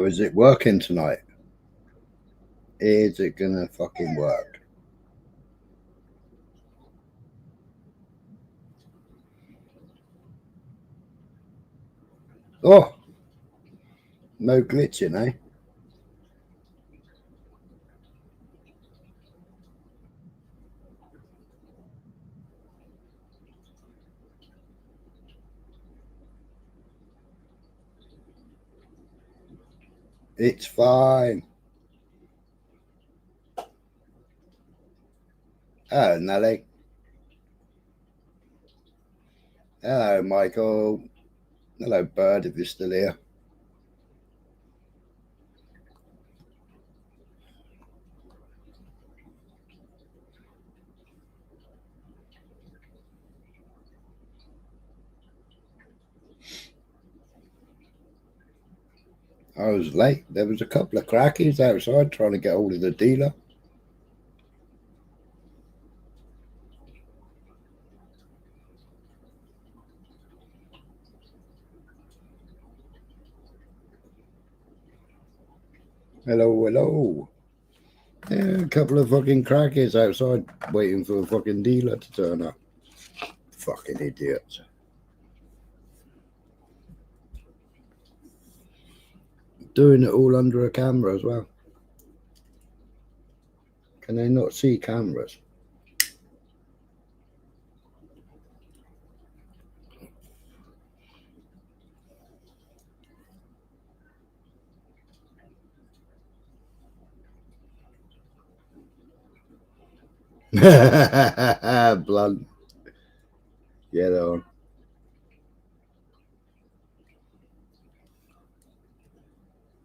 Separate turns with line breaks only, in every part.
Is it working tonight? Is it gonna fucking work? Oh, no glitching, eh? It's fine. Oh, Nelly. Hello, Michael. Hello, Bird, if you're still here. I was late. There was a couple of crackies outside trying to get hold of the dealer. Hello, hello. Yeah, a couple of fucking crackies outside waiting for a fucking dealer to turn up. Fucking idiots. Doing it all under a camera as well. Can they not see cameras? Blunt. Get on.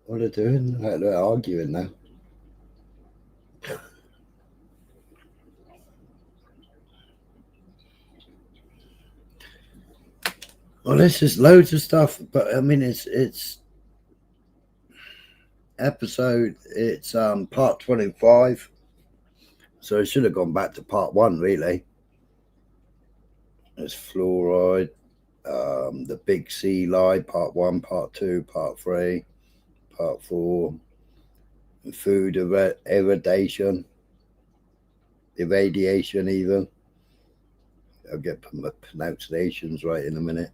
What are they doing? They're arguing now. Well, this is loads of stuff, but I mean, it's episode. It's part 25, so it should have gone back to part 1 really. It's fluoride, the big C lie, part 1, part 2, part 3, part 4, food irradiation, irradiation even. I'll get my pronunciations right in a minute.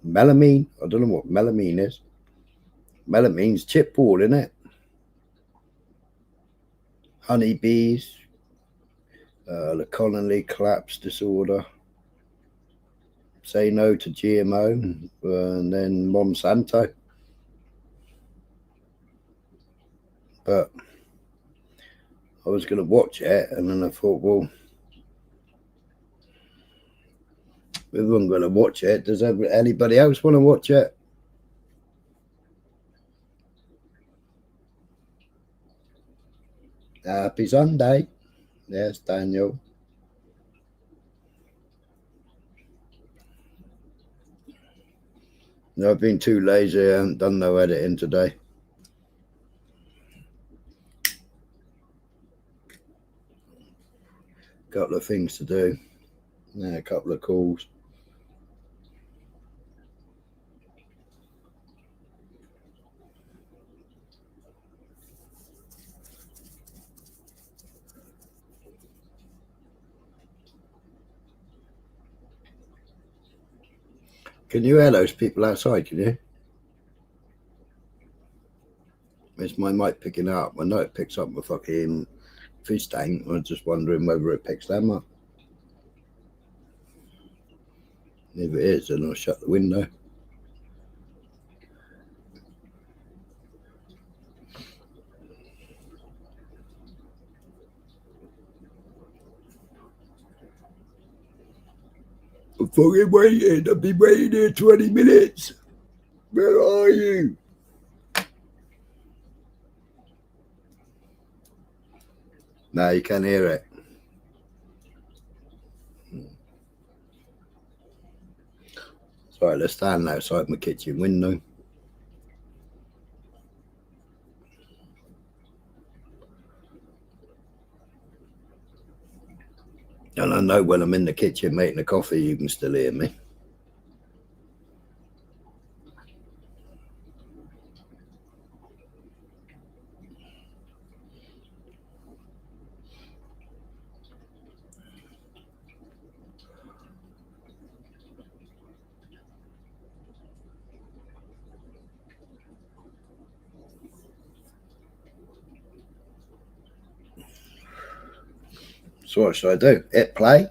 Melamine, I don't know what melamine is. Melamine's chipboard, isn't it? Honeybees, the colony collapse disorder, say no to GMO, and then Monsanto. But I was going to watch it, and then I thought, well, if I'm going to watch it, does anybody else want to watch it? Happy Sunday. Yes, Daniel. No, I've been too lazy. I haven't done no editing today. Couple of things to do. Yeah, a couple of calls. Can you hear those people outside? Can you? Is my mic picking up? I know it picks up my fucking fish tank. I was just wondering whether it picks them up. If it is, then I'll shut the window. I'm fucking waiting. I've been waiting here 20 minutes. Where are you? No, you can't hear it. Sorry, let's stand outside my kitchen window. And I know when I'm in the kitchen making a coffee, you can still hear me. So what should I do? Hit play?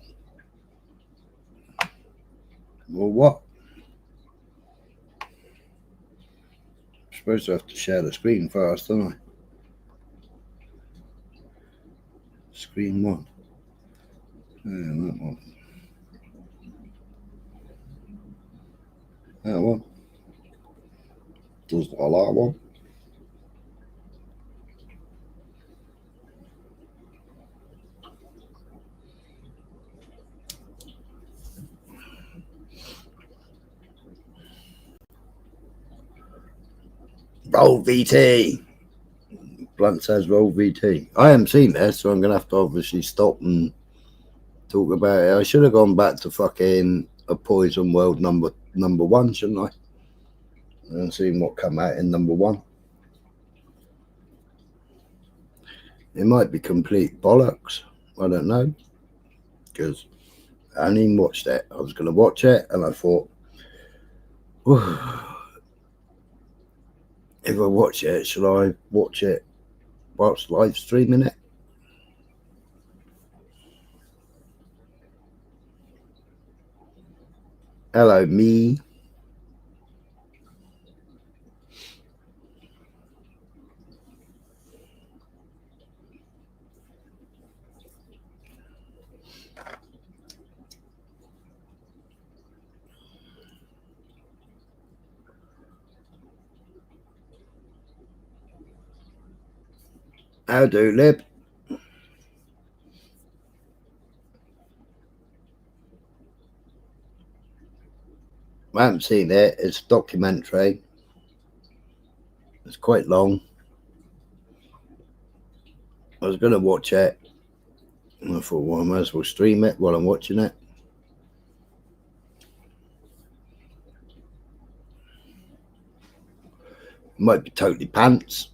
Or what? I'm supposed to have to share the screen first, don't I? Screen one. Yeah, that one. That one. Does I like one? Roll VT. Blunt says roll VT. I haven't seen this, so I'm going to have to obviously stop and talk about it. I should have gone back to fucking A Poison World number one, shouldn't I? And seen what come out in number one. It might be complete bollocks. I don't know. Because I hadn't even watched it. I was going to watch it and I thought, if I watch it, should I watch it whilst live streaming it? Hello, me. How do, Lib? I haven't seen it. It's a documentary. It's quite long. I was going to watch it. And I thought, well, I might as well stream it while I'm watching it. Might be totally pants.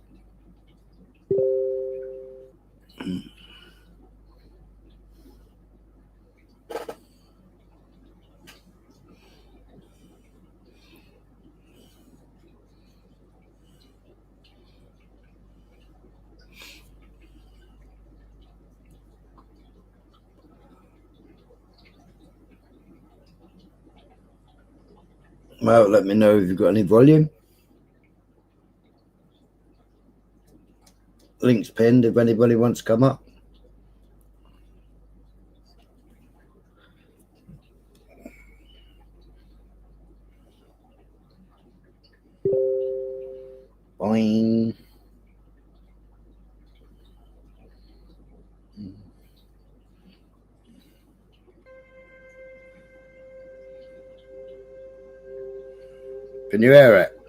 Well, let me know if you've got any volume. Link's pinned if anybody wants to come up. Boing. Can you hear it?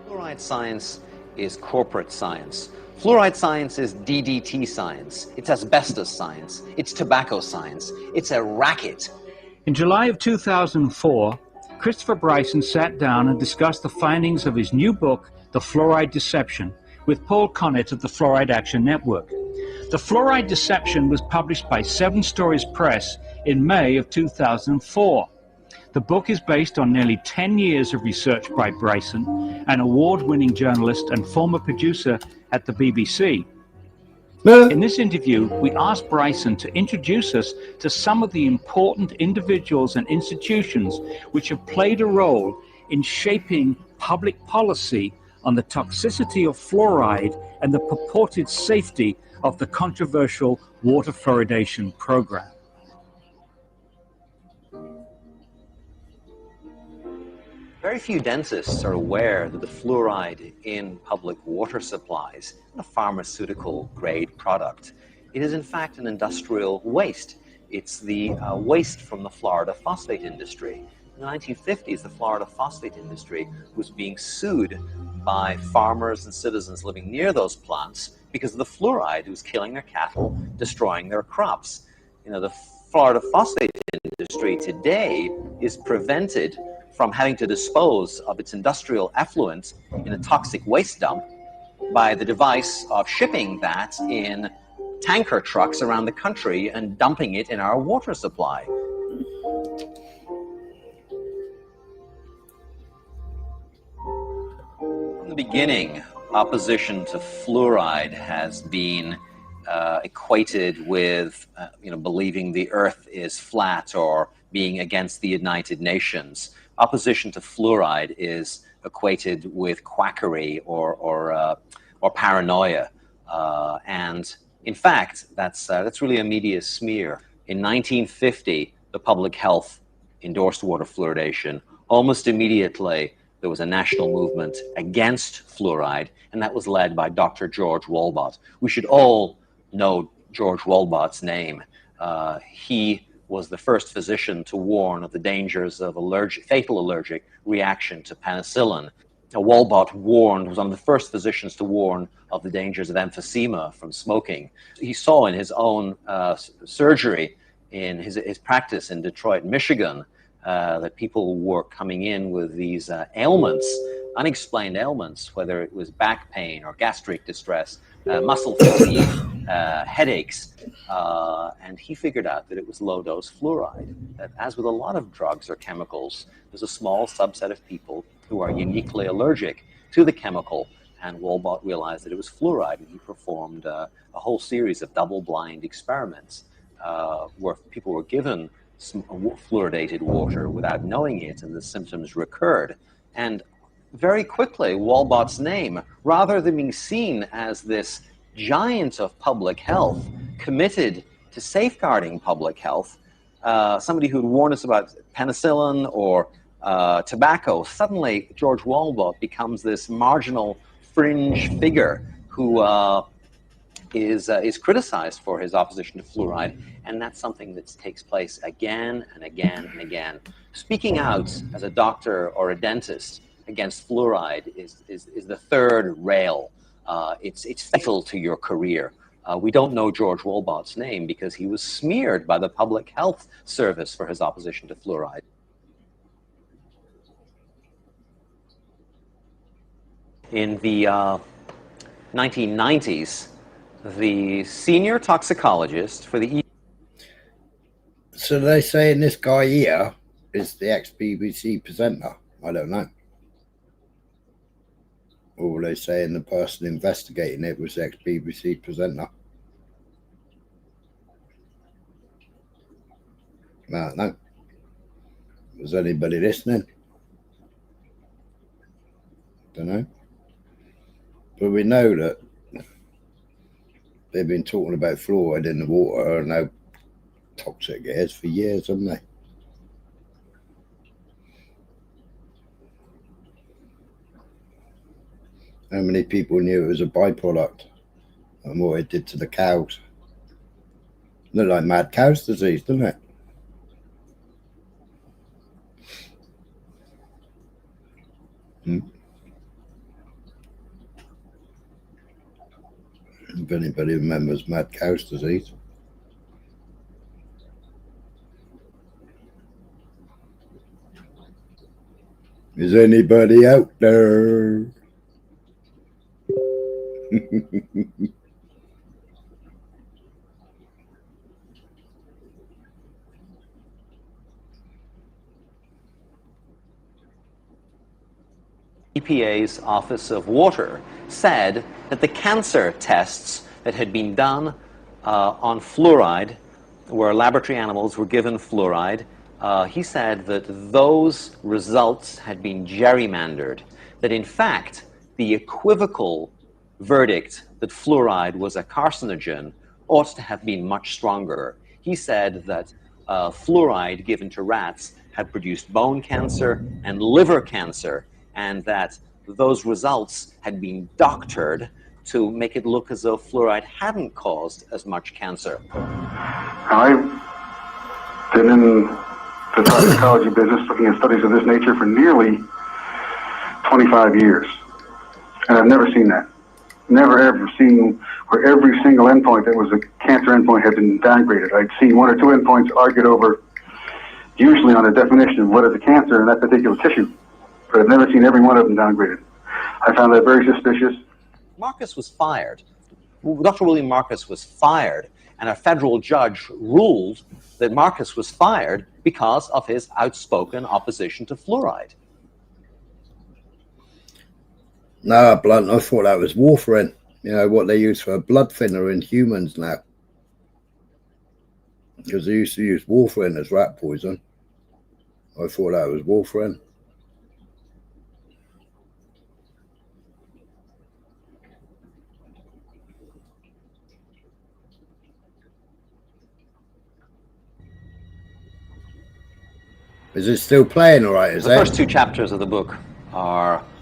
Fluoride science is corporate science. Fluoride science is DDT science. It's asbestos science. It's tobacco science. It's a racket.
In July of 2004, Christopher Bryson sat down and discussed the findings of his new book, The Fluoride Deception, with Paul Connett of the Fluoride Action Network. The Fluoride Deception was published by Seven Stories Press in May of 2004. The book is based on nearly 10 years of research by Bryson, an award-winning journalist and former producer at the BBC. In this interview, we asked Bryson to introduce us to some of the important individuals and institutions which have played a role in shaping public policy on the toxicity of fluoride and the purported safety of the controversial water fluoridation program.
Very few dentists are aware that the fluoride in public water supplies is a pharmaceutical grade product. It is in fact an industrial waste. It's the waste from the Florida phosphate industry. In the 1950s, the Florida phosphate industry was being sued by farmers and citizens living near those plants because of the fluoride was killing their cattle, destroying their crops. You know, the Florida phosphate industry today is prevented from having to dispose of its industrial effluent in a toxic waste dump by the device of shipping that in tanker trucks around the country and dumping it in our water supply. From the beginning, Opposition to fluoride has been equated with, believing the Earth is flat or being against the United Nations. Opposition to fluoride is equated with quackery or paranoia, and in fact, that's really a media smear. In 1950, the public health endorsed water fluoridation. Almost immediately, there was a national movement against fluoride, and that was led by Dr. George Walbot. We should all know George Walbot's name. He was the first physician to warn of the dangers of fatal allergic reaction to penicillin. Walbot was one of the first physicians to warn of the dangers of emphysema from smoking. He saw in his own surgery, in his practice in Detroit, Michigan, that people were coming in with these ailments, unexplained ailments, whether it was back pain or gastric distress, muscle fatigue, headaches, and he figured out that it was low-dose fluoride. That, as with a lot of drugs or chemicals, there's a small subset of people who are uniquely allergic to the chemical, and Walbot realized that it was fluoride, and he performed a whole series of double-blind experiments where people were given fluoridated water without knowing it, and the symptoms recurred. And very quickly, Walbot's name, rather than being seen as this giant of public health committed to safeguarding public health, somebody who'd warned us about penicillin or tobacco, suddenly George Walbot becomes this marginal fringe figure who is criticized for his opposition to fluoride, and that's something that takes place again and again and again. Speaking out as a doctor or a dentist against fluoride is the third rail. It's fatal to your career. We don't know George Walbot's name because he was smeared by the Public Health Service for his opposition to fluoride. In the 1990s, the senior toxicologist for the
So they saying this guy here is the ex-BBC presenter? I don't know. Or were they saying the person investigating it was the ex-BBC presenter? I don't know. Was anybody listening? Don't know. But we know that they've been talking about fluoride in the water and how toxic it is for years, haven't they? How many people knew it was a byproduct and what it did to the cows? Look like mad cow's disease, doesn't it? If anybody remembers mad cow's disease. Is anybody out there?
EPA's Office of Water said that the cancer tests that had been done on fluoride, where laboratory animals were given fluoride, he said that those results had been gerrymandered, that in fact the equivocal verdict that fluoride was a carcinogen ought to have been much stronger. He said that fluoride given to rats had produced bone cancer and liver cancer, and that those results had been doctored to make it look as though fluoride hadn't caused as much cancer.
I've been in the toxicology business looking at studies of this nature for nearly 25 years, and I've never seen that. Never ever seen where every single endpoint that was a cancer endpoint had been downgraded. I'd seen one or two endpoints argued over, usually on a definition of what is a cancer in that particular tissue, but I've never seen every one of them downgraded. I found that very suspicious.
Marcus was fired. Dr. William Marcus was fired, and a federal judge ruled that Marcus was fired because of his outspoken opposition to fluoride.
No, Blunt, I thought that was warfarin. You know, what they use for a blood thinner in humans now. Because they used to use warfarin as rat poison. I thought that was warfarin. Is it still playing all right?
The first two chapters of the book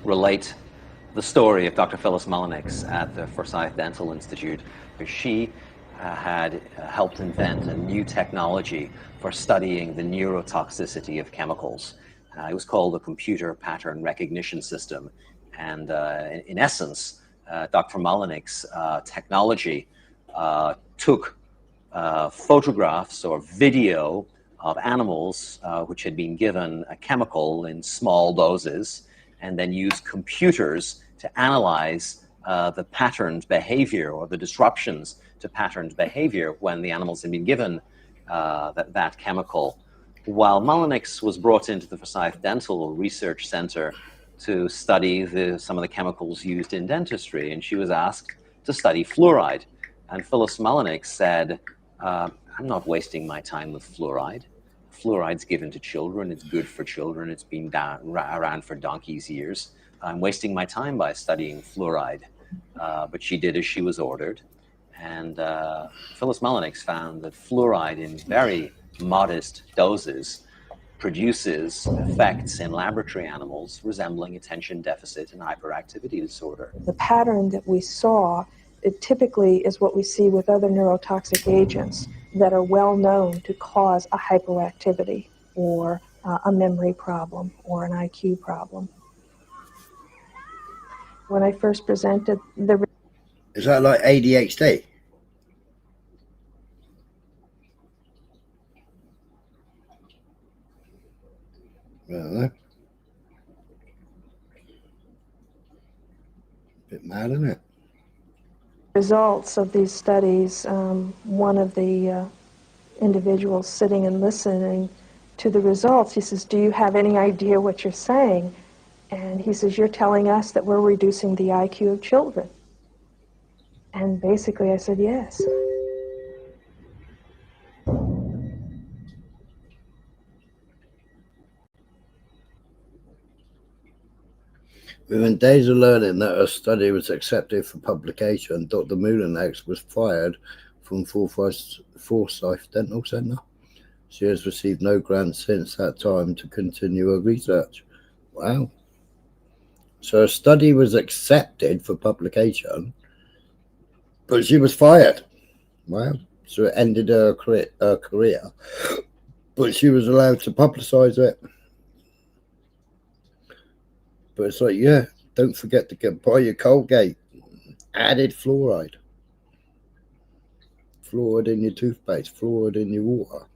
relate the story of Dr. Phyllis Melanix at the Forsyth Dental Institute, where she had helped invent a new technology for studying the neurotoxicity of chemicals. It was called the computer pattern recognition system. And in essence, Dr. Melanix's technology took photographs or video of animals which had been given a chemical in small doses, and then used computers to analyze the patterned behavior or the disruptions to patterned behavior when the animals had been given that chemical. While Melanix was brought into the Forsyth Dental Research Center to study some of the chemicals used in dentistry, and she was asked to study fluoride. And Phyllis Melanix said, I'm not wasting my time with fluoride. Fluoride's given to children, it's good for children, it's been around for donkey's years. I'm wasting my time by studying fluoride. But she did as she was ordered. And Phyllis Melanix found that fluoride in very modest doses produces effects in laboratory animals resembling attention deficit and hyperactivity disorder.
The pattern that we saw, it typically is what we see with other neurotoxic agents that are well known to cause a hyperactivity or a memory problem or an IQ problem. When I first presented the...
Is that like ADHD? I don't know. Bit mad, isn't it?
Results of these studies, one of the individuals sitting and listening to the results, he says, do you have any idea what you're saying? And he says, you're telling us that we're reducing the IQ of children. And basically I said, yes.
Within days of learning that her study was accepted for publication, Dr. Melanix was fired from Forsyth Dental Center. She has received no grants since that time to continue her research. Wow. So her study was accepted for publication, but she was fired. Wow. So it ended her career, but she was allowed to publicize it. But it's like, yeah, don't forget to buy your Colgate. Added fluoride. Fluoride in your toothpaste. Fluoride in your water.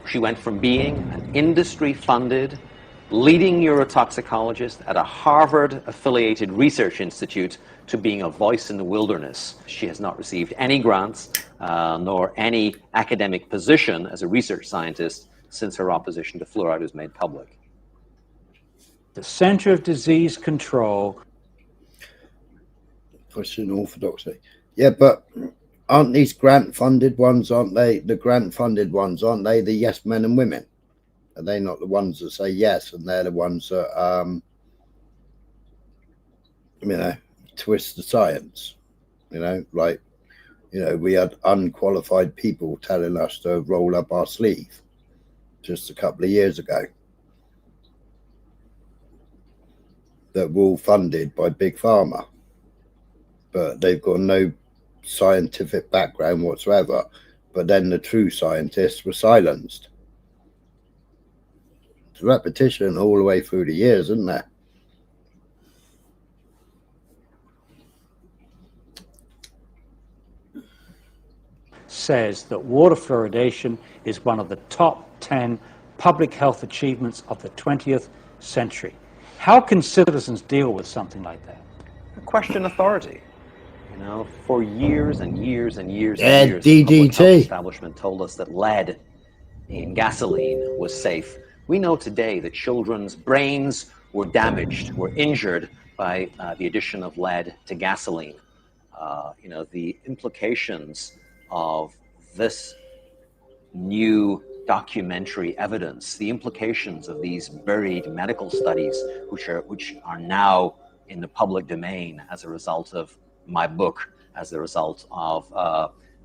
She went from being an industry-funded, leading neurotoxicologist at a Harvard-affiliated research institute to being a voice in the wilderness. She has not received any grants nor any academic position as a research scientist since her opposition to fluoride was made public.
The Center of Disease Control.
Question orthodoxy. Yeah, but aren't these grant-funded ones, aren't they? The grant-funded ones, aren't they the yes men and women? Are they not the ones that say yes, and they're the ones that, you know, twist the science? You know, like, you know, we had unqualified people telling us to roll up our sleeve just a couple of years ago that were all funded by Big Pharma, but they've got no scientific background whatsoever. But then the true scientists were silenced. It's repetition all the way through the years, isn't there?
Says that water fluoridation is one of the top 10 public health achievements of the 20th century. How can citizens deal with something like that?
Question authority. know, for years and years and years
Yeah,
and years, the public health
DDT.
establishment told us that lead in gasoline was safe. We know today that children's brains were damaged, were injured by the addition of lead to gasoline. You know, the implications of this new documentary evidence, the implications of these buried medical studies, which are now in the public domain as a result of my book, as a result of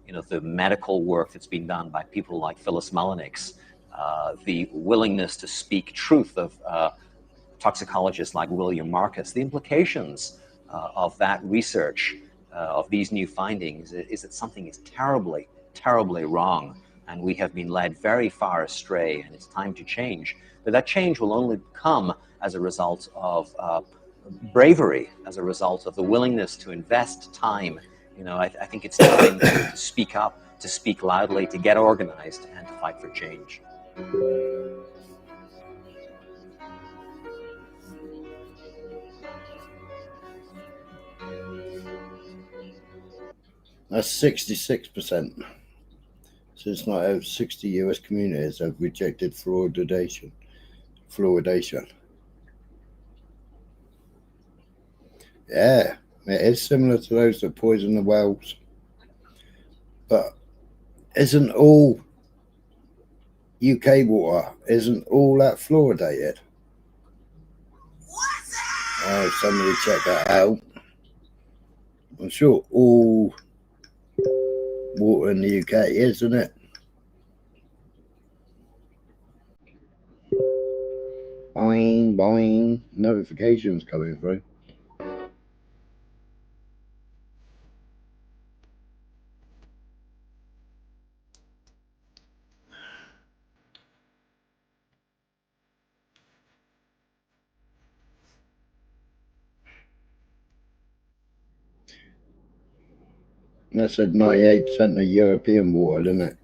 you know, the medical work that's been done by people like Phyllis Melanix, the willingness to speak truth of toxicologists like William Marcus. The implications of that research, of these new findings, is that something is terribly, terribly wrong, and we have been led very far astray, and it's time to change. But that change will only come as a result of bravery, as a result of the willingness to invest time. You know, I think it's time to speak up, to speak loudly, to get organized, and to fight for change.
That's 66%. Since not over 60 US communities have rejected fluoridation. Yeah, it is similar to those that poison the wells. But isn't all UK water, isn't all that fluoridated? Somebody check that out. I'm sure all water in the UK is, isn't it? Boing, boing. Notifications coming through. That said 98% of European water, didn't it?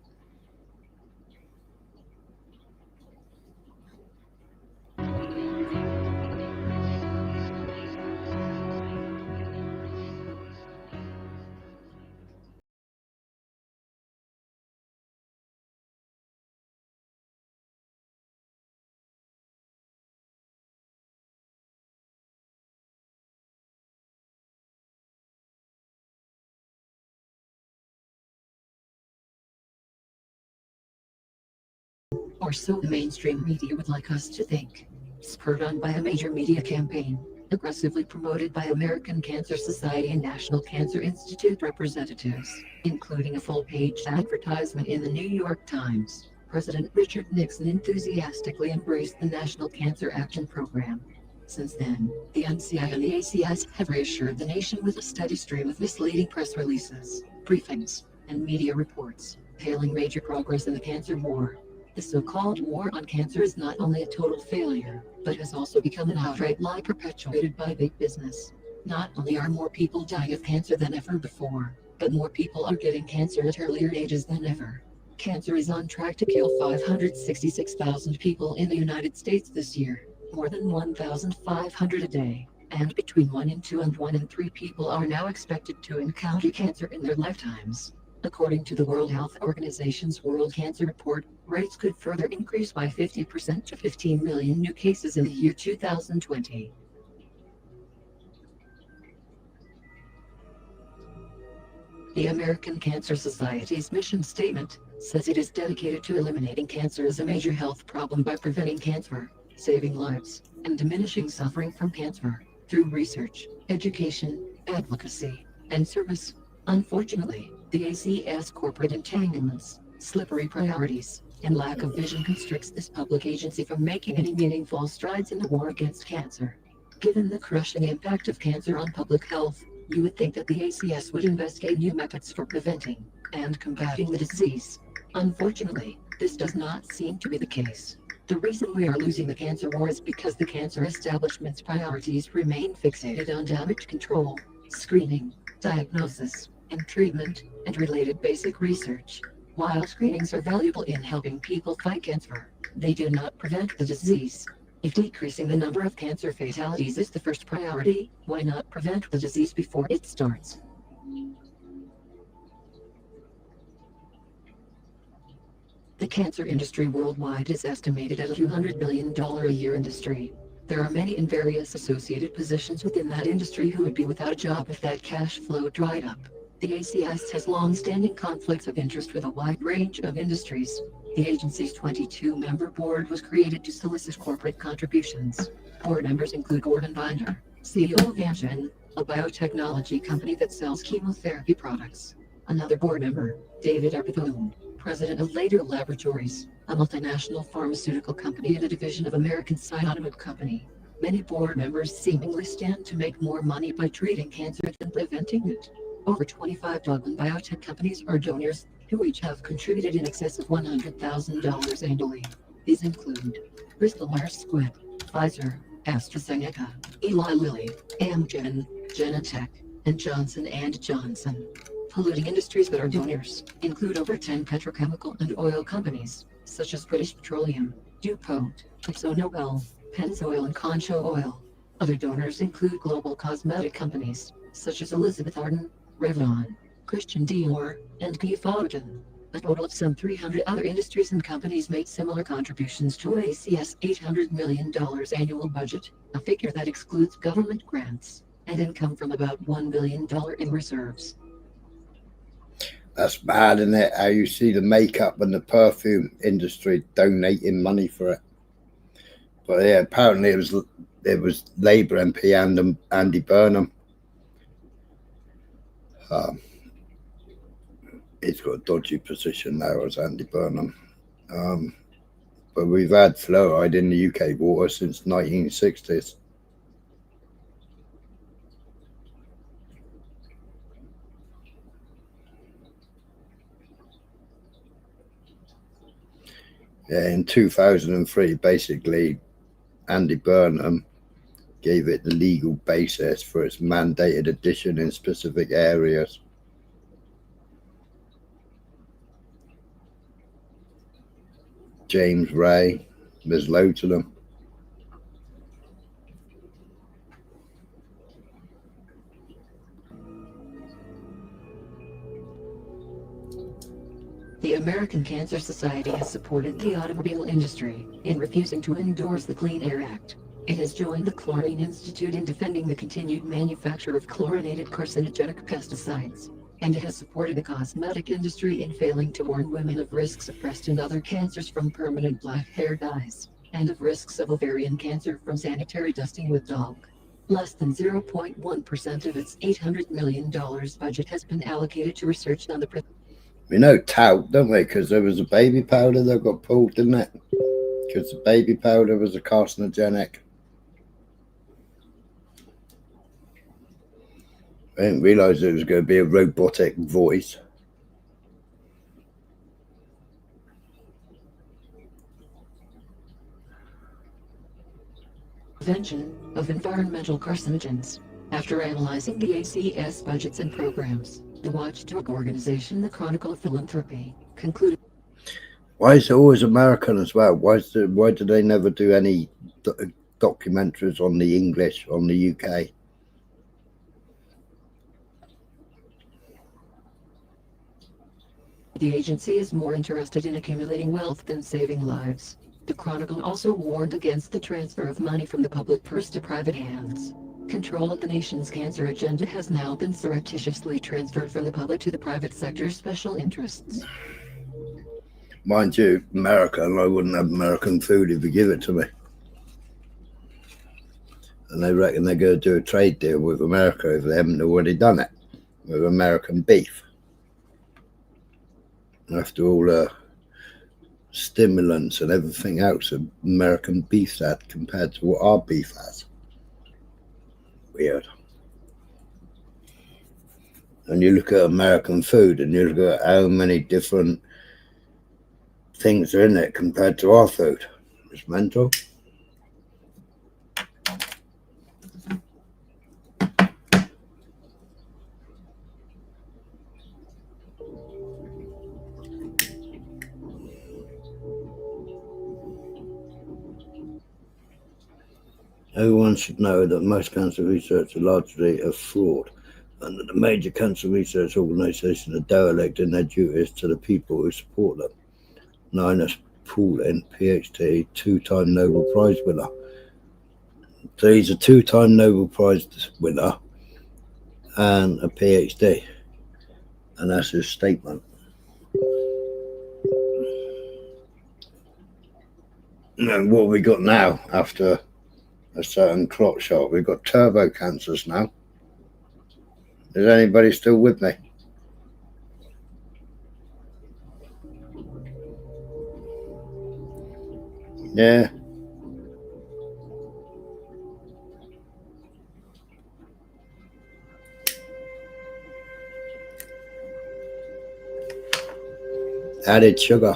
Or so the mainstream media would like us to think. Spurred on by a major media campaign, aggressively promoted by American Cancer Society and National Cancer Institute representatives, including a full-page advertisement in the New York Times, President Richard Nixon enthusiastically embraced the National Cancer Action Program. Since then, the NCI and the ACS have reassured the nation with a steady stream of misleading press releases, briefings, and media reports, hailing major progress in the cancer war. The so-called war on cancer is not only a total failure, but has also become an outright lie perpetuated by big business. Not only are more people dying of cancer than ever before, but more people are getting cancer at earlier ages than ever. Cancer is on track to kill 566,000 people in the United States this year, more than 1,500 a day, and between 1 in 2 and 1 in 3 people are now expected to encounter cancer in their lifetimes. According to the World Health Organization's World Cancer Report, rates could further increase by 50% to 15 million new cases in the year 2020. The American Cancer Society's mission statement says it is dedicated to eliminating cancer as a major health problem by preventing cancer, saving lives, and diminishing suffering from cancer through research, education, advocacy, and service. Unfortunately, the ACS corporate entanglements, slippery priorities, and lack of vision constricts this public agency from making any meaningful strides in the war against cancer. Given the crushing impact of cancer on public health, you would think that the ACS would investigate new methods for preventing and combating the disease. Unfortunately, this does not seem to be the case. The reason we are losing the cancer war is because the cancer establishment's priorities remain fixated on damage control, screening, diagnosis, and treatment, and related basic research. While screenings are valuable in helping people fight cancer, they do not prevent the disease. If decreasing the number of cancer fatalities is the first priority, why not prevent the disease before it starts? The cancer industry worldwide is estimated at a $200 billion a year industry. There are many in various associated positions within that industry who would be without a job if that cash flow dried up. The ACS has long-standing conflicts of interest with a wide range of industries. The agency's 22-member board was created to solicit corporate contributions. Board members include Gordon Binder, CEO of Amgen, a biotechnology company that sells chemotherapy products. Another board member, David R. Bethune, president of Later Laboratories, a multinational pharmaceutical company and a division of American Cyanotype Company. Many board members seemingly stand to make more money by treating cancer than preventing it. Over 25 Dublin biotech companies are donors, who each have contributed in excess of $100,000 annually. These include Bristol Myers Squibb, Pfizer, AstraZeneca, Eli Lilly, Amgen, Genentech, and Johnson & Johnson. Polluting industries that are donors include over 10 petrochemical and oil companies, such as British Petroleum, DuPont, ExxonMobil, Pennzoil and Concho Oil. Other donors include global cosmetic companies, such as Elizabeth Arden, Revlon, Christian Dior, and Guy Fawkes. A total of some 300 other industries and companies made similar contributions to ACS $800 million annual budget, a figure that excludes government grants, and income from about $1 billion in reserves.
That's bad, isn't it? How you see the makeup and the perfume industry donating money for it. But yeah, apparently it was Labour MP and Andy Burnham. He's got a dodgy position now as Andy Burnham. But we've had fluoride in the UK water since 1960s. Yeah, in 2003, basically, Andy Burnham gave it the legal basis for its mandated addition in specific areas. James Ray, there's loads of them.
The American Cancer Society has supported the automobile industry in refusing to endorse the Clean Air Act. It has joined the Chlorine Institute in defending the continued manufacture of chlorinated carcinogenic pesticides, and it has supported the cosmetic industry in failing to warn women of risks of breast and other cancers from permanent black hair dyes, and of risks of ovarian cancer from sanitary dusting with dog. Less than 0.1% of its $800 million budget has been allocated to research on the
We know talc, don't we? Because there was a baby powder that got pulled, didn't it? Because the baby powder was a carcinogenic. I didn't realise it was going to be a robotic voice.
Prevention of environmental carcinogens. After analyzing the ACS budgets and programs, the watchdog organization, the Chronicle of Philanthropy, concluded.
Why is it always American as well? Why do they never do any documentaries on the English, on the UK?
The agency is more interested in accumulating wealth than saving lives. The Chronicle also warned against the transfer of money from the public purse to private hands. Control of the nation's cancer agenda has now been surreptitiously transferred from the public to the private sector's special interests.
Mind you, America, and I wouldn't have American food if you give it to me. And they reckon they're going to do a trade deal with America if they haven't already done it, with American beef. After all the stimulants and everything else that American beef's had compared to what our beef has. Weird. And you look at American food and you look at how many different things are in it compared to our food. It's mental. Everyone should know that most cancer research is largely a fraud. and the major cancer research organisations are derelict in their duties to the people who support them, known as Paulin, PhD, two-time Nobel Prize winner. So he's a two-time Nobel Prize winner and a PhD, and that's his statement. And what have we got now after a certain clot shot? We've got turbo cancers now. Is anybody still with me? Yeah. Added sugar.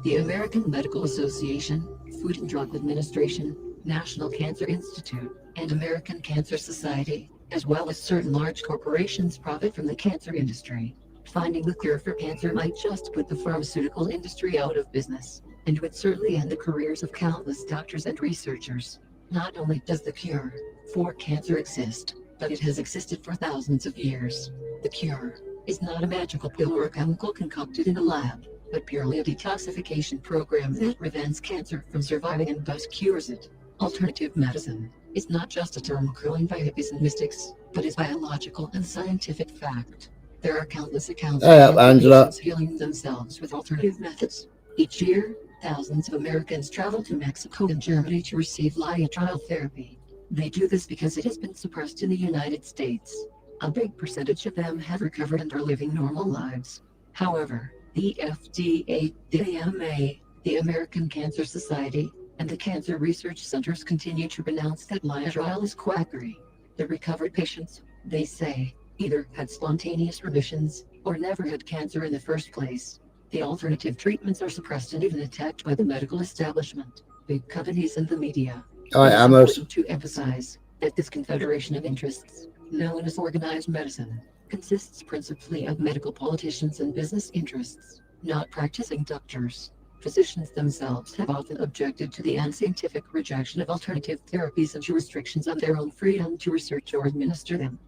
The American Medical Association, Food and Drug Administration, National Cancer Institute, and American Cancer Society, as well as certain large corporations, profit from the cancer industry. Finding the cure for cancer might just put the pharmaceutical industry out of business, and would certainly end the careers of countless doctors and researchers. Not only does the cure for cancer exist, but it has existed for thousands of years. The cure is not a magical pill or a chemical concocted in a lab, but purely a detoxification program that prevents cancer from surviving and thus cures it. Alternative medicine is not just a term coined by hippies and mystics, but is biological and scientific fact. There are countless accounts of patients healing themselves with alternative methods. Each year, thousands of Americans travel to Mexico and Germany to receive trial therapy. They do this because it has been suppressed in the United States. A big percentage of them have recovered and are living normal lives. However, the FDA, the AMA, the American Cancer Society, and the Cancer Research Centers continue to pronounce that trial is quackery. The recovered patients, they say, either had spontaneous remissions or never had cancer in the first place. The alternative treatments are suppressed and even attacked by the medical establishment, big companies, and the media.
Hi,
It's
Amos.
important to emphasize that this confederation of interests, known as organized medicine, consists principally of medical politicians and business interests, not practicing doctors. Physicians themselves have often objected to the unscientific rejection of alternative therapies and to restrictions on their own freedom to research or administer them.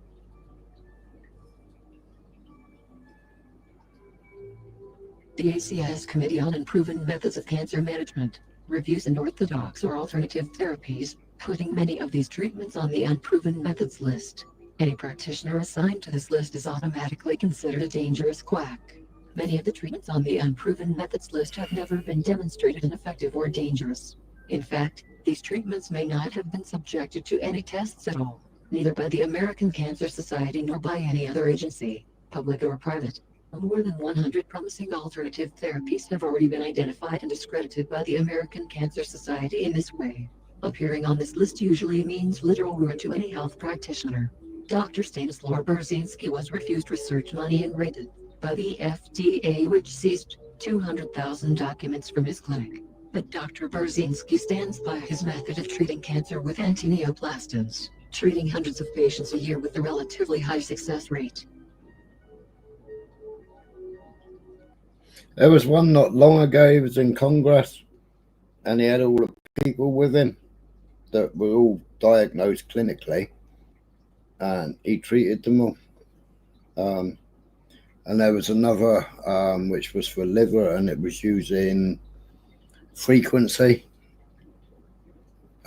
The ACS Committee on Unproven Methods of Cancer Management reviews unorthodox or alternative therapies, putting many of these treatments on the unproven methods list. Any practitioner assigned to this list is automatically considered a dangerous quack. Many of the treatments on the unproven methods list have never been demonstrated ineffective or dangerous. In fact, these treatments may not have been subjected to any tests at all, neither by the American Cancer Society nor by any other agency, public or private. More than 100 promising alternative therapies have already been identified and discredited by the American Cancer Society in this way. Appearing on this list usually means literal ruin to any health practitioner. Dr. Stanislaw Berzinski was refused research money and raided by the FDA, which seized 200,000 documents from his clinic. But Dr. Berzinski stands by his method of treating cancer with anti-neoplastons, treating hundreds of patients a year with a relatively high success rate.
There was one not long ago, he was in Congress, and he had all the people with him that were all diagnosed clinically, and he treated them all. And there was another which was for liver, and it was using frequency.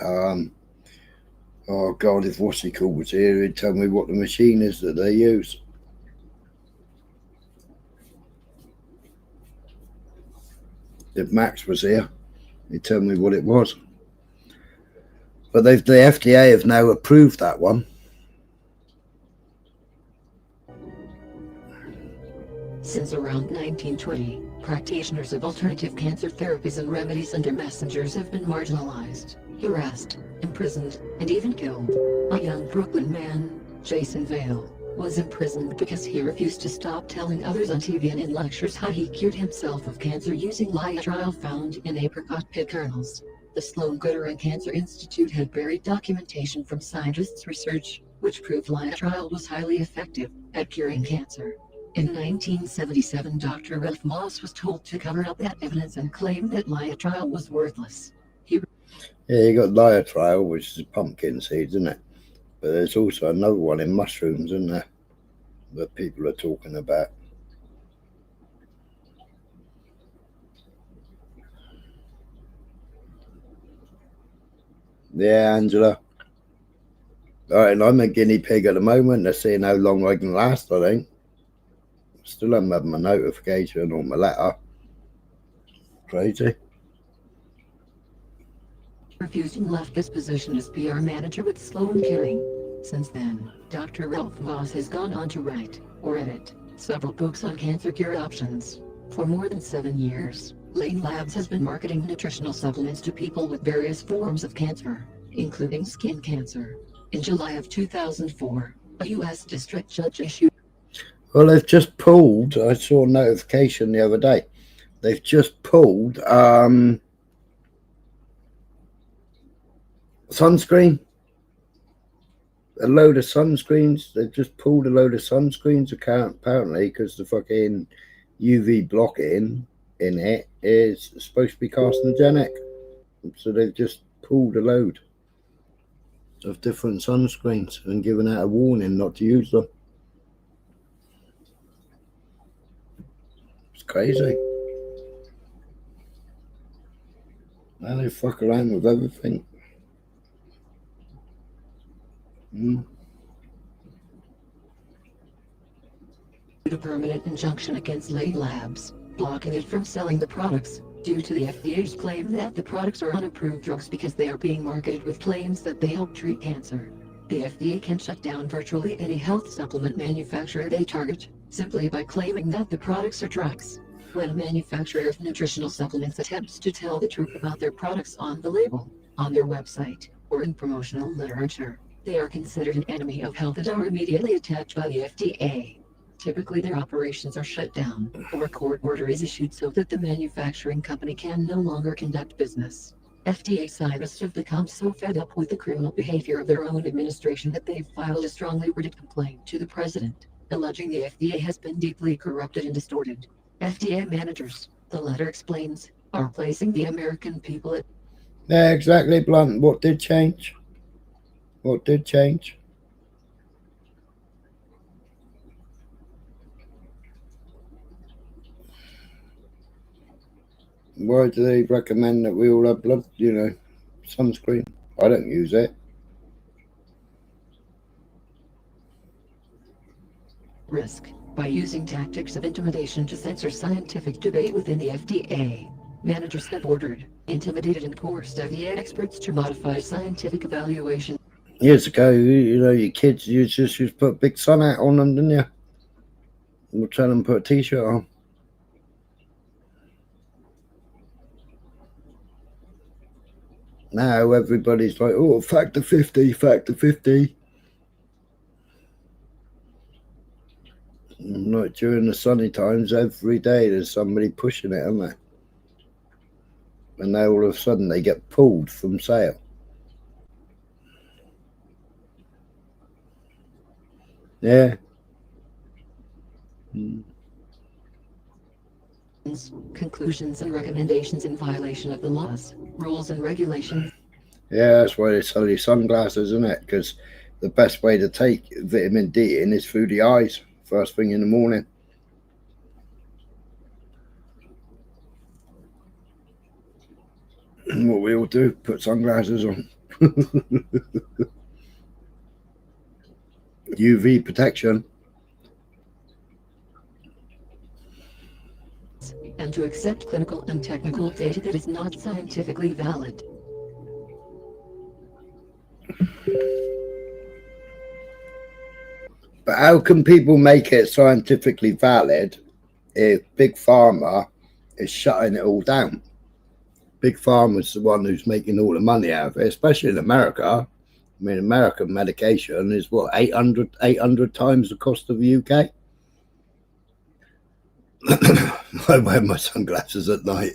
Oh God, if what's he called was here, he'd tell me what the machine is that they use. If Max was here, he'd tell me what it was. But the FDA have now approved that one.
Since around 1920, practitioners of alternative cancer therapies and remedies and their messengers have been marginalized, harassed, imprisoned, and even killed. A young Brooklyn man, Jason Vale, was imprisoned because he refused to stop telling others on TV and in lectures how he cured himself of cancer using trial found in apricot pit kernels. The Sloan Kettering Cancer Institute had buried documentation from scientists' research, which proved trial was highly effective at curing cancer. In 1977, Dr. Ralph Moss was told to cover up that evidence and claimed that Lyotrial was worthless.
Yeah, you got Lyotrial, which is pumpkin seeds, isn't it? But there's also another one in mushrooms, isn't there, that people are talking about. Yeah, Angela. All right, and I'm a guinea pig at the moment. They're seeing how long I can last, I think. Still haven't had my notification or my letter. Crazy.
Refused and left his position as PR manager with Sloan Kettering. Since then, Dr. Ralph Moss has gone on to write, or edit, several books on cancer cure options. For more than 7 years, Lane Labs has been marketing nutritional supplements to people with various forms of cancer, including skin cancer. In July of 2004, a U.S. district judge issued...
Well, they've just pulled, I saw a notification the other day, they've just pulled sunscreen. A load of sunscreens. They've just pulled a load of sunscreens apparently because the fucking UV blocking in it is supposed to be carcinogenic. So they've just pulled a load of different sunscreens and given out a warning not to use them. It's crazy. Now they fuck around with everything.
A permanent injunction against Lane Labs, blocking it from selling the products, due to the FDA's claim that the products are unapproved drugs because they are being marketed with claims that they help treat cancer. The FDA can shut down virtually any health supplement manufacturer they target, simply by claiming that the products are drugs. When a manufacturer of nutritional supplements attempts to tell the truth about their products on the label, on their website, or in promotional literature, they are considered an enemy of health and are immediately attacked by the FDA. Typically, their operations are shut down, or a court order is issued so that the manufacturing company can no longer conduct business. FDA scientists have become so fed up with the criminal behavior of their own administration that they've filed a strongly worded complaint to the president, alleging the FDA has been deeply corrupted and distorted. FDA managers, the letter explains, are placing the American people at...
Yeah, exactly, Blunt. What did change? What did change? Why do they recommend that we all have blood, sunscreen? I don't use it.
Risk by using tactics of intimidation to censor scientific debate within the FDA. Managers have ordered, intimidated, and coerced FDA experts to modify scientific evaluation.
Years ago, your kids, you just put a big sun hat on them, didn't you? We'll tell them to put a t-shirt on. Now everybody's like, oh, factor 50, factor 50. Like during the sunny times, every day there's somebody pushing it, aren't they? And now all of a sudden they get pulled from sale. Yeah.
Conclusions and recommendations in violation of the laws, rules, and regulations.
Yeah, that's why they sell you sunglasses, isn't it? Because the best way to take vitamin D in is through the eyes, first thing in the morning. What we all do, put sunglasses on. UV protection.
And to accept clinical and technical data that is not scientifically valid.
But how can people make it scientifically valid if Big Pharma is shutting it all down? Big Pharma's the one who's making all the money out of it, especially in America. I mean, American medication is what, 800 times the cost of the UK? I wear my sunglasses at night.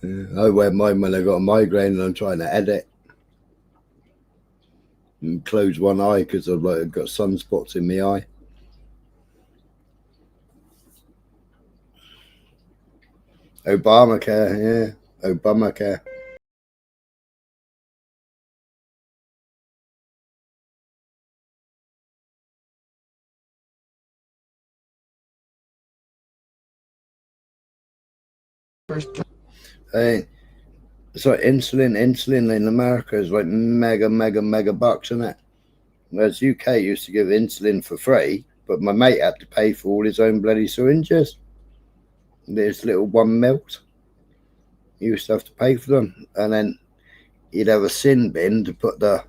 I wear mine when I got a migraine and I'm trying to edit. And close one eye because I've got sunspots in my eye. Obamacare, yeah. Obamacare. Hey, so insulin in America is like mega bucks, isn't it? Whereas UK used to give insulin for free, but my mate had to pay for all his own bloody syringes. There's little 1 mils. He used to have to pay for them, and then he'd have a sin bin to put the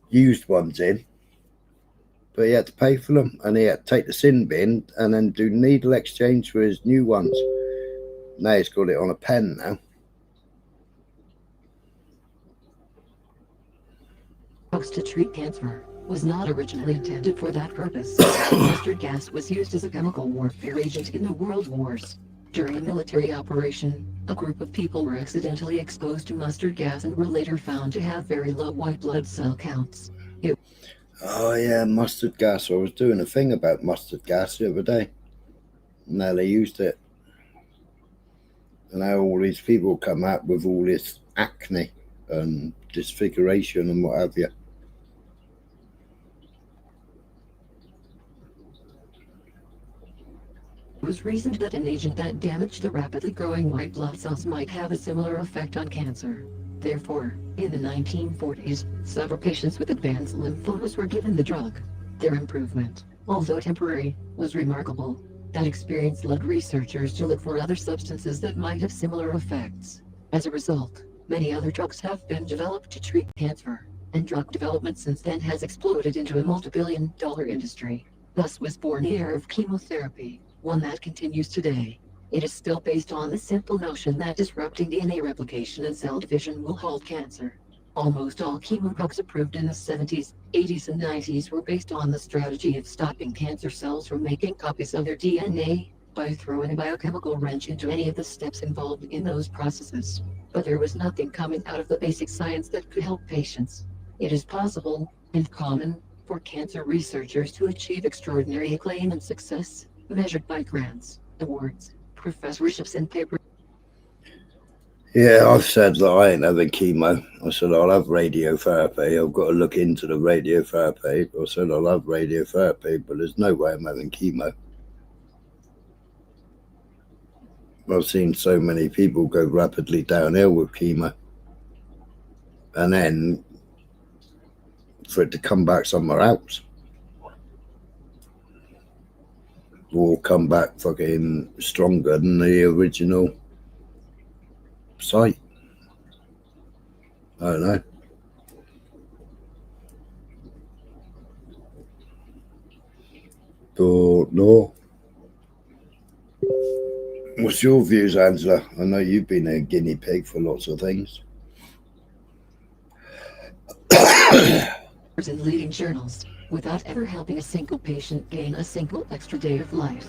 used ones in, but he had to pay for them, and he had to take the sin bin and then do needle exchange for his new ones. Now he's got it on a pen now.
Drugs to treat cancer was not originally intended for that purpose. Mustard gas was used as a chemical warfare agent in the World Wars. During a military operation, a group of people were accidentally exposed to mustard gas and were later found to have very low white blood cell counts.
Oh yeah, mustard gas. I was doing a thing about mustard gas the other day. Now they used it. And now all these people come out with all this acne and disfiguration and what have you.
It was reasoned that an agent that damaged the rapidly growing white blood cells might have a similar effect on cancer. Therefore, in the 1940s, several patients with advanced lymphomas were given the drug. Their improvement, although temporary, was remarkable. That experience led researchers to look for other substances that might have similar effects. As a result, many other drugs have been developed to treat cancer, and drug development since then has exploded into a multi-billion-dollar industry. Thus was born the era of chemotherapy, one that continues today. It is still based on the simple notion that disrupting DNA replication and cell division will halt cancer. Almost all chemo drugs approved in the 70s, 80s, and 90s were based on the strategy of stopping cancer cells from making copies of their DNA by throwing a biochemical wrench into any of the steps involved in those processes. But there was nothing coming out of the basic science that could help patients. It is possible, and common, for cancer researchers to achieve extraordinary acclaim and success, measured by grants, awards, professorships, and papers.
Yeah, I've said that I ain't having chemo. I said I'll have radiotherapy. I've got to look into the radiotherapy. I said I'll have radiotherapy, but there's no way I'm having chemo. I've seen so many people go rapidly downhill with chemo. And then for it to come back somewhere else. Or come back fucking stronger than the original site. I don't know. Don't know. What's your views, Angela? I know you've been a guinea pig for lots of things.
In leading journals, without ever helping a single patient gain a single extra day of life.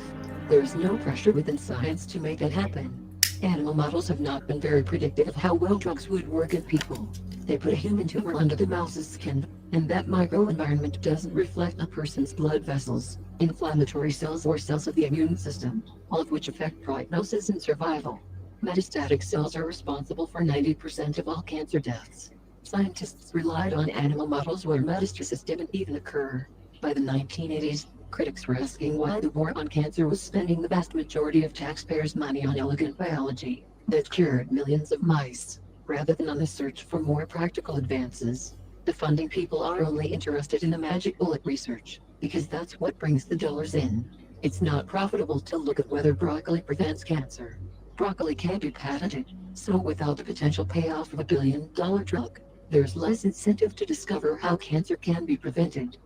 There is no pressure within science to make that happen. Animal models have not been very predictive of how well drugs would work in people. They put a human tumor under the mouse's skin, and that microenvironment doesn't reflect a person's blood vessels, inflammatory cells, or cells of the immune system, all of which affect prognosis and survival. Metastatic cells are responsible for 90% of all cancer deaths. Scientists relied on animal models where metastasis didn't even occur. By the 1980s, critics were asking why the war on cancer was spending the vast majority of taxpayers' money on elegant biology that cured millions of mice, rather than on the search for more practical advances. The funding people are only interested in the magic bullet research, because that's what brings the dollars in. It's not profitable to look at whether broccoli prevents cancer. Broccoli can't be patented, so without the potential payoff of a billion-dollar drug, there's less incentive to discover how cancer can be prevented.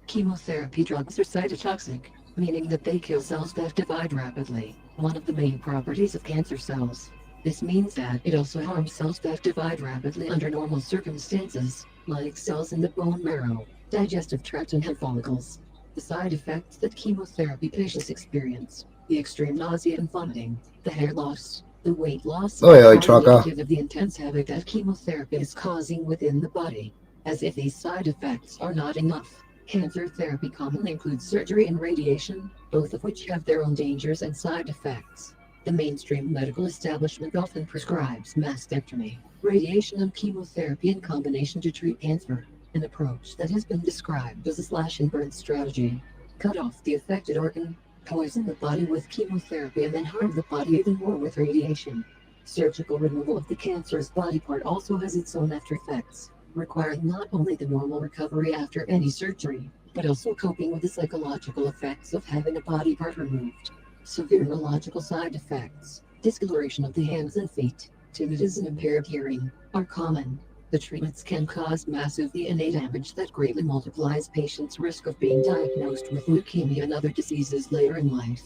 Chemotherapy drugs are cytotoxic, meaning that they kill cells that divide rapidly, one of the main properties of cancer cells. This means that it also harms cells that divide rapidly under normal circumstances, like cells in the bone marrow, digestive tract, and hair follicles. The side effects that chemotherapy patients experience, the extreme nausea and vomiting, the hair loss, the weight loss, are indicative of the intense havoc that chemotherapy is causing within the body. As if these side effects are not enough, Cancer therapy commonly includes surgery and radiation, both of which have their own dangers and side effects. The mainstream medical establishment often prescribes mastectomy, radiation and chemotherapy in combination to treat cancer, an approach that has been described as a slash and burn strategy. Cut off the affected organ, poison the body with chemotherapy, and then harm the body even more with radiation. Surgical removal of the cancerous body part also has its own after effects, requiring not only the normal recovery after any surgery, but also coping with the psychological effects of having a body part removed. Severe neurological side effects, discoloration of the hands and feet, tinnitus and impaired hearing, are common. The treatments can cause massive DNA damage that greatly multiplies patients' risk of being diagnosed with leukemia and other diseases later in life.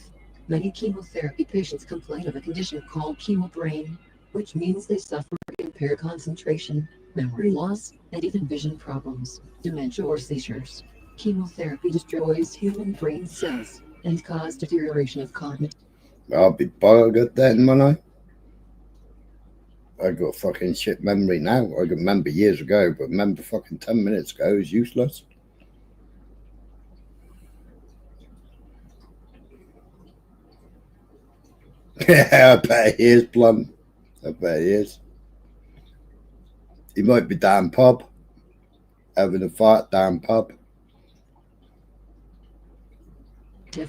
Many chemotherapy patients complain of a condition called chemobrain, which means they suffer impaired concentration, memory loss, and even vision problems, dementia or seizures. Chemotherapy destroys human brain cells and causes deterioration of cognitive.
I'll be buggered then, won't I got fucking shit memory now. I can remember years ago, but remember fucking 10 minutes ago is useless. Yeah, I bet he is, Blunt. I bet he is. He might be down pub, having a fight down pub.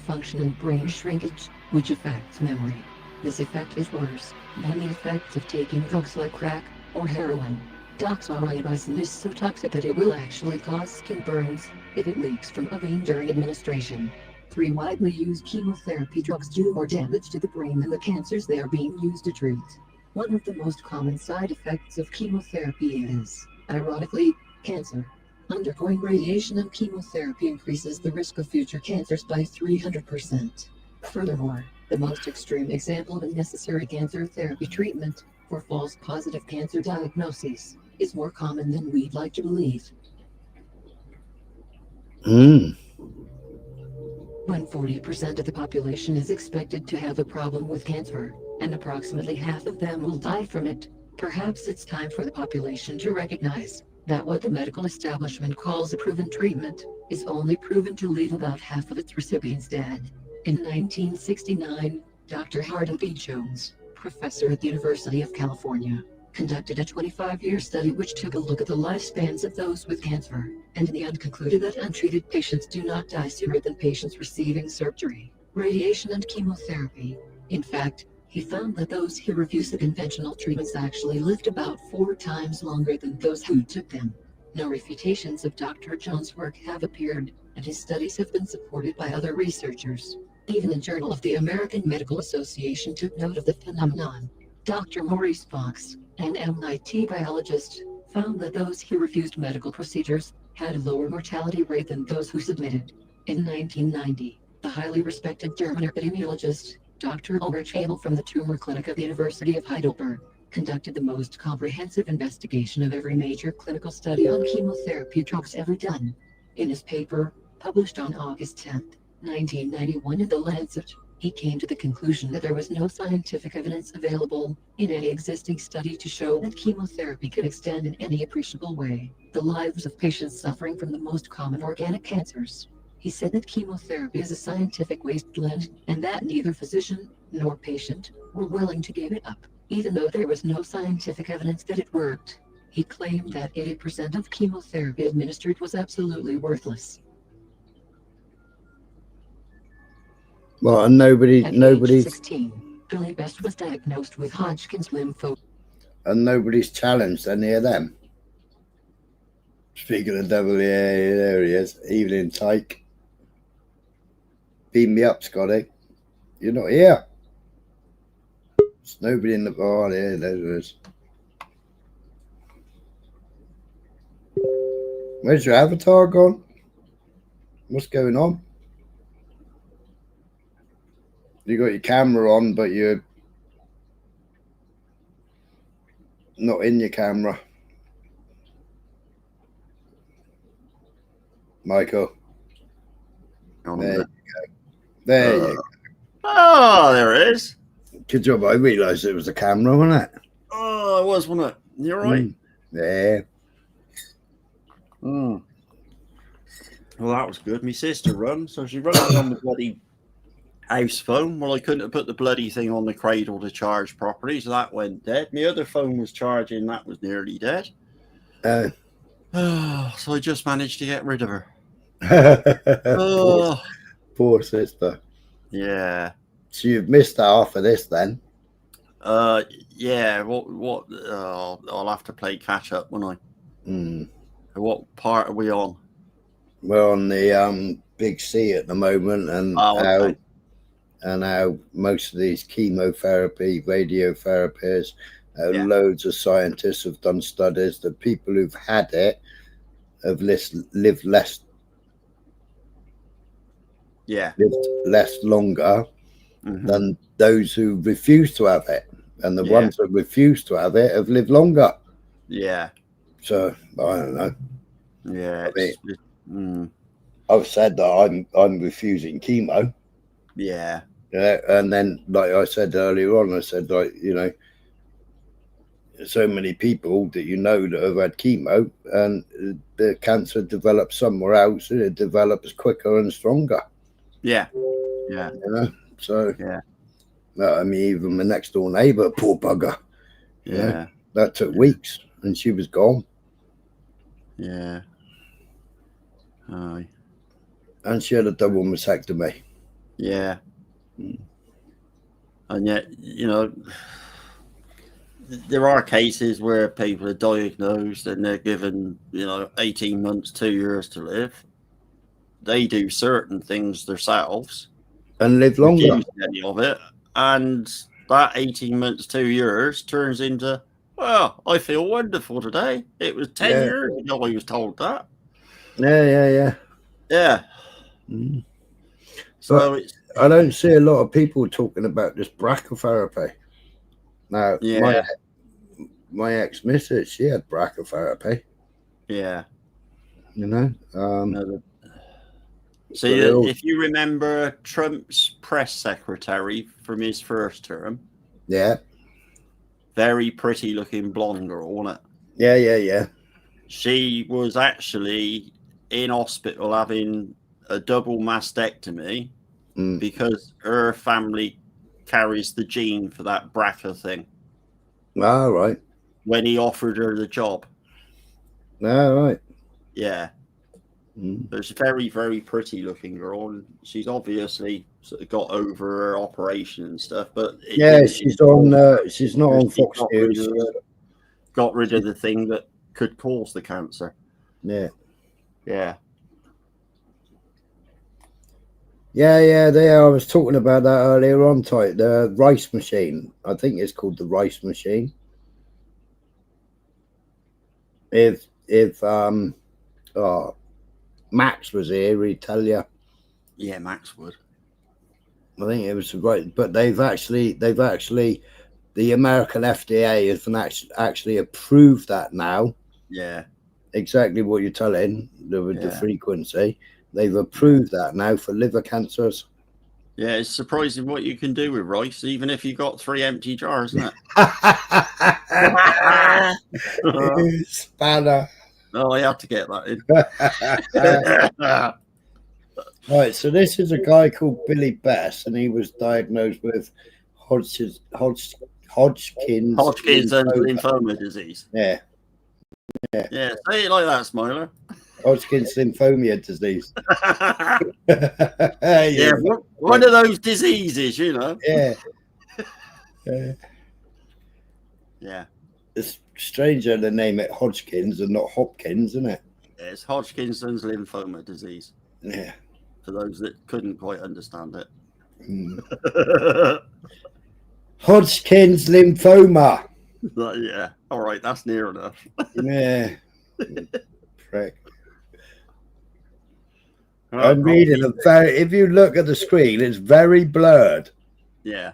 Function and brain shrinkage, which affects memory. This effect is worse than the effects of taking drugs like crack or heroin. Doxorubicin is so toxic that it will actually cause skin burns if it leaks from a vein during administration. 3 widely used chemotherapy drugs do more damage to the brain than the cancers they are being used to treat. One of the most common side effects of chemotherapy is, ironically, cancer. Undergoing radiation and chemotherapy increases the risk of future cancers by 300%. Furthermore, the most extreme example of unnecessary cancer therapy treatment for false positive cancer diagnoses is more common than we'd like to believe. When 40% of the population is expected to have a problem with cancer, and approximately half of them will die from it, perhaps it's time for the population to recognize that what the medical establishment calls a proven treatment is only proven to leave about half of its recipients dead. In 1969, Dr. Hardin B. Jones, professor at the University of California, conducted a 25-year study which took a look at the lifespans of those with cancer, and in the end concluded that untreated patients do not die sooner than patients receiving surgery, radiation, and chemotherapy. In fact, he found that those who refused the conventional treatments actually lived about 4 times longer than those who took them. No refutations of Dr. Jones' work have appeared, and his studies have been supported by other researchers. Even the Journal of the American Medical Association took note of the phenomenon. Dr. Maurice Fox, an MIT biologist, found that those who refused medical procedures had a lower mortality rate than those who submitted. In 1990, the highly respected German epidemiologist, Dr. Ulrich Abel from the Tumor Clinic of the University of Heidelberg, conducted the most comprehensive investigation of every major clinical study on chemotherapy drugs ever done. In his paper, published on August 10, 1991 in The Lancet, he came to the conclusion that there was no scientific evidence available in any existing study to show that chemotherapy could extend in any appreciable way the lives of patients suffering from the most common organic cancers. He said that chemotherapy is a scientific wasteland, and that neither physician nor patient were willing to give it up, even though there was no scientific evidence that it worked. He claimed that 80% of chemotherapy administered was absolutely worthless.
Well, and nobody's
16, Billy Best was diagnosed with Hodgkin's lymphoma.
And nobody's challenged any of them. Speaking of devil, yeah, there he is. Evelyn Tyke. Beam me up, Scotty. You're not here. There's nobody in the bar. Yeah, there it is. Where's your avatar gone? What's going on? You got your camera on, but you're not in your camera. Michael. There you go. There you go.
Oh, there it is.
Good job. I realised it was a camera, wasn't it?
Oh, it was, wasn't it? You're right.
Yeah.
Well, that was good. My sister run, so she run me on the bloody house phone. Well, I couldn't have put the bloody thing on the cradle to charge properly, so that went dead. My other phone was charging, that was nearly dead. So I just managed to get rid of her.
Poor sister.
Yeah.
So you've missed half of this then?
Yeah. What? I'll have to play catch up, won't I? What part are we on?
We're on the big C at the moment, and how most of these chemotherapy, radiotherapies, loads of scientists have done studies that people who've had it have lived less.
Yeah.
Lived less longer than those who refuse to have it, and the ones that refuse to have it have lived longer.
Yeah.
So I don't know.
Yeah.
I mean, I've said that I'm refusing chemo.
Yeah.
Yeah, and then like I said earlier on, I said, like, you know, so many people that you know that have had chemo and the cancer develops somewhere else, and it develops quicker and stronger.
Yeah. Yeah.
You know, so
yeah.
I mean, even my next door neighbour, poor bugger.
Yeah.
You know, that took weeks, and she was gone.
Yeah. Aye.
And she had a double mastectomy.
Yeah. And yet, you know, there are cases where people are diagnosed and they're given, you know, 18 months, 2 years to live. They do certain things themselves
and live longer.
Reduce any of it, and that 18 months, 2 years turns into, well, I feel wonderful today. It was 10 years ago I was told that.
Yeah.
So
but I don't see a lot of people talking about this brachytherapy. Now, my ex-missus, she had brachytherapy.
Yeah.
You know?
So if you remember Trump's press secretary from his first term.
Yeah.
Very pretty looking blonde girl, wasn't it?
Yeah.
She was actually in hospital having a double mastectomy because her family carries the gene for that BRCA thing.
All right.
When he offered her the job.
All right.
Yeah. There's a very, very pretty looking girl, and she's obviously sort of got over her operation and stuff. But
she's on. She's not on Fox News.
Got rid of the thing that could cause the cancer.
Yeah. I was talking about that earlier on. The rice machine. I think it's called the rice machine. If Max was here, he'd tell you.
Yeah, Max would.
I think it was right, but they've actually the American FDA has actually approved that now.
Yeah.
Exactly what you're telling with the frequency. They've approved that now for liver cancers.
Yeah, it's surprising what you can do with rice, even if you got 3 empty jars, isn't
it? Spanner.
Oh, I had to get that in.
Right, so this is a guy called Billy Bess, and he was diagnosed with Hodgkin's
lymphoma disease.
Yeah.
Say it like that, Smiler.
Hodgkin's lymphoma disease.
One of those diseases, you know.
Yeah. It's stranger to name it Hodgkin's and not Hopkins, isn't it?
Yeah, it's Hodgkin's lymphoma disease.
Yeah.
For those that couldn't quite understand it.
Hodgkin's lymphoma.
Yeah. All right, that's near enough.
Yeah. Prick. I'm reading if you look at the screen, it's very blurred.
Yeah.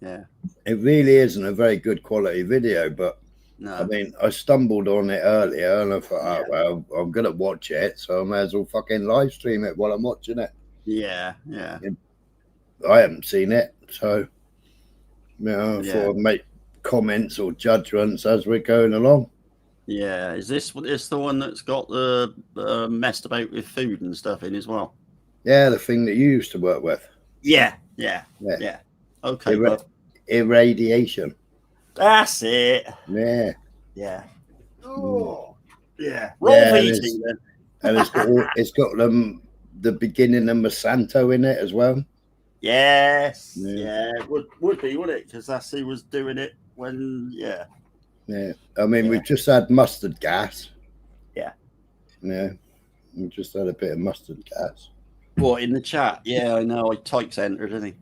It really isn't a very good quality video, but
no.
I mean, I stumbled on it earlier and I thought, well, I'm going to watch it, so I may as well fucking live stream it while I'm watching it.
Yeah.
I haven't seen it, so I thought I'd make comments or judgments as we're going along.
Yeah, is this the one that's got the messed about with food and stuff in as well?
Yeah, the thing that you used to work with.
Yeah. Okay,
Irradiation.
That's it.
Yeah.
Yeah. Oh, yeah.
Yeah,
VT then.
And it's got the beginning of Monsanto in it as well.
Yes. Yeah, it would be, wouldn't it? Because that's who was doing it when. Yeah.
Yeah. I mean, we've just had mustard gas.
Yeah.
Yeah. We just had a bit of mustard gas.
What, in the chat? Yeah, I know. I typed enter, didn't he?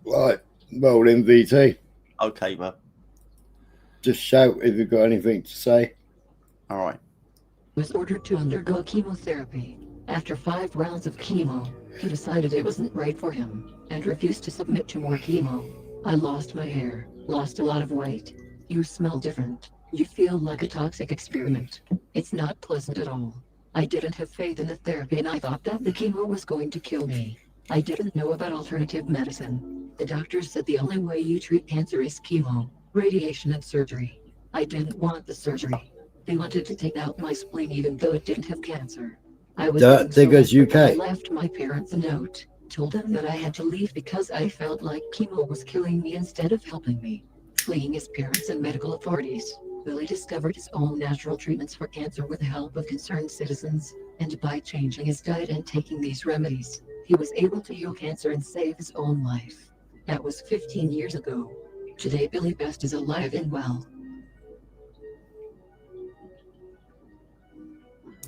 Right. Roll in VT.
Okay, bud.
Just shout if you've got anything to say.
All right.
Was ordered to undergo chemotherapy. After 5 rounds of chemo, he decided it wasn't right for him and refused to submit to more chemo. I lost my hair, lost a lot of weight. You smell different. You feel like a toxic experiment. It's not pleasant at all. I didn't have faith in the therapy and I thought that the chemo was going to kill me. I didn't know about alternative medicine. The doctors said the only way you treat cancer is chemo, radiation and surgery. I didn't want the surgery. They wanted to take out my spleen even though it didn't have cancer. I was
UK.
I left my parents a note, told them that I had to leave because I felt like chemo was killing me instead of helping me. Fleeing his parents and medical authorities, Billy discovered his own natural treatments for cancer with the help of concerned citizens, and by changing his diet and taking these remedies, he was able to heal cancer and save his own life. That was 15 years ago. Today Billy Best is alive and well.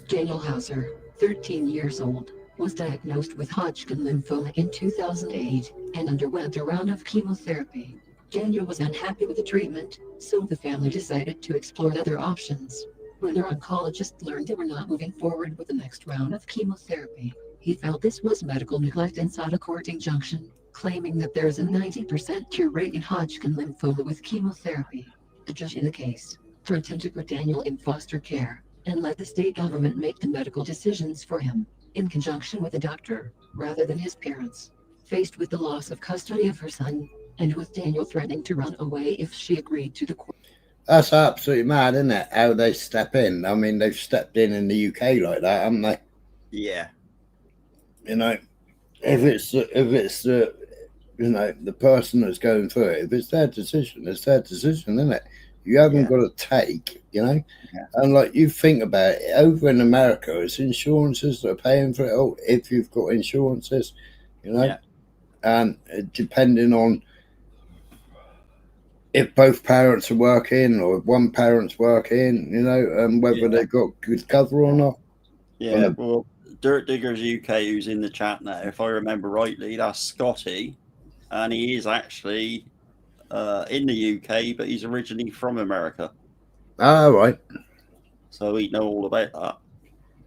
Daniel Hauser, 13 years old, was diagnosed with Hodgkin lymphoma in 2008 and underwent a round of chemotherapy. Daniel was unhappy with the treatment, so the family decided to explore other options. When their oncologist learned they were not moving forward with the next round of chemotherapy, he felt this was medical neglect and sought a court injunction, claiming that there is a 90% cure rate in Hodgkin lymphoma with chemotherapy. The judge in the case threatened to put Daniel in foster care and let the state government make the medical decisions for him, in conjunction with a doctor, rather than his parents. Faced with the loss of custody of her son, and with Daniel threatening to run away if she agreed to the court.
That's absolutely mad, isn't it? How they step in. I mean, they've stepped in the UK like that, haven't they?
Yeah.
You know, if it's the the person that's going through it, if it's their decision, isn't it? You haven't got to take, And like you think about it, over in America, it's insurances that are paying for it all. If you've got insurances, and depending on if both parents are working or if one parent's working, and whether they've got good cover or not.
Yeah, well, Dirt Diggers UK, who's in the chat now, if I remember rightly, that's Scotty, and he is actually in the UK, but he's originally from America.
Ah, right.
So he'd know all about that.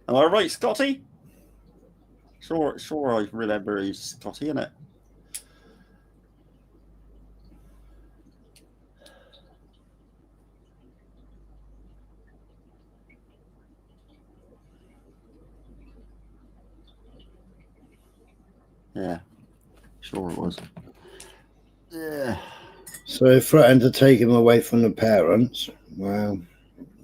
Am I right, Scotty? Sure, I remember he's Scotty, innit? Yeah, sure it was. Yeah.
So they threatened to take him away from the parents. Wow,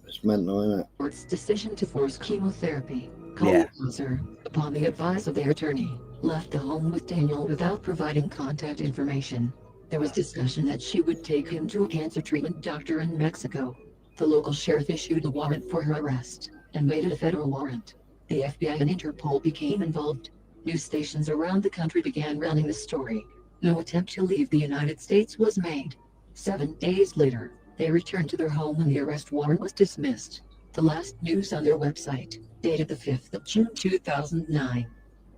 it's mental, isn't it?
Court's decision to force chemotherapy. Hauser, upon the advice of their attorney, left the home with Daniel without providing contact information. There was discussion that she would take him to a cancer treatment doctor in Mexico. The local sheriff issued a warrant for her arrest and made it a federal warrant. The FBI and Interpol became involved. News stations around the country began running the story. No attempt to leave the United States was made. 7 days later, they returned to their home and the arrest warrant was dismissed. The last news on their website, dated the 5th of June 2009.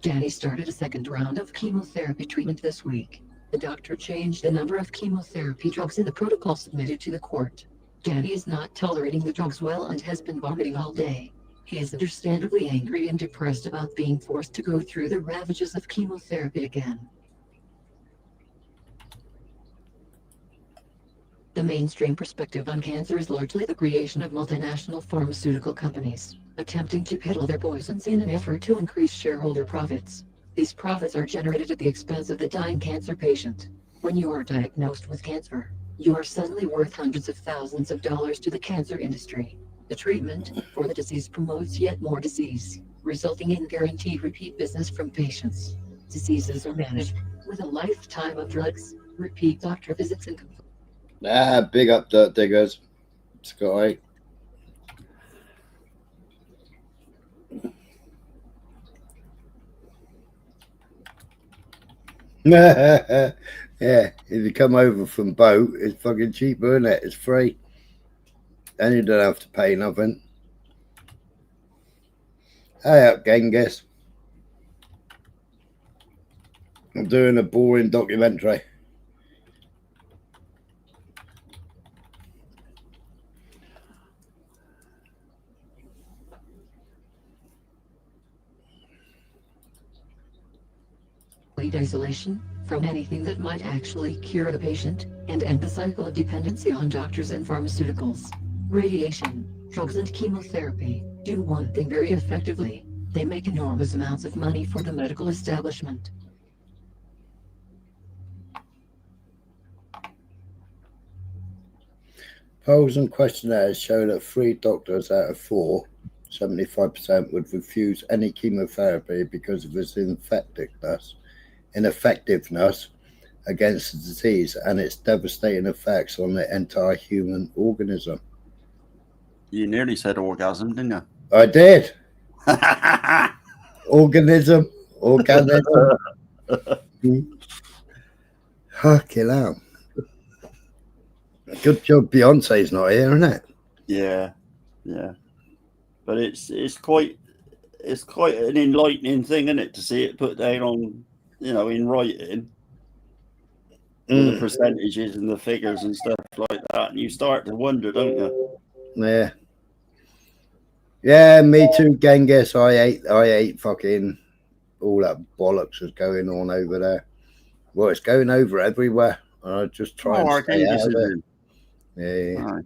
Danny started a second round of chemotherapy treatment this week. The doctor changed the number of chemotherapy drugs in the protocol submitted to the court. Danny is not tolerating the drugs well and has been vomiting all day. He is understandably angry and depressed about being forced to go through the ravages of chemotherapy again. The mainstream perspective on cancer is largely the creation of multinational pharmaceutical companies, attempting to peddle their poisons in an effort to increase shareholder profits. These profits are generated at the expense of the dying cancer patient. When you are diagnosed with cancer, You are suddenly worth hundreds of thousands of dollars to the cancer industry. The treatment for the disease promotes yet more disease, resulting in guaranteed repeat business from patients. Diseases are managed with a lifetime of drugs, repeat doctor visits, and
Big up Dirt Diggers. Scotty. Yeah, if you come over from boat, it's fucking cheaper, isn't it? It's free. And you don't have to pay nothing. Hey up, Genghis. I'm doing a boring documentary.
isolation from anything that might actually cure the patient and end the cycle of dependency on doctors and pharmaceuticals. Radiation, drugs, and chemotherapy do one thing very effectively. They make enormous amounts of money for the medical establishment.
Polls and questionnaires show that 3 doctors out of 4, 75%, would refuse any chemotherapy because of its ineffectiveness against the disease and its devastating effects on the entire human organism.
You nearly said orgasm, didn't you?
I did. Organism. Fucking hell. Good job Beyonce's not here, isn't it?
Yeah. But it's quite an enlightening thing, isn't it, to see it put down on, in writing, with the percentages and the figures and stuff like that, and you start to wonder, don't you?
Yeah, me too, Genghis. I ate fucking all that bollocks was going on over there. Well, it's going over everywhere. I just try and stay out of it. Yeah. Right.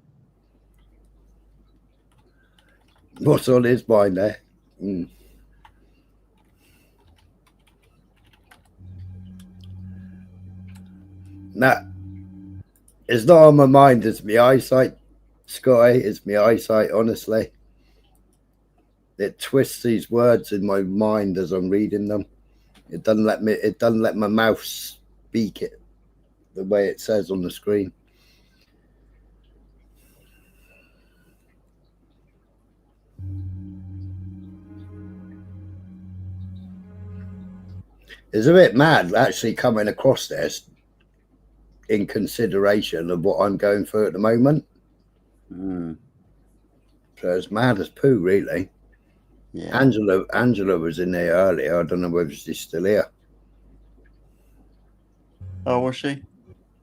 What's on his mind there? Nah, it's not on my mind. It's my eyesight, Scotty. It's my eyesight, honestly. It twists these words in my mind as I'm reading them. It doesn't let my mouth speak it the way it says on the screen. It's a bit mad actually coming across this in consideration of what I'm going through at the moment. So it's mad as poo, really. Yeah. Angela was in there earlier. I don't know whether she's still here.
Oh, was she?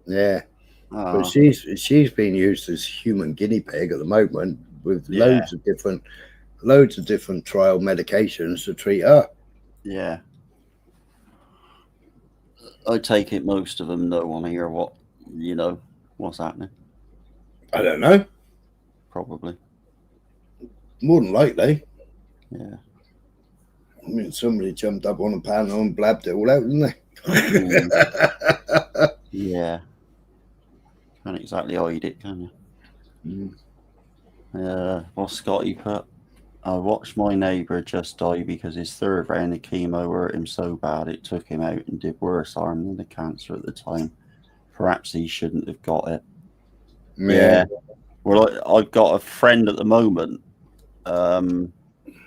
Yeah. But she's being used as human guinea pig at the moment with loads of different trial medications to treat her.
Yeah. I take it most of them don't want to hear what's happening.
I don't know.
Probably.
More than likely.
Yeah.
I mean, somebody jumped up on a panel and blabbed it all out, didn't they?
Yeah. Can't exactly hide it, can you? Well, Scotty put, I watched my neighbour just die because his 3rd round of chemo hurt him so bad it took him out and did worse harm than the cancer at the time. Perhaps he shouldn't have got it. Yeah. Well, I've got a friend at the moment.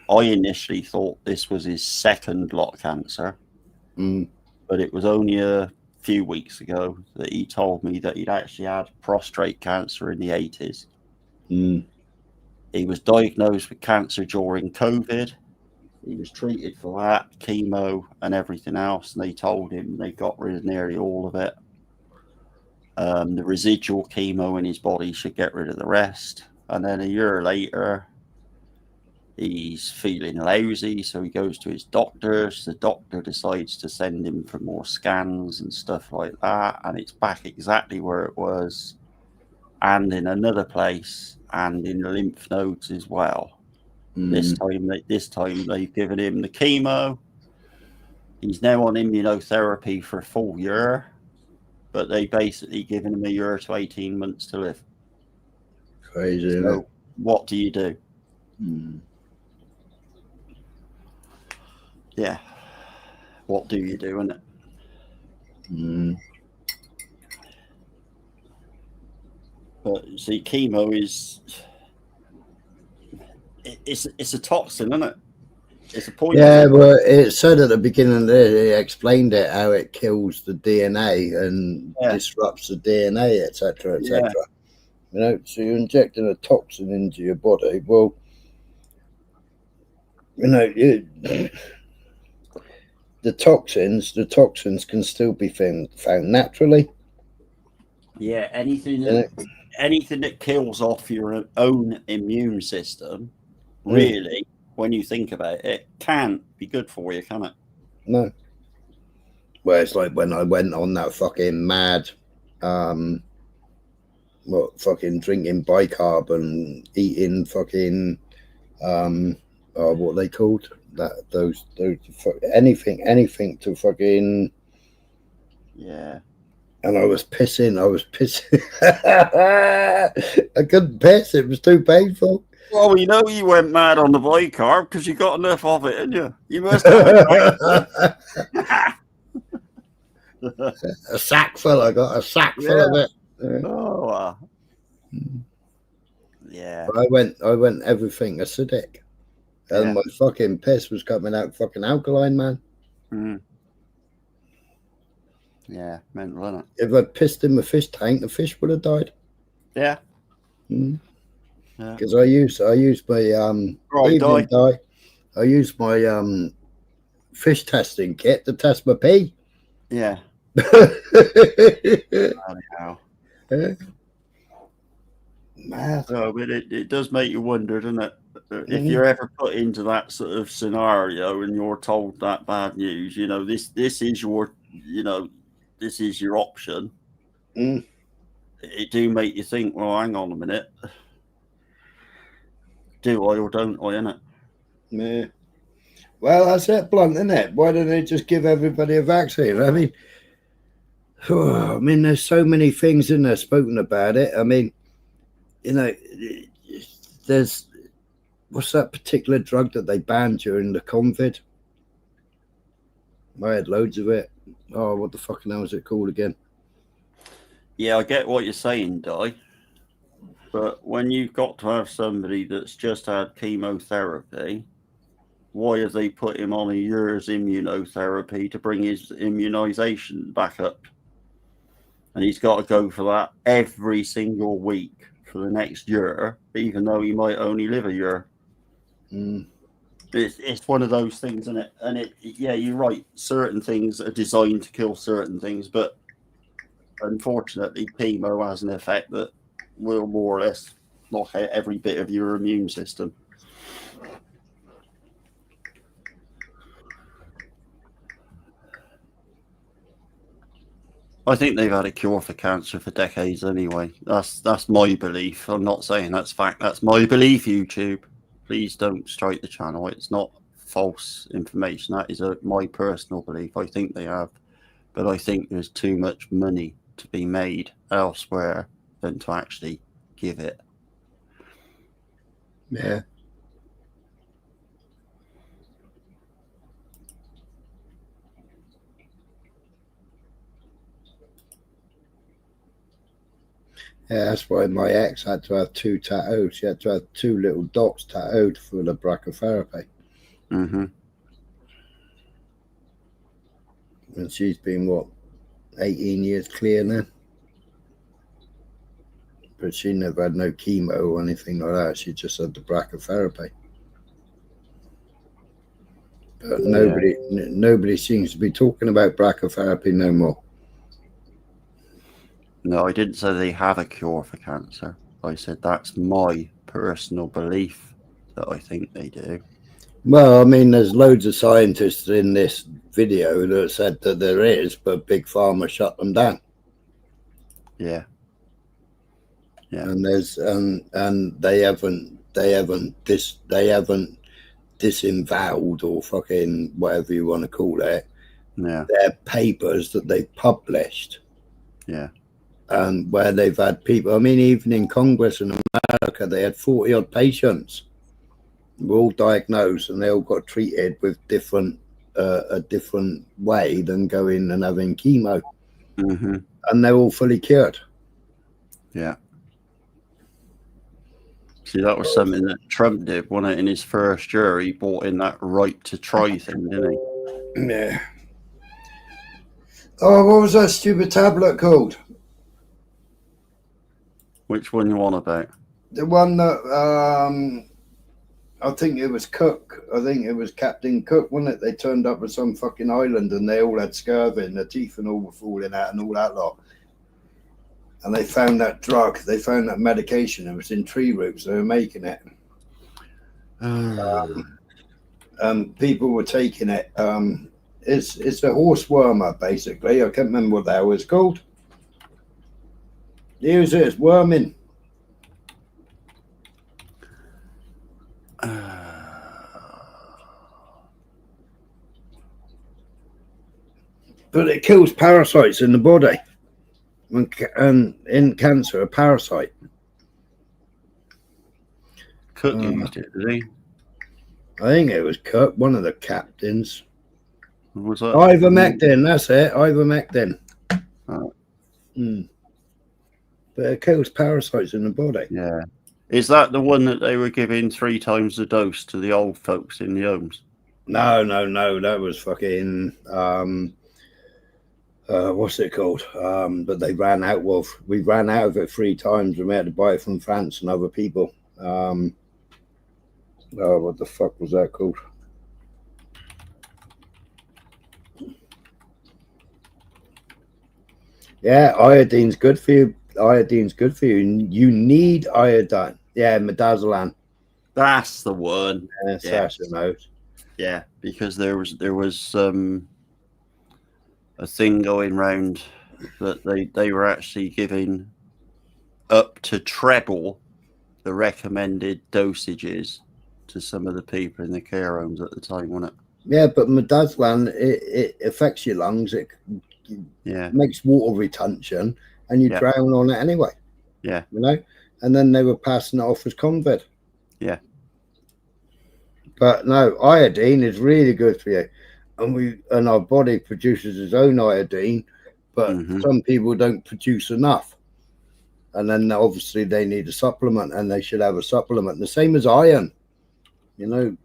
I initially thought this was his 2nd lot cancer, but it was only a few weeks ago that he told me that he'd actually had prostate cancer in the 80s. He was diagnosed with cancer during COVID. He was treated for that, chemo and everything else, and they told him they got rid of nearly all of it. The residual chemo in his body should get rid of the rest. And then a year later, he's feeling lousy, so he goes to his doctors. The doctor decides to send him for more scans and stuff like that, and it's back exactly where it was, and in another place, and in the lymph nodes as well. This time they've given him the chemo. He's now on immunotherapy for a full year. but they basically given them a year to 18 months to live.
Crazy, isn't
So
it?
what do you do? Yeah. What do you do, isn't it? But see, chemo is it's a toxin, isn't it? It's a poison.
Yeah, well, it said at the beginning there, it explained it how it kills the DNA and disrupts the DNA, etc., etc. You know, so you're injecting a toxin into your body. Well, you know, the toxins can still be found naturally.
Yeah, anything that kills off your own immune system, really, when you think about it, can't be good for you, can it?
No. Well, it's like when I went on that fucking mad, fucking drinking bicarb and eating fucking, what they called that? Those anything to fucking.
Yeah.
And I was pissing. I couldn't piss. It was too painful.
Well, you know you went mad on the bicarb because you got enough of it, didn't you? You must have
a sack full. I got a sack full of it.
Oh, wow. Yeah.
But I went everything acidic, and my fucking piss was coming out fucking alkaline, man.
Yeah, mental, isn't it?
If I pissed in the fish tank, the fish would have died.
Yeah.
Because I used my evening dye. I used my fish testing kit to test my pee.
Yeah.
Mad.
No, but it does make you wonder, doesn't it? If you're ever put into that sort of scenario and you're told that bad news, you know, this is your, you know, this is your option. It do make you think, well, hang on a minute. Do I or don't I, innit?
Yeah. Well, that's it, blunt, isn't it? Why don't they just give everybody a vaccine? I mean, there's so many things in there spoken about it. I mean, you know, there's what's that particular drug that they banned during the COVID? I had loads of it. Oh, what the fucking hell is it called again?
Yeah, I get what you're saying, Di. But when you've got to have somebody that's just had chemotherapy, why have they put him on a year's immunotherapy to bring his immunization back up? And he's got to go for that every single week for the next year, even though he might only live a year. It's one of those things, isn't it? And yeah, you're right. Certain things are designed to kill certain things, but unfortunately, chemo has an effect that will more or less knock out every bit of your immune system. I think they've had a cure for cancer for decades anyway. That's my belief. I'm not saying that's fact. That's my belief, YouTube. Please don't strike the channel. It's not false information. That is my personal belief. I think they have. But I think there's too much money to be made elsewhere than to actually give it.
Yeah. Yeah, that's why my ex had to have 2 tattoos. She had to have 2 little dots tattooed for the brachytherapy. And she's been, what, 18 years clear now? But she never had no chemo or anything like that. She just had the brachytherapy. But nobody seems to be talking about brachytherapy no more.
No, I didn't say they have a cure for cancer. I said that's my personal belief that I think they do.
Well, I mean, there's loads of scientists in this video that said that there is, but Big Pharma shut them down.
Yeah. Yeah.
And there's and they haven't disavowed or fucking whatever you want to call it.
Yeah.
Their papers that they published
Yeah.
And where they've had people, I mean, even in Congress in America, they had 40 odd patients, were all diagnosed, and they all got treated with a different way than going and having chemo, and they're all fully cured.
Yeah. See, that was something that Trump did, wasn't it? In his first year, he brought in that right to try thing, didn't he?
Yeah. Oh, what was that stupid tablet called?
Which one you on about?
The one that I think it was Cook. I think it was Captain Cook, wasn't it? They turned up at some fucking island and they all had scurvy and their teeth and all were falling out and all that lot. And they found that drug. They found that medication. It was in tree roots. They were making it. People were taking it. It's a horse wormer, basically. I can't remember what the hell it's called. Use it as worming. But it kills parasites in the body. And in cancer, a parasite.
Cook used it, did he?
I think it was Cook, one of the captains.
Was that
Ivermectin, that's it. Ivermectin.
Oh.
But it kills parasites in the body.
Yeah. Is that the one that they were giving 3 times the dose to the old folks in the homes?
No. That was fucking what's it called? But they ran out of. We ran out of it 3 times, and we had to buy it from France and other people. Oh, what the fuck was that called? Yeah, iodine's good for you. Iodine's good for you. You need iodine. Yeah, midazolam.
That's the one.
Yeah, Sasha knows.
Yeah, because there was a thing going round that they were actually giving up to treble the recommended dosages to some of the people in the care homes at the time, wasn't it?
Yeah, but midazolam, it affects your lungs. It makes water retention, and you drown on it anyway.
Yeah,
you know. And then they were passing it off as convid.
Yeah.
But no, iodine is really good for you, and our body produces its own iodine, but some people don't produce enough, and then obviously they need a supplement, and they should have a supplement. The same as iron, you know.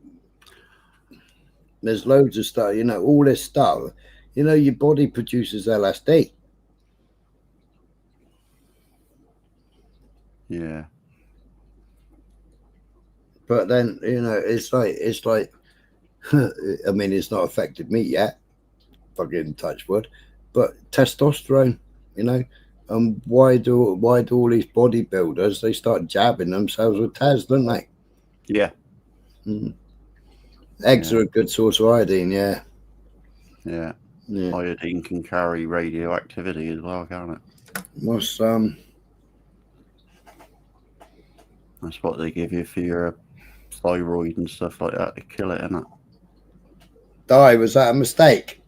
There's loads of stuff, you know, all this stuff. You know, your body produces LSD.
Yeah.
But then, you know, it's like, I mean, it's not affected me yet, fucking touch wood, but testosterone, you know, and why do all these bodybuilders, they start jabbing themselves with Taz, don't they?
Yeah.
Eggs are a good source of iodine, yeah.
Yeah. Iodine can carry radioactivity as well, can't it?
What's
that's what they give you for your thyroid and stuff like that to kill it, isn't it?
Was that a mistake?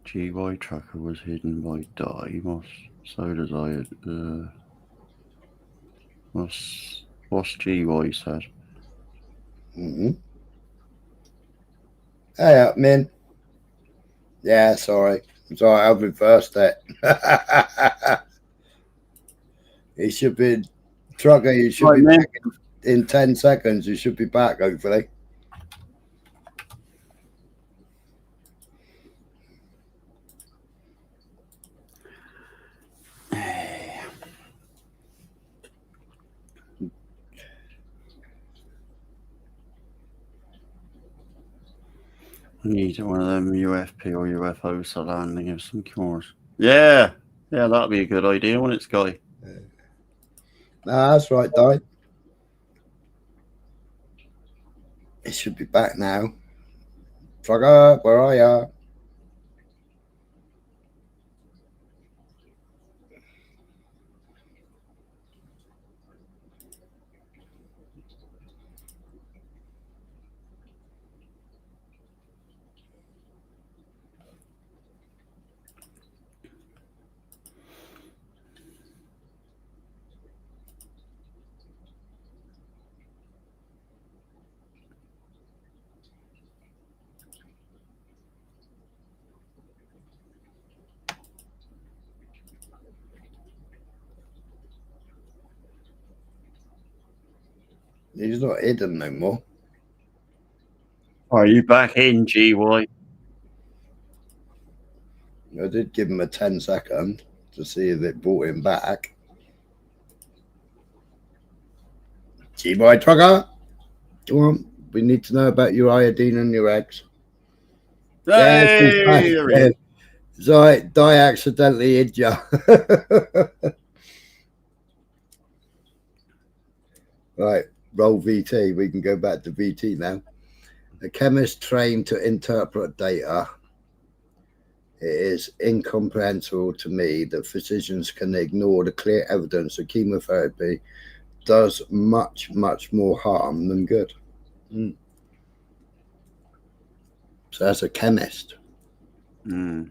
GY tracker was hidden by dye. So does I. What's GY said?
Hey up, man. Yeah, sorry. It's all right, I've reversed that. It should be trucker, you should be back in 10 seconds. You should be back, hopefully.
We need one of them UFP or UFOs to land and give some cures. Yeah, that'd be a good idea, wouldn't it, Sky?
Nah, that's right, Di. It should be back now. Trucker, where are you? He's not hidden no more.
Are you back in, GY?
I did give him a 10-second to see if it brought him back. GY Trucker, come on. We need to know about your iodine and your eggs.
Hey,
So Di accidentally hid you. Right, roll VT. We can go back to VT now. A chemist trained to interpret data. It is incomprehensible to me that physicians can ignore the clear evidence that chemotherapy does much, much more harm than good. So that's a chemist. I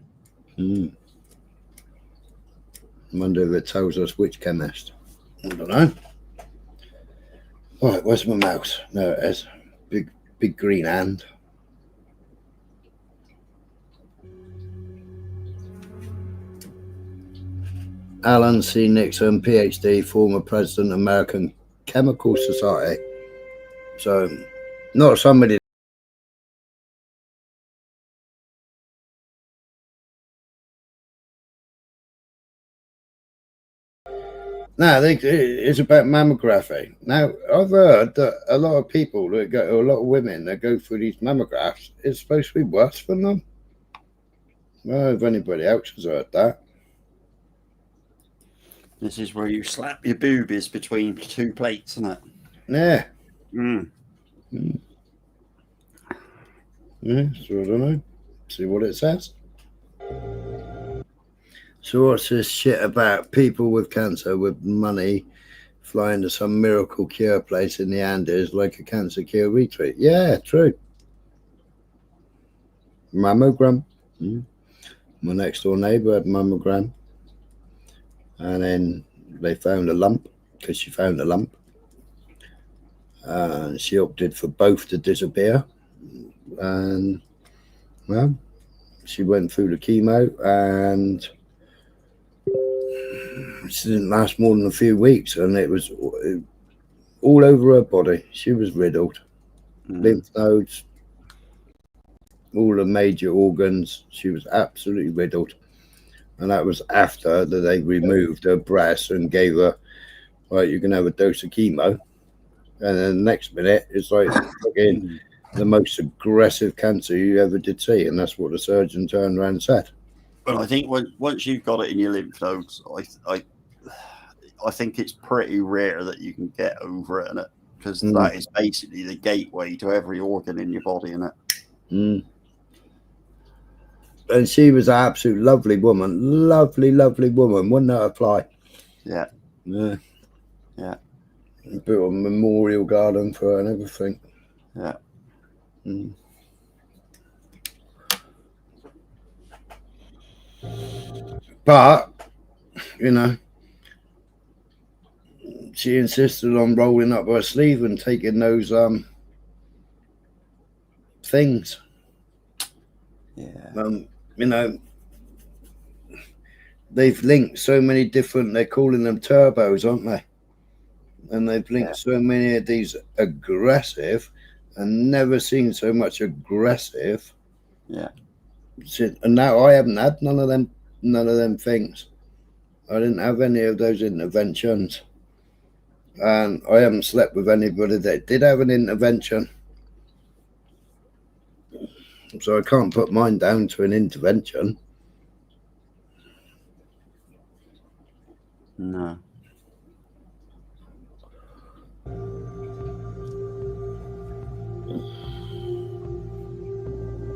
wonder if it tells us which chemist. I don't know. Right, where's my mouse? No, it is. Big green hand. Alan C. Nixon, PhD, former president, American Chemical Society. So, not somebody. No, it's about mammography. Now, I've heard that a lot of people that go, a lot of women that go through these mammographs, it's supposed to be worse for them. Well, if anybody else has heard that.
this is where you slap your boobies between two plates, isn't it?
Yeah. Yeah, so I don't know. See what it says. So what's this shit about people with cancer with money flying to some miracle cure place in the Andes like a cancer cure retreat? Yeah, true. Mammogram. My next door neighbor had mammogram. And then they found a lump because she found a lump. She opted for both to disappear. And, well, she went through the chemo and she didn't last more than a few weeks, and it was all over her body. She was riddled. Lymph nodes, all the major organs. She was absolutely riddled. And that was after that they removed her breast and gave her, right, you can have a dose of chemo. And then the next minute, it's like fucking the most aggressive cancer you ever did see. And that's what the surgeon turned around and said.
But I think once you've got it in your lymph nodes, I think it's pretty rare that you can get over it, innit? Because that is basically the gateway to every organ in your body, innit?
And she was an absolute lovely woman. Lovely, lovely woman. Wouldn't hurt a fly.
Yeah.
Yeah.
Yeah.
Built a memorial garden for her and everything.
Yeah.
But, you know, she insisted on rolling up her sleeve and taking those things.
Yeah.
You know, they've linked so many different, they're calling them turbos, aren't they? And they've linked so many of these aggressive and never seen so much aggressive.
Yeah.
And now I haven't had none of them things. I didn't have any of those interventions. And I haven't slept with anybody that did have an intervention. So I can't put mine down to an intervention.
No.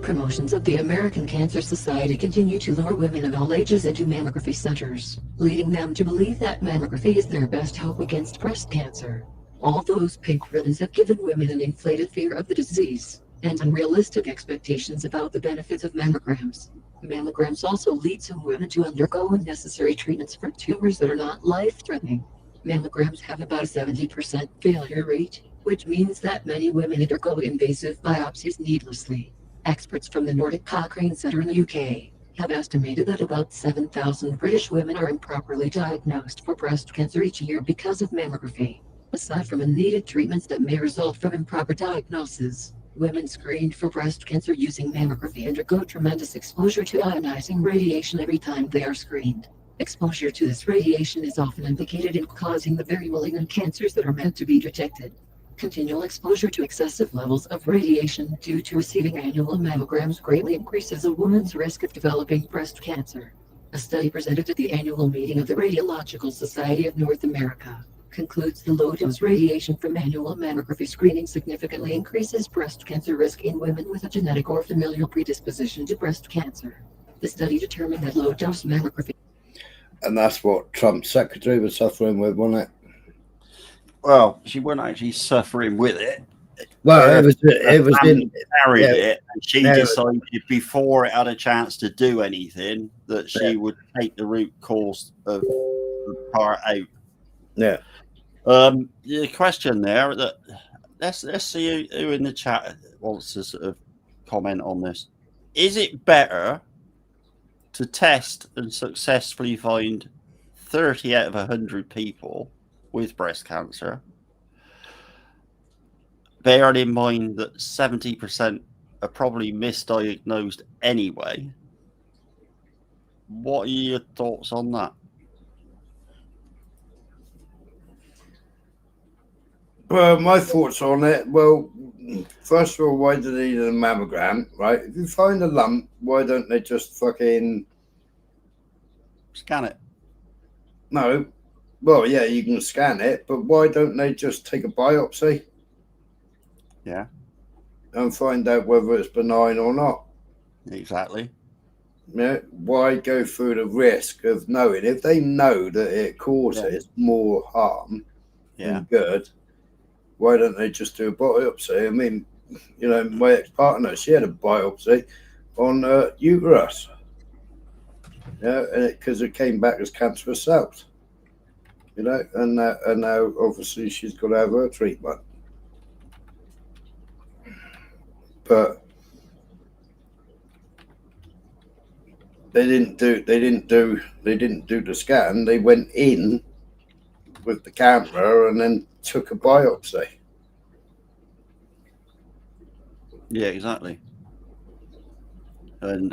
Promotions of the American Cancer Society continue to lure women of all ages into mammography centers, leading them to believe that mammography is their best hope against breast cancer. All those pink ribbons have given women an inflated fear of the disease and unrealistic expectations about the benefits of mammograms. Mammograms also lead some women to undergo unnecessary treatments for tumors that are not life-threatening. Mammograms have about a 70% failure rate, which means that many women undergo invasive biopsies needlessly. Experts from the Nordic Cochrane Centre in the UK have estimated that about 7,000 British women are improperly diagnosed for breast cancer each year because of mammography. Aside from unneeded treatments that may result from improper diagnosis, women screened for breast cancer using mammography undergo tremendous exposure to ionizing radiation every time they are screened. Exposure to this radiation is often implicated in causing the very malignant cancers that are meant to be detected. Continual exposure to excessive levels of radiation due to receiving annual mammograms greatly increases a woman's risk of developing breast cancer. A study presented at the annual meeting of the Radiological Society of North America concludes the low-dose radiation from annual mammography screening significantly increases breast cancer risk in women with a genetic or familial predisposition to breast cancer. The study determined that low-dose mammography.
And that's what Trump's secretary was suffering with, wasn't it?
Well, she wasn't actually suffering with it.
Well, it was in
carried
yeah,
it, and she decided before it had a chance to do anything that she would take the root cause of the part out.
Yeah.
The question there that let's see who in the chat wants to sort of comment on this. Is it better to test and successfully find 30 out of 100 people with breast cancer, bearing in mind that 70% are probably misdiagnosed anyway? What are your thoughts on that?
Well, my thoughts on it. Well, first of all, why do they need a mammogram, right? If you find a lump, why don't they just fucking
scan it?
No. Well, yeah, you can scan it, but why don't they just take a biopsy?
Yeah.
And find out whether it's benign or not.
Exactly.
Yeah. Why go through the risk of knowing if they know that it causes more harm than good? Why don't they just do a biopsy? I mean, you know, my ex-partner, she had a biopsy on uterus. Yeah, and because it came back as cancerous cells. You know, and now obviously she's got to have her treatment. But they didn't do the scan. They went in with the camera and then took a biopsy.
Yeah, exactly. And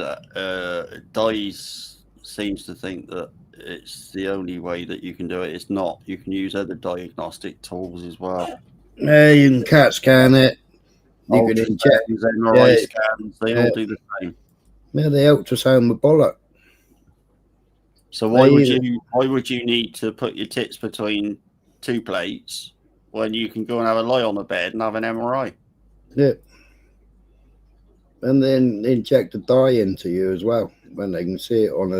Dice seems to think that it's the only way that you can do it. It's not. You can use other diagnostic tools as well.
Yeah, you can CAT scan it. You can inject
MRI scans. They all do the same.
Yeah, the ultrasound with bollock.
So why would you need to put your tits between two plates when you can go and have a lie on the bed and have an MRI?
Yeah. And then inject a dye into you as well when they can see it on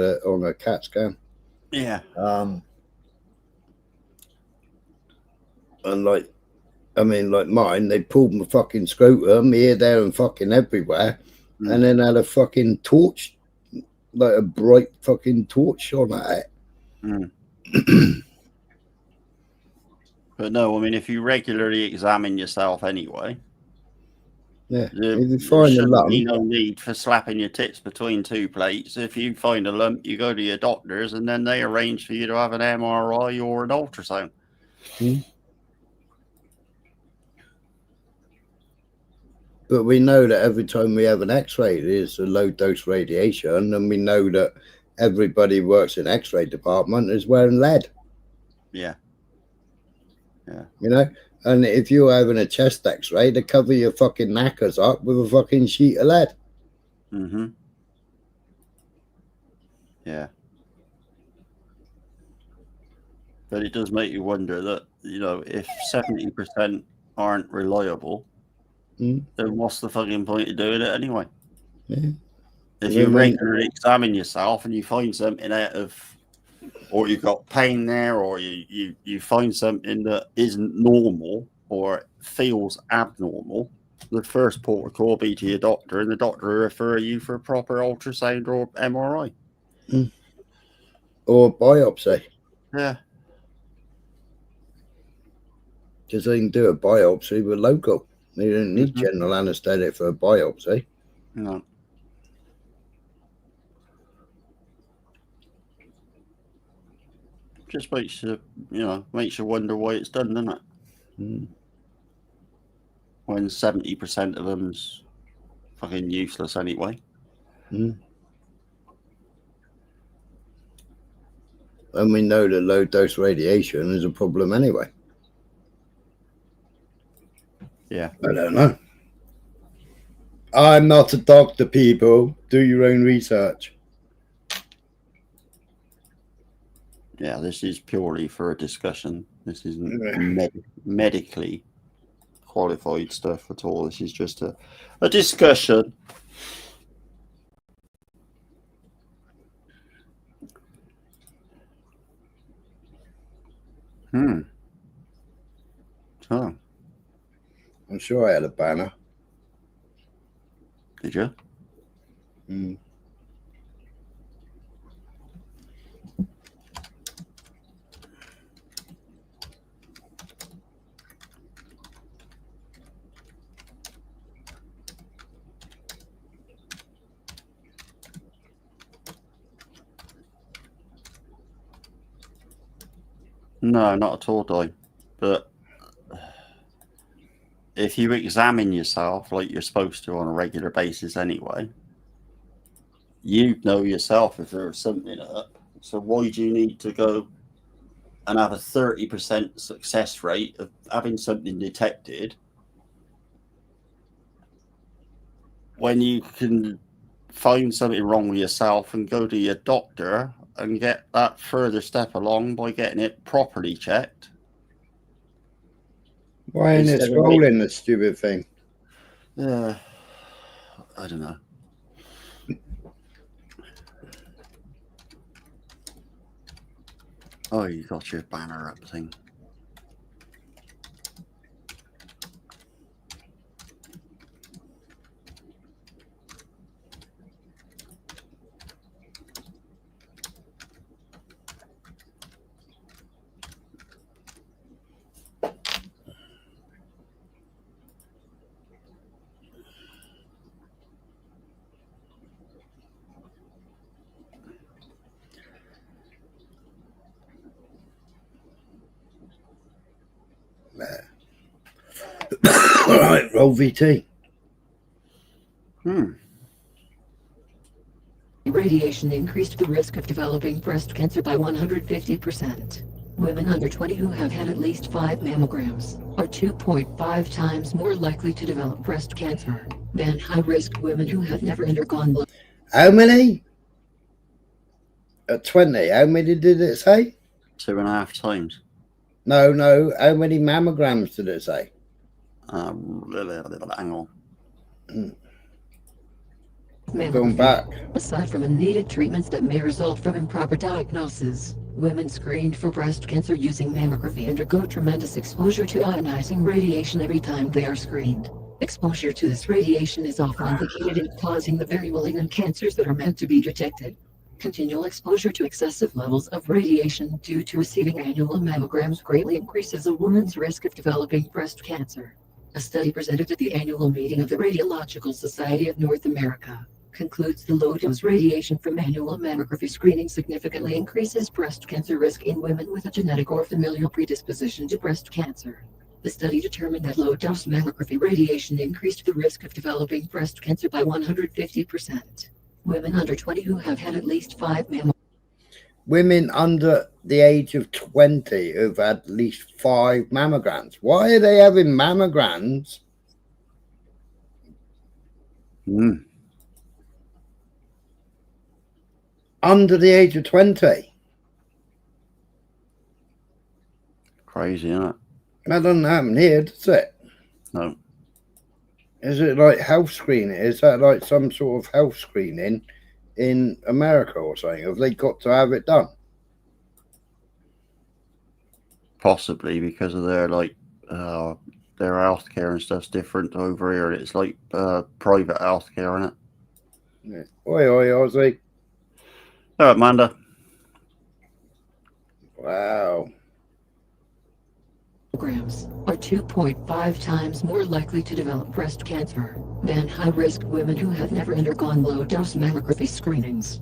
a CAT scan.
Yeah.
And like mine, they pulled my fucking scrotum here, there, and fucking everywhere, and then had a fucking torch, like a bright fucking torch shone at it.
But no, I mean, if you regularly examine yourself anyway,
yeah,
if you find a lump, no need for slapping your tits between two plates. If you find a lump, you go to your doctors, and then they arrange for you to have an MRI or an ultrasound.
But we know that every time we have an X-ray, it is a low-dose radiation, and we know that everybody who works in X-ray department is wearing lead.
Yeah. Yeah.
You know, and if you're having a chest X-ray, they cover your fucking knackers up with a fucking sheet of lead.
Mm-hmm. Yeah. But it does make you wonder that, you know, if 70% aren't reliable, then what's the fucking point of doing it anyway?
Yeah.
If you regularly examine yourself and you find something out of, or you've got pain there, or you find something that isn't normal or feels abnormal, the first port of call will be to your doctor, and the doctor will refer you for a proper ultrasound or MRI.
Or biopsy.
Yeah.
Because they can do a biopsy with local. They don't need general anesthetic for a biopsy.
No. Just makes you wonder why it's done, doesn't it? When 70% of them's fucking useless anyway.
And we know that low dose radiation is a problem anyway.
Yeah.
I don't know. I'm not a doctor, people. Do your own research.
Yeah, this is purely for a discussion. This isn't medically qualified stuff at all. This is just a discussion. So,
I'm sure I had a banner.
Did you? No, not at all, Di. But if you examine yourself like you're supposed to on a regular basis anyway, you know yourself if there's something up. So why do you need to go and have a 30% success rate of having something detected when you can find something wrong with yourself and go to your doctor and get that further step along by getting it properly checked?
Why ain't it scrolling, the stupid thing?
I don't know. Oh, you got your banner up thing.
All right, roll VT.
Radiation increased the risk of developing breast cancer by 150%. Women under 20 who have had at least 5 mammograms are 2.5 times more likely to develop breast cancer than high-risk women who have never undergone blood.
How many? At 20, how many did it say?
2.5 times.
No, how many mammograms did it say?
Hang on.
Going back.
Aside from needed treatments that may result from improper diagnosis, women screened for breast cancer using mammography undergo tremendous exposure to ionizing radiation every time they are screened. Exposure to this radiation is often indicated in causing the very malignant cancers that are meant to be detected. Continual exposure to excessive levels of radiation due to receiving annual mammograms greatly increases a woman's risk of developing breast cancer. A study presented at the annual meeting of the Radiological Society of North America concludes the low-dose radiation from annual mammography screening significantly increases breast cancer risk in women with a genetic or familial predisposition to breast cancer. The study determined that low-dose mammography radiation increased the risk of developing breast cancer by 150%. Women under 20 who have had at least 5 mammograms.
Women under the age of 20 who've had at least 5 mammograms. Why are they having mammograms? Under the age of 20.
Crazy, isn't it?
That doesn't happen here, does it?
No.
Is it like health screening? Is that like some sort of health screening in America or something? Have they got to have it done?
Possibly because of their their healthcare and stuff's different over here. It's like private healthcare, isn't it?
Yeah. Oi, Ozzy.
All right, Amanda.
Wow.
Are 2.5 times more likely to develop breast cancer than high-risk women who have never undergone low-dose mammography screenings.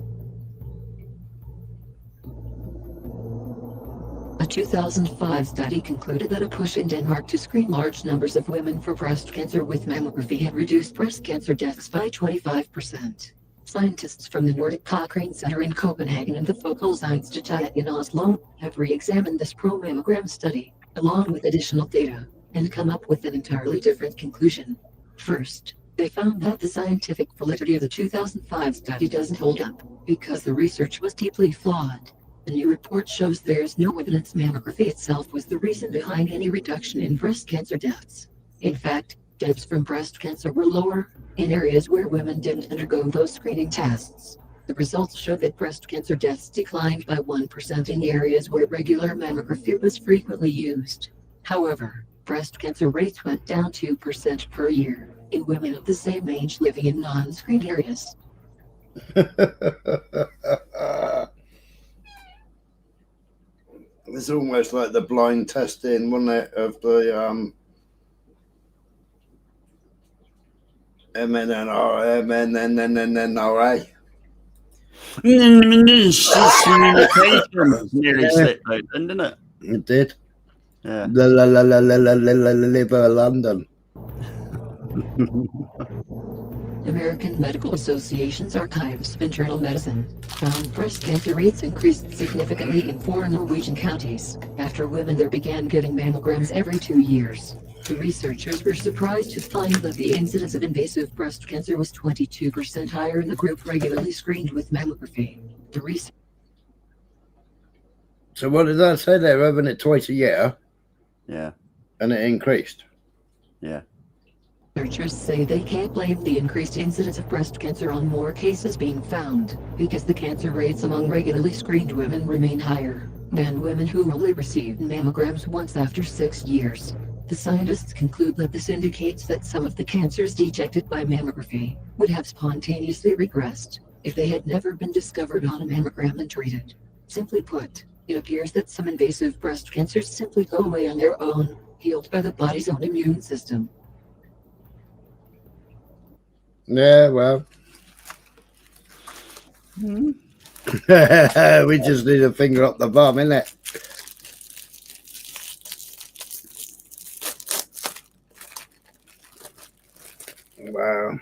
A 2005 study concluded that a push in Denmark to screen large numbers of women for breast cancer with mammography had reduced breast cancer deaths by 25%. Scientists from the Nordic Cochrane Center in Copenhagen and the Folkehelseinstituttet in Oslo have re-examined this pro-mammogram study, along with additional data, and come up with an entirely different conclusion. First, they found that the scientific validity of the 2005 study doesn't hold up, because the research was deeply flawed. The new report shows there's no evidence mammography itself was the reason behind any reduction in breast cancer deaths. In fact, deaths from breast cancer were lower in areas where women didn't undergo those screening tests. The results showed that breast cancer deaths declined by 1% in areas where regular mammography was frequently used. However, breast cancer rates went down 2% per year in women of the same age living in non-screened areas.
It's almost like the blind testing, wasn't it, of the MNNRA.
Nearly slipped out, didn't it?
It did.
Yeah.
Liver London.
American Medical Association's Archives of Internal Medicine found breast cancer rates increased significantly in 4 Norwegian counties after women there began getting mammograms every 2 years. The researchers were surprised to find that the incidence of invasive breast cancer was 22% higher in the group regularly screened with mammography. The research.
So what did that say? They're having it twice a year?
Yeah.
And it increased?
Yeah.
Researchers say they can't blame the increased incidence of breast cancer on more cases being found, because the cancer rates among regularly screened women remain higher than women who only received mammograms once after 6 years. The scientists conclude that this indicates that some of the cancers detected by mammography would have spontaneously regressed if they had never been discovered on a mammogram and treated. Simply put, it appears that some invasive breast cancers simply go away on their own, healed by the body's own immune system.
Yeah, well. We just need a finger up the bum, innit? Wow.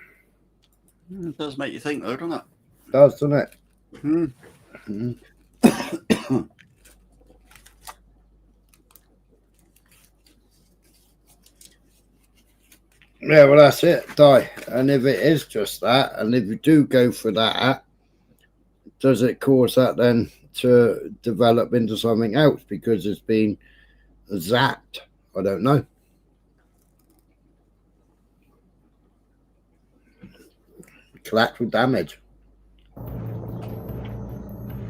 It does make you think, though, doesn't it?
It does, doesn't it?
Hmm.
Yeah, well, that's it, Di. And if it is just that, and if you do go for that, does it cause that then to develop into something else because it's been zapped? I don't know. Collateral damage.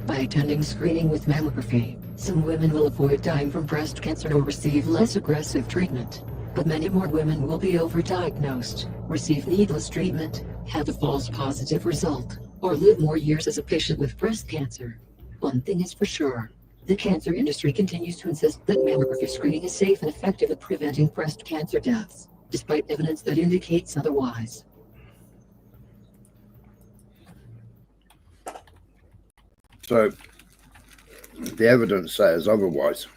By attending screening with mammography, some women will avoid dying from breast cancer or receive less aggressive treatment. But many more women will be overdiagnosed, receive needless treatment, have a false positive result, or live more years as a patient with breast cancer. One thing is for sure, the cancer industry continues to insist that mammography screening is safe and effective at preventing breast cancer deaths, despite evidence that indicates otherwise.
So, the evidence says otherwise.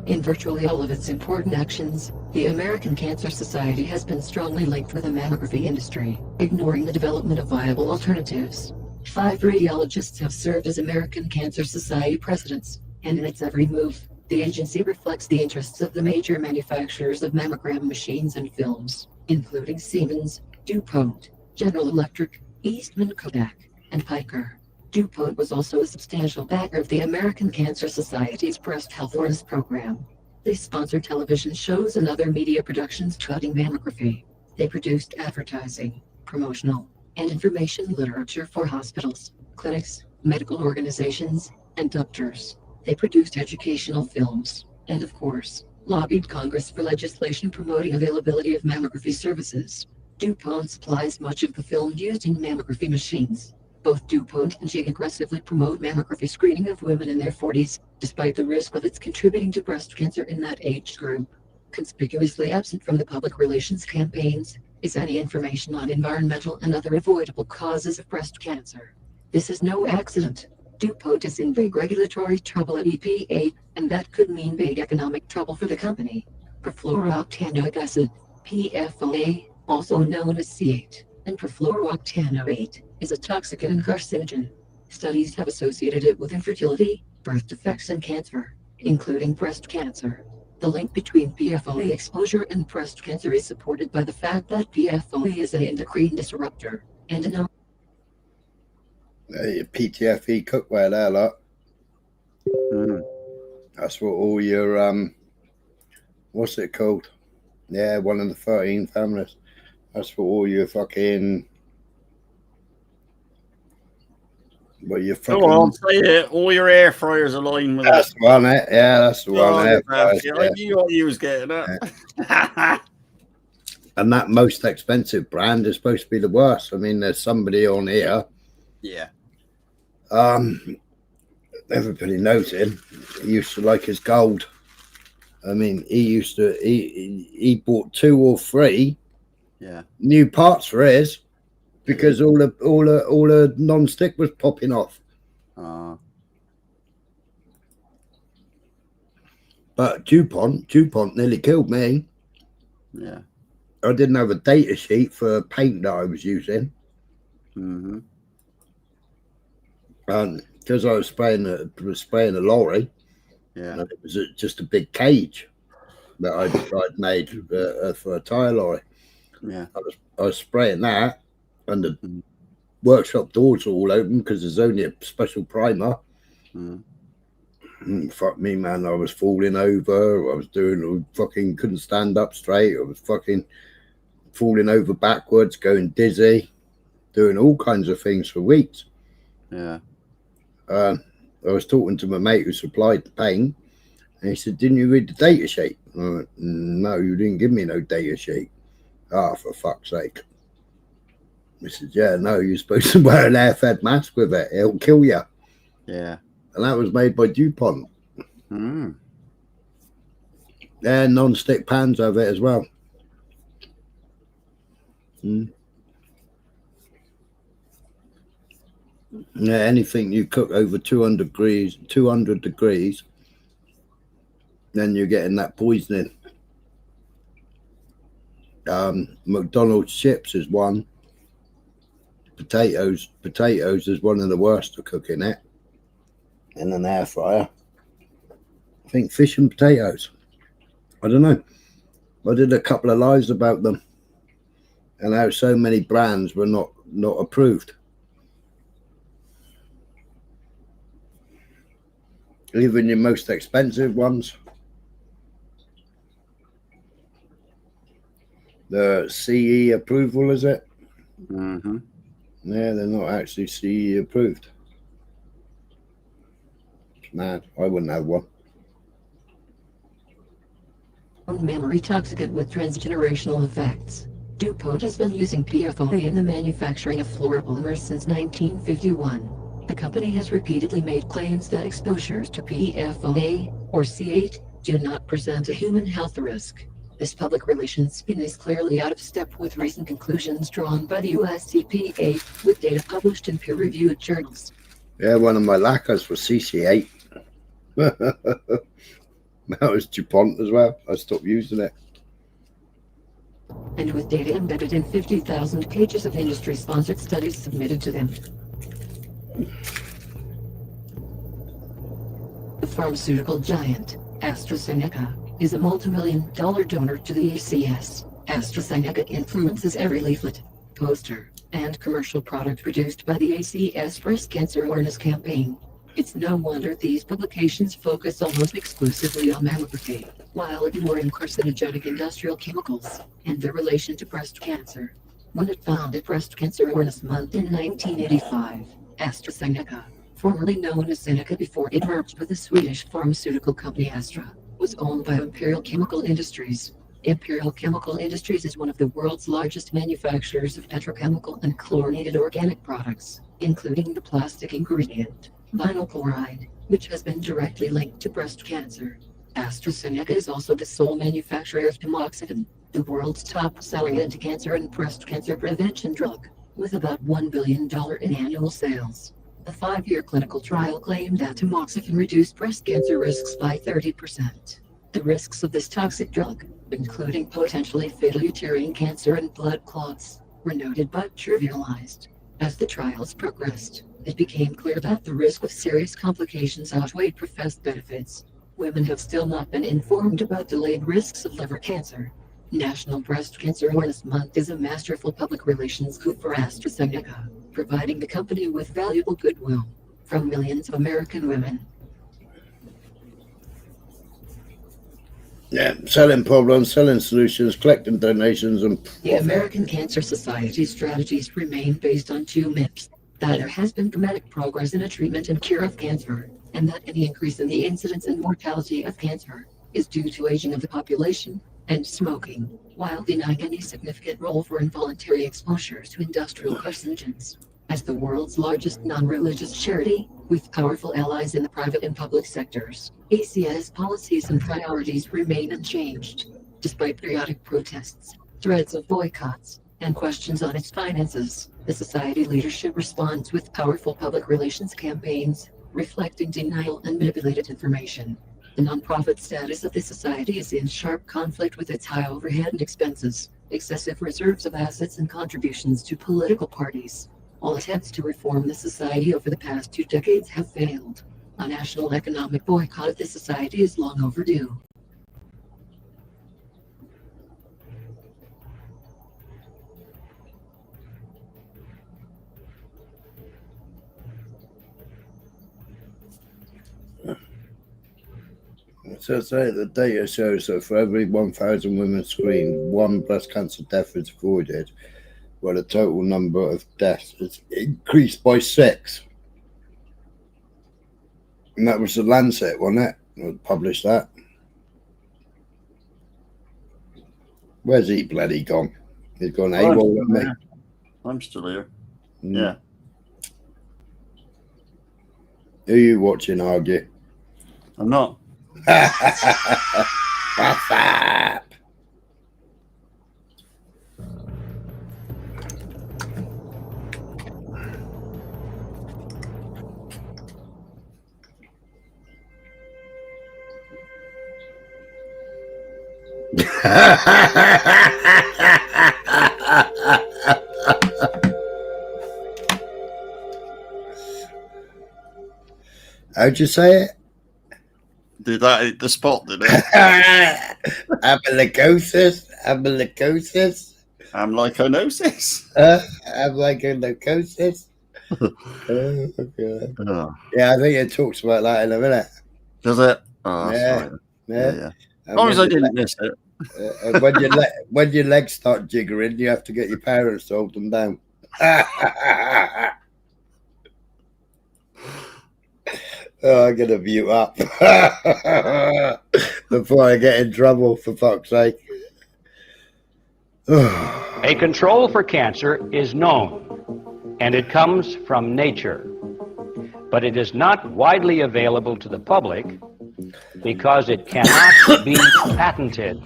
In virtually all of its important actions, the American Cancer Society has been strongly linked with the mammography industry, ignoring the development of viable alternatives. 5 radiologists have served as American Cancer Society presidents, and in its every move, the agency reflects the interests of the major manufacturers of mammogram machines and films, including Siemens, DuPont, General Electric, Eastman Kodak, and Piker. DuPont was also a substantial backer of the American Cancer Society's breast health awareness program. They sponsored television shows and other media productions touting mammography. They produced advertising, promotional, and information literature for hospitals, clinics, medical organizations, and doctors. They produced educational films, and of course, lobbied Congress for legislation promoting availability of mammography services. DuPont supplies much of the film used in mammography machines. Both DuPont and GE aggressively promote mammography screening of women in their 40s, despite the risk of its contributing to breast cancer in that age group. Conspicuously absent from the public relations campaigns is any information on environmental and other avoidable causes of breast cancer. This is no accident. DuPont is in big regulatory trouble at EPA, and that could mean big economic trouble for the company. Perfluorooctanoic acid, PFOA, also known as C8, and perfluorooctanoate, is a toxic and carcinogen. Studies have associated it with infertility, birth defects, and cancer, including breast cancer. The link between PFOA exposure and breast cancer is supported by the fact that PFOA is an endocrine disruptor and an
PTFE cookware there, look. That's what all your what's it called? Yeah, one of the 13 families. That's for all your fucking. Well, your fucking.
Go on, say it. All your air fryers align with
That's the one, eh? Yeah, that's the one. Air fryers,
I knew what you was getting at.
Yeah. And that most expensive brand is supposed to be the worst. I mean, there's somebody on here.
Yeah.
Everybody knows him. He used to like his gold. I mean, he bought 2 or 3 new parts for his because all the non-stick was popping off. But DuPont nearly killed me.
Yeah.
I didn't have a data sheet for paint that I was using. Because I was spraying a lorry.
Yeah.
And it was just a big cage that I'd made for a tire lorry.
Yeah.
I was spraying that, and the workshop doors were all open because there's only a special primer. Fuck me, man! I was falling over. I was fucking couldn't stand up straight. I was fucking falling over backwards, going dizzy, doing all kinds of things for weeks.
Yeah.
I was talking to my mate who supplied the paint, and he said, "Didn't you read the data sheet?" I went, "No, you didn't give me no data sheet." "Ah, for fuck's sake." He said, "Yeah, no, you're supposed to wear an air-fed mask with it. It'll kill you."
Yeah.
And that was made by DuPont. Yeah, non-stick pans have it as well. Yeah, anything you cook over 200 degrees, then you're getting that poisoning. McDonald's chips is one. Potatoes is one of the worst to cook in it. In an air fryer. I think fish and potatoes. I don't know. I did a couple of lives about them and how so many brands were not approved. Even your most expensive ones. The CE approval, is it? Yeah, they're not actually CE approved. Mad. I wouldn't have one.
Memory toxicant with transgenerational effects. DuPont has been using PFOA in the manufacturing of fluoropolymers since 1951. The company has repeatedly made claims that exposures to PFOA, or C8, do not present a human health risk. This public relations spin is clearly out of step with recent conclusions drawn by the US EPA, with data published in peer-reviewed journals.
Yeah, one of my lacquers was CC8. That was DuPont as well. I stopped using it.
And with data embedded in 50,000 pages of industry-sponsored studies submitted to them. The pharmaceutical giant, AstraZeneca, is a multi-million-dollar donor to the ACS. AstraZeneca influences every leaflet, poster, and commercial product produced by the ACS Breast Cancer Awareness Campaign. It's no wonder these publications focus almost exclusively on mammography, while ignoring carcinogenic industrial chemicals and their relation to breast cancer. When it founded Breast Cancer Awareness Month in 1985, AstraZeneca, formerly known as Zeneca before it merged with the Swedish pharmaceutical company Astra, was owned by Imperial Chemical Industries. Imperial Chemical Industries is one of the world's largest manufacturers of petrochemical and chlorinated organic products, including the plastic ingredient, vinyl chloride, which has been directly linked to breast cancer. AstraZeneca is also the sole manufacturer of tamoxifen, the world's top-selling anti-cancer and breast cancer prevention drug, with about $1 billion in annual sales. A 5-year clinical trial claimed that tamoxifen reduced breast cancer risks by 30%. The risks of this toxic drug, including potentially fatal uterine cancer and blood clots, were noted but trivialized. As the trials progressed, it became clear that the risk of serious complications outweighed professed benefits. Women have still not been informed about delayed risks of liver cancer. National Breast Cancer Awareness Month is a masterful public relations coup for AstraZeneca, providing the company with valuable goodwill from millions of American women.
Yeah, selling problems, selling solutions, collecting donations, and
The American Cancer Society's strategies remain based on two myths: that there has been dramatic progress in a treatment and cure of cancer, and that any increase in the incidence and mortality of cancer is due to aging of the population and smoking, while denying any significant role for involuntary exposure to industrial carcinogens. As the world's largest non-religious charity, with powerful allies in the private and public sectors, ACS policies and priorities remain unchanged, despite periodic protests, threats of boycotts, and questions on its finances. The society leadership responds with powerful public relations campaigns, reflecting denial and manipulated information. The nonprofit status of the society is in sharp conflict with its high overhead and expenses, excessive reserves of assets, and contributions to political parties. All attempts to reform the society over the past 2 decades have failed. A national economic boycott of the society is long overdue.
so the data shows that for every 1,000 women screened, 1 breast cancer death is avoided, where the total number of deaths is increased by 6. And that was the Lancet, wasn't it? That published that. Where's he bloody gone? He's gone AWOL with me.
I'm still here.
Mm.
Yeah.
Who are you watching argue?
I'm not.
How'd you say it?
Did that hit the spot, did it?
Amyloidosis.
Amyloidosis.
Amyloidosis. Okay.
Oh.
Yeah, I think it talks about that in a minute.
Does it? Oh, that's
Yeah.
right.
Yeah.
Yeah. As long as I didn't miss it.
When your legs start jiggering, you have to get your parents to hold them down. Oh, I'm gonna mute up before I get in trouble, for fuck's sake.
A control for cancer is known, and it comes from nature, but it is not widely available to the public because it cannot be patented,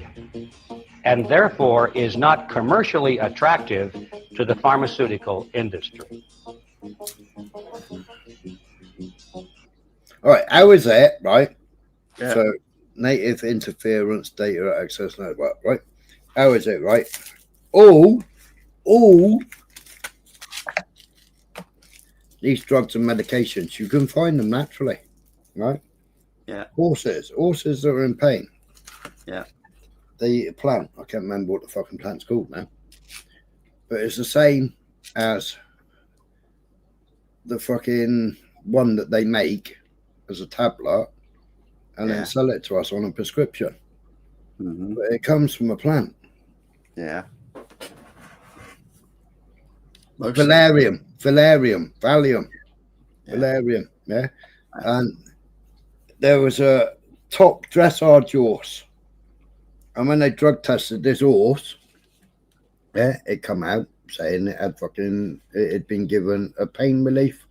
and therefore is not commercially attractive to the pharmaceutical industry.
All right, how is it, right?
Yeah.
So, native interference data access network, right? How is it, right? All these drugs and medications, you can find them naturally, right?
Yeah.
Horses that are in pain.
Yeah.
They eat a plant. I can't remember what the fucking plant's called now. But it's the same as the fucking one that they make as a tablet and then sell it to us on a prescription.
Mm-hmm.
But it comes from a plant.
Yeah.
Valerium, Valium,
Yeah.
Valerium, yeah. And there was a top dressage horse. And when they drug tested this horse, yeah, it come out saying it had been given a pain relief.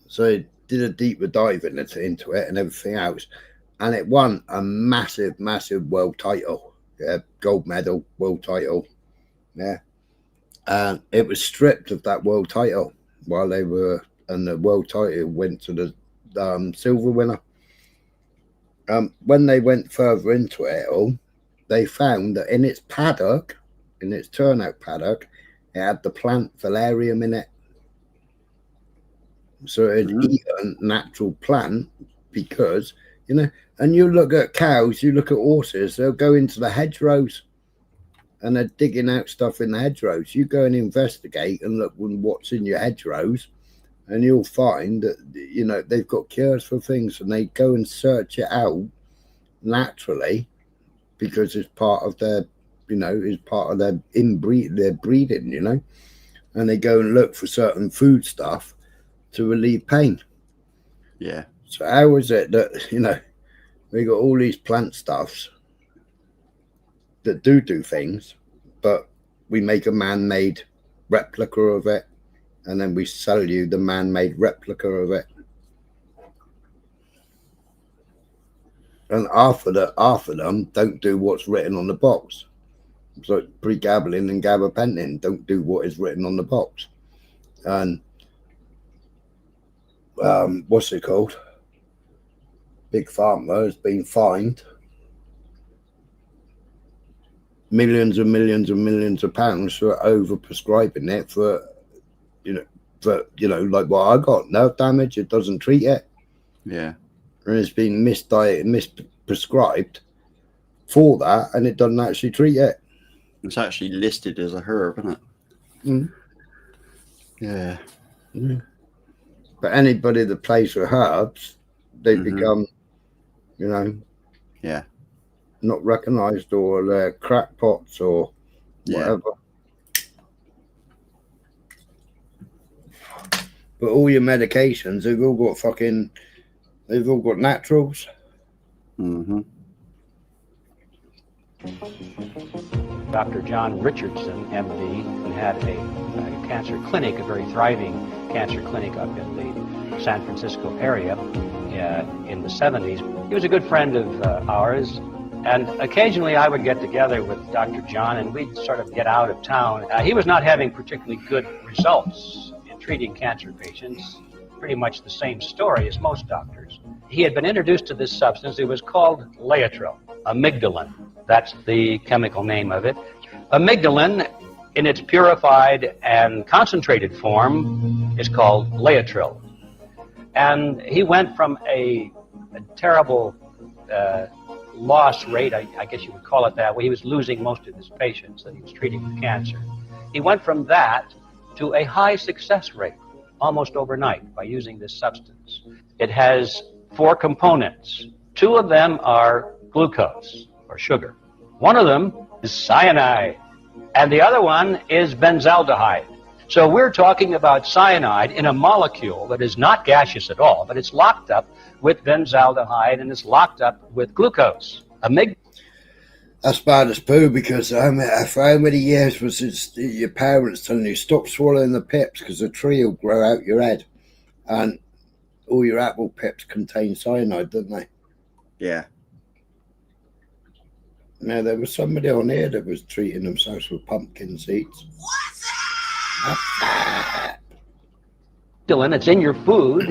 So it did a deeper dive into it and everything else. and it won a massive world title, gold medal, world title. Yeah, and it was stripped of that world title while they were, and the world title went to the silver winner. When they went further into it all, they found that in its paddock, in its turnout paddock, it had the plant valerium in it. So it had eaten natural plant because, you know, and you look at cows, you look at horses, they'll go into the hedgerows and they're digging out stuff in the hedgerows. You go and investigate and look what's in your hedgerows, and you'll find that, you know, they've got cures for things, and they go and search it out naturally because it's part of their, you know, it's part of their breeding, you know, and they go and look for certain food stuff to relieve pain.
Yeah.
So how is it that, you know, we got all these plant stuffs that do things, but we make a man-made replica of it, and then we sell you the man-made replica of it. And half of them don't do what's written on the box. So pregabalin and gabapentin don't do what is written on the box. And what's it called? Big Pharma has been fined millions and millions and millions of pounds for over prescribing it for, you know, like what I got, nerve damage, it doesn't treat it.
Yeah.
And it's been misprescribed for that, and it doesn't actually treat it.
It's actually listed as a herb, isn't it?
Mm.
Yeah.
Mm. But anybody that plays with herbs, they become, you know,
yeah,
not recognised, or they're crackpots or whatever. But all your medications, they've all got naturals.
Dr. John Richardson, MD, who had a cancer clinic, a very thriving cancer clinic up in the San Francisco area in the 70s. He was a good friend of ours, and occasionally I would get together with Dr. John and we'd sort of get out of town. He was not having particularly good results in treating cancer patients, pretty much the same story as most doctors. He had been introduced to this substance. It was called Laetrile, amygdalin. That's the chemical name of it. Amygdalin, in its purified and concentrated form, is called Laetrile. And he went from a terrible loss rate, I guess you would call it that way. He was losing most of his patients that he was treating for cancer. He went from that to a high success rate almost overnight by using this substance. It has 4 components. 2 of them are glucose, or sugar. One of them is cyanide, and the other one is benzaldehyde. So we're talking about cyanide in a molecule that is not gaseous at all, but it's locked up with benzaldehyde and it's locked up with glucose.
That's bad as poo, because for how many years was it your parents telling you stop swallowing the pips because a tree will grow out your head, and all your apple pips contain cyanide, don't they?
Yeah.
Now, there was somebody on here that was treating themselves with pumpkin seeds.
What's that? It's in your food,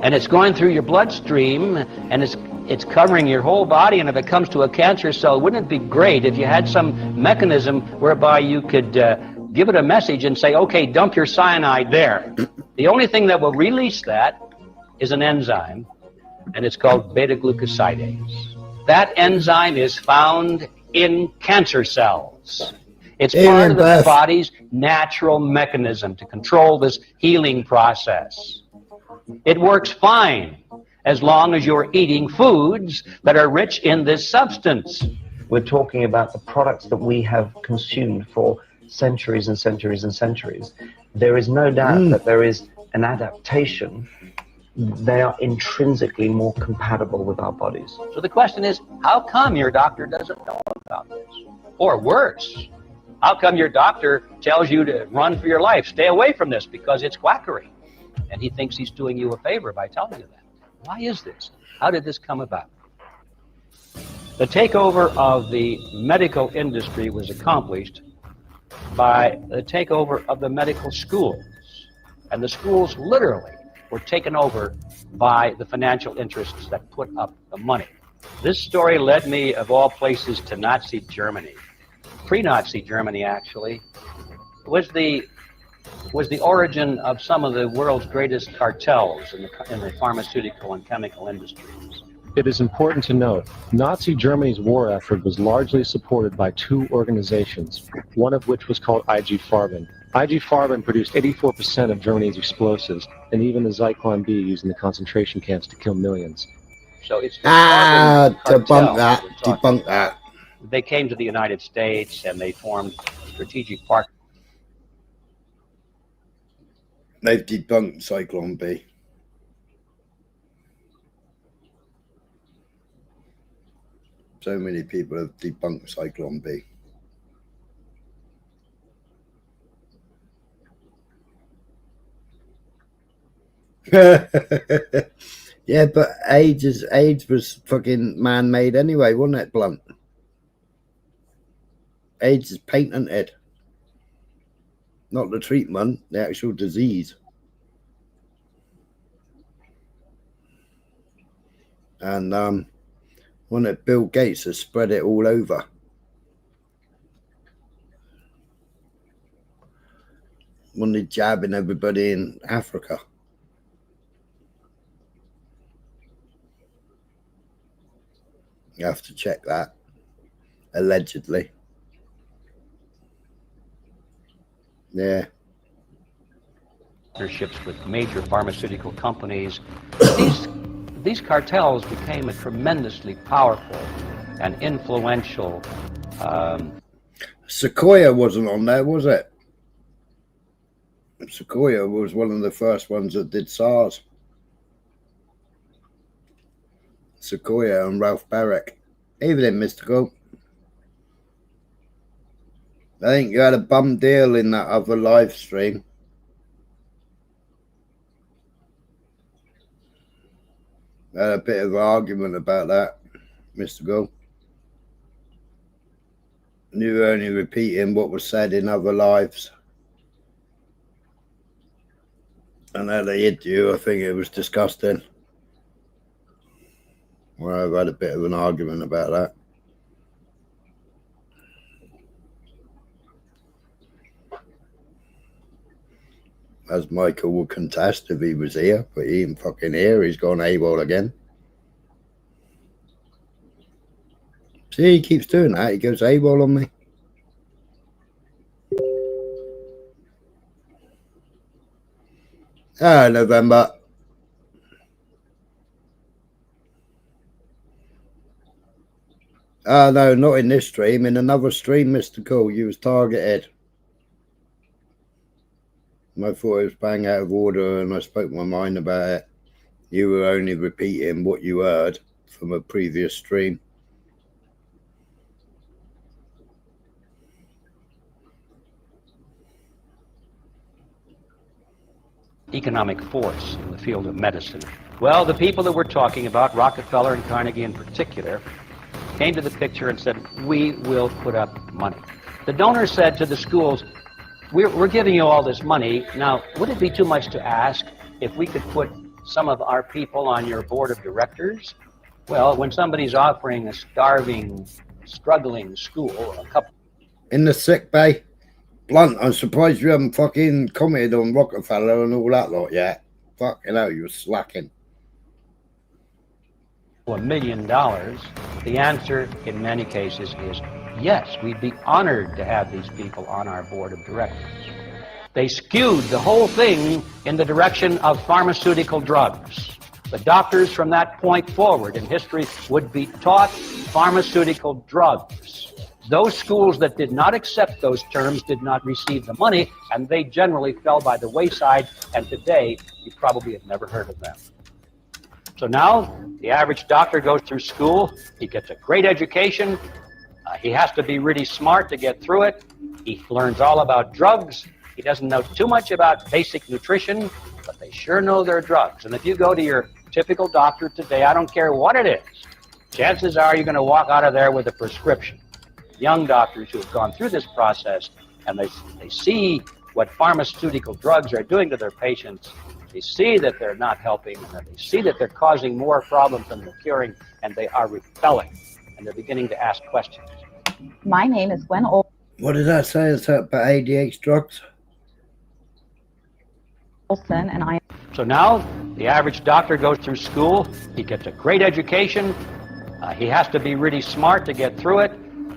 and it's going through your bloodstream, and it's covering your whole body, and if it comes to a cancer cell, wouldn't it be great if you had some mechanism whereby you could give it a message and say, okay, dump your cyanide there. The only thing that will release that is an enzyme, and it's called beta-glucosidase. That enzyme is found in cancer cells. It's part of the body's natural mechanism to control this healing process. It works fine as long as you're eating foods that are rich in this substance.
We're talking about the products that we have consumed for centuries and centuries and centuries. There is no doubt that there is an adaptation. They are intrinsically more compatible with our bodies.
So the question is, how come your doctor doesn't know about this? Or worse, how come your doctor tells you to run for your life, stay away from this because it's quackery? And he thinks he's doing you a favor by telling you that. Why is this? How did this come about?
The takeover of the medical industry was accomplished by the takeover of the medical schools. And the schools literally were taken over by the financial interests that put up the money. This story led me, of all places, to Nazi Germany. Pre-Nazi Germany, actually, was the origin of some of the world's greatest cartels in the pharmaceutical and chemical industries.
It is important to note, Nazi Germany's war effort was largely supported by two organizations, one of which was called IG Farben. IG Farben produced 84% of Germany's explosives, and even the Zyklon B used in the concentration camps to kill millions.
So it's the
debunk that.
They came to the United States and they formed strategic partnerships.
They've debunked Zyklon B. So many people have debunked Zyklon B. Yeah, but AIDS was fucking man-made anyway, wasn't it, Blunt? AIDS is patented. Not the treatment, the actual disease. And when Bill Gates has spread it all over. When they're jabbing everybody in Africa. You have to check that. Allegedly. Yeah.
Partnerships with major pharmaceutical companies. These cartels became a tremendously powerful and influential.
Sequoia wasn't on there, was it? Sequoia was one of the first ones that did SARS. Sequoia and Ralph Barrick. Evening, Mr. Gold. I think you had a bum deal in that other live stream. I had a bit of an argument about that, Mr. Gold. You were only repeating what was said in other lives. And how they hit you, I think it was disgusting. Well, I've had a bit of an argument about that. As Michael would contest if he was here, but he ain't fucking here. He's gone AWOL again. See, he keeps doing that. He goes AWOL on me. Ah, November. No, not in this stream. In another stream, Mr. Cole, you was targeted. I thought it was bang out of order and I spoke my mind about it. You were only repeating what you heard from a previous stream.
Economic force in the field of medicine. Well, the people that we're talking about, Rockefeller and Carnegie in particular, came to the picture and said, we will put up money. The donor said to the schools, we're giving you all this money. Now, would it be too much to ask if we could put some of our people on your board of directors? Well, when somebody's offering a starving, struggling school a couple...
In the sick bay, Blunt, I'm surprised you haven't fucking commented on Rockefeller and all that lot yet. Fucking hell, you were slacking.
$1 million, the answer in many cases is yes, we'd be honored to have these people on our board of directors. They skewed the whole thing in the direction of pharmaceutical drugs. The doctors from that point forward in history would be taught pharmaceutical drugs. Those schools that did not accept those terms did not receive the money, and they generally fell by the wayside, and today you probably have never heard of them. So now the average doctor goes through school, he gets a great education, he has to be really smart to get through it, he learns all about drugs, he doesn't know too much about basic nutrition, but they sure know their drugs. And if you go to your typical doctor today, I don't care what it is, chances are you're going to walk out of there with a prescription. Young doctors who have gone through this process and they see what pharmaceutical drugs are doing to their patients, they see that they're not helping, and that they see that they're causing more problems than they're curing, and they are rebelling, and they're beginning to ask questions.
My name is Gwen Olson.
What did that say? Is that about ADH drugs?
And I.
So now the average doctor goes through school, he gets a great education, he has to be really smart to get through it,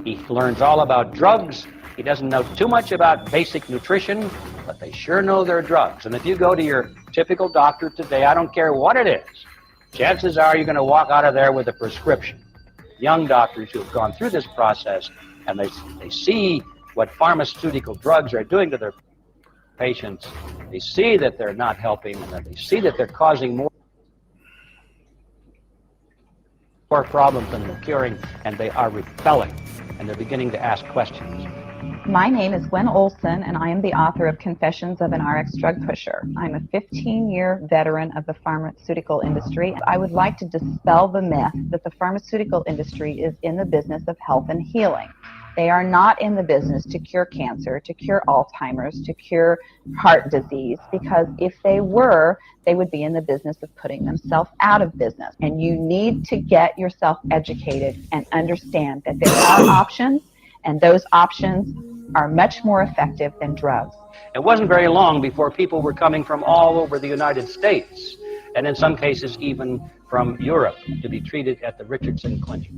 he learns all about drugs, he doesn't know too much about basic nutrition, but they sure know their drugs. And if you go to your typical doctor today, I don't care what it is, chances are you're going to walk out of there with a prescription. Young doctors who have gone through this process and they see what pharmaceutical drugs are doing to their patients, they see that they're not helping, and that they see that they're causing more problems than they're curing, and they are rebelling, and they're beginning to ask questions.
My name is Gwen Olson, and I am the author of Confessions of an RX Drug Pusher. I'm a 15-year veteran of the pharmaceutical industry. I would like to dispel the myth that the pharmaceutical industry is in the business of health and healing. They are not in the business to cure cancer, to cure Alzheimer's, to cure heart disease, because if they were, they would be in the business of putting themselves out of business. And you need to get yourself educated and understand that there are options, and those options are much more effective than drugs.
It wasn't very long before people were coming from all over the United States, and in some cases even from Europe, to be treated at the Richardson Clinic.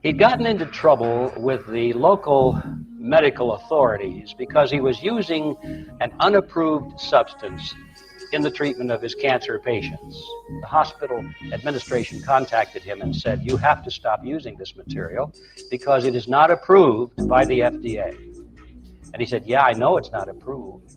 He'd gotten into trouble with the local medical authorities because he was using an unapproved substance in the treatment of his cancer patients. The hospital administration contacted him and said, "You have to stop using this material because it is not approved by the FDA." And he said, "Yeah, I know it's not approved,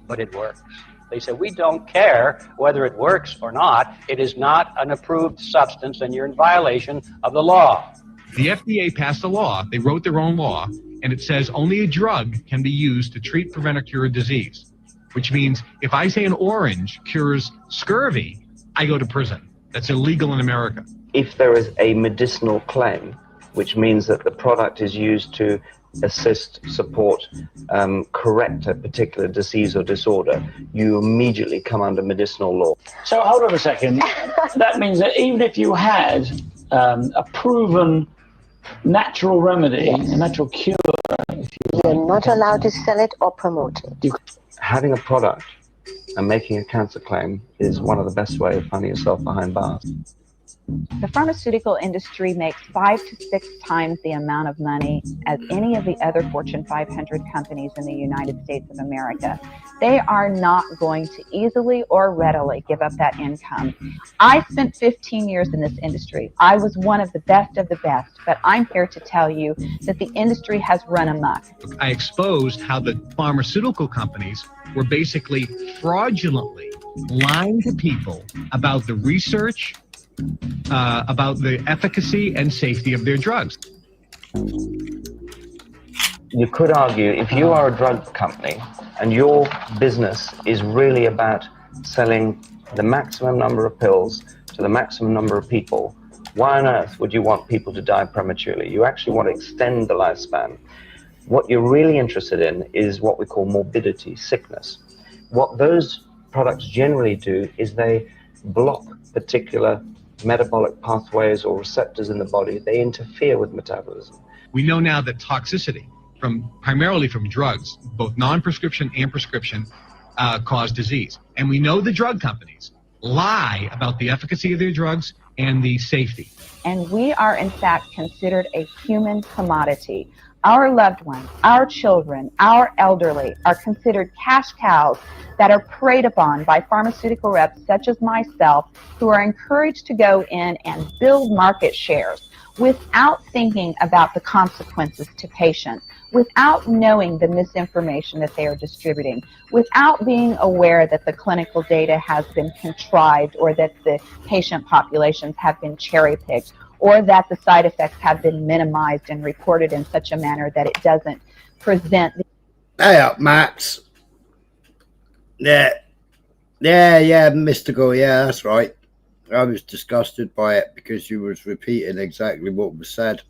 but it works." They said, "We don't care whether it works or not. It is not an approved substance, and you're in violation of the law."
The FDA passed a law, they wrote their own law, and it says only a drug can be used to treat, prevent, or cure a disease. Which means if I say an orange cures scurvy, I go to prison. That's illegal in America.
If there is a medicinal claim, which means that the product is used to assist, support, correct a particular disease or disorder, you immediately come under medicinal law.
So hold on a second. That means that even if you had a proven natural remedy, a natural cure,
you're not allowed to sell it or promote it.
Having a product and making a cancer claim is one of the best ways of finding yourself behind bars.
The pharmaceutical industry makes 5 to 6 times the amount of money as any of the other Fortune 500 companies in the United States of America. They are not going to easily or readily give up that income. I spent 15 years in this industry. I was one of the best, but I'm here to tell you that the industry has run amok.
I exposed how the pharmaceutical companies were basically fraudulently lying to people about the research, about the efficacy and safety of their drugs.
You could argue if you are a drug company and your business is really about selling the maximum number of pills to the maximum number of people, why on earth would you want people to die prematurely? You actually want to extend the lifespan. What you're really interested in is what we call morbidity, sickness. What those products generally do is they block particular metabolic pathways or receptors in the body. They interfere with metabolism.
We know now that toxicity, primarily from drugs, both non-prescription and prescription, cause disease. And we know the drug companies lie about the efficacy of their drugs and the safety.
And we are, in fact, considered a human commodity. Our loved ones, our children, our elderly are considered cash cows that are preyed upon by pharmaceutical reps such as myself, who are encouraged to go in and build market shares without thinking about the consequences to patients, without knowing the misinformation that they are distributing, without being aware that the clinical data has been contrived, or that the patient populations have been cherry-picked, or that the side effects have been minimized and reported in such a manner that it doesn't present the...
Hey up, Max. Yeah, mystical, yeah, that's right. I was disgusted by it because you was repeating exactly what was said.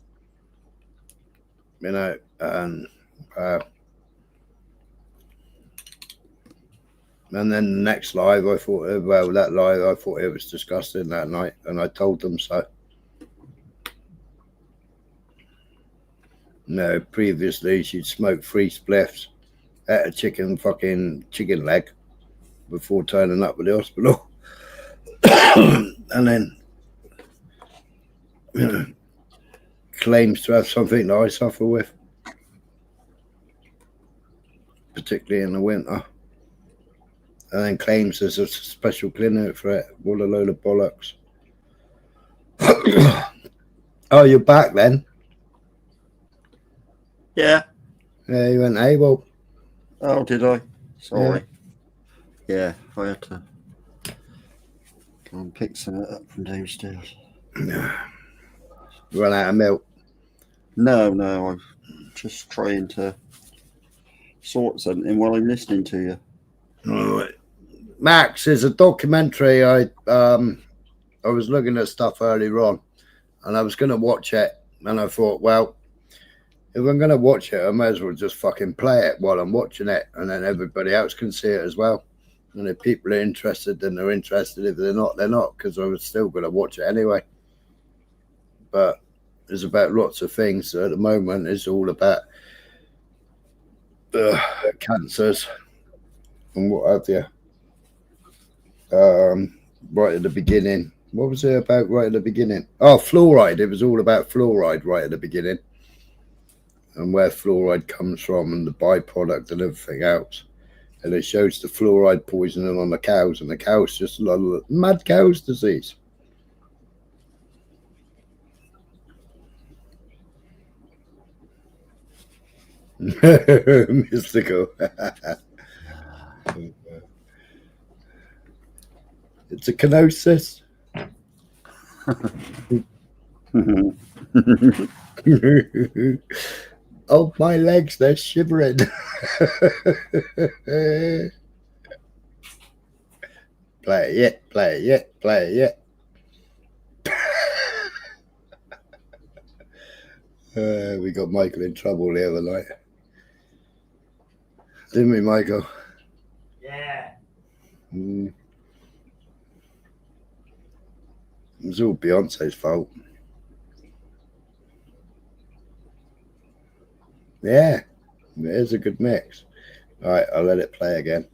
You know, and then the next live, I thought, well, that live, I thought it was disgusting that night, and I told them so. No, previously she'd smoked 3 spliffs, ate a chicken leg before turning up at the hospital, and then, you know, claims to have something that I suffer with, particularly in the winter, and then claims there's a special clinic for it. What a load of bollocks. Oh, you're back then?
Yeah.
Yeah, you went AWOL.
Oh, did I? Sorry. Yeah, I had to go and pick some up from downstairs.
Run out of milk?
No, I'm just trying to sort something while I'm listening to you.
All right. Max, there's a documentary. I was looking at stuff earlier on, and I was going to watch it, and I thought, well, if I'm going to watch it, I may as well just fucking play it while I'm watching it, and then everybody else can see it as well. And if people are interested, then they're interested. If they're not, they're not, because I was still going to watch it anyway. But it's about lots of things. So at the moment, it's all about cancers and what have you. Right at the beginning. What was it about right at the beginning? Oh, fluoride. It was all about fluoride right at the beginning, and where fluoride comes from and the byproduct and everything else. And it shows the fluoride poisoning on the cows, and the cows just mad cow's disease. Mystical. It's a kenosis. Oh, my legs, they're shivering. Play it yet, play it yet, play it yet. We got Michael in trouble the other night. Didn't we, Michael?
Yeah.
It was all Beyonce's fault. Yeah, it is a good mix. All right, I'll let it play again.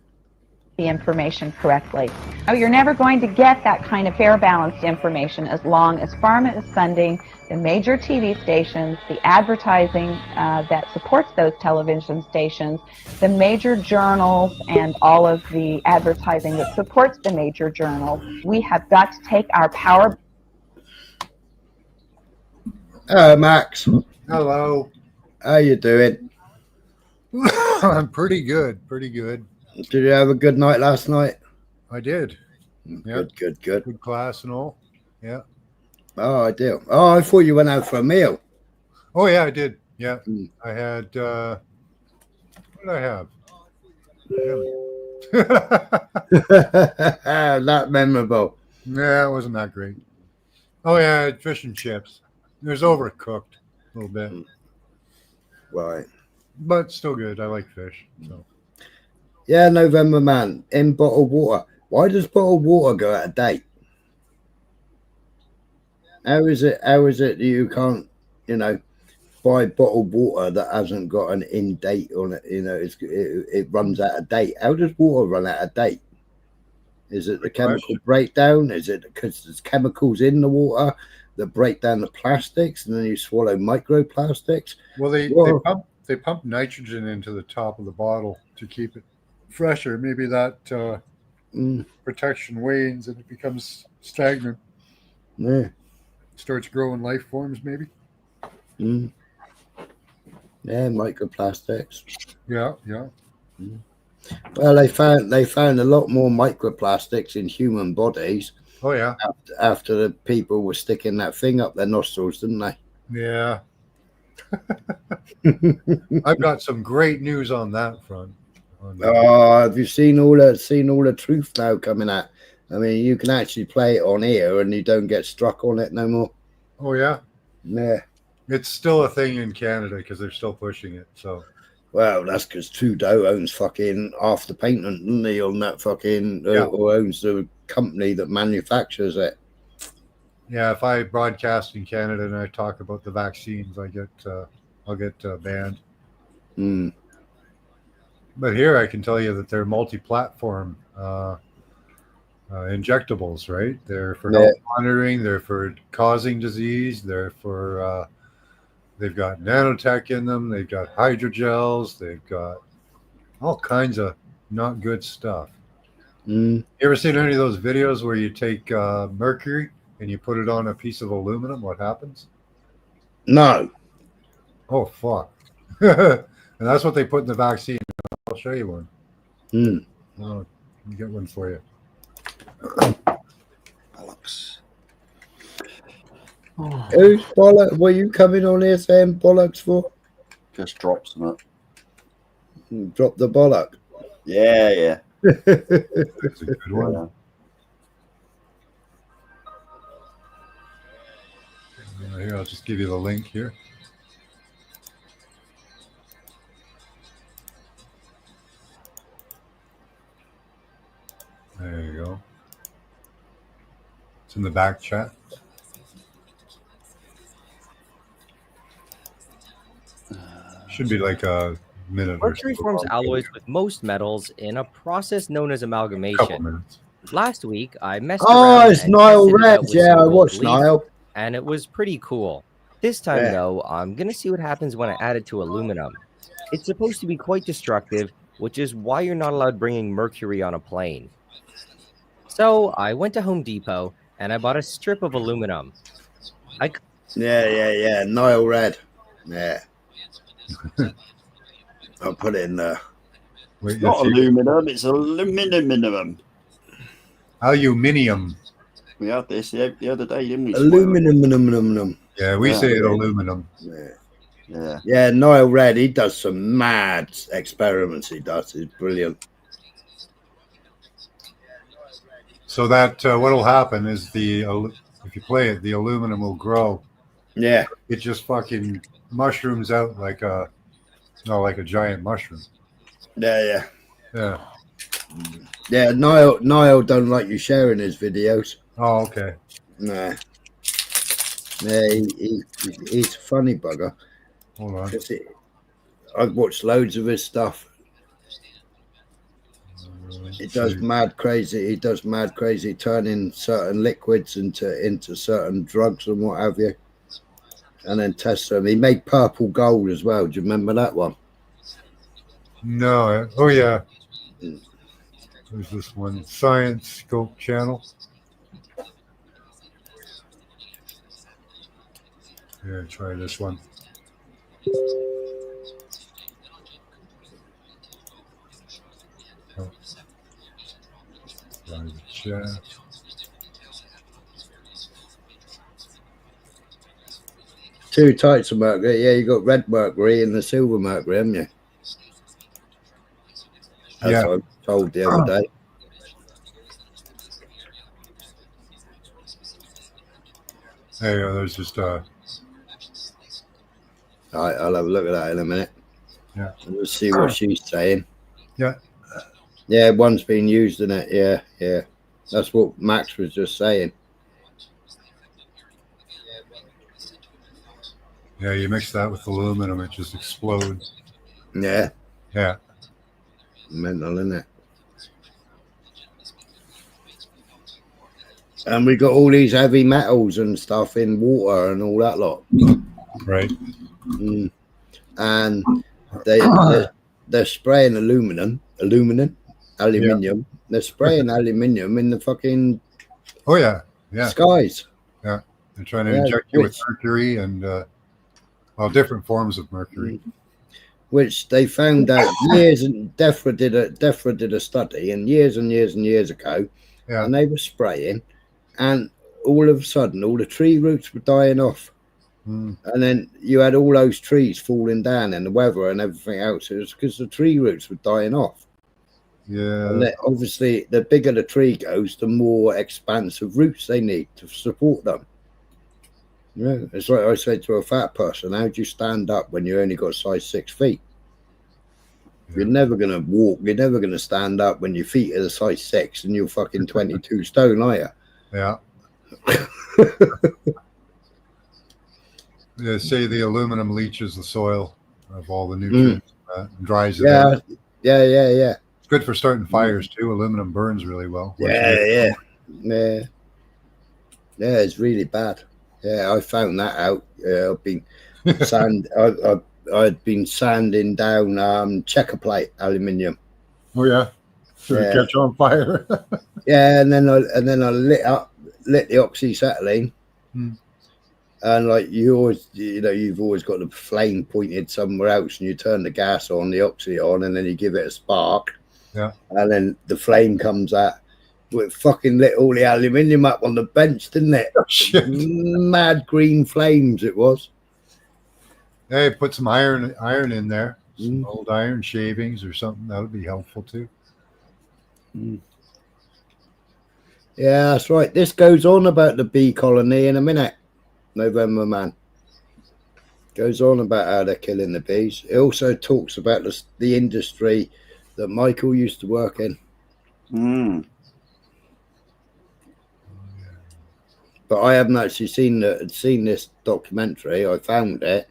The information correctly. Oh, you're never going to get that kind of fair, balanced information as long as pharma is funding the major TV stations, the advertising that supports those television stations, the major journals, and all of the advertising that supports the major journals. We have got to take our power.
Hello, Max.
Hello.
How you doing?
I'm pretty good, pretty good.
Did you have a good night last night?
I did.
Good, good.
Good class and all. Yeah.
Oh, I do. Oh, I thought you went out for a meal.
Oh, yeah, I did. Yeah. I had, what did I have?
That memorable.
Yeah, it wasn't that great. Oh, yeah, I had fish and chips. It was overcooked a little bit.
Right.
But still good. I like fish. So.
Yeah, November man, in bottled water. Why does bottled water go out of date? How is it that you can't, buy bottled water that hasn't got an in date on it? It runs out of date. How does water run out of date? Is it the chemical breakdown? Is it because there's chemicals in the water that break down the plastics and then you swallow microplastics?
Well, they pump nitrogen into the top of the bottle to keep it fresher. Maybe that protection wanes and it becomes stagnant.
Yeah.
Starts growing life forms, maybe.
Yeah, microplastics.
Yeah.
Well, they found a lot more microplastics in human bodies.
Oh yeah.
After the people were sticking that thing up their nostrils, didn't they?
Yeah. I've got some great news on that front.
Oh, have you seen all the truth now coming out I mean, you can actually play it on here and you don't get struck on it no more.
Oh, yeah?
Yeah.
It's still a thing in Canada because they're still pushing it. So,
well, that's because Trudeau owns fucking half the patent, doesn't he, on that fucking, or owns the company that manufactures it.
Yeah, if I broadcast in Canada and I talk about the vaccines, I'll get banned.
Mm.
But here I can tell you that they're multi-platform injectables, right? They're for health monitoring. They're for causing disease. They're for they've got nanotech in them. They've got hydrogels. They've got all kinds of not good stuff.
Mm.
You ever seen any of those videos where you take mercury and you put it on a piece of aluminum? What happens?
No.
Oh, fuck. And that's what they put in the vaccine. I'll show you one.
Mm.
I'll get one for you.
Bollocks. Who's bollocks? Were you coming on here saying bollocks for?
Just drop some up.
Drop the bollock.
Yeah.
That's a good one. Here, I'll just give you the link here. There you go. It's in the back chat. Should be like a minute or
Mercury
so.
forms alloys with most metals in a process known as amalgamation. Last week, I messed around.
Oh, it's Nile Red. Yeah, I watched Nile.
And it was pretty cool. This time, though, I'm going to see what happens when I add it to aluminum. It's supposed to be quite destructive, which is why you're not allowed bringing mercury on a plane. So I went to Home Depot and I bought a strip of aluminum.
Yeah. Nile Red. Yeah. I'll put it in there.
It's not aluminum, it's aluminum.
Aluminium.
We had this the other day, didn't we?
Aluminum.
Yeah, we say it aluminum.
Yeah, Nile Red, he does some mad experiments. He does. He's brilliant.
So that what'll happen is if you play it, the aluminum will grow.
Yeah.
It just fucking mushrooms out like a giant mushroom.
Yeah.
Yeah,
Niall don't like you sharing his videos.
Oh, okay.
Nah. Yeah, he's a funny bugger.
Hold on.
I've watched loads of his stuff. He does mad crazy, turning certain liquids into certain drugs and what have you. And then test them. He made purple gold as well. Do you remember that one?
No. Oh, yeah. There's this one, Science Scope channel. Yeah, try this one. Oh. Private chat.
Two types of mercury. Yeah, you got red mercury and the silver mercury, haven't you? That's what I told the other day.
There you go. There's just
All right, I'll have a look at that in a minute.
Yeah.
We'll see what she's saying.
Yeah.
Yeah, one's been used in it. Yeah. That's what Max was just saying.
Yeah, you mix that with aluminum, it just explodes.
Yeah.
Yeah.
Mental, isn't it? And we got all these heavy metals and stuff in water and all that lot.
Right.
And they're spraying aluminium.
Yeah.
They're spraying aluminium in the fucking
Yeah.
skies.
They're trying to inject you with mercury and different forms of mercury.
Which they found out years, and DEFRA did a study and years ago, and they were spraying, and all of a sudden all the tree roots were dying off. And then you had all those trees falling down and the weather and everything else. It was because the tree roots were dying off.
Yeah.
And then obviously, the bigger the tree goes, the more expansive roots they need to support them. Yeah, it's like I said to a fat person, how do you stand up when you only got size 6 feet? You're never going to walk. You're never going to stand up when your feet are the size 6 and you're fucking 22 stone, are you?
Yeah. They say the aluminum leaches the soil of all the nutrients, and dries it out.
Yeah.
It's good for starting fires too. Aluminum burns really well.
Yeah. It's really bad. Yeah, I found that out. I've been I'd been sanding down checker plate aluminium.
Oh yeah, should it catch on fire?
Yeah, and then I lit the oxyacetylene, and like you've always got the flame pointed somewhere else, and you turn the gas on, the oxy on, and then you give it a spark.
Yeah,
and then the flame comes out. It fucking lit all the aluminium up on the bench, didn't it?
Oh, shit.
Mad green flames it was.
Hey, put some iron in there. Some old iron shavings or something. That would be helpful too.
Yeah, that's right. This goes on about the bee colony in a minute. November Man goes on about how they're killing the bees. It also talks about the industry that Michael used to work in. But I haven't actually seen this documentary. I found it.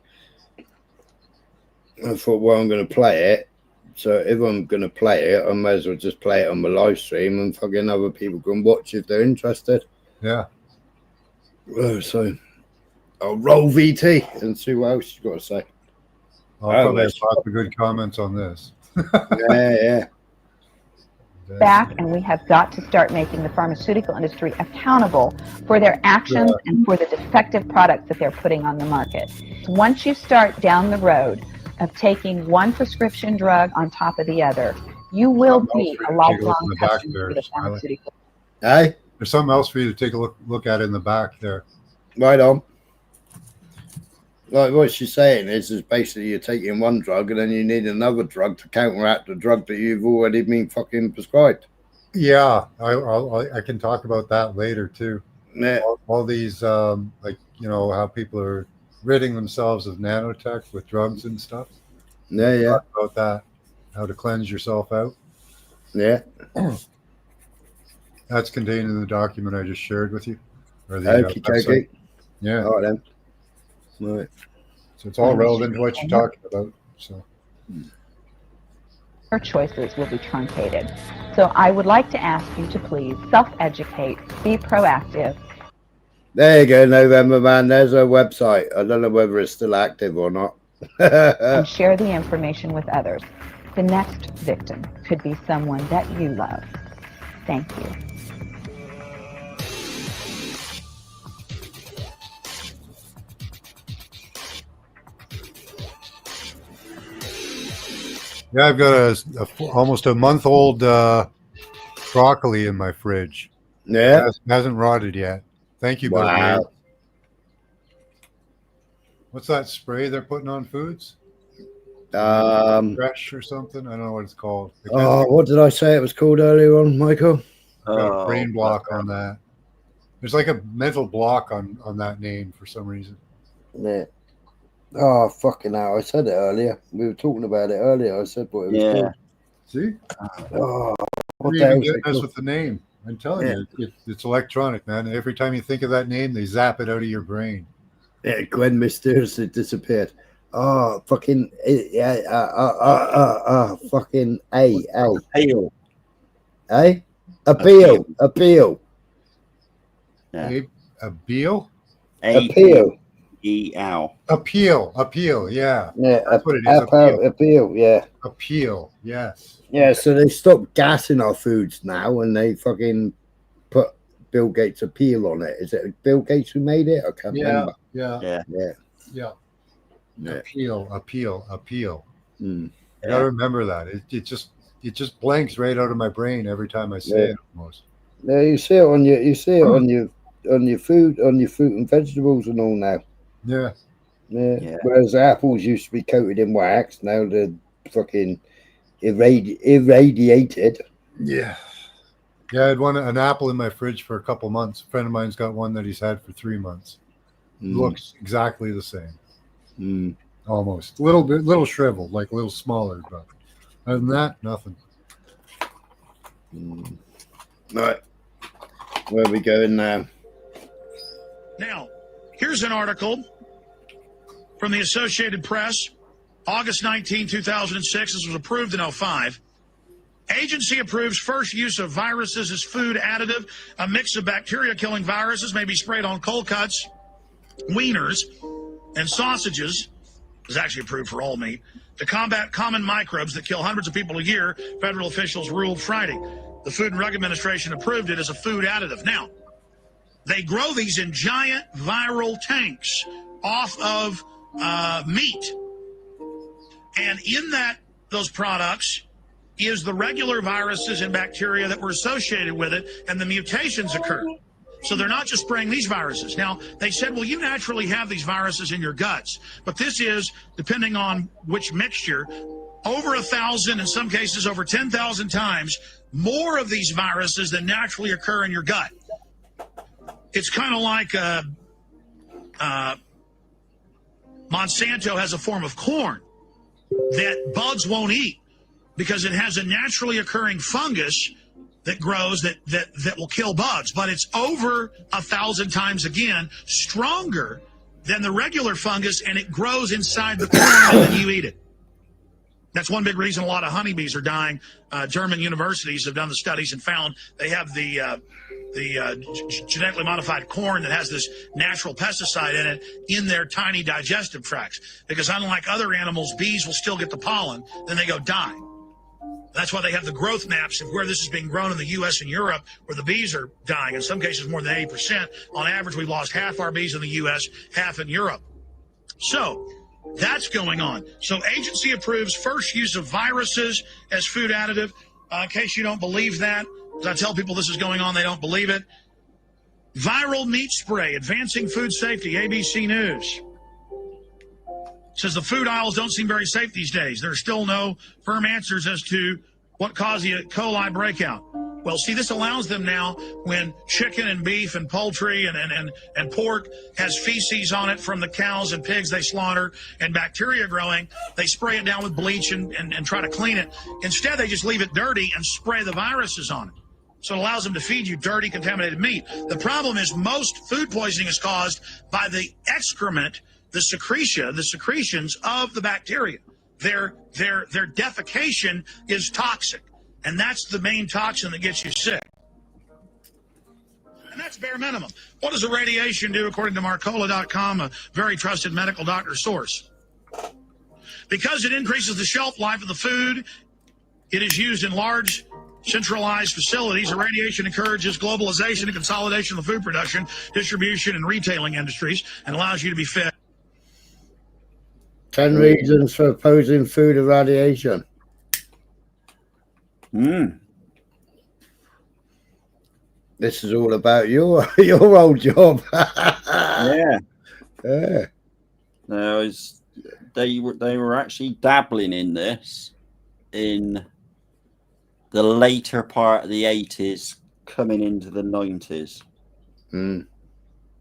I thought, well, I'm going to play it. So if I'm going to play it, I may as well just play it on my live stream and fucking other people can watch if they're interested.
Yeah.
So I'll roll VT and see what else you got to say.
I'll probably have lots of good comments on this.
Yeah.
Back, and we have got to start making the pharmaceutical industry accountable for their actions and for the defective products that they're putting on the market. Once you start down the road of taking one prescription drug on top of the other, you will be a lifelong customer for the pharmaceutical.
Hey,
there's something else for you to take a look at in the back there.
Right on. Like what she's saying is basically you're taking one drug and then you need another drug to counteract the drug that you've already been fucking prescribed.
Yeah, I can talk about that later too.
Yeah.
All these like how people are ridding themselves of nanotech with drugs and stuff.
Yeah.
Talk about that, how to cleanse yourself out.
Yeah.
That's contained in the document I just shared with you. Or the
okay.
Yeah.
All right then. Right.
So it's all relevant to what you're talking about. So
your choices will be truncated. So I would like to ask you to please self-educate, be proactive.
There you go, November Man. There's our website. I don't know whether it's still active or not.
And share the information with others. The next victim could be someone that you love. Thank you.
yeah, I've got almost a month-old broccoli in my fridge.
Yeah,
it hasn't rotted yet. Thank you,
wow.
What's that spray they're putting on foods? Fresh or something? I don't know what it's called.
What did I say it was called earlier on, Michael?
I've got a brain block on that. There's like a mental block on that name for some reason.
Yeah. Oh, fucking hell. I said it earlier. We were talking about it earlier. I said what it was called.
See?
What
the
the
hell
hell
is with the name? I'm telling you, it's electronic, man. Every time you think of that name, they zap it out of your brain.
Yeah, Gwen mysteriously disappeared. Oh, fucking fucking
Appeal.
Eh? Appeal.
Yeah. Appeal? Appeal, yeah.
Yeah,
that's what it is.
Appeal, yeah.
Appeal, yes.
Yeah, so they stopped gassing our foods now and they fucking put Bill Gates' appeal on it. Is it Bill Gates who made it? I can't remember.
Yeah. Appeal.
Mm.
I gotta remember that. It just blanks right out of my brain every time I say it almost.
Yeah, you see it on your food, on your fruit and vegetables and all now.
Yeah.
Whereas apples used to be coated in wax, now they're fucking irradiated.
Yeah. Yeah, I had an apple in my fridge for a couple months. A friend of mine's got one that he's had for 3 months. Looks exactly the same. Almost. Little shriveled, like a little smaller, but other than that, nothing.
Right. Where are we going now?
Now, here's an article from the Associated Press, August 19, 2006. This was approved in 2005. Agency approves first use of viruses as food additive. A mix of bacteria-killing viruses may be sprayed on cold cuts, wieners, and sausages. Is actually approved for all meat. To combat common microbes that kill hundreds of people a year, federal officials ruled Friday. The Food and Drug Administration approved it as a food additive. Now, they grow these in giant viral tanks off of meat. And in those products is the regular viruses and bacteria that were associated with it, and the mutations occur. So they're not just spraying these viruses. Now, they said, well, you naturally have these viruses in your guts, but this is, depending on which mixture, over 1,000, in some cases over 10,000 times more of these viruses than naturally occur in your gut. It's kind of like Monsanto has a form of corn that bugs won't eat because it has a naturally occurring fungus that grows that will kill bugs, but it's over 1,000 times again stronger than the regular fungus, and it grows inside the corn and then you eat it. That's one big reason a lot of honeybees are dying. German universities have done the studies and found they have the genetically modified corn that has this natural pesticide in it in their tiny digestive tracts. Because unlike other animals, bees will still get the pollen, then they go die. That's why they have the growth maps of where this is being grown in the U.S. and Europe, where the bees are dying. In some cases, more than 80%. On average, we've lost half our bees in the U.S., half in Europe. So that's going on. So agency approves first use of viruses as food additive. In case you don't believe that, as I tell people this is going on, they don't believe it. Viral meat spray, advancing food safety, ABC News. Says the food aisles don't seem very safe these days. There are still no firm answers as to what caused the E. coli breakout. Well, see, this allows them now when chicken and beef and poultry and pork has feces on it from the cows and pigs they slaughter and bacteria growing, they spray it down with bleach and try to clean it. Instead, they just leave it dirty and spray the viruses on it. So it allows them to feed you dirty, contaminated meat. The problem is most food poisoning is caused by the excrement, the secretions of the bacteria. Their defecation is toxic, and that's the main toxin that gets you sick. And that's bare minimum. What does irradiation do, according to Marcola.com, a very trusted medical doctor source? Because it increases the shelf life of the food, it is used in large centralized facilities. Irradiation encourages globalization and consolidation of the food production, distribution, and retailing industries, and allows you to be fed.
10 reasons for opposing food irradiation. This is all about your old job.
Yeah.
Yeah.
They were actually dabbling in this in the later part of the 80s, coming into the 90s.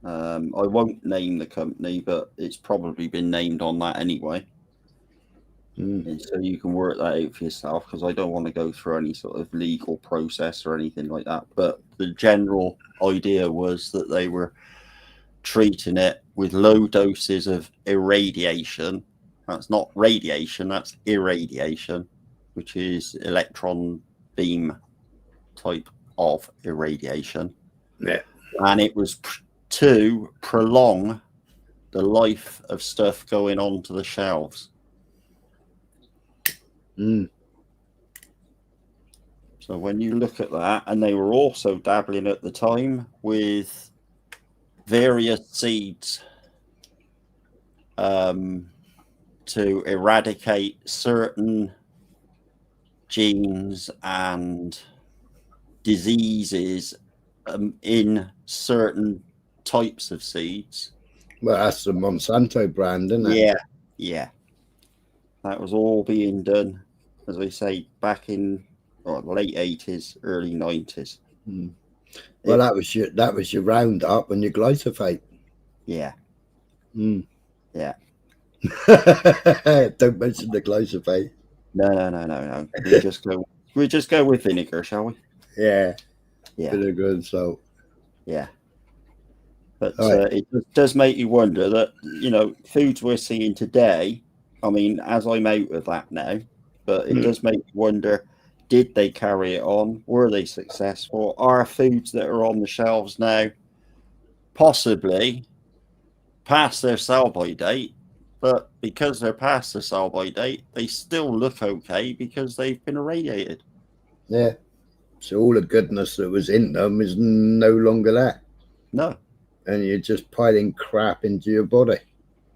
I won't name the company, but it's probably been named on that anyway. And so you can work that out for yourself, because I don't want to go through any sort of legal process or anything like that. But the general idea was that they were treating it with low doses of irradiation. That's not radiation, that's irradiation, which is electron beam type of irradiation.
Yeah.
And it was to prolong the life of stuff going onto the shelves. So when you look at that, and they were also dabbling at the time with various seeds to eradicate certain genes and diseases in certain types of seeds.
Well, that's the Monsanto brand, isn't it?
Yeah. That was all being done, as I say, back in late 80s, early 90s.
Well, that was your Roundup and your glyphosate.
Yeah. Yeah.
Don't mention the glyphosate.
No. We just go with vinegar, shall we?
Yeah.
Yeah.
Vinegar and salt.
Yeah. But
Right.
it does make you wonder that, foods we're seeing today, I mean, as I'm out of that now, but it does make you wonder, did they carry it on? Were they successful? Are foods that are on the shelves now possibly past their sell-by date? But because they're past their sell-by date, they still look okay because they've been irradiated.
Yeah. So all the goodness that was in them is no longer there.
No.
And you're just piling crap into your body.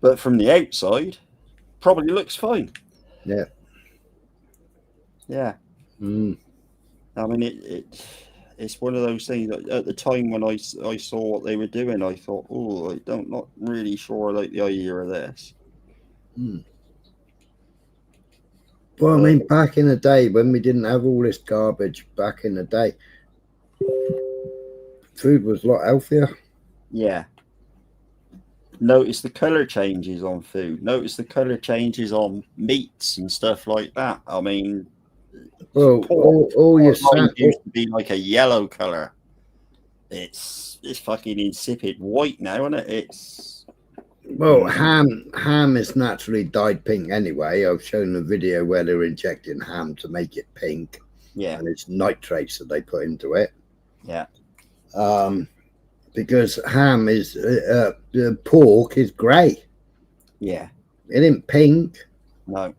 But from the outside, probably looks fine.
Yeah.
Yeah. I mean, it's one of those things that at the time when I saw what they were doing, I thought, not really sure I like the idea of this.
Well, I mean, back in the day when we didn't have all this garbage, back in the day, food was a lot healthier.
Yeah. Notice the color changes on food. Notice the color changes on meats and stuff like that. I mean,
well, all your
used to be like a yellow color. It's fucking insipid white now, isn't it?
Well, ham is naturally dyed pink anyway. I've shown a video where they're injecting ham to make it pink.
Yeah.
And it's nitrates that they put into it.
Yeah.
Because ham is pork is grey.
Yeah.
It ain't pink.
No.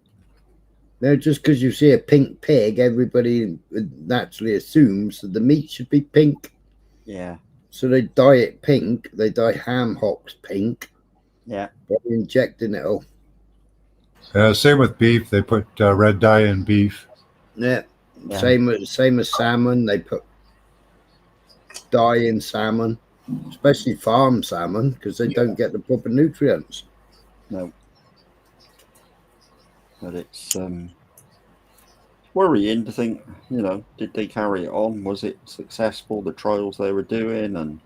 No, just because you see a pink pig, everybody naturally assumes that the meat should be pink.
Yeah.
So they dye it pink. They dye ham hocks pink.
Yeah.
By injecting it all.
Same with beef. They put red dye in beef.
Yeah. Same as salmon. They put dye in salmon, especially farm salmon, because they don't get the proper nutrients.
No. But it's worrying to think, did they carry it on? Was it successful, the trials they were doing? And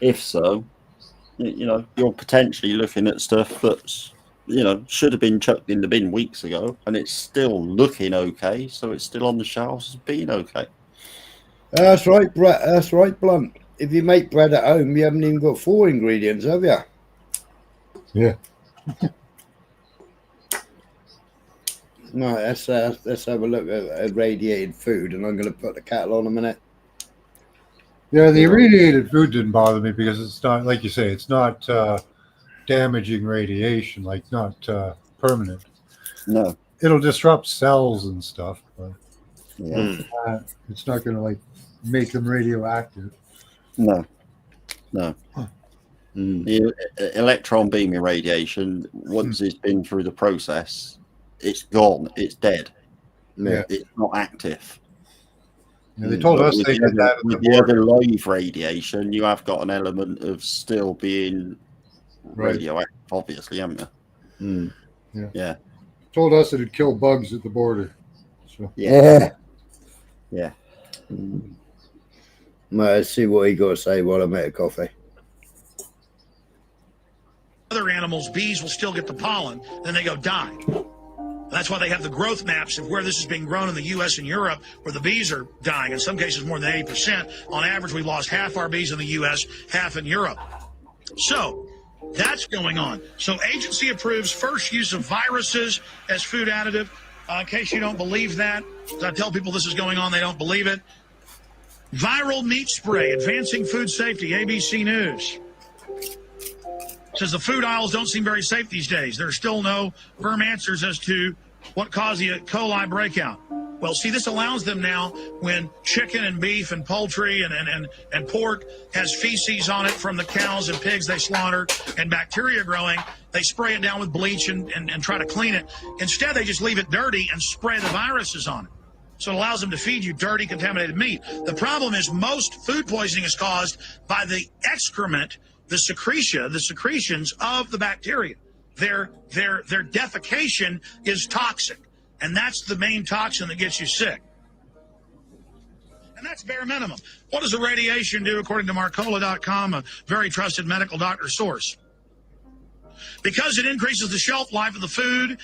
if so, you're potentially looking at stuff that's, should have been chucked in the bin weeks ago, and it's still looking okay, so it's still on the shelves as being okay.
That's right, Brett. That's right, Blunt. If you make bread at home, you haven't even got 4 ingredients, have you?
Yeah.
Right, let's have a look at irradiated food, and I'm going to put the kettle on a minute.
Yeah, the irradiated food didn't bother me because it's not, like you say, it's not damaging radiation, like not permanent.
No.
It'll disrupt cells and stuff, but it's not going to like make them radioactive.
No. The electron beam irradiation, once it's been through the process, it's gone. It's dead.
Yeah.
It's not active.
Yeah, they told us they did that.
With the other live radiation, you have got an element of still being radioactive, obviously, haven't you? Yeah.
Told us it'd kill bugs at the border. So.
Yeah.
Well,
let's see what he got to say while I make a coffee.
Other animals, bees will still get the pollen, then they go die. That's why they have the growth maps of where this is being grown in the U.S. and Europe, where the bees are dying. In some cases, more than 80%. On average, we lost half our bees in the U.S., half in Europe. So that's going on. So agency approves first use of viruses as food additive. In case you don't believe that, I tell people this is going on, they don't believe it. Viral meat spray, advancing food safety, ABC News. Says the food aisles don't seem very safe these days. There are still no firm answers as to what caused the E. coli breakout. Well, see, this allows them now when chicken and beef and poultry and pork has feces on it from the cows and pigs they slaughter and bacteria growing, they spray it down with bleach and try to clean it. Instead, they just leave it dirty and spray the viruses on it. So it allows them to feed you dirty, contaminated meat. The problem is most food poisoning is caused by the excrement, the secretions of the bacteria. Their defecation is toxic, and that's the main toxin that gets you sick. And that's bare minimum. What does the radiation do, according to Marcola.com, a very trusted medical doctor source? Because it increases the shelf life of the food,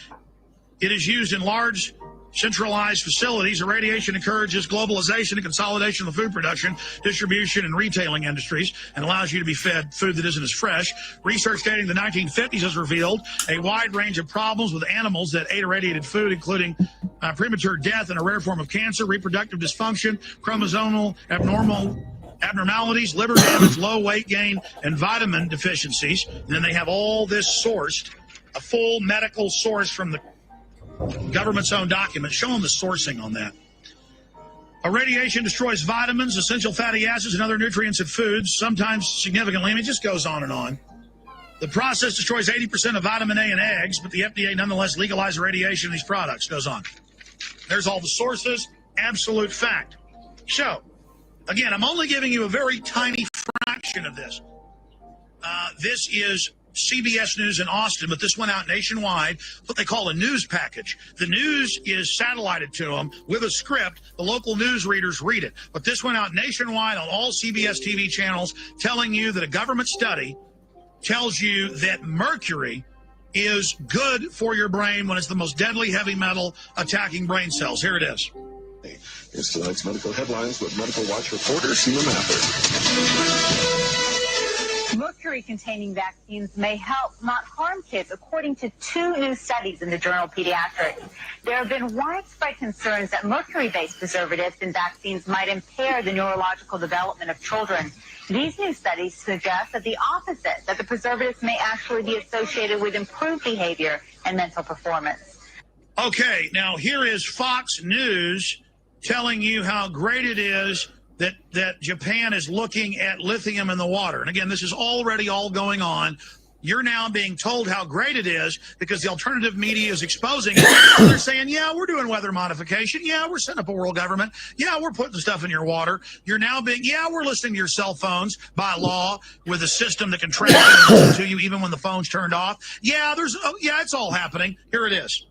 it is used in large centralized facilities. The radiation encourages globalization and consolidation of the food production, distribution, and retailing industries, and allows you to be fed food that isn't as fresh. Research dating the 1950s has revealed a wide range of problems with animals that ate irradiated food, including premature death and a rare form of cancer, reproductive dysfunction, chromosomal abnormalities, liver damage, low weight gain, and vitamin deficiencies. And then they have all this sourced, a full medical source from the government's own document. Show them the sourcing on that. Irradiation destroys vitamins, essential fatty acids, and other nutrients in foods, sometimes significantly. I mean, it just goes on and on. The process destroys 80% of vitamin A in eggs, but the FDA nonetheless legalized irradiation of these products. Goes on. There's all the sources. Absolute fact. So, again, I'm only giving you a very tiny fraction of this. This is CBS News in Austin, but this went out nationwide, what they call a news package. The news is satellited to them with a script. The local news readers read it. But this went out nationwide on all CBS TV channels, telling you that a government study tells you that mercury is good for your brain when it's the most deadly heavy metal attacking brain cells. Here it is.
Here's tonight's medical headlines with Medical Watch reporter Sheila Mather.
Mercury-containing vaccines may help, not harm kids, according to 2 new studies in the journal Pediatrics. There have been widespread concerns that mercury-based preservatives in vaccines might impair the neurological development of children. These new studies suggest that the opposite, that the preservatives may actually be associated with improved behavior and mental performance.
Okay, now here is Fox News telling you how great it is that Japan is looking at lithium in the water. And again, this is already all going on. You're now being told how great it is because the alternative media is exposing it. They're saying, yeah, we're doing weather modification. Yeah, we're setting up a world government. Yeah, we're putting stuff in your water. You're now being, yeah, we're listening to your cell phones by law with a system that can track and listen to you even when the phone's turned off. Yeah, it's all happening. Here it is.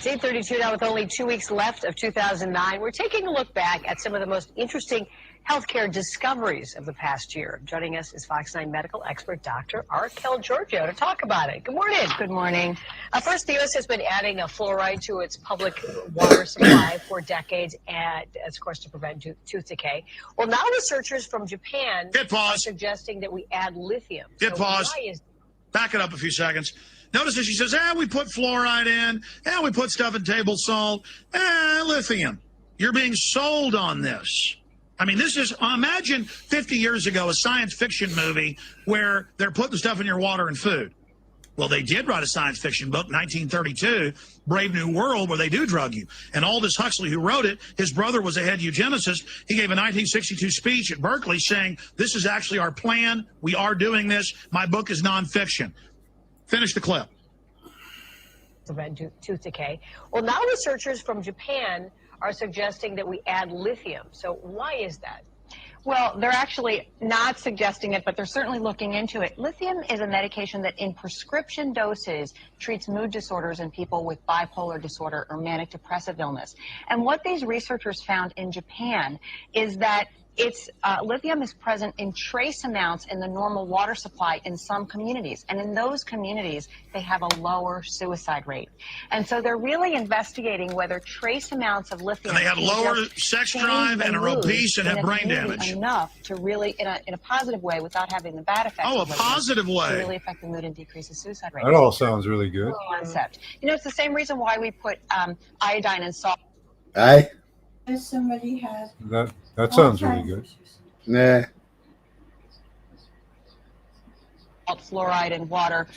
It's 8:32 now with only 2 weeks left of 2009. We're taking a look back at some of the most interesting healthcare discoveries of the past year. Joining us is Fox 9 medical expert Dr. Raquel Giorgio to talk about it. Good morning.
Good morning.
First, the U.S. has been adding a fluoride to its public water supply for decades, and of course to prevent tooth decay. Well, now researchers from Japan are suggesting that we add lithium.
Hit pause. Back it up a few seconds. Notice that she says, we put fluoride in, we put stuff in table salt, lithium. You're being sold on this. I mean, this is, imagine 50 years ago, a science fiction movie where they're putting stuff in your water and food. Well, they did write a science fiction book, 1932, Brave New World, where they do drug you. And Aldous Huxley, who wrote it, his brother was a head eugenicist. He gave a 1962 speech at Berkeley saying, this is actually our plan. We are doing this. My book is nonfiction. Finish the clip.
Prevent tooth decay. Well, now researchers from Japan are suggesting that we add lithium. So why is that?
Well, they're actually not suggesting it, but they're certainly looking into it. Lithium is a medication that in prescription doses treats mood disorders in people with bipolar disorder or manic depressive illness. And what these researchers found in Japan is that lithium is present in trace amounts in the normal water supply in some communities. And in those communities, they have a lower suicide rate. And so they're really investigating whether trace amounts of lithium...
And they have lower sex drive and are obese and have brain damage.
Enough to really, in a positive way, without having the bad effects.
Oh, a positive way.
To really affect the mood and decrease the suicide rate.
That all sounds really good.
Concept. You know, it's the same reason why we put iodine and salt.
Aye.
If somebody has...
That sounds really good.
Nah.
Fluoride in water.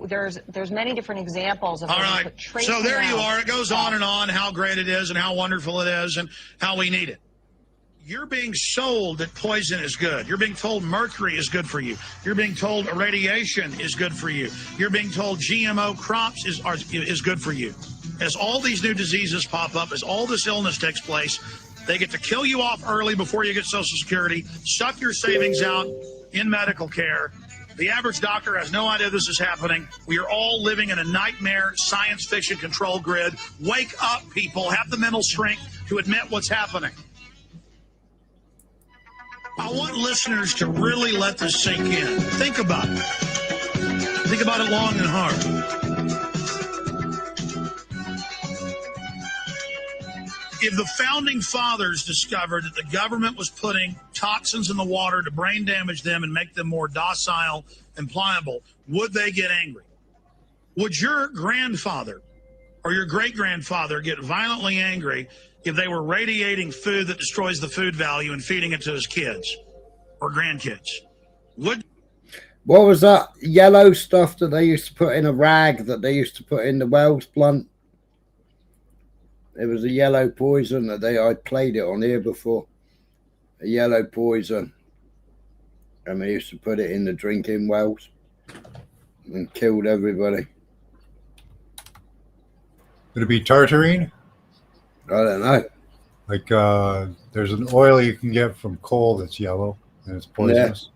There's many different examples of.
All right. So there you are. It goes on and on how great it is and how wonderful it is and how we need it. You're being sold that poison is good. You're being told mercury is good for you. You're being told irradiation is good for you. You're being told GMO crops is good for you. As all these new diseases pop up, as all this illness takes place, they get to kill you off early before you get Social Security, suck your savings out in medical care. The average doctor has no idea this is happening. We are all living in a nightmare science fiction control grid. Wake up, people. Have the mental strength to admit what's happening. I want listeners to really let this sink in. Think about it. Think about it long and hard. If the founding fathers discovered that the government was putting toxins in the water to brain damage them and make them more docile and pliable, would they get angry? Would your grandfather or your great-grandfather get violently angry if they were radiating food that destroys the food value and feeding it to his kids or grandkids? Would
What was that yellow stuff that they used to put in a rag that they used to put in the Wells plant? It was a yellow poison that I played it on here before. A yellow poison. And they used to put it in the drinking wells and killed everybody.
Would it be tartarine?
I don't know.
Like there's an oil you can get from coal that's yellow and it's poisonous.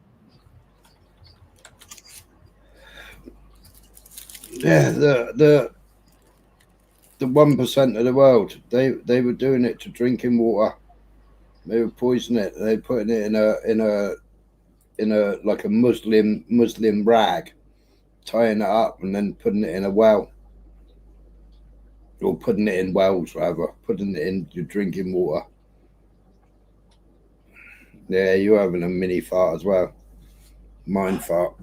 Yeah, the 1% of the world, they were doing it to drinking water. They were poisoning it. They were putting it in a like a Muslim rag, tying it up and then putting it in a well. Or putting it in wells rather, putting it in your drinking water. Yeah, you're having a mini fart as well. Mind fart.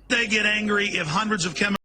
they get angry if hundreds of chemicals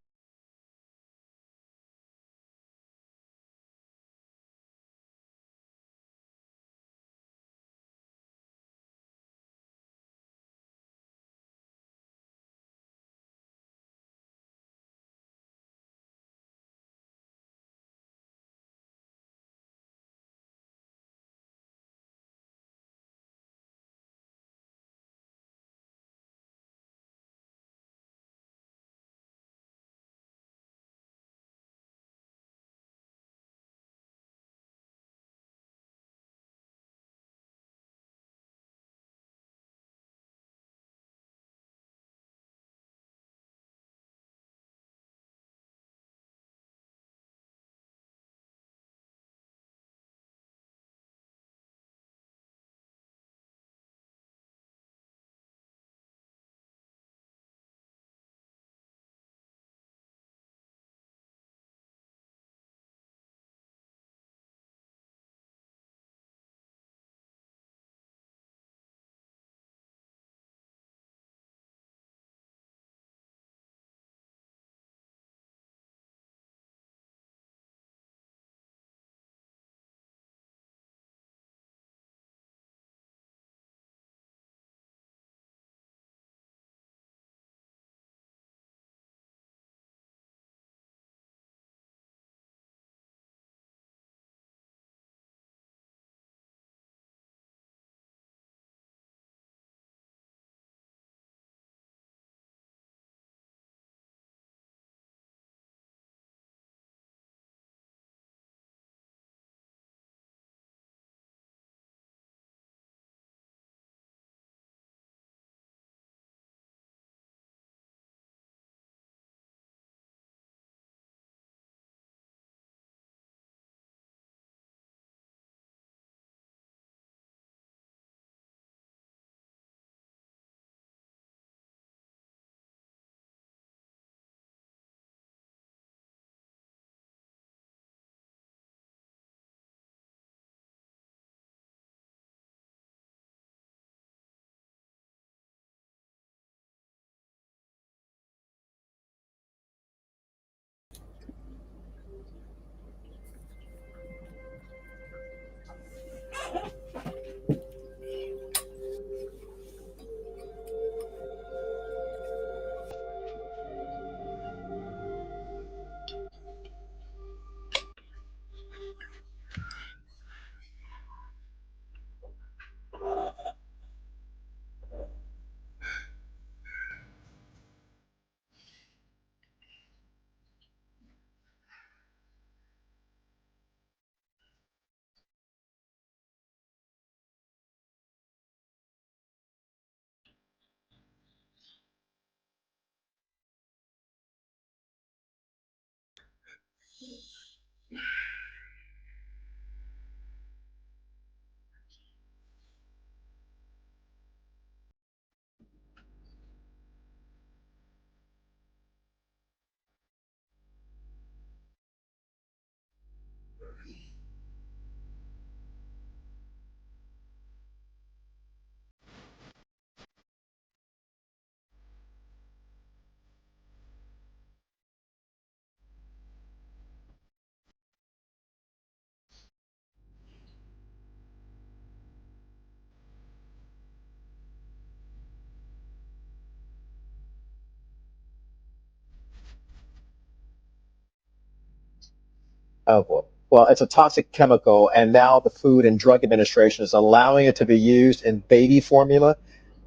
Oh, well, it's a toxic chemical, and now the Food and Drug Administration is allowing it to be used in baby formula.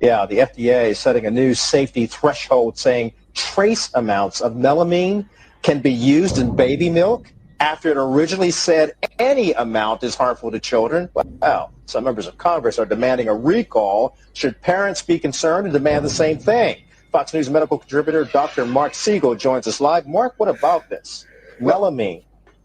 Yeah, the FDA is setting a new safety threshold saying trace amounts of melamine can be used in baby milk after it originally said any amount is harmful to children. Well, some members of Congress are demanding a recall. Should parents be concerned and demand the same thing? Fox News medical contributor Dr. Mark Siegel joins us live. Mark, what about this? Melamine.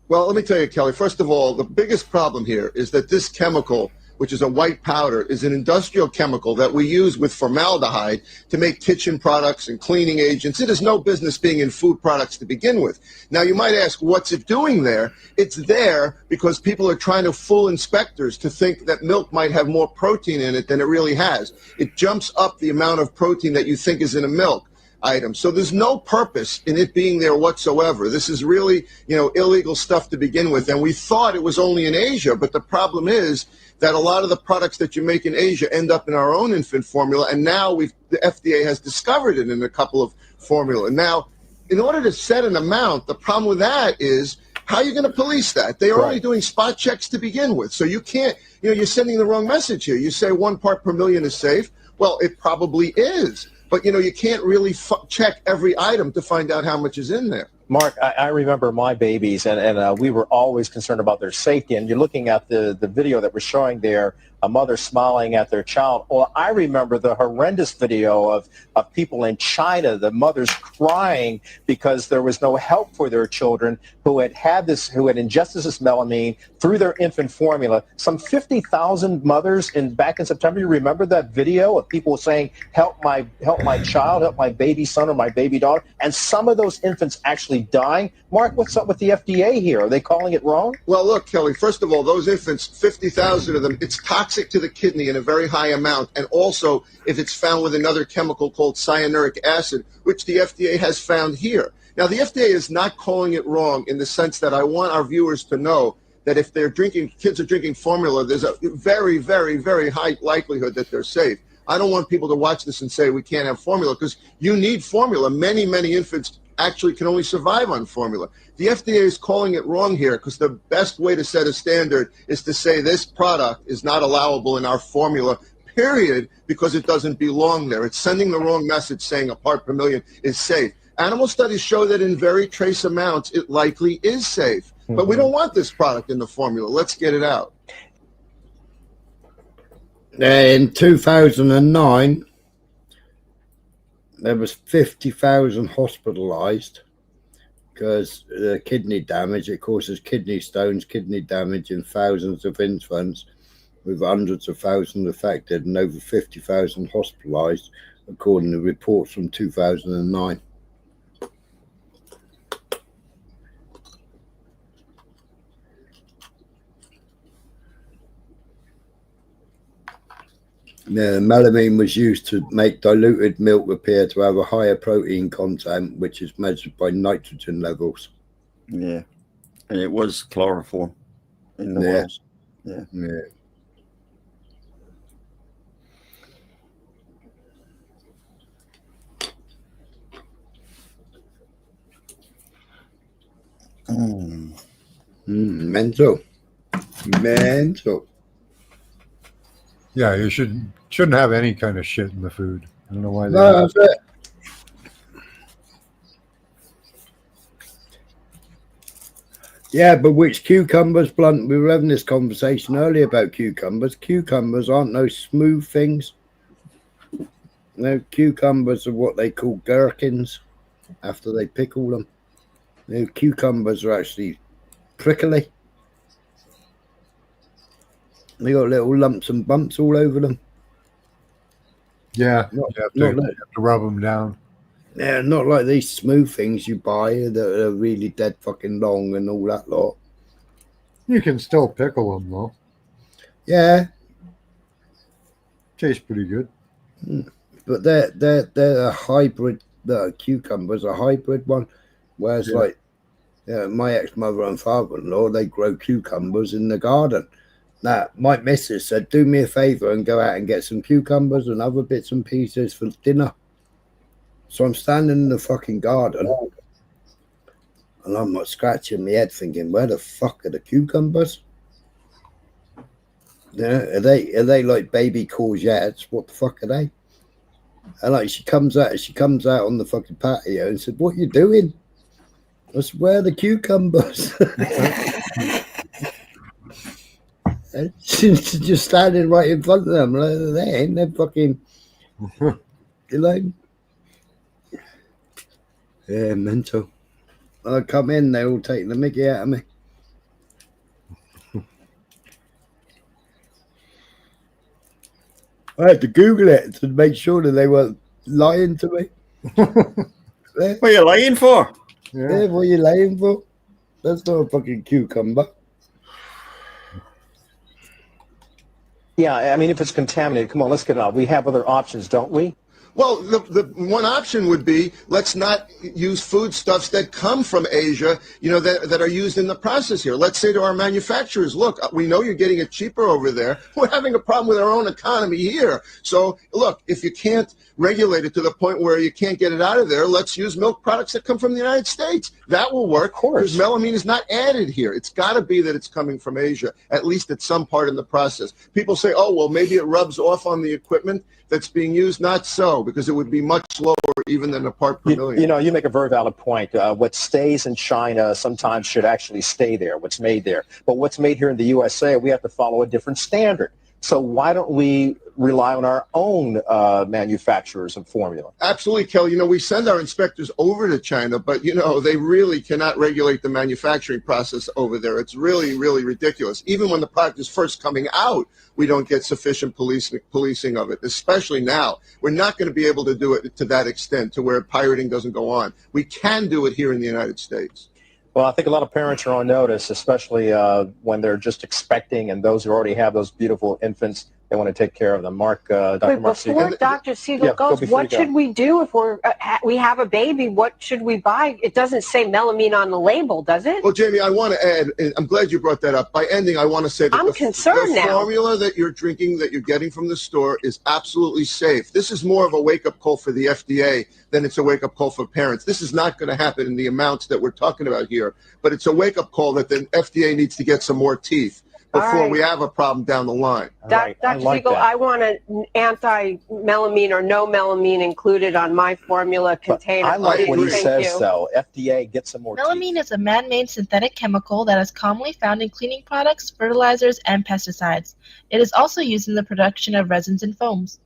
Well, let me tell you, Kelly, first of all, the biggest problem here is that this chemical, which is a white powder, is an industrial chemical that we use with formaldehyde to make kitchen products and cleaning agents. It has no business being in food products to begin with. Now, you might ask, what's it doing there? It's there because people are trying to fool inspectors to think that milk might have more protein in it than it really has. It jumps up the amount of protein that you think is in a milk item. So there's no purpose in it being there whatsoever. This is really, illegal stuff to begin with. And we thought it was only in Asia, but the problem is that a lot of the products that you make in Asia end up in our own infant formula. And now the FDA has discovered it in a couple of formula. And now, in order to set an amount, the problem with that is, how are you going to police that? They are only doing spot checks to begin with. So you can't, you're sending the wrong message here. You say 1 part per million is safe. Well, it probably is. But, you can't really check every item to find out how much is in there.
Mark, I remember my babies, and we were always concerned about their safety. And you're looking at the video that we're showing there, a mother smiling at their child. Well, I remember the horrendous video of people in China, the mothers crying because there was no help for their children who had ingested this melamine through their infant formula. Some 50,000 mothers back in September. You remember that video of people saying, help my child, help my baby son or my baby daughter, and some of those infants actually dying. Mark, what's up with the FDA here? Are they calling it wrong?
Well, look, Kelly, first of all, those infants, 50,000 of them, it's toxic to the kidney in a very high amount. And also, if it's found with another chemical called cyanuric acid, which the FDA has found here. Now, the FDA is not calling it wrong in the sense that I want our viewers to know that if kids are drinking formula, there's a very, very, very high likelihood that they're safe. I don't want people to watch this and say we can't have formula, because you need formula. Many, many infants actually can only survive on formula. The FDA is calling it wrong here, because the best way to set a standard is to say this product is not allowable in our formula, period, because it doesn't belong there. It's sending the wrong message saying a part per million is safe. Animal studies show that in very trace amounts, it likely is safe. But we don't want this product in the formula. Let's get it out.
In 2009, there was 50,000 hospitalized because kidney damage. It causes kidney stones, kidney damage in thousands of infants, with hundreds of thousands affected and over 50,000 hospitalized, according to reports from 2009. The melamine was used to make diluted milk appear to have a higher protein content, which is measured by nitrogen levels.
Yeah, and it was chloroform in the wells. Yeah.
Mental.
Yeah, you shouldn't have any kind of shit in the food. I don't know why.
No, that's it. Yeah, but which cucumbers, Blunt? We were having this conversation earlier about cucumbers. Cucumbers aren't no smooth things. No, cucumbers are what they call gherkins after they pickle them. No, cucumbers are actually prickly. They got little lumps and bumps all over them.
Yeah, you have to rub them down.
Yeah, not like these smooth things you buy that are really dead fucking long and all that lot.
You can still pickle them though.
Yeah,
tastes pretty good.
But they're a hybrid. The cucumbers a hybrid one, whereas like my ex-mother and father-in-law, they grow cucumbers in the garden. Now, my missus said, do me a favour and go out and get some cucumbers and other bits and pieces for dinner. So I'm standing in the fucking garden And I'm like scratching my head thinking, where the fuck are the cucumbers? Yeah, are they like baby courgettes? What the fuck are they? And like she comes out on the fucking patio and said, "What are you doing?" I said, "Where are the cucumbers?" And she's just standing right in front of them. Like, they ain't. They're fucking, you know. Yeah, mental. I come in, they all take the mickey out of me. I had to Google it to make sure that they weren't lying to me.
What are you lying for?
Yeah, what are you lying for? That's not a fucking cucumber.
Yeah, I mean, if it's contaminated, come on, let's get it out. We have other options, don't we?
Well, the one option would be, let's not use foodstuffs that come from Asia, you know, that are used in the process here. Let's say to our manufacturers, look, we know you're getting it cheaper over there. We're having a problem with our own economy here. So, look, if you can't regulate it to the point where you can't get it out of there, let's use milk products that come from the United States. That will work. Of course. Because melamine is not added here. It's got to be that it's coming from Asia, at least at some part in the process. People say, oh, well, maybe it rubs off on the equipment that's being used. Not so, because it would be much lower even than a part per million.
You know, you make a very valid point. What stays in China sometimes should actually stay there, what's made there. But what's made here in the USA, we have to follow a different standard. So why don't we rely on our own manufacturers and formula?
Absolutely, Kelly. You know, we send our inspectors over to China, but, you know, they really cannot regulate the manufacturing process over there. It's really, really ridiculous. Even when the product is first coming out, we don't get sufficient policing of it, especially now. We're not going to be able to do it to that extent, to where pirating doesn't go on. We can do it here in the United States.
Well, I think a lot of parents are on notice, especially when they're just expecting, and those who already have those beautiful infants, they want to take care of them. Mark, Dr. Mark Siegel.
Before Dr. Siegel goes, what should we do if we have a baby? What should we buy? It doesn't say melamine on the label, does it?
Well, Jamie, I want to add, and I'm glad you brought that up. By ending, I want to say that the formula that you're drinking, that you're getting from the store, is absolutely safe. This is more of a wake-up call for the FDA than it's a wake-up call for parents. This is not going to happen in the amounts that we're talking about here, but it's a wake-up call that the FDA needs to get some more teeth before we have a problem down the line.
Dr. Siegel, I want an anti-melamine or no melamine included on my formula container.
I like what he says, though. FDA, get some more
Melamine is a man-made synthetic chemical that is commonly found in cleaning products, fertilizers, and pesticides. It is also used in the production of resins and foams.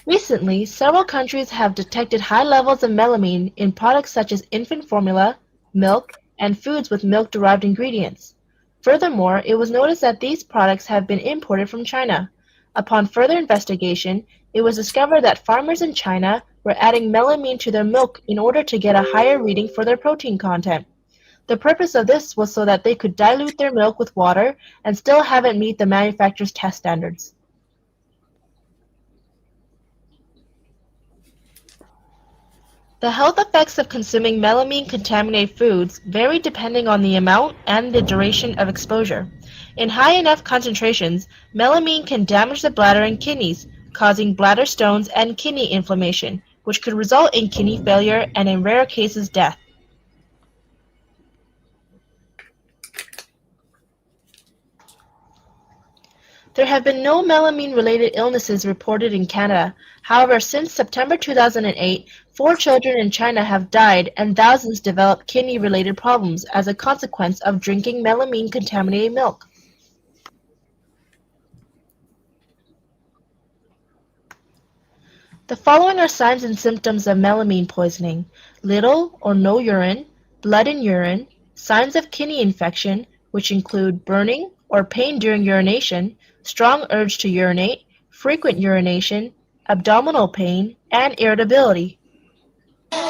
Recently, several countries have detected high levels of melamine in products such as infant formula, milk, and foods with milk-derived ingredients. Furthermore, it was noticed that these products have been imported from China. Upon further investigation, it was discovered that farmers in China were adding melamine to their milk in order to get a higher reading for their protein content. The purpose of this was so that they could dilute their milk with water and still have it meet the manufacturer's test standards. The health effects of consuming melamine-contaminated foods vary depending on the amount and the duration of exposure. In high enough concentrations, melamine can damage the bladder and kidneys, causing bladder stones and kidney inflammation, which could result in kidney failure and, in rare cases, death. There have been no melamine-related illnesses reported in Canada. However, since September 2008, 4 children in China have died and thousands developed kidney-related problems as a consequence of drinking melamine-contaminated milk. The following are signs and symptoms of melamine poisoning: little or no urine, blood in urine, signs of kidney infection, which include burning or pain during urination, strong urge to urinate, frequent urination, abdominal pain, and irritability.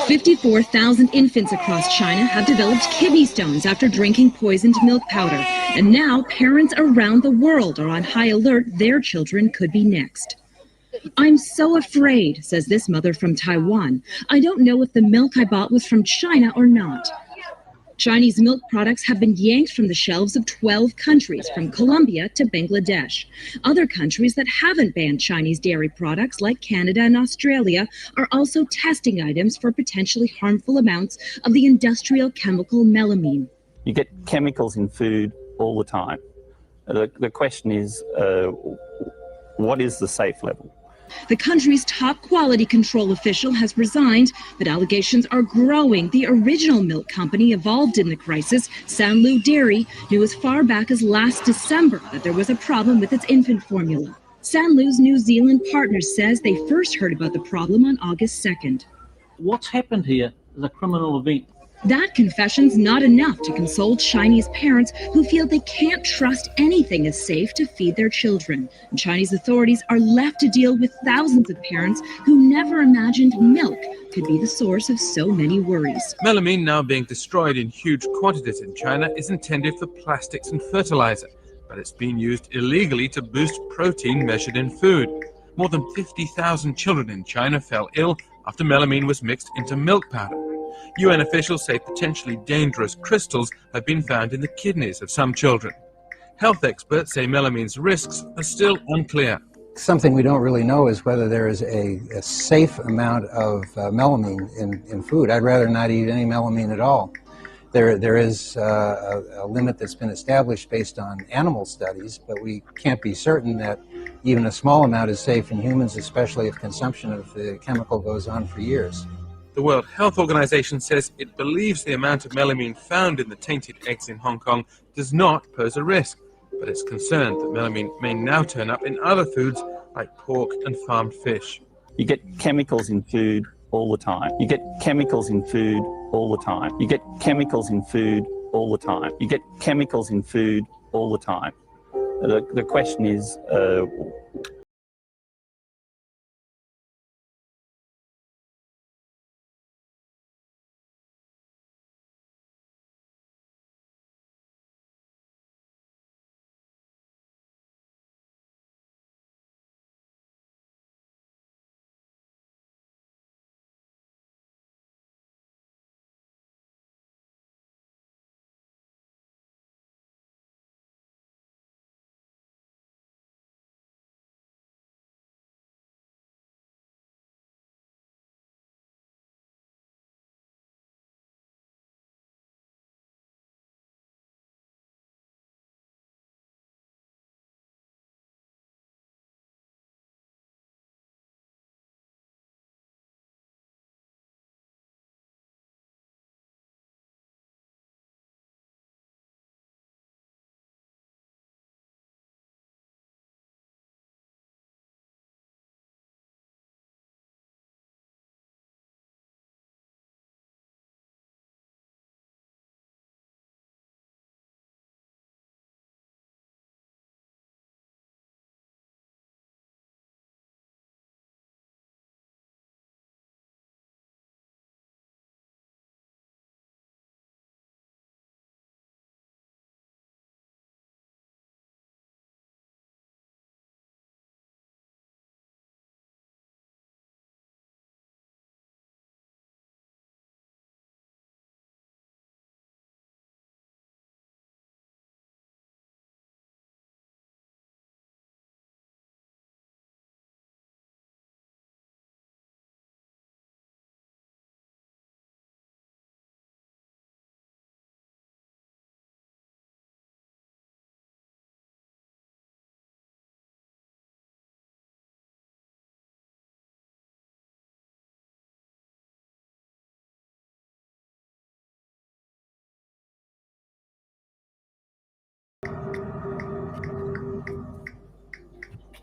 54,000 infants across China have developed kidney stones after drinking poisoned milk powder. And now parents around the world are on high alert their children could be next. I'm so afraid, says this mother from Taiwan. I don't know if the milk I bought was from China or not. Chinese milk products have been yanked from the shelves of 12 countries, from Colombia to Bangladesh. Other countries that haven't banned Chinese dairy products, like Canada and Australia, are also testing items for potentially harmful amounts of the industrial chemical melamine.
You get chemicals in food all the time. The question is, what is the safe level?
The country's top quality control official has resigned, but allegations are growing. The original milk company involved in the crisis, Sanlu Dairy, knew as far back as last December that there was a problem with its infant formula. Sanlu's New Zealand partner says they first heard about the problem on August 2nd.
What's happened here is a criminal event.
That confession's not enough to console Chinese parents who feel they can't trust anything is safe to feed their children. And Chinese authorities are left to deal with thousands of parents who never imagined milk could be the source of so many worries.
Melamine, now being destroyed in huge quantities in China, is intended for plastics and fertilizer, but it's being used illegally to boost protein measured in food. More than 50,000 children in China fell ill after melamine was mixed into milk powder. UN officials say potentially dangerous crystals have been found in the kidneys of some children. Health experts say melamine's risks are still unclear.
Something we don't really know is whether there is a safe amount of melamine in food. I'd rather not eat any melamine at all. There is a limit that's been established based on animal studies, but we can't be certain that even a small amount is safe in humans, especially if consumption of the chemical goes on for years.
The World Health Organization says it believes the amount of melamine found in the tainted eggs in Hong Kong does not pose a risk, but it's concerned that melamine may now turn up in other foods like pork and farmed fish.
You get chemicals in food all the time. You get chemicals in food all the time. You get chemicals in food all the time. You get chemicals in food all the time. The question is,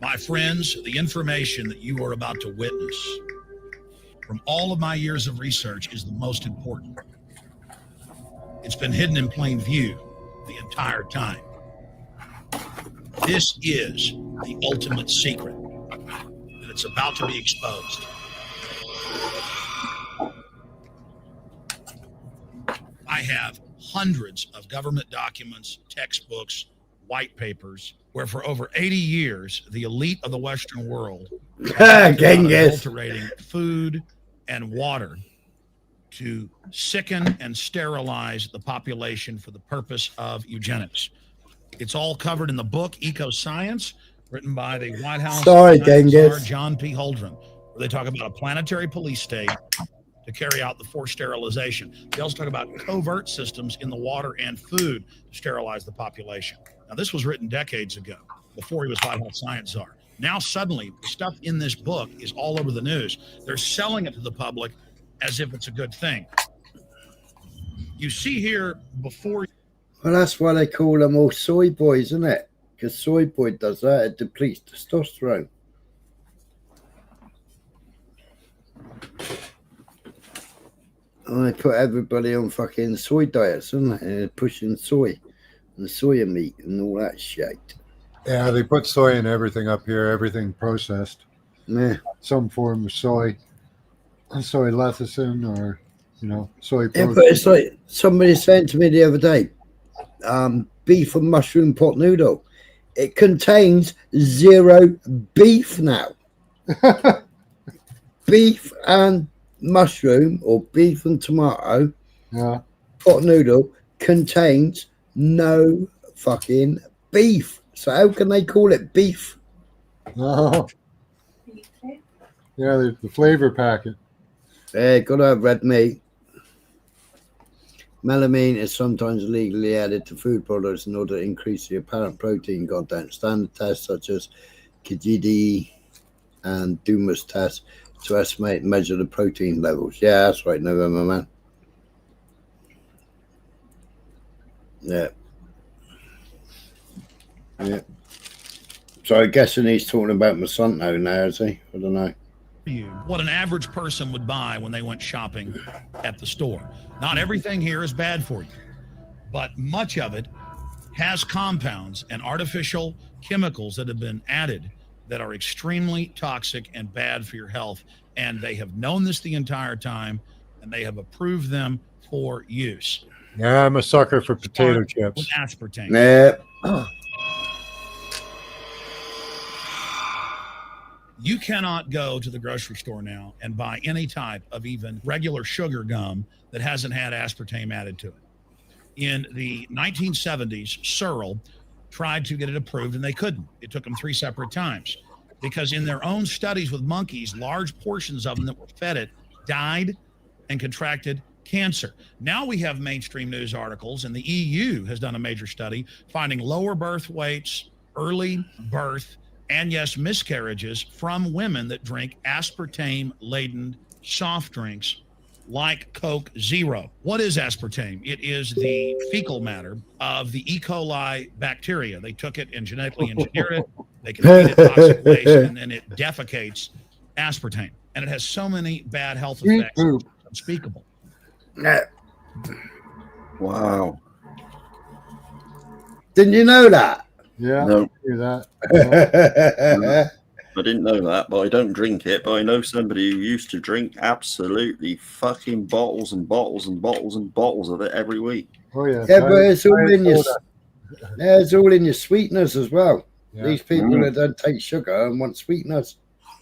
My friends, the information that you are about to witness from all of my years of research is the most important. It's been hidden in plain view the entire time. This is the ultimate secret, and it's about to be exposed. I have hundreds of government documents, textbooks, white papers, where for over 80 years, the elite of the Western world have adulterating food and water to sicken and sterilize the population for the purpose of eugenics. It's all covered in the book Eco Science, written by the White House Czar John P. Holdren, where they talk about a planetary police state to carry out the forced sterilization. They also talk about covert systems in the water and food to sterilize the population. Now, this was written decades ago, before he was White House Science Czar. Now, suddenly, the stuff in this book is all over the news. They're selling it to the public as if it's a good thing. You see here before...
Well, that's why they call them all soy boys, isn't it? Because soy boy does that, it depletes testosterone. And they put everybody on fucking soy diets, isn't they? And they're pushing soy and soya meat and all that shit.
Yeah, they put soy in everything up here, everything processed.
Yeah.
Some form of soy lecithin or, soy protein.
Yeah, but it's like somebody saying to me the other day, beef and mushroom pot noodle. It contains 0 beef now. Beef and mushroom or beef and tomato pot noodle contains no fucking beef. So how can they call it beef?
Oh. Yeah, the flavor packet.
Yeah, gotta have red meat. Melamine is sometimes legally added to food products in order to increase the apparent protein content. Standard tests such as Kijidi and Dumas tests to estimate and measure the protein levels. Yeah, that's right, November, man. Yeah. Yeah. So I'm guessing he's talking about Monsanto now, is he? I don't know.
What an average person would buy when they went shopping at the store. Not everything here is bad for you, but much of it has compounds and artificial chemicals that have been added that are extremely toxic and bad for your health. And they have known this the entire time, and they have approved them for use.
Yeah, I'm a sucker for potato chips.
With aspartame.
Yeah.
You cannot go to the grocery store now and buy any type of even regular sugar gum that hasn't had aspartame added to it. In the 1970s, Searle tried to get it approved, and they couldn't. It took them 3 separate times because in their own studies with monkeys, large portions of them that were fed it died and contracted cancer. Now we have mainstream news articles, and the EU has done a major study finding lower birth weights, early birth, and yes, miscarriages from women that drink aspartame-laden soft drinks like Coke Zero. What is aspartame? It is the fecal matter of the E. coli bacteria. They took it and genetically engineered it. They can feed it toxic waste, and then it defecates aspartame. And it has so many bad health effects, it's unspeakable.
Wow. Didn't you know that?
Yeah,
no.
I hear that.
I didn't know that, but I don't drink it. But I know somebody who used to drink absolutely fucking bottles and bottles and bottles and bottles of it every week.
Oh yeah.
Yeah, but it's all in your. Yeah, it's all in your sweeteners as well. Yeah. These people that don't take sugar and want sweeteners.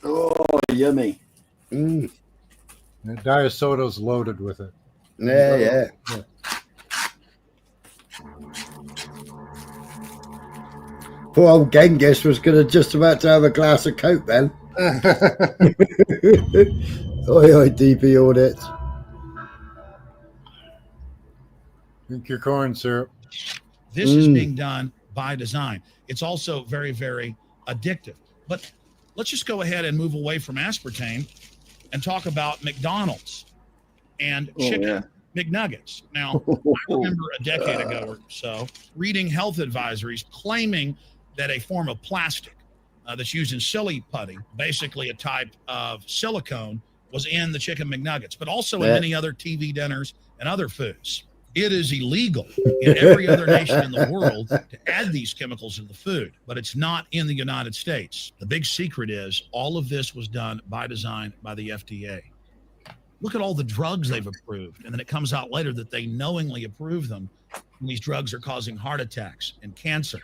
Oh, yummy.
Mm.
And Diet Soda's loaded with it.
Yeah. Poor old Genghis was just about to have a glass of Coke then. Oi, DP audits.
Drink your corn syrup.
This is being done by design. It's also very, very addictive. But let's just go ahead and move away from aspartame and talk about McDonald's and chicken McNuggets. Now, I remember a decade ago or so reading health advisories claiming that a form of plastic that's used in silly putty, basically a type of silicone, was in the chicken McNuggets, but also in many other TV dinners and other foods. It is illegal in every other nation in the world to add these chemicals in the food, but it's not in the United States. The big secret is all of this was done by design by the FDA. Look at all the drugs they've approved, and then it comes out later that they knowingly approve them, and these drugs are causing heart attacks and cancer.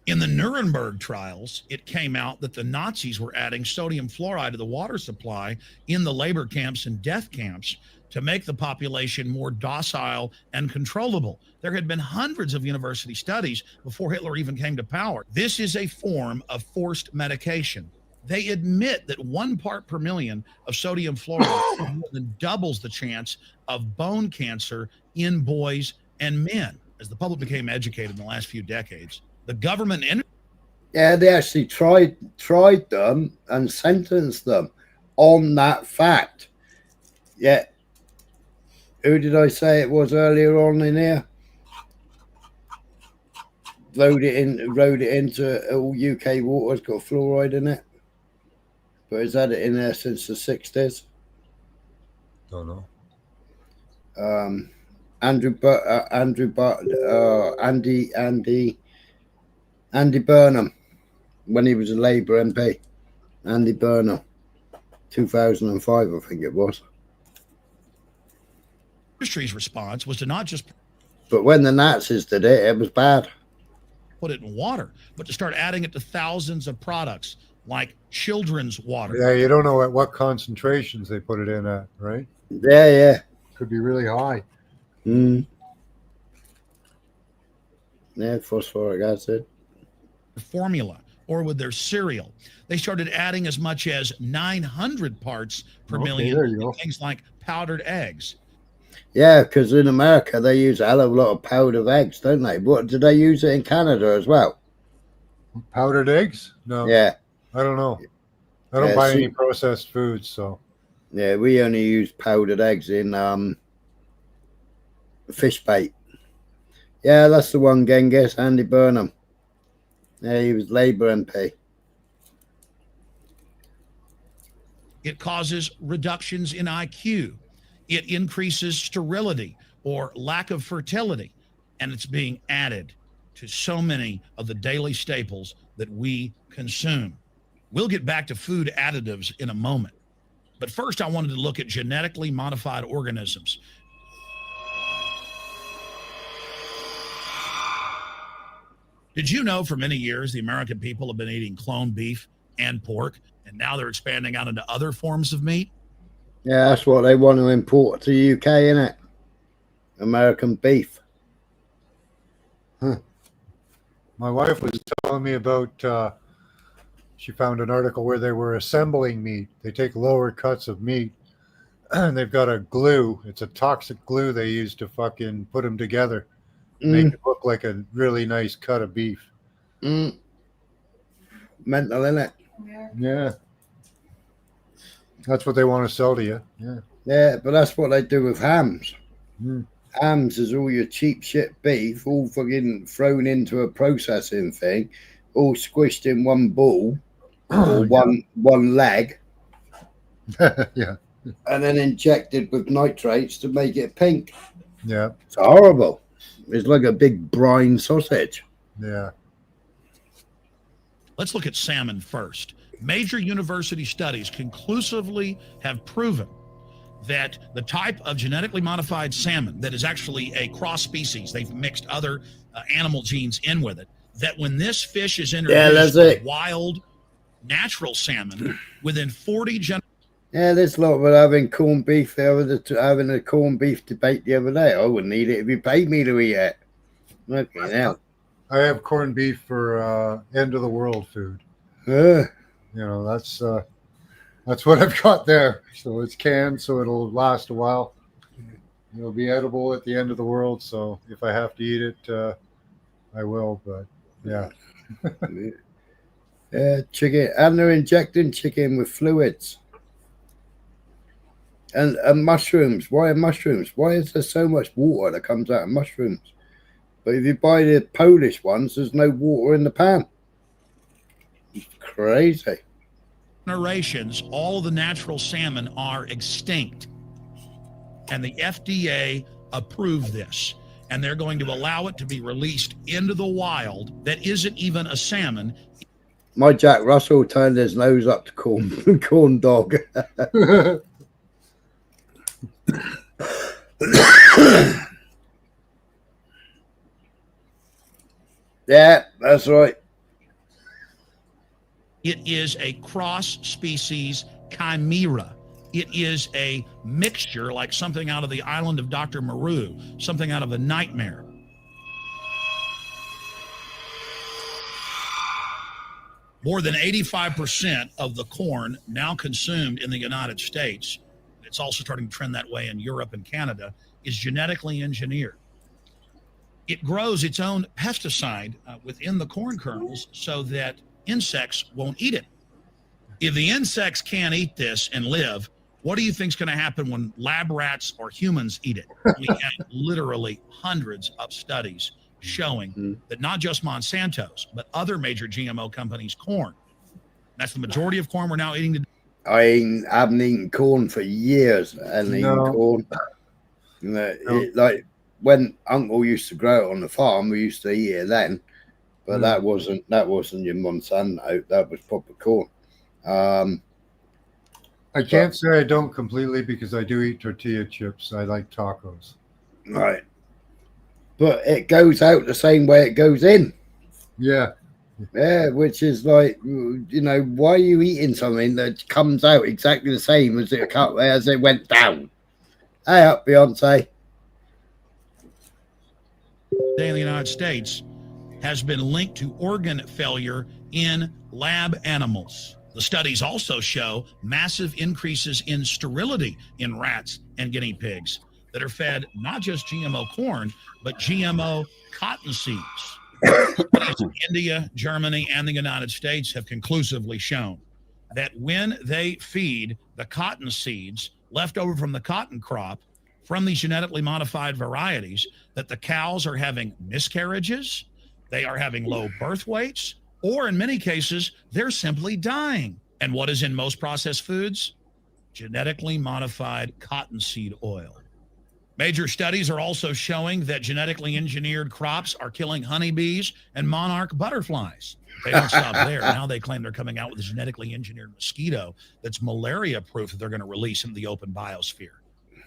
In the Nuremberg trials, it came out that the Nazis were adding sodium fluoride to the water supply in the labor camps and death camps to make the population more docile and controllable. There had been hundreds of university studies before Hitler even came to power. This is a form of forced medication. They admit that 1 part per million of sodium fluoride more than doubles the chance of bone cancer in boys and men. As the public became educated in the last few decades, the government...
Yeah, they actually tried them and sentenced them on that fact. Yeah. Who did I say it was earlier on in here? Wrote it into all UK water's got fluoride in it. But has had it in there since the 60s.
Don't know.
Andy Burnham, when he was a Labour MP. Andy Burnham, 2005, I think it was.
Industry's response was to not just...
But when the Nazis did it, it was bad.
Put it in water, but to start adding it to thousands of products like children's water.
Yeah, you don't know at what concentrations they put it in at, right?
Yeah.
Could be really high.
Yeah, phosphoric acid.
Formula or with their cereal. They started adding as much as 900 parts per million in things like powdered eggs.
Yeah, because in America they use a hell of a lot of powdered eggs, don't they? What do they use it in Canada as well?
Powdered eggs? No.
Yeah.
I don't know. I don't buy any processed foods, so.
Yeah, we only use powdered eggs in fish bait. Yeah, that's the one, Genghis, Andy Burnham. Yeah, he was Labour MP.
It causes reductions in IQ. It increases sterility or lack of fertility. And it's being added to so many of the daily staples that we consume. We'll get back to food additives in a moment. But first, I wanted to look at genetically modified organisms. Did you know for many years the American people have been eating cloned beef and pork, and now they're expanding out into other forms of meat?
Yeah, that's what they want to import to the UK, innit? American beef.
Huh. My wife was telling me about, she found an article where they were assembling meat. They take lower cuts of meat, and they've got a glue. It's a toxic glue they use to fucking put them together. Make it look like a really nice cut of beef.
Mental, innit?
Yeah. That's what they want to sell to you. Yeah.
Yeah, but that's what they do with hams. Hams is all your cheap shit beef, all fucking thrown into a processing thing, all squished in one ball or one leg.
Yeah.
And then injected with nitrates to make it pink.
Yeah.
It's horrible. It's like a big brine sausage.
Yeah.
Let's look at salmon first. Major university studies conclusively have proven that the type of genetically modified salmon that is actually a cross species, they've mixed other animal genes in with it, that when this fish is introduced with wild, natural salmon, within 40 generations.
Yeah, this lot were having corned beef. They were having a corned beef debate the other day. I wouldn't eat it if you paid me to eat it. Okay, now.
I have corned beef for end of the world food. You know, that's what I've got there. So it's canned, so it'll last a while. It'll be edible at the end of the world. So if I have to eat it, I will. But yeah.
Chicken, and they're injecting chicken with fluids. And mushrooms. Why are mushrooms? Why is there so much water that comes out of mushrooms? But if you buy the Polish ones, there's no water in the pan. It's crazy.
Generations, all of the natural salmon are extinct. And the FDA approved this. And they're going to allow it to be released into the wild that isn't even a salmon.
My Jack Russell turned his nose up to corn dog. Yeah, that's right.
It is a cross-species chimera. It is a mixture like something out of the island of Dr. Moreau, something out of a nightmare. More than 85% of the corn now consumed in the United States, it's also starting to trend that way in Europe and Canada, is genetically engineered. It grows its own pesticide within the corn kernels so that insects won't eat it. If the insects can't eat this and live, what do you think is going to happen when lab rats or humans eat it? We have literally hundreds of studies showing that not just Monsanto's, but other major GMO companies' corn. That's the majority of corn we're now eating today.
I haven't eaten corn for years. I haven't eaten corn. Like when Uncle used to grow it on the farm, we used to eat it then, but that wasn't your Monsanto. That was proper corn.
I can't say I don't completely because I do eat tortilla chips. I like tacos.
Right. But it goes out the same way it goes in.
Yeah.
Yeah, which is like, why are you eating something that comes out exactly the same as it went down? Hey up, Beyonce.
In the United States has been linked to organ failure in lab animals. The studies also show massive increases in sterility in rats and guinea pigs that are fed not just GMO corn, but GMO cotton seeds. India, Germany, and the United States have conclusively shown that when they feed the cotton seeds left over from the cotton crop from these genetically modified varieties, that the cows are having miscarriages, they are having low birth weights, or in many cases, they're simply dying. And what is in most processed foods? Genetically modified cottonseed oil. Major studies are also showing that genetically engineered crops are killing honeybees and monarch butterflies. They don't stop there. Now they claim they're coming out with a genetically engineered mosquito that's malaria proof that they're going to release into the open biosphere.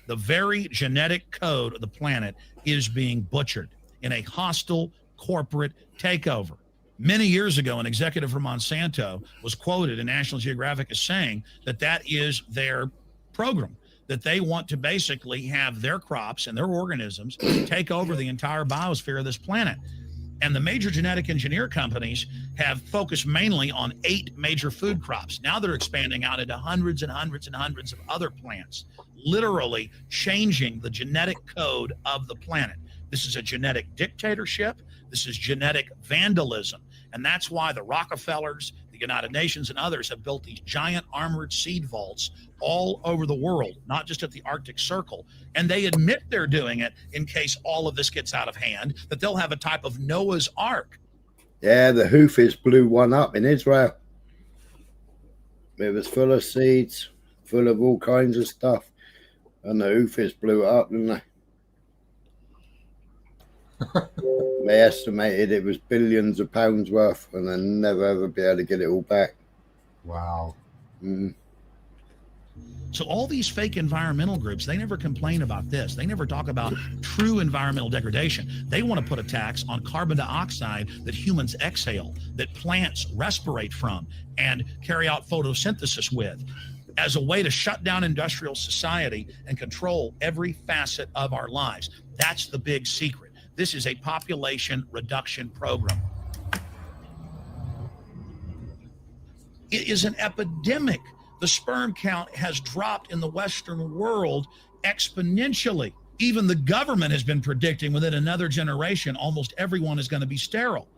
The very genetic code of the planet is being butchered in a hostile corporate takeover. Many years ago, an executive from Monsanto was quoted in National Geographic as saying that that is their program, that they want to basically have their crops and their organisms take over the entire biosphere of this planet. And the major genetic engineer companies have focused mainly on 8 major food crops. Now they're expanding out into hundreds and hundreds and hundreds of other plants, literally changing the genetic code of the planet. This is a genetic dictatorship. This is genetic vandalism. And that's why the Rockefellers, the United Nations, and others have built these giant armored seed vaults all over the world, not just at the Arctic Circle. And they admit they're doing it in case all of this gets out of hand, that they'll have a type of Noah's Ark.
Yeah, the Houthis blew one up in Israel. It was full of seeds, full of all kinds of stuff. And the Houthis blew it up, didn't they? They estimated it was billions of pounds worth, and they'll never ever be able to get it all back.
Wow.
So all these fake environmental groups, they never complain about this. They never talk about true environmental degradation. They want to put a tax on carbon dioxide that humans exhale, that plants respirate from and carry out photosynthesis with, as a way to shut down industrial society and control every facet of our lives. That's the big secret. This is a population reduction program. It is an epidemic. The sperm count has dropped in the Western world exponentially. Even the government has been predicting within another generation, almost everyone is going to be sterile.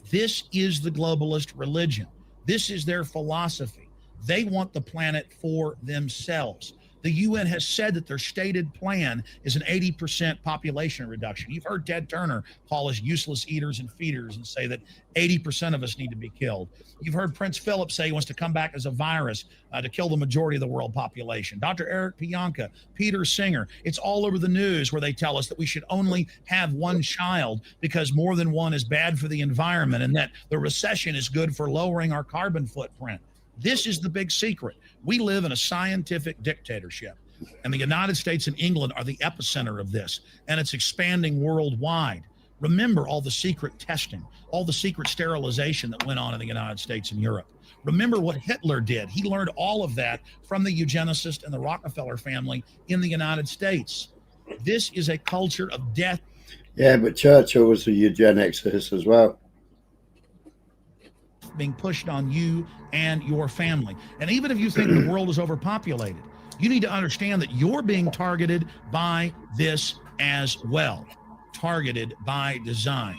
This is the globalist religion. This is their philosophy. They want the planet for themselves. The UN has said that their stated plan is an 80% population reduction. You've heard Ted Turner call us useless eaters and feeders and say that 80% of us need to be killed. You've heard Prince Philip say he wants to come back as a virus to kill the majority of the world population. Dr. Eric Pianka, Peter Singer, it's all over the news where they tell us that we should only have one child because more than one is bad for the environment and that the recession is good for lowering our carbon footprint. This is the big secret. We live in a scientific dictatorship, and the United States and England are the epicenter of this, and it's expanding worldwide. Remember all the secret testing, all the secret sterilization that went on in the United States and Europe. Remember what Hitler did. He learned all of that from the eugenicist and the Rockefeller family in the United States. This is a culture of death.
Yeah, but Churchill was a eugenicist as well.
Being pushed on you and your family. And even if you think the world is overpopulated, you need to understand that you're being targeted by this as well. Targeted by design.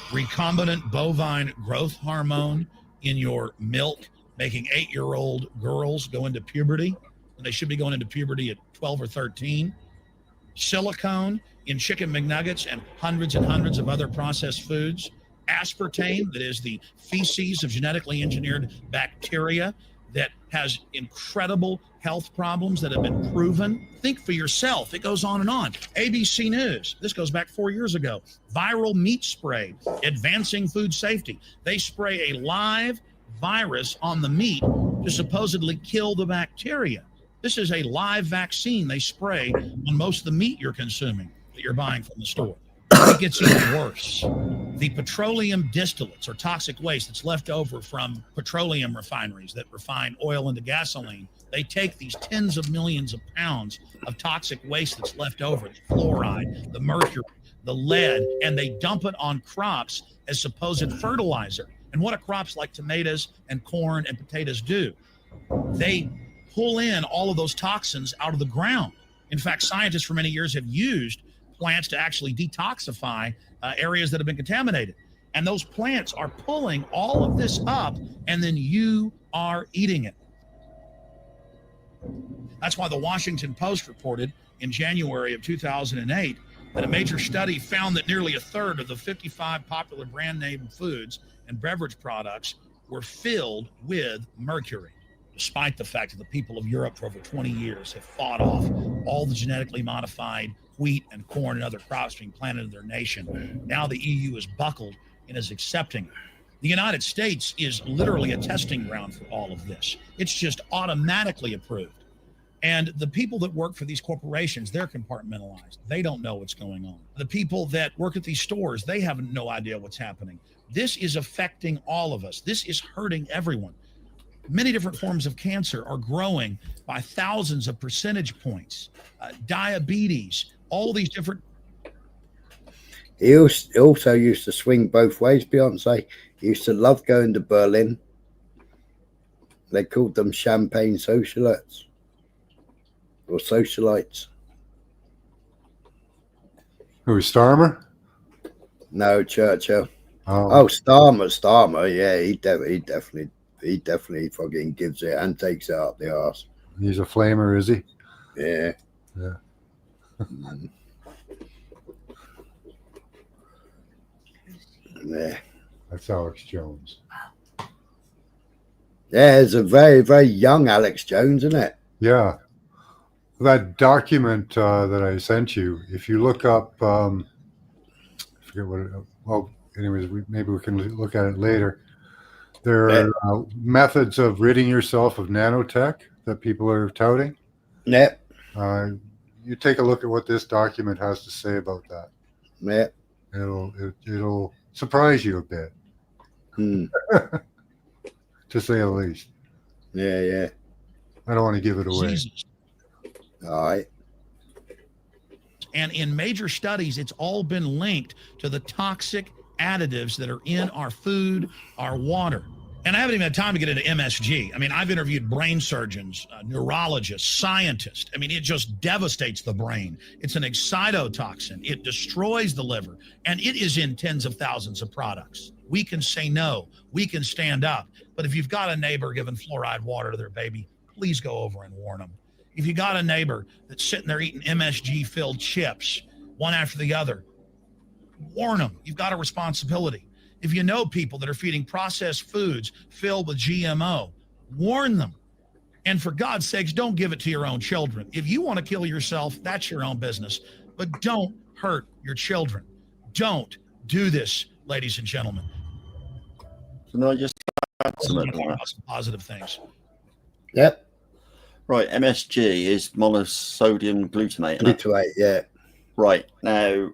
Recombinant bovine growth hormone in your milk, making 8-year-old girls go into puberty. And they should be going into puberty at 12 or 13. Silicone in chicken McNuggets and hundreds of other processed foods. Aspartame, that is the feces of genetically engineered bacteria that has incredible health problems that have been proven. Think for yourself. It goes on and on. ABC News, this goes back 4 years ago. Viral meat spray, advancing food safety. They spray a live virus on the meat to supposedly kill the bacteria. This is a live vaccine they spray on most of the meat you're consuming that you're buying from the store. It gets even worse. The petroleum distillates or toxic waste that's left over from petroleum refineries that refine oil into gasoline, they take these tens of millions of pounds of toxic waste that's left over, the fluoride, the mercury, the lead, and they dump it on crops as supposed fertilizer. And what do crops like tomatoes and corn and potatoes do? They pull in all of those toxins out of the ground. In fact, scientists for many years have used plants to actually detoxify areas that have been contaminated. And those plants are pulling all of this up, and then you are eating it. That's why the Washington Post reported in January of 2008 that a major study found that nearly a third of the 55 popular brand name foods and beverage products were filled with mercury, despite the fact that the people of Europe for over 20 years have fought off all the genetically modified wheat and corn and other crops being planted in their nation. Now the EU is buckled and is accepting it. The United States is literally a testing ground for all of this. It's just automatically approved. And the people that work for these corporations, they're compartmentalized. They don't know what's going on. The people that work at these stores, they have no idea what's happening. This is affecting all of us. This is hurting everyone. Many different forms of cancer are growing by thousands of percentage points. Diabetes, all these different.
He also used to swing both ways, Beyonce. He used to love going to Berlin. They called them champagne socialites or socialites.
Who was Starmer?
No, Churchill. Oh, Starmer. Yeah, he definitely fucking gives it and takes it up the arse.
He's a flamer, is he?
Yeah.
Yeah.
Yeah.
That's Alex Jones.
Yeah, it's a very, very young Alex Jones, isn't it?
Yeah. That document that I sent you, if you look up, I forget what it, well, anyways, maybe we can look at it later. There are methods of ridding yourself of nanotech that people are touting.
Yeah.
You take a look at what this document has to say about that.
Yeah.
It'll surprise you a bit. To say the least.
Yeah, yeah.
I don't want to give it away.
Jesus.
All right.
And in major studies, it's all been linked to the toxic additives that are in our food, our water. And I haven't even had time to get into MSG. I mean, I've interviewed brain surgeons, neurologists, scientists. I mean, it just devastates the brain. It's an excitotoxin. It destroys the liver. And it is in tens of thousands of products. We can say no. We can stand up. But if you've got a neighbor giving fluoride water to their baby, please go over and warn them. If you got a neighbor that's sitting there eating MSG-filled chips, one after the other, warn them. You've got a responsibility. If you know people that are feeding processed foods filled with GMO, warn them. And for God's sakes, don't give it to your own children. If you want to kill yourself, that's your own business. But don't hurt your children. Don't do this, ladies and gentlemen.
So now just
some positive things.
Yep.
Right, MSG is monosodium glutamate.
Glutamate, yeah.
Right, now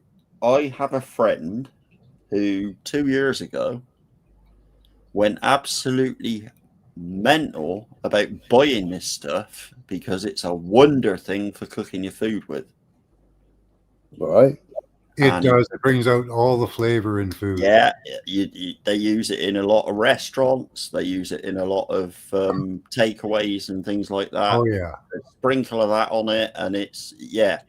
I have a friend who 2 years ago went absolutely mental about buying this stuff because it's a wonder thing for cooking your food with.
Right.
It does. It brings out all the flavor in food.
Yeah, they use it in a lot of restaurants. They use it in a lot of takeaways and things like that.
Oh, yeah.
A sprinkle of that on it, and it's, yeah.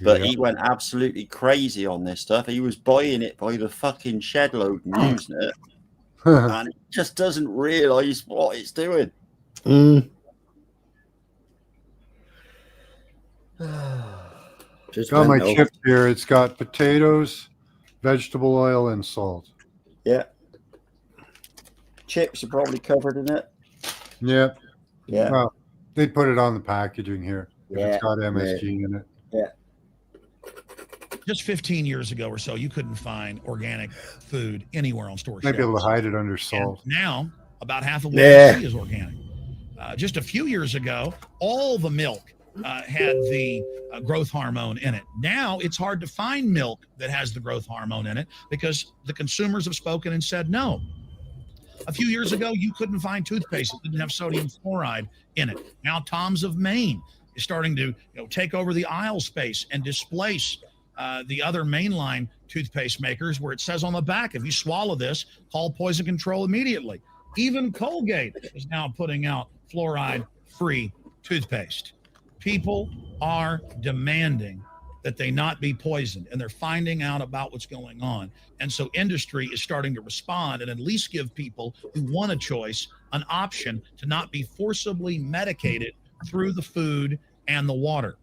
But he went absolutely crazy on this stuff. He was buying it by the fucking shed load and using it. And it just doesn't realize what it's doing.
Just got my chip here. It's got potatoes, vegetable oil, and salt.
Yeah. Chips are probably covered in it.
Yeah.
Yeah.
Well, they put it on the packaging here. If it's got MSG in it.
Yeah.
Just 15 years ago or so, you couldn't find organic food anywhere on store
Might
shelves.
be able to hide it under salt.
And now, about half of what you see is organic. Just a few years ago, all the milk had the growth hormone in it. Now it's hard to find milk that has the growth hormone in it because the consumers have spoken and said no. A few years ago, you couldn't find toothpaste that didn't have sodium fluoride in it. Now Tom's of Maine is starting to take over the aisle space and displace the other mainline toothpaste makers, where it says on the back, if you swallow this, call poison control immediately. Even Colgate is now putting out fluoride-free toothpaste. People are demanding that they not be poisoned, and they're finding out about what's going on. And so industry is starting to respond and at least give people who want a choice an option to not be forcibly medicated through the food and the water.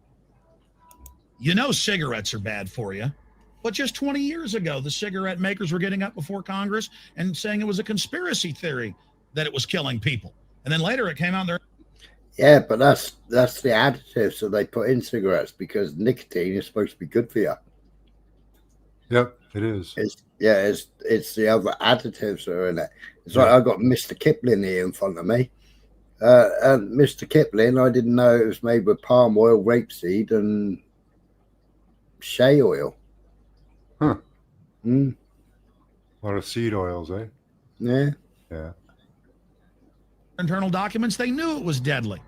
Cigarettes are bad for you, but just 20 years ago, the cigarette makers were getting up before Congress and saying it was a conspiracy theory that it was killing people. And then later it came out there.
Yeah, but that's the additives that they put in cigarettes, because nicotine is supposed to be good for you.
Yep, it is.
It's the other additives that are in it. It's like I got Mr. Kipling here in front of me. And Mr. Kipling, I didn't know it was made with palm oil, rapeseed, and shea oil.
Huh. A lot of seed oils, eh?
Yeah.
Yeah.
Internal documents, they knew it was deadly.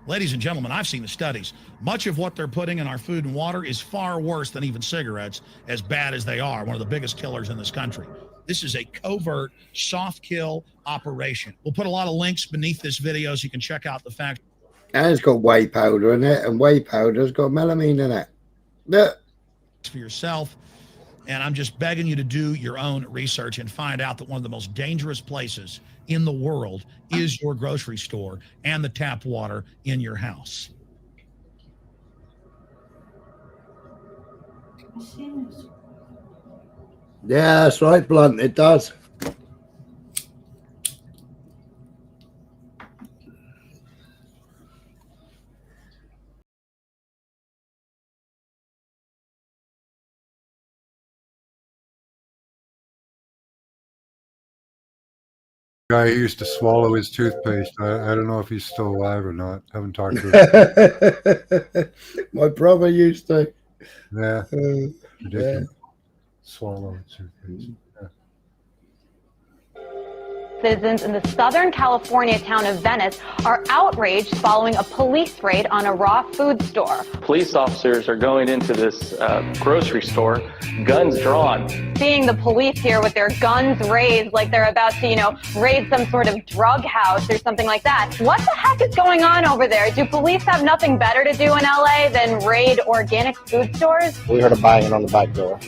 Ladies and gentlemen, I've seen the studies. Much of what they're putting in our food and water is far worse than even cigarettes, as bad as they are, one of the biggest killers in this country. This is a covert soft kill operation. We'll put a lot of links beneath this video so you can check out the fact.
And it's got whey powder in it, and whey powder's got melamine in it. Yeah.
For yourself. And I'm just begging you to do your own research and find out that one of the most dangerous places in the world is your grocery store and the tap water in your house.
Yeah, that's right, Blunt. It does.
Guy who used to swallow his toothpaste. I don't know if he's still alive or not. Haven't talked to him.
My brother used to.
Yeah. Ridiculous. Swallow his toothpaste. Yeah.
Citizens in the Southern California town of Venice are outraged following a police raid on a raw food store.
Police officers are going into this grocery store, guns drawn.
Seeing the police here with their guns raised like they're about to, raid some sort of drug house or something like that. What the heck is going on over there? Do police have nothing better to do in LA than raid organic food stores?
We heard a banging on the back door.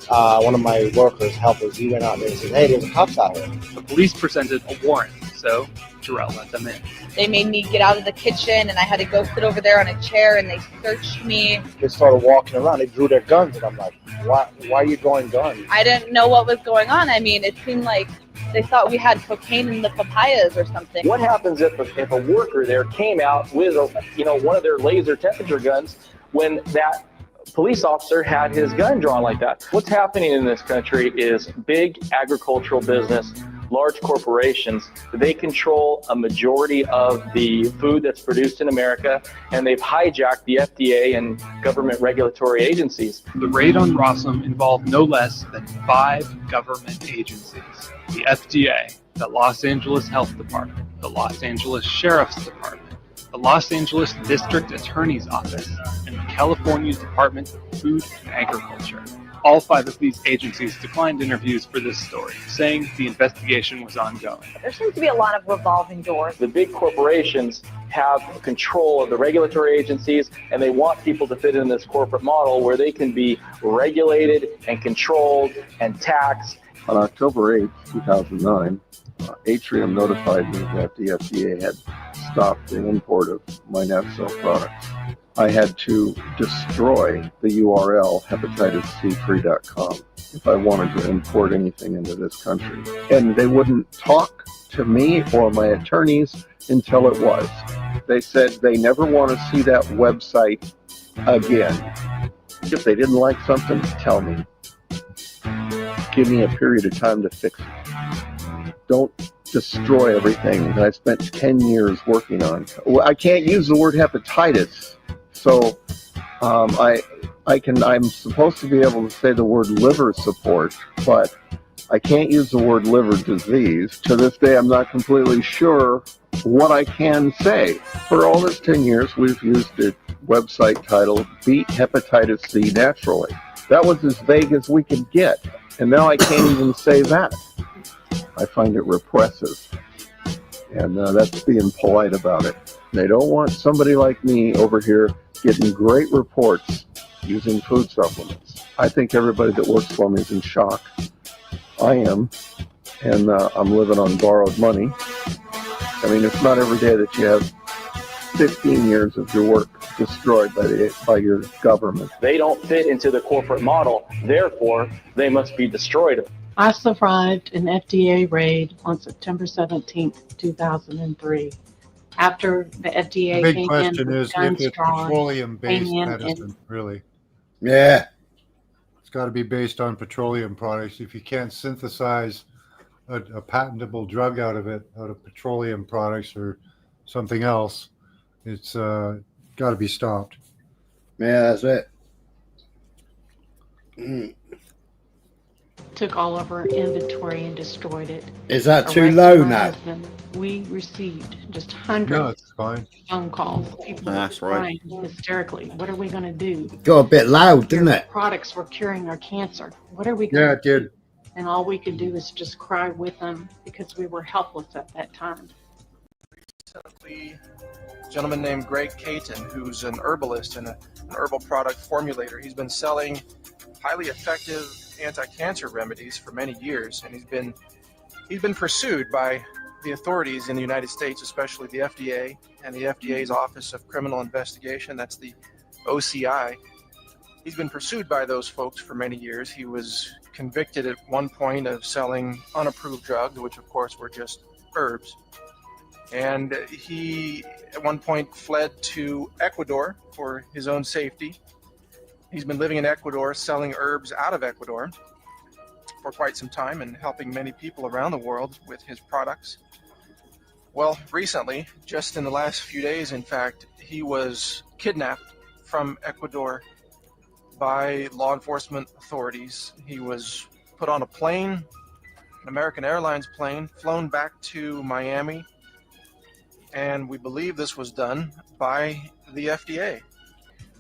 One of my workers, helpers, he went out there and said, "Hey, there's cops out here."
The police presented a warrant, so Jarrell let them in.
They made me get out of the kitchen, and I had to go sit over there on a chair, and they searched me.
They started walking around. They drew their guns, and I'm like, why are you drawing guns?
I didn't know what was going on. I mean, it seemed like they thought we had cocaine in the papayas or something.
What happens if a worker there came out with one of their laser temperature guns when that police officer had his gun drawn like that? What's happening in this country is big agricultural business large corporations, they control a majority of the food that's produced in America, and they've hijacked the FDA and government regulatory agencies.
The raid on Rossum involved no less than 5 government agencies: the FDA, the Los Angeles Health Department, the Los Angeles Sheriff's Department, the Los Angeles District Attorney's Office, and the California Department of Food and Agriculture. All 5 of these agencies declined interviews for this story, saying the investigation was ongoing.
There seems to be a lot of revolving doors.
The big corporations have control of the regulatory agencies, and they want people to fit in this corporate model where they can be regulated and controlled and taxed.
On October 8, 2009, Atrium notified me that the FDA had stopped the import of my NatCell products. I had to destroy the URL hepatitisc3.com if I wanted to import anything into this country. And they wouldn't talk to me or my attorneys until it was. They said they never want to see that website again. If they didn't like something, tell me. Give me a period of time to fix it. Don't destroy everything that I spent 10 years working on. I can't use the word hepatitis, so I'm supposed to be able to say the word liver support, but I can't use the word liver disease. To this day, I'm not completely sure what I can say. For all this 10 years, we've used a website titled Beat Hepatitis C Naturally. That was as vague as we could get, and now I can't even say that. I find it repressive, and that's being polite about it. They don't want somebody like me over here getting great reports using food supplements. I think everybody that works for me is in shock. I am, and I'm living on borrowed money. I mean, it's not every day that you have 15 years of your work destroyed by your government.
They don't fit into the corporate model, therefore they must be destroyed.
I survived an FDA raid on September 17th, 2003. After the FDA
The big
came
question
in
is if it's petroleum-based medicine, really.
Yeah.
It's got to be based on petroleum products. If you can't synthesize a patentable drug out of petroleum products or something else, it's got to be stopped.
Yeah, that's it.
Took all of our inventory and destroyed it.
Is that too
Arrested
low
my
now?
husband. We received just hundreds
No, it's fine.
of phone calls. People
That's
were
right.
crying hysterically. What are we going to do?
Got a bit loud, didn't it?
Products were curing our cancer. What are we going
Yeah,
to
it did.
And all we could do is just cry with them because we were helpless at that time.
A gentleman named Greg Caton, who's an herbalist and an herbal product formulator. He's been selling highly effective anti-cancer remedies for many years, and he's been pursued by the authorities in the United States, especially the FDA and the FDA's Office of Criminal Investigation. That's the OCI. He's been pursued by those folks for many years. He was convicted at one point of selling unapproved drugs, which of course were just herbs. And he, at one point, fled to Ecuador for his own safety. He's been living in Ecuador, selling herbs out of Ecuador for quite some time and helping many people around the world with his products. Well, recently, just in the last few days, in fact, he was kidnapped from Ecuador by law enforcement authorities. He was put on a plane, an American Airlines plane, flown back to Miami, and we believe this was done by the FDA.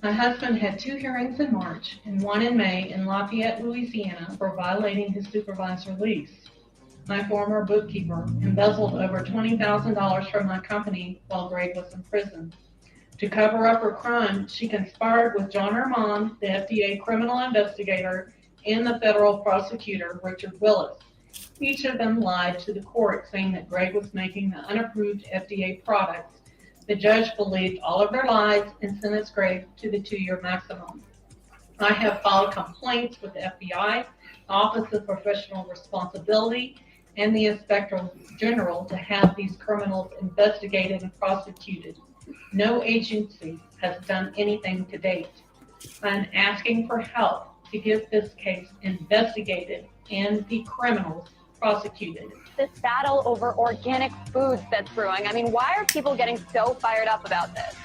My husband had 2 hearings in March and 1 in May in Lafayette, Louisiana for violating his supervised release. My former bookkeeper embezzled over $20,000 from my company while Greg was in prison. To cover up her crime, she conspired with John Armand, the FDA criminal investigator, and the federal prosecutor, Richard Willis. Each of them lied to the court, saying that Greg was making the unapproved FDA products. The judge believed all of their lies and sentenced Greg to the 2-year maximum. I have filed complaints with the FBI, the Office of Professional Responsibility, and the Inspector General to have these criminals investigated and prosecuted. No agency has done anything to date. I'm asking for help to get this case investigated and the criminals prosecuted.
This battle over organic foods that's brewing. I mean, why are people getting so fired up about this?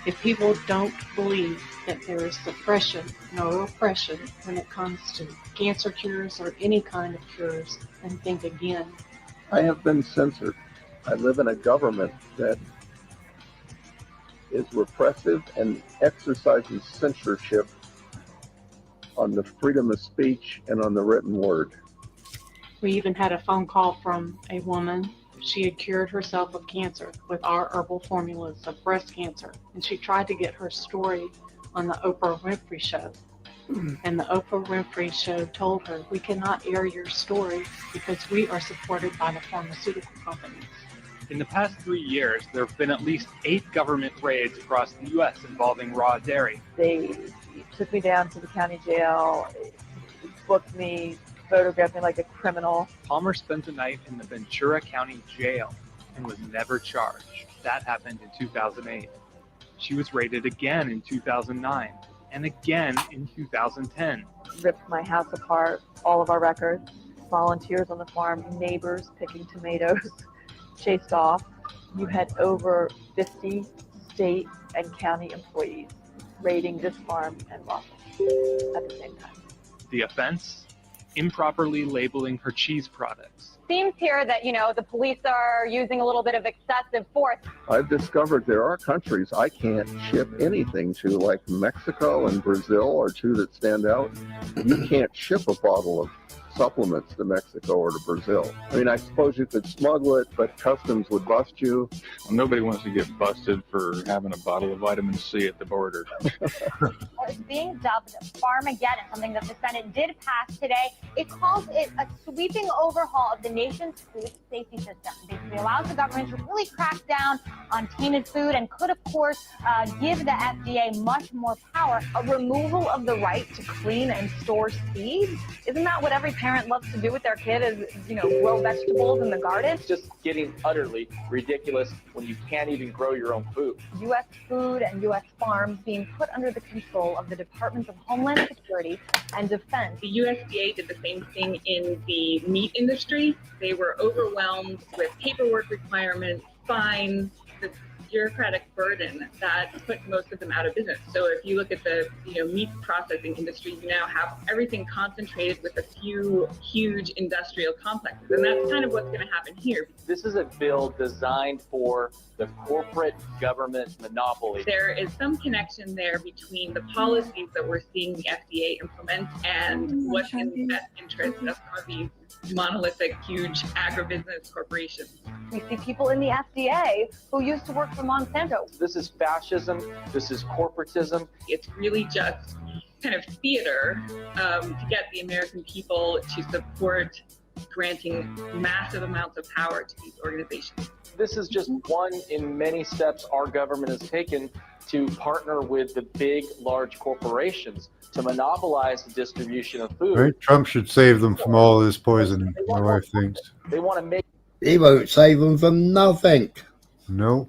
If people don't believe that there is suppression, no oppression when it comes to cancer cures or any kind of cures, then think again.
I have been censored. I live in a government that is repressive and exercises censorship on the freedom of speech and on the written word.
We even had a phone call from a woman. She had cured herself of cancer with our herbal formulas of breast cancer, and she tried to get her story on the Oprah Winfrey Show. And the Oprah Winfrey Show told her, we cannot air your story because we are supported by the pharmaceutical companies.
In the past 3 years, there have been at least 8 government raids across the U.S. involving raw dairy.
They took me down to the county jail, booked me, photographed me like a criminal.
Palmer spent the night in the Ventura County Jail and was never charged. That happened in 2008. She was raided again in 2009 and again in 2010.
Ripped my house apart, all of our records, volunteers on the farm, neighbors picking tomatoes, chased off. You had over 50 state and county employees raiding this farm and Rockland at the same time.
The offense? Improperly labeling her cheese products.
Seems here that, the police are using a little bit of excessive force.
I've discovered there are countries I can't ship anything to, like Mexico and Brazil are two that stand out. You can't ship a bottle of supplements to Mexico or to Brazil. I mean, I suppose you could smuggle it, but customs would bust you.
Well, nobody wants to get busted for having a bottle of vitamin C at the border.
It's being dubbed Farmageddon, something that the Senate did pass today. It calls it a sweeping overhaul of the nation's food safety system. Basically allows the government to really crack down on tainted food and could, of course, give the FDA much more power. A removal of the right to clean and store seeds? Isn't that what every parent loves to do with their kid is, grow vegetables in the garden?
It's just getting utterly ridiculous when you can't even grow your own food.
U.S. food and U.S. farms being put under the control of the Departments of Homeland Security and Defense.
The USDA did the same thing in the meat industry. They were overwhelmed with paperwork requirements, fines, the bureaucratic burden that put most of them out of business. So if you look at the meat processing industry, you now have everything concentrated with a few huge industrial complexes. And that's kind of what's going to happen here.
This is a bill designed for the corporate government monopoly.
There is some connection there between the policies that we're seeing the FDA implement and what's in the best interest of some of these monolithic, huge agribusiness corporations.
We see people in the FDA who used to work for Monsanto.
This is fascism. This is corporatism.
It's really just kind of theater to get the American people to support granting massive amounts of power to these organizations.
This is just one in many steps our government has taken to partner with the big, large corporations to monopolize the distribution of food.
Right? Trump should save them from all this poisoning, my wife thinks.
They want to make...
He won't save them from nothing.
No.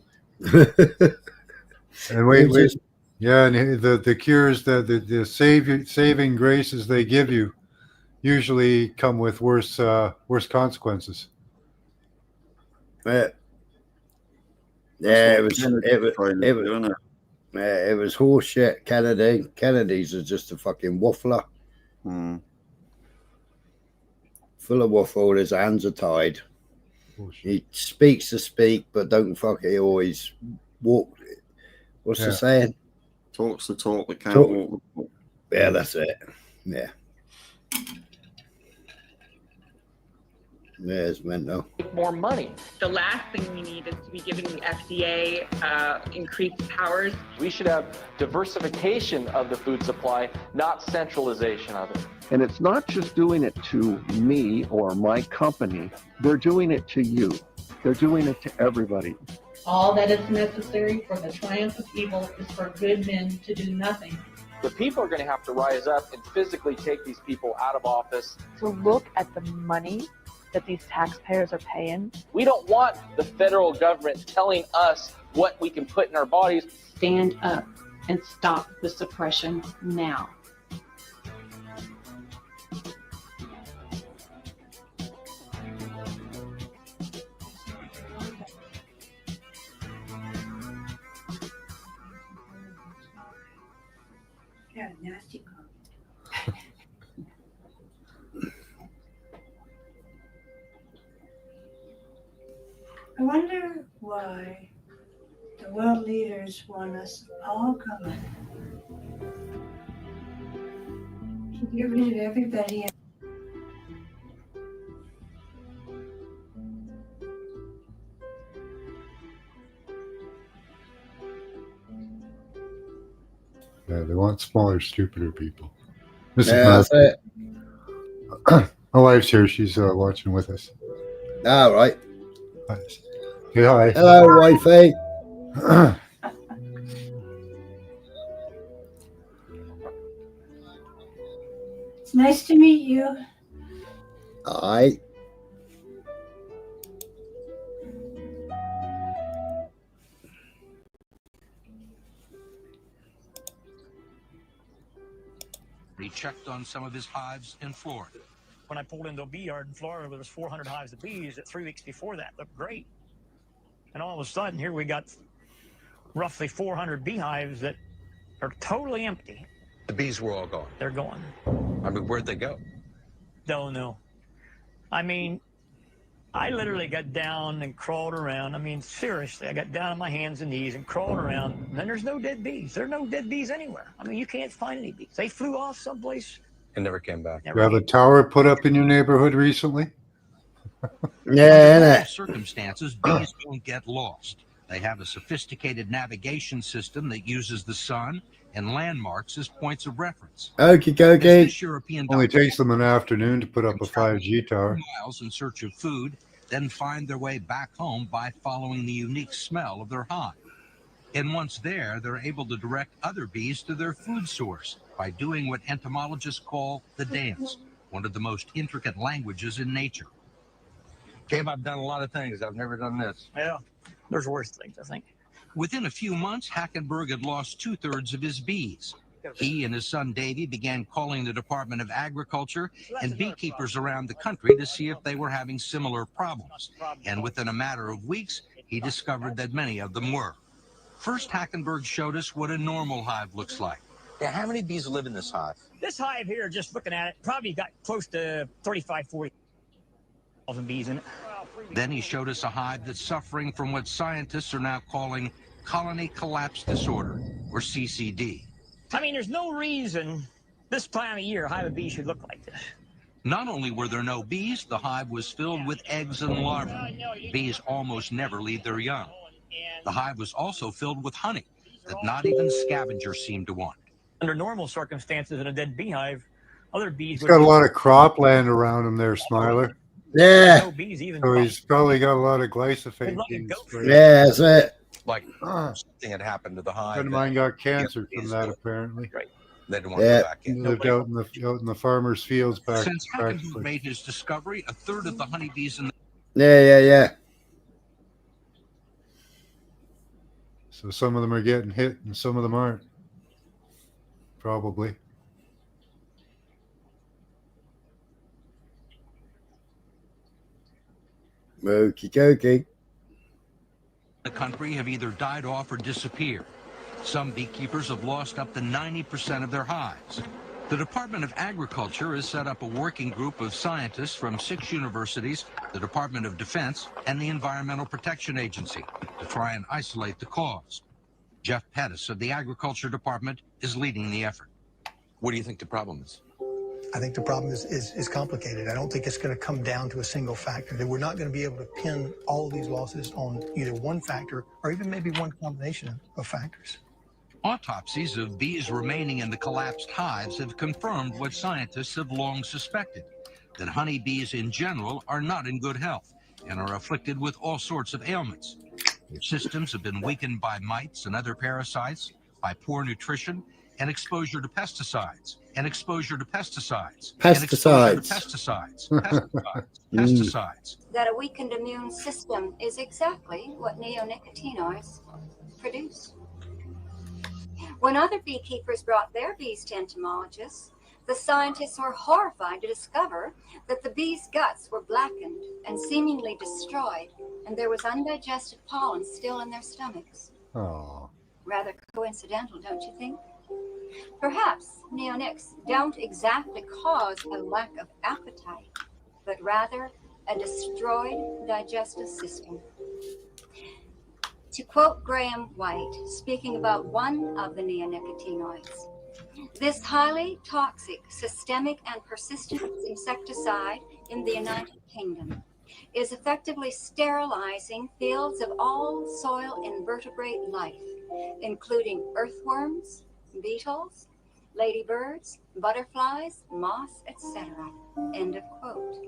And wait. Yeah, and the cures, the saving graces they give you usually come with worse consequences.
Yeah, it was horse shit. Kennedy's is just a fucking waffler. Full of waffle. His hands are tied. He speaks to speak, but don't fuck it. He always walk. What's the saying?
Talks the talk, but can't walk the talk.
Yeah, that's it. Yeah. Yeah, it's mental.
More money.
The last thing we need is to be giving the FDA increased powers.
We should have diversification of the food supply, not centralization of it.
And it's not just doing it to me or my company. They're doing it to you. They're doing it to everybody.
All that is necessary for the triumph of evil is for good men to do nothing.
The people are going to have to rise up and physically take these people out of office.
To look at the money that these taxpayers are paying.
We don't want the federal government telling us what we can put in our bodies.
Stand up and stop the suppression now.
got a nasty cough. I wonder why the world leaders want us all gone. To get rid of everybody.
Yeah, they want smaller, stupider people. Mrs.
Yeah, that's
Murphy.
it.
My wife's here. She's watching with us.
All right.
Say hi.
Hello, wifey.
It's nice to meet you.
Hi.
He checked on some of his hives in Florida.
When I pulled into a bee yard in Florida, there was 400 hives of bees. That 3 weeks before that looked great. And all of a sudden, here we got roughly 400 beehives that are totally empty.
The bees were all gone.
They're gone.
I mean, where'd they go?
Don't know. I mean, I literally got down and crawled around. I mean, seriously, I got down on my hands and knees and crawled around. And then there's no dead bees. There are no dead bees anywhere. I mean, you can't find any bees. They flew off someplace.
And never came back.
You have a tower put up in your neighborhood recently?
Yeah,
Under
innit?
normal circumstances, bees don't get lost. They have a sophisticated navigation system that uses the sun and landmarks as points of reference.
Okie
As
dokie.
this European
Only
doctor
takes them an afternoon to put up a 5G tower.
miles in search of food, then find their way back home by following the unique smell of their hive. And once there, they're able to direct other bees to their food source by doing what entomologists call the dance, one of the most intricate languages in nature. Gabe, I've done a lot of things. I've never done this.
Yeah, there's worse things, I think.
Within a few months, Hackenberg had lost 2/3 of his bees. He and his son Davy began calling the Department of Agriculture and beekeepers around the country to see if they were having similar problems. And within a matter of weeks, he discovered that many of them were. First, Hackenberg showed us what a normal hive looks like. Now, how many bees live in this hive?
This hive here, just looking at it, probably got close to 35, 40,000 bees in it.
Then he showed us a hive that's suffering from what scientists are now calling colony collapse disorder, or CCD.
I mean, there's no reason this time of year a hive of bees should look like this.
Not only were there no bees, the hive was filled with eggs and larvae. Bees almost never leave their young. The hive was also filled with honey that not even scavengers seemed to want.
Under normal circumstances in a dead beehive, other bees
He's
would
got a
be-
lot of cropland around him there, Smiler.
Yeah.
No bees even.
So he's probably got a lot of glyphosate.
Yeah, that's it.
Like something had happened to the
A
hive.
friend of mine got cancer from that, apparently.
They didn't want to go back
He
in.
lived out in the farmer's fields back.
Since Hackenberg made his discovery, 1/3 of the honeybees in the
Yeah.
So some of them are getting hit and some of them aren't. Probably.
Okie dokie.
country have either died off or disappeared. Some beekeepers have lost up to 90% of their hives. The Department of Agriculture has set up a working group of scientists from 6 universities, the Department of Defense, and the Environmental Protection Agency to try and isolate the cause. Jeff Pettis of the Agriculture Department is leading the effort. What do you think the problem is?
I think the problem is complicated. I don't think it's going to come down to a single factor. That we're not going to be able to pin all of these losses on either one factor or even maybe one combination of factors.
Autopsies of bees remaining in the collapsed hives have confirmed what scientists have long suspected, that honeybees in general are not in good health and are afflicted with all sorts of ailments. Their systems have been weakened by mites and other parasites, by poor nutrition, and exposure to pesticides, and exposure to pesticides, and exposure to pesticides, pesticides.
That a weakened immune system is exactly what neonicotinoids produce. When other beekeepers brought their bees to entomologists, the scientists were horrified to discover that the bees' guts were blackened and seemingly destroyed, and there was undigested pollen still in their stomachs.
Oh.
Rather coincidental, don't you think? Perhaps neonics don't exactly cause a lack of appetite, but rather a destroyed digestive system. To quote Graham White, speaking about one of the neonicotinoids, this highly toxic, systemic, and persistent insecticide in the United Kingdom is effectively sterilizing fields of all soil invertebrate life, including earthworms, beetles, ladybirds, butterflies, moss, etc. End of quote.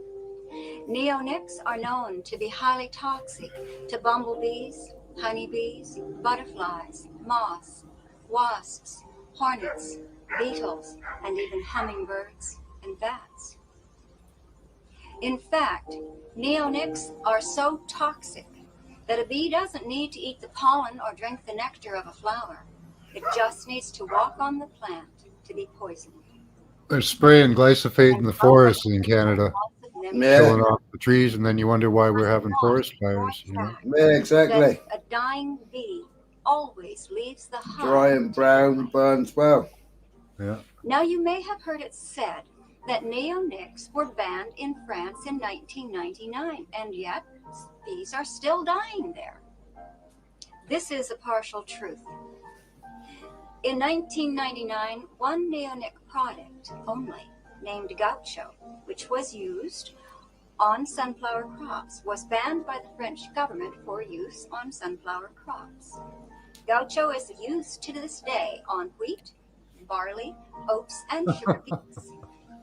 Neonics are known to be highly toxic to bumblebees, honeybees, butterflies, moths, wasps, hornets, beetles, and even hummingbirds and bats. In fact, neonics are so toxic that a bee doesn't need to eat the pollen or drink the nectar of a flower. It just needs to walk on the plant to be poisoned.
They're spraying glyphosate in the forests in Canada, killing off the trees, and then you wonder why we're having forest fires. You know?
Yeah, exactly.
A dying bee always leaves the hive.
Dry and brown burns well.
Yeah.
Now you may have heard it said that neonics were banned in France in 1999, and yet bees are still dying there. This is a partial truth. In 1999, one neonic product only, named Gaucho, which was used on sunflower crops, was banned by the French government for use on sunflower crops. Gaucho is used to this day on wheat, barley, oats, and sugar beets.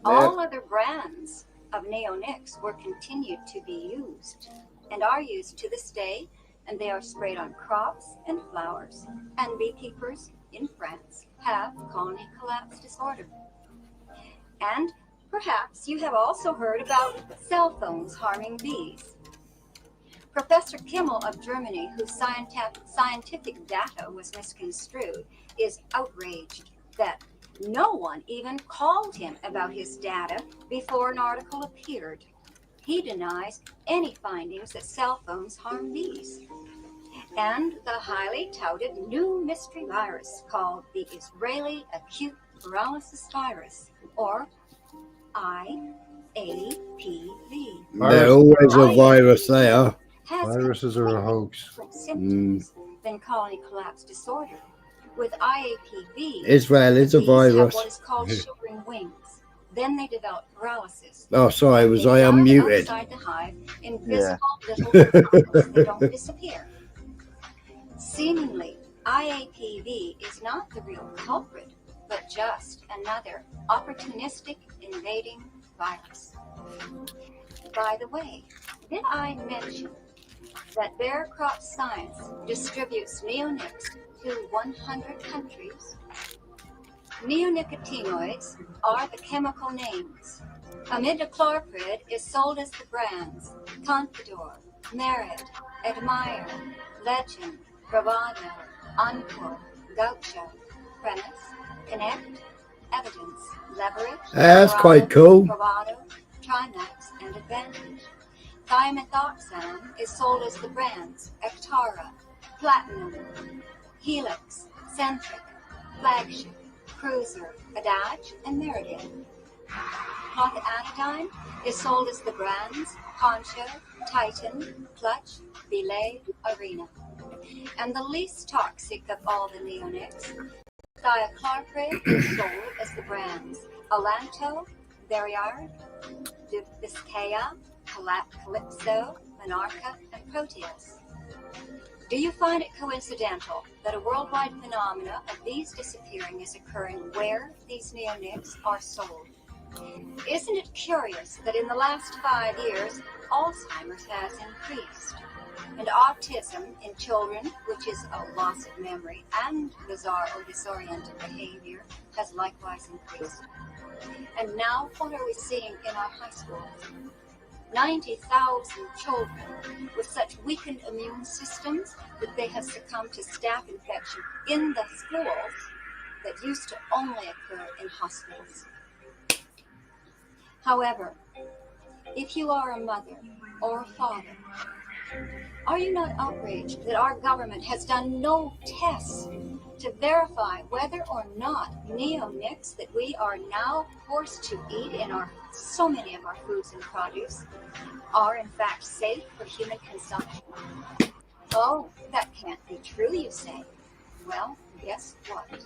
All other brands of neonics were continued to be used and are used to this day, and they are sprayed on crops and flowers, and beekeepers in France have colony collapse disorder. And perhaps you have also heard about cell phones harming bees. Professor Kimmel of Germany, whose scientific data was misconstrued, is outraged that no one even called him about his data before an article appeared. He denies any findings that cell phones harm bees. And the highly touted new mystery virus called the Israeli Acute Paralysis Virus, or IAPV.
They're always a virus, they are.
Viruses are a hoax.
Symptoms than colony collapse disorder. With IAPV,
Israel is a
bees
virus.
have what is called shivering wings. Then they develop paralysis.
Oh, sorry, was I
They die
unmuted?
outside the hive, invisible little particles. They don't disappear. Seemingly, IAPV is not the real culprit, but just another opportunistic invading virus. By the way, did I mention that Bear Crop Science distributes neonics to 100 countries? Neonicotinoids are the chemical names. Imidacloprid is sold as the brands Confidor, Merit, Admire, Legend, Bravado, Encore, Gaucho, Premise, Connect, Evidence, Leverage,
That's
Bravado,
quite cool.
Bravado, Trimax, and Advantage. Thiamethoxam is sold as the brands Ectara, Platinum, Helix, Centric, Flagship, Cruiser, Adage, and Meridian. Clothianidine is sold as the brands Poncho, Titan, Clutch, Belay, Arena. And the least toxic of all the neonics, thiacloprid, is sold as the brands Alanto, Veriard, Vizcaya, Calypso, Monarca, and Proteus. Do you find it coincidental that a worldwide phenomena of bees disappearing is occurring where these neonics are sold? Isn't it curious that in the last 5 years, Alzheimer's has increased, and autism in children, which is a loss of memory, and bizarre or disoriented behavior, has likewise increased? And now what are we seeing in our high schools? 90,000 children with such weakened immune systems that they have succumbed to staph infection in the schools that used to only occur in hospitals. However, if you are a mother or a father Are you not outraged that our government has done no tests to verify whether or not neonics that we are now forced to eat in so many of our foods and produce are in fact safe for human consumption? Oh, that can't be true, you say. Well, guess what?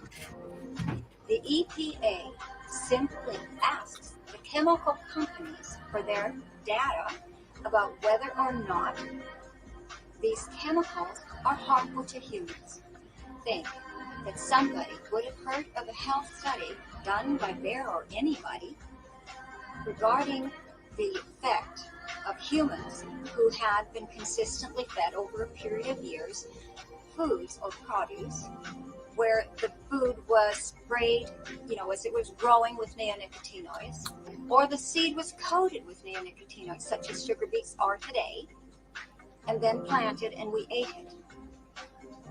The EPA simply asks the chemical companies for their data about whether or not these chemicals are harmful to humans. Think that somebody would have heard of a health study done by Bayer or anybody regarding the effect of humans who had been consistently fed over a period of years foods or produce where the food was sprayed, as it was growing with neonicotinoids, or the seed was coated with neonicotinoids, such as sugar beets are today, and then planted and we ate it.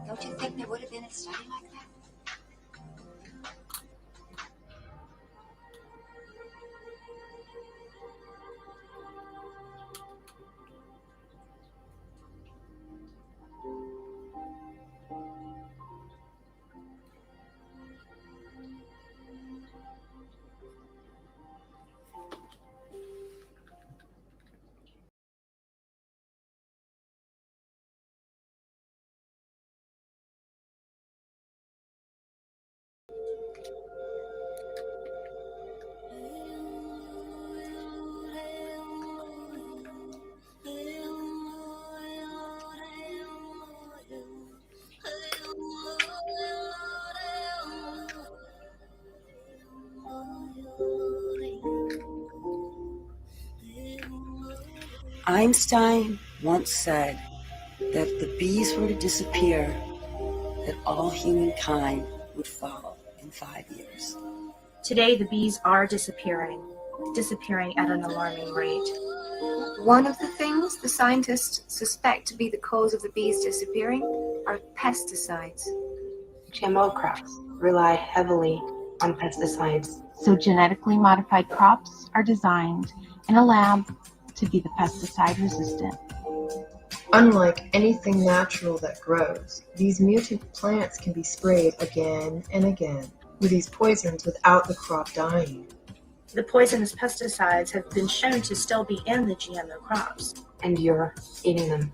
Don't you think there would have been a study like that?
Einstein once said that if the bees were to disappear, that all humankind would follow in 5 years.
Today, the bees are disappearing at an alarming rate.
One of the things the scientists suspect to be the cause of the bees disappearing are pesticides.
GMO crops rely heavily on pesticides.
So genetically modified crops are designed in a lab to be the pesticide resistant.
Unlike anything natural that grows, these mutant plants can be sprayed again and again with these poisons without the crop dying.
The poisonous pesticides have been shown to still be in the GMO crops.
And you're eating them.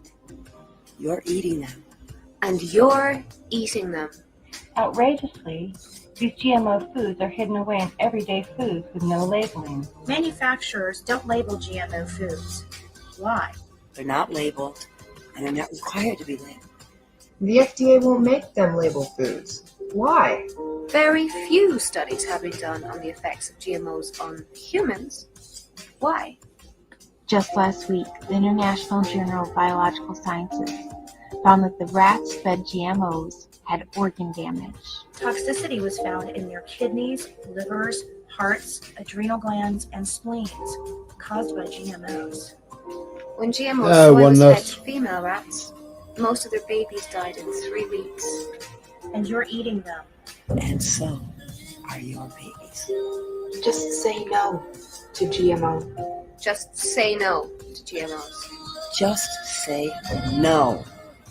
You're eating them.
And you're eating them.
Outrageously, these GMO foods are hidden away in everyday foods with no labeling.
Manufacturers don't label GMO foods. Why?
They're not labeled, and they're not required to be labeled.
The FDA won't make them label foods. Why?
Very few studies have been done on the effects of GMOs on humans. Why?
Just last week, the International Journal of Biological Sciences found that the rats fed GMOs had organ damage.
Toxicity was found in their kidneys, livers, hearts, adrenal glands, and spleens, caused by GMOs.
When GMO soy was fed to female rats, most of their babies died in 3 weeks.
And you're eating them.
And so are your babies.
Just say no to GMO.
Just say no to GMOs.
Just say no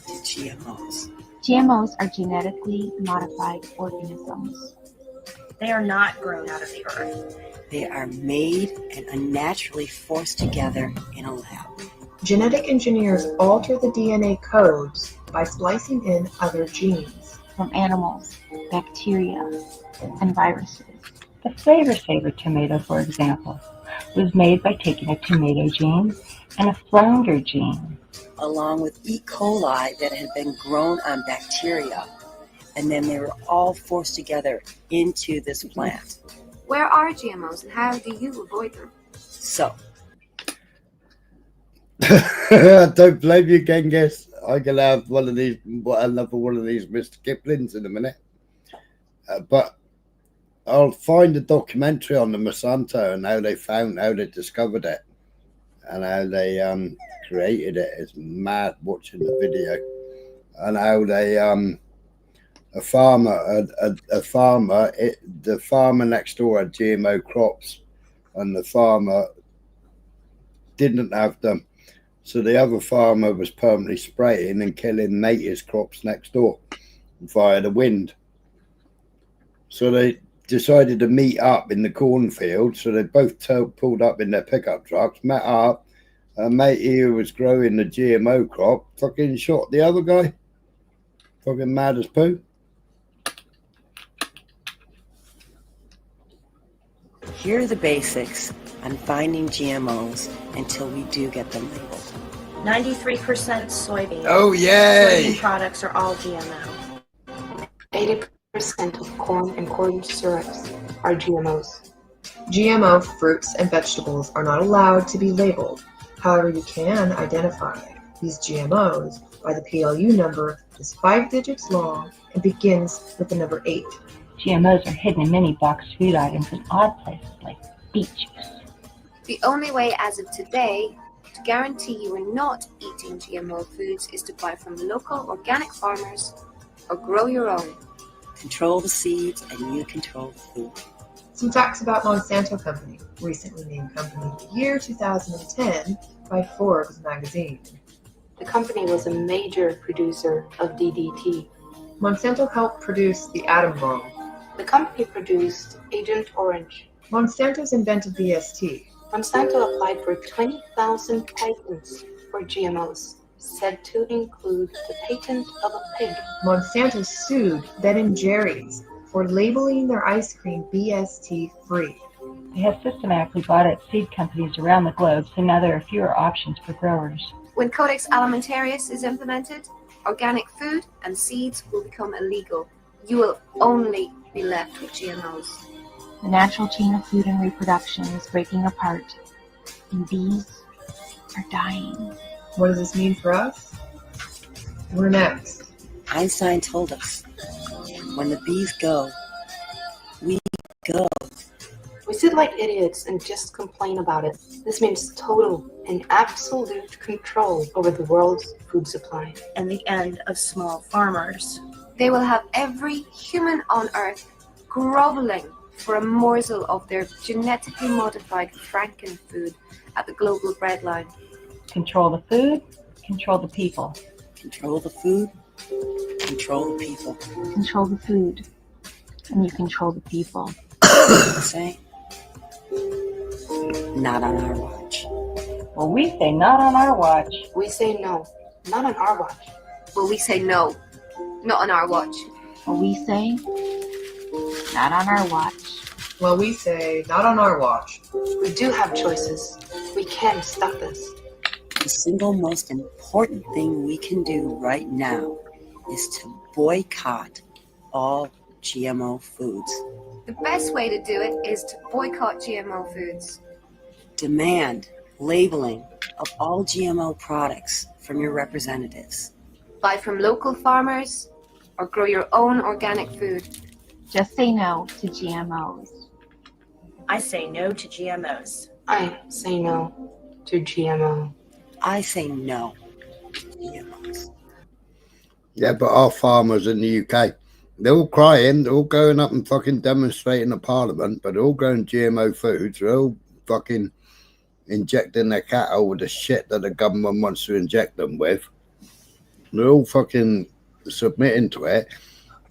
to GMOs.
GMOs are genetically modified organisms.
They are not grown out of the earth.
They are made and unnaturally forced together in a lab.
Genetic engineers alter the DNA codes by splicing in other genes.
From animals, bacteria, and viruses.
The Flavor Saver tomato, for example, was made by taking a tomato gene and a flounder gene,
along with E. coli that had been grown on bacteria, and then they were all forced together into this plant.
Where are GMOs and how do you avoid them?
So,
I don't blame you, Genghis. I'm gonna have another one of these Mr. Kiplings in a minute, but I'll find a documentary on the Monsanto and how they discovered it, and how they created it. It's mad watching the video, and how they the farmer next door had GMO crops, and the farmer didn't have them, So the other farmer was permanently spraying and killing native crops next door via the wind. So they decided to meet up in the cornfield. So they both pulled up in their pickup trucks, met up. A matey who was growing the GMO crop fucking shot the other guy. Fucking mad as poo.
Here are the basics on finding GMOs until we do get them labeled.
93% soybean.
Oh, yay!
Soybean products are all GMO.
80% of corn and corn syrups are GMOs.
GMO fruits and vegetables are not allowed to be labeled. However, you can identify these GMOs by the PLU number that is 5 digits long and begins with the number 8.
GMOs are hidden in many boxed food items in odd places like beet juice.
The only way as of today to guarantee you are not eating GMO foods is to buy from local organic farmers or grow your own.
Control the seeds and you control the food.
Some facts about Monsanto Company, recently named Company of the Year 2010 by Forbes magazine.
The company was a major producer of DDT.
Monsanto helped produce the atom bomb.
The company produced Agent Orange.
Monsanto's invented BST.
Monsanto applied for 20,000 patents for GMOs, said to include the patent of a pig.
Monsanto sued Ben & Jerry's for labeling their ice cream BST free.
They have systematically bought up seed companies around the globe, so now there are fewer options for growers.
When Codex Alimentarius is implemented, organic food and seeds will become illegal. You will only be left with GMOs.
The natural chain of food and reproduction is breaking apart, and bees are dying.
What does this mean for us? We're next.
Einstein told us, when the bees go, we go.
We sit like idiots and just complain about it. This means total and absolute control over the world's food supply.
And the end of small farmers.
They will have every human on Earth groveling for a morsel of their genetically modified frankenfood at the global breadline.
Control the food, control the people.
Control the food, control the people.
Control the food, and you control the people.
Say, not on our watch.
Well, we say not on our watch.
We say no, not on our watch.
Well, we say no, not on our watch.
Well, we say not on our watch.
Well, we say not on our watch.
We do have choices. We can stop this.
The single most important thing we can do right now is to boycott all GMO foods.
The best way to do it is to boycott GMO foods.
Demand labeling of all GMO products from your representatives.
Buy from local farmers or grow your own organic food.
Just say no to GMOs.
I say no to GMOs.
I say no to GMO.
I say no to GMOs.
Yeah, but our farmers in the UK, they're all crying, they're all going up and fucking demonstrating at Parliament, but they're all growing GMO foods, they're all fucking injecting their cattle with the shit that the government wants to inject them with. They're all fucking submitting to it.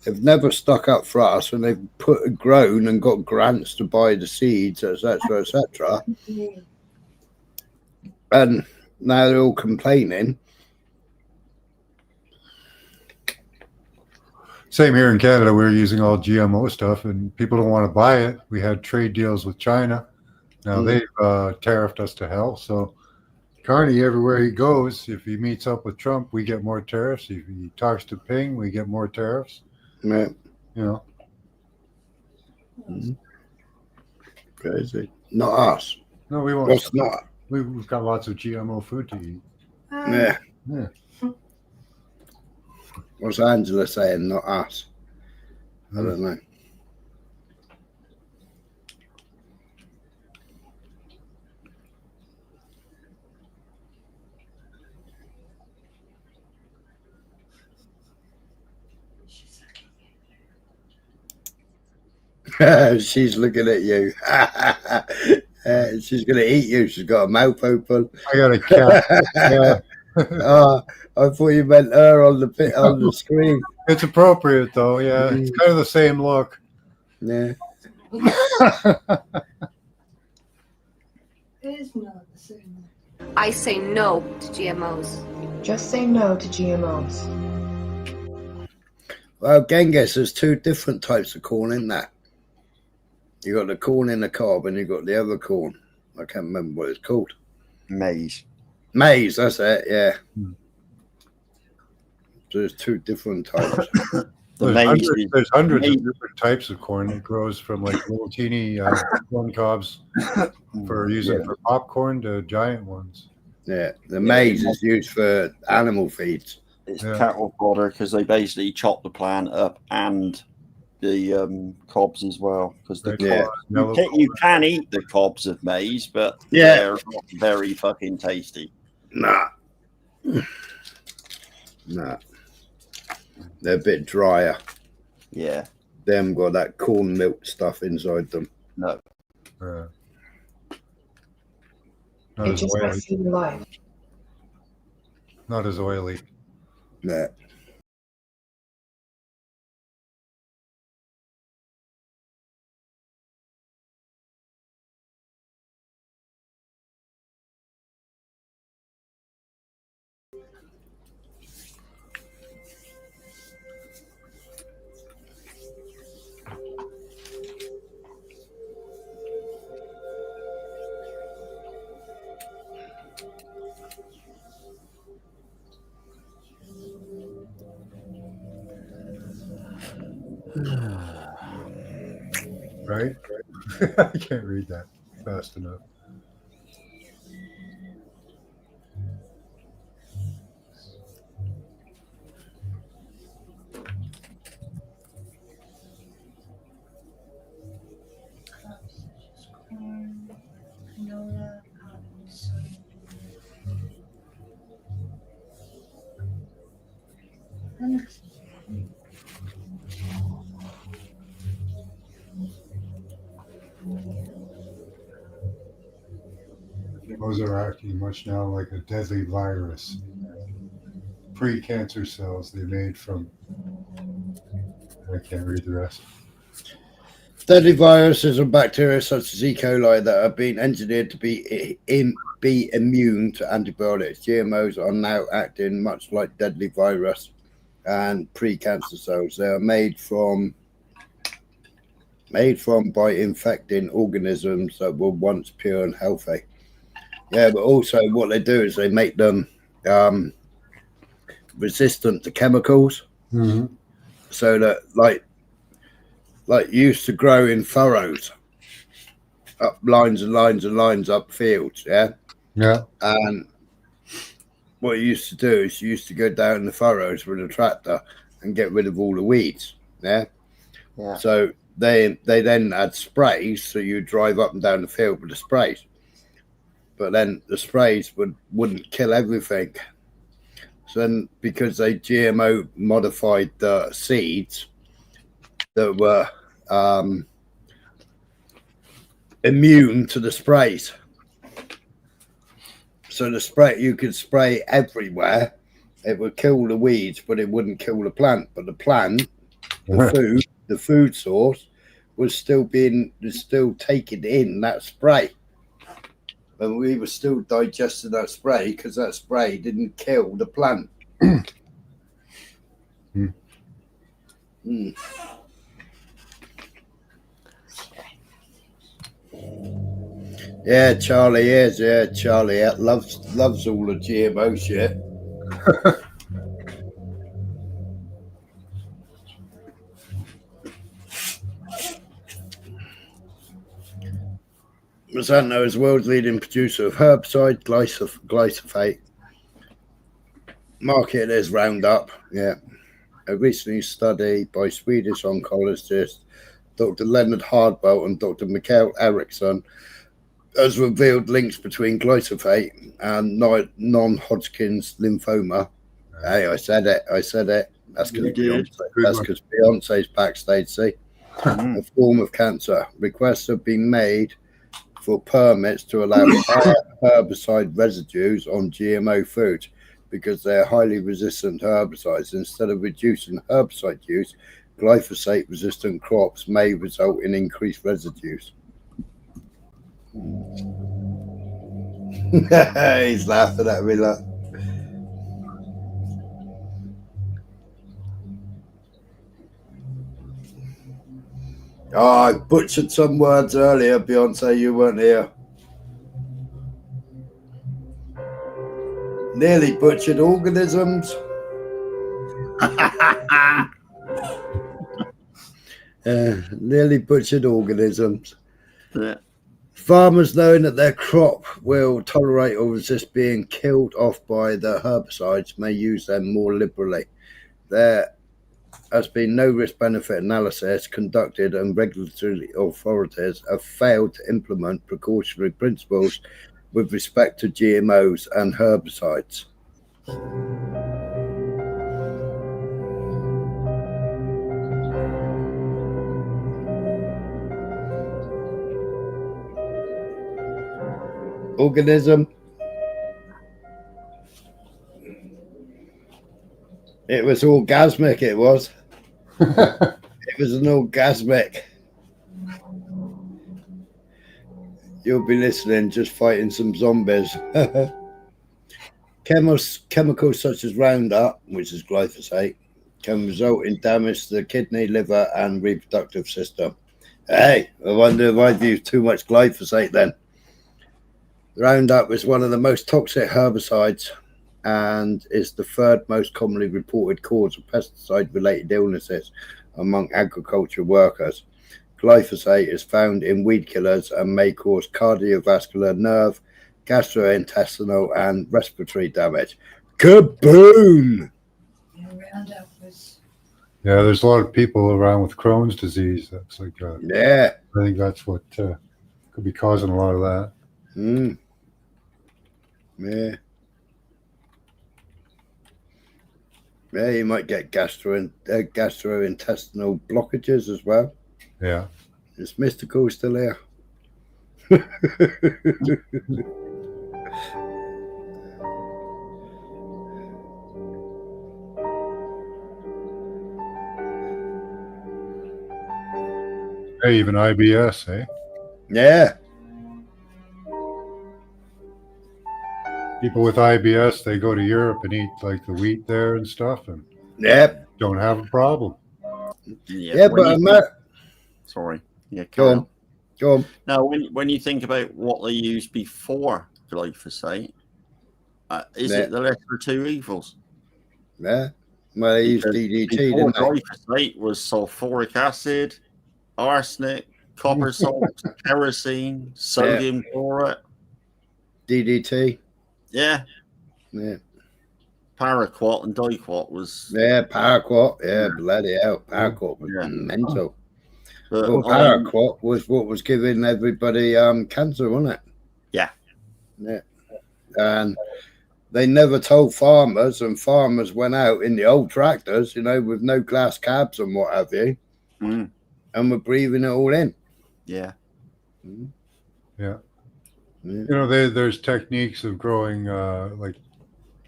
They've never stuck up for us, and they've grown and got grants to buy the seeds, etc., etc. And now they're all complaining.
Same here in Canada. We're using all GMO stuff, and people don't want to buy it. We had trade deals with China. Now they've tariffed us to hell. So Carney, everywhere he goes, if he meets up with Trump, we get more tariffs. If he talks to Ping, we get more tariffs.
Yeah.
You know.
Crazy. Not us.
No, we won't.
What's not?
We've got lots of GMO food to eat.
Yeah.
Yeah.
What's Angela saying? Not us. I don't know. She's looking at you. She's gonna eat you. She's got a mouth open.
I got a cat. Yeah.
I thought you meant her on the screen.
It's appropriate though. Yeah, it's kind of the same look.
Yeah.
It is not the same.
I say no to GMOs.
Just say no to GMOs.
Well, Genghis, there's two different types of corn in that. You got the corn in the cob, and you got the other corn. I can't remember what it's called.
Maize.
Maize, that's it. Yeah. So there's two different types.
There's hundreds of different types of corn. It grows from like little teeny corn cobs for using for popcorn to giant ones.
Yeah, the maize is used for animal feeds.
It's cattle fodder because they basically chop the plant up and the cobs as well. Because you can eat the cobs of maize, but they're not very fucking tasty.
Nah. They're a bit drier.
Yeah.
They haven't got that corn milk stuff inside them.
No.
It just makes you life.
Not as oily.
Yeah.
Right? I can't read that fast enough.
Corn, canola, almonds.
Those are acting much now like a deadly virus. Pre-cancer cells they made from. I can't read the rest.
Deadly viruses and bacteria such as E. coli that have been engineered to be immune to antibiotics. GMOs are now acting much like deadly virus and pre-cancer cells. They are made by infecting organisms that were once pure and healthy. Yeah, but also what they do is they make them resistant to chemicals.
Mm-hmm.
So that like used to grow in furrows, up lines and lines and lines up fields, yeah?
Yeah.
And what you used to do is you used to go down the furrows with a tractor and get rid of all the weeds, yeah?
Yeah.
So they then had sprays, so you drive up and down the field with the sprays. But then the sprays wouldn't kill everything. So then because they GMO modified the seeds that were immune to the sprays. So the spray, you could spray everywhere. It would kill the weeds, but it wouldn't kill the plant. But the plant, the food source, was still taking in that spray. And we were still digesting that spray because that spray didn't kill the plant. Yeah, Charlie is. Yeah, Charlie loves all the GMO shit. Monsanto is the world's leading producer of herbicide glyphosate. Market is Roundup. Yeah. A recent study by Swedish oncologists Dr. Leonard Hardwell and Dr. Mikael Eriksson has revealed links between glyphosate and non-Hodgkin's lymphoma. Hey, I said it. That's because Beyonce's backstage, see? A form of cancer. Requests have been made for permits to allow higher herbicide residues on GMO foods because they're highly resistant herbicides. Instead of reducing herbicide use, glyphosate-resistant crops may result in increased residues. He's laughing at me, look. Oh, I butchered some words earlier, Beyonce, you weren't here. Nearly butchered organisms. Nearly butchered organisms.
Yeah.
Farmers, knowing that their crop will tolerate or resist being killed off by the herbicides, may use them more liberally. There has been no risk-benefit analysis conducted, and regulatory authorities have failed to implement precautionary principles with respect to GMOs and herbicides. Organism. It was orgasmic, it was. It was an orgasmic. You'll be listening, just fighting some zombies. Chemicals such as Roundup, which is glyphosate, can result in damage to the kidney, liver, and reproductive system. Hey, I wonder if I've used too much glyphosate then. Roundup is one of the most toxic herbicides and is the third most commonly reported cause of pesticide-related illnesses among agriculture workers. Glyphosate is found in weed killers and may cause cardiovascular, nerve, gastrointestinal, and respiratory damage. Kaboom!
Roundup was.
Yeah, there's a lot of people around with Crohn's disease. That's like,
yeah,
I think that's what could be causing a lot of that.
Mm. Yeah. Yeah, you might get gastrointestinal blockages as well.
Yeah.
Is Mystical still here?
Hey, even IBS, eh?
Yeah.
People with IBS, they go to Europe and eat like the wheat there and stuff, and don't have a problem.
Yeah, but
sorry. Yeah,
go on. Go on.
Now, when you think about what they used before glyphosate, is it the lesser two evils?
Yeah. Well, they used DDT,
before
didn't they?
glyphosate was sulfuric acid, arsenic, copper salts, kerosene, sodium chloride.
DDT.
Yeah.
Yeah.
Paraquat and diquat was.
Yeah, paraquat. Yeah, bloody hell. Paraquat was mental.
But,
well, paraquat was what was giving everybody cancer, wasn't it?
Yeah.
Yeah. And they never told farmers, and farmers went out in the old tractors, you know, with no glass cabs and what have you, and were breathing it all in.
Yeah.
Yeah. You know, there's techniques of growing like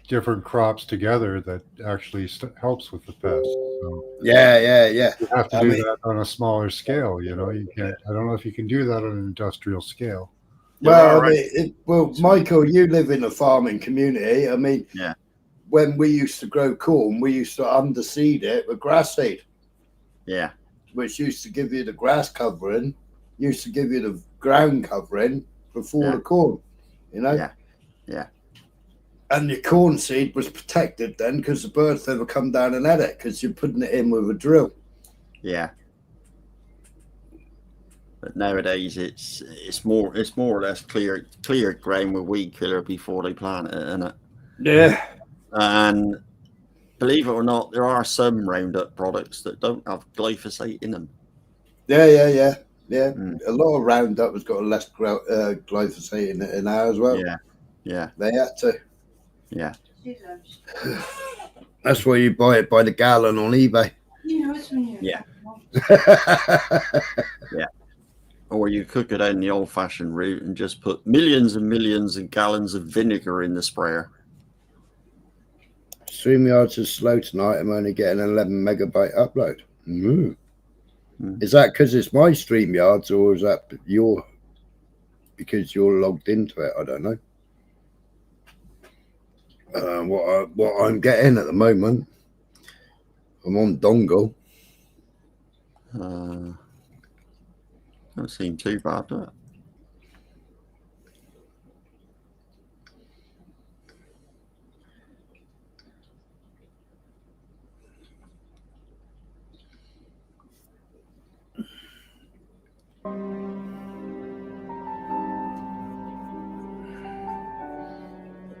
different crops together that actually helps with the pests. So
yeah.
You have to do that on a smaller scale. You know, you can't. I don't know if you can do that on an industrial scale.
Well, Michael, you live in a farming community. I mean, when we used to grow corn, we used to underseed it with grass seed.
Yeah.
Which used to give you the grass covering, used to give you the ground covering before the corn, you know?
Yeah.
And your corn seed was protected then because the birds never come down and ate it because you're putting it in with a drill.
Yeah. But nowadays it's more or less clear ground with weed killer before they plant it, isn't it?
Yeah.
And believe it or not, there are some Roundup products that don't have glyphosate in them.
Yeah. A lot of Roundup has got less glyphosate in it in there as well.
Yeah.
They had to.
Yeah.
That's why you buy it by the gallon on eBay.
You know, it's when you're
Yeah. Or you cook it in the old-fashioned route and just put millions and millions of gallons of vinegar in the sprayer.
StreamYards is slow tonight. I'm only getting an 11 megabyte upload. Is that because it's my StreamYards, or is that because you're logged into it? I don't know. What I'm getting at the moment, I'm on dongle.
Don't seem too bad, does it?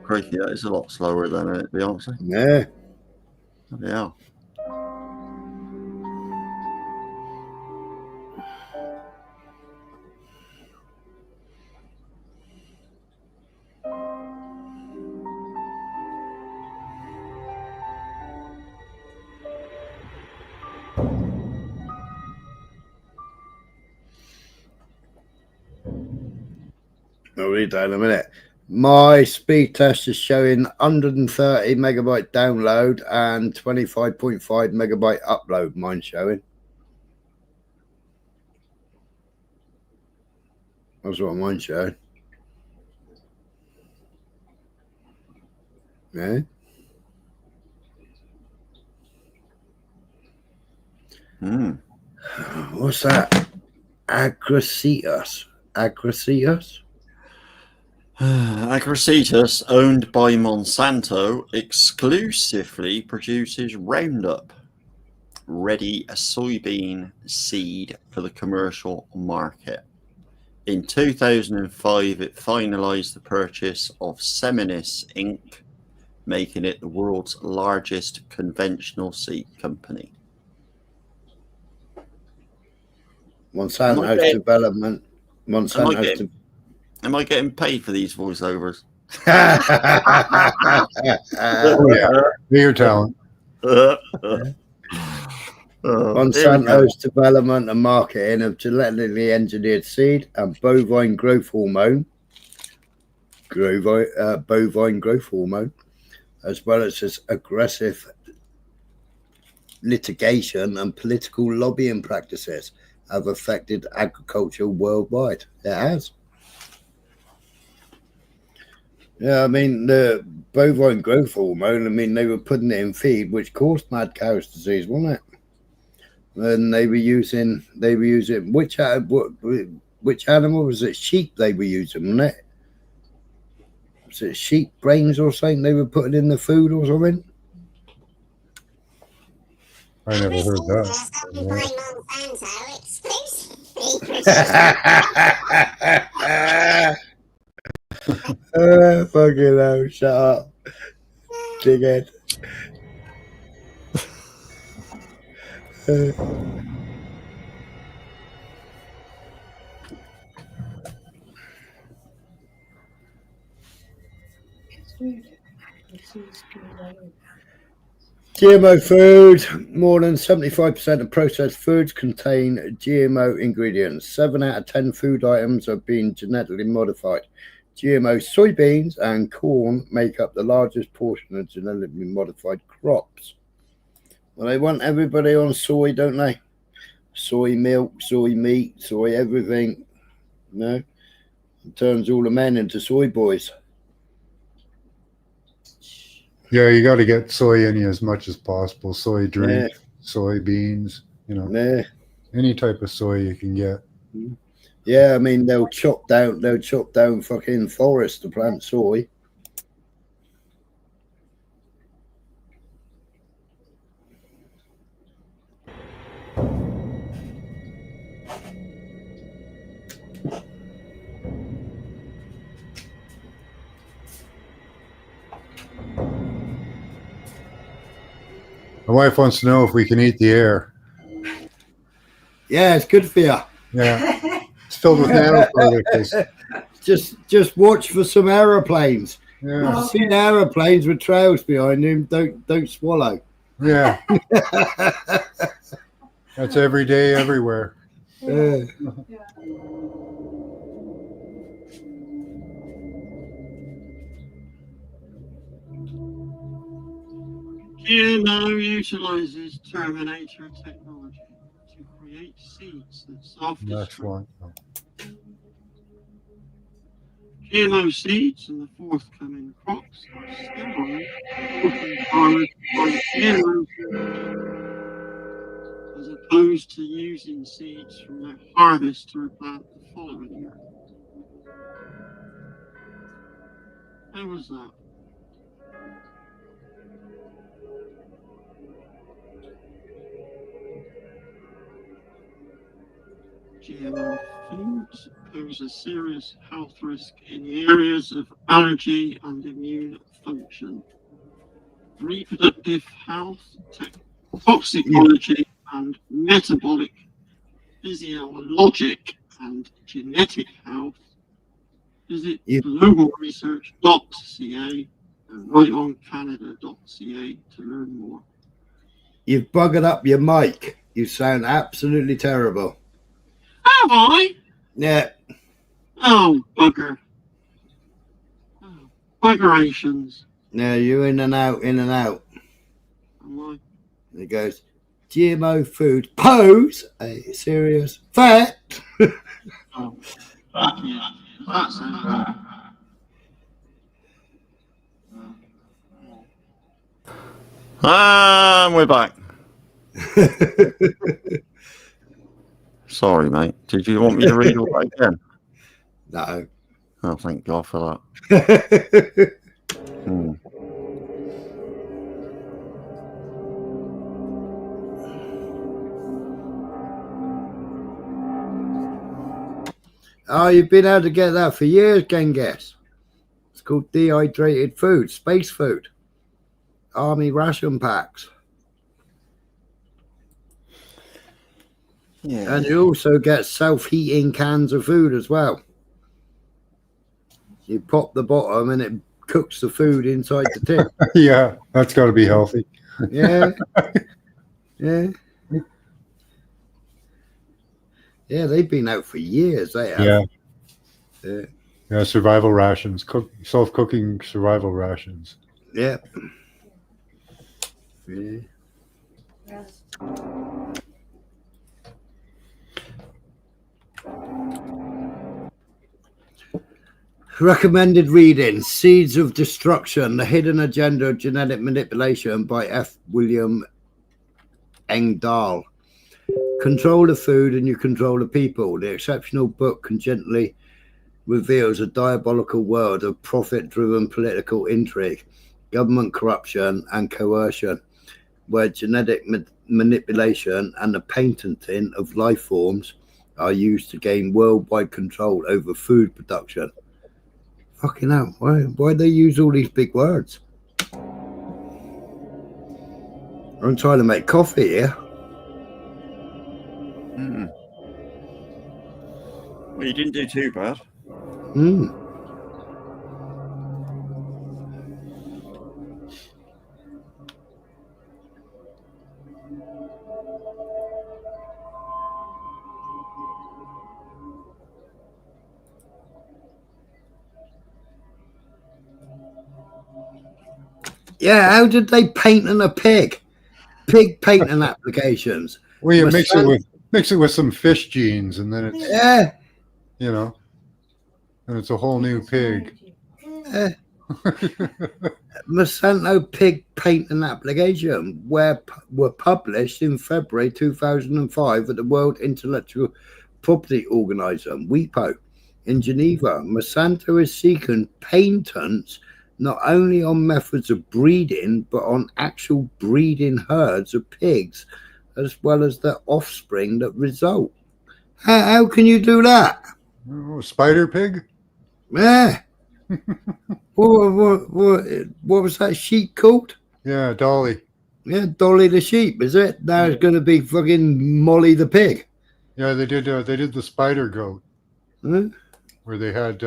Crikey, that is a lot slower than it, to be honest.
Yeah.
Yeah.
I'll read that in a minute. My speed test is showing 130 megabyte download and 25.5 megabyte upload. Mine showing. That's what mine showing. Yeah. What's that? Agricitus.
Agricitus, owned by Monsanto, exclusively produces Roundup, ready a soybean seed for the commercial market. In 2005, it finalized the purchase of Seminis Inc., making it the world's largest conventional seed company.
Monsanto's development.
Am I getting paid for these voiceovers?
Oh, yeah. Your talent.
Monsanto's development and marketing of genetically engineered seed and bovine growth hormone, as well as its aggressive litigation and political lobbying practices, have affected agriculture worldwide. It has. Yeah, I mean, the bovine growth hormone, I mean, they were putting it in feed, which caused mad cow's disease, wasn't it? And they were using which animal was it? Sheep they were using, wasn't it? Was it sheep brains or something they were putting in the food or something?
I never heard that.
Fucking hell, shut up. Dickhead. GMO food. More than 75% of processed foods contain GMO ingredients. 7 out of 10 food items are being genetically modified. GMO soybeans and corn make up the largest portion of genetically modified crops. Well, they want everybody on soy, don't they? Soy milk, soy meat, soy everything. No, it turns all the men into soy boys.
Yeah, you got to get soy in you as much as possible. Soy drink, soybeans, any type of soy you can get.
Yeah, I mean they'll chop down fucking forests to plant soy.
My wife wants to know if we can eat the air.
Yeah, it's good for you.
Yeah, it's filled with nanoparticles.
Just watch for some aeroplanes.
Yeah.
If you've seen aeroplanes with trails behind them, don't swallow.
Yeah. That's every day, everywhere.
GMO utilizes Terminator technology to create seeds that self-destruct.
Next one.
GMO seeds and the forthcoming crops are steroids forcing farmers to plant GMO as opposed to using seeds from their harvest to replant the following year. How was that? GMO foods pose a serious health risk in the areas of allergy and immune function, reproductive health, toxicology, and metabolic, physiologic, and genetic health. Visit globalresearch.ca and rightoncanada.ca to learn more.
You've buggered up your mic. You sound absolutely terrible.
Have I?
Yeah.
Oh, bugger. Oh, buggerations.
No, you're in and out, in and out.
Am I?
It goes, GMO food pose a serious threat.
Oh, fuck yeah. That's it. We're back. Sorry, mate. Did you want me to read all that again?
No.
Oh, thank God for that.
Oh, you've been able to get that for years, Genghis. It's called dehydrated food, space food. Army ration packs.
Yeah.
And you also get self-heating cans of food as well. You pop the bottom and it cooks the food inside the tin.
Yeah, that's got to be healthy.
Yeah. Yeah. Yeah, they've been out for years. They have.
Yeah, survival rations, self-cooking survival rations.
Yeah. Yeah. Recommended reading: Seeds of Destruction, The Hidden Agenda of Genetic Manipulation by F. William Engdahl. Control the food and you control the people. The exceptional book congenially reveals a diabolical world of profit-driven political intrigue, government corruption and coercion, where genetic manipulation and the patenting of life forms are used to gain worldwide control over food production. Fucking hell, why do they use all these big words? I'm trying to make coffee here.
Well, you didn't do too bad.
Yeah, how did they paint in a pig? Pig painting applications.
Well, you mix it with some fish genes, and then it's you know, and it's a whole new pig.
Monsanto pig painting application were published in February 2005 at the World Intellectual Property Organization, WIPO, in Geneva. Monsanto is seeking patents not only on methods of breeding, but on actual breeding herds of pigs, as well as the offspring that result. How can you do that?
Oh, spider pig?
Yeah. what was that sheep called?
Yeah, Dolly.
Yeah, Dolly the sheep, is it? Now it's going to be fucking Molly the pig.
Yeah, they did the spider goat, where they had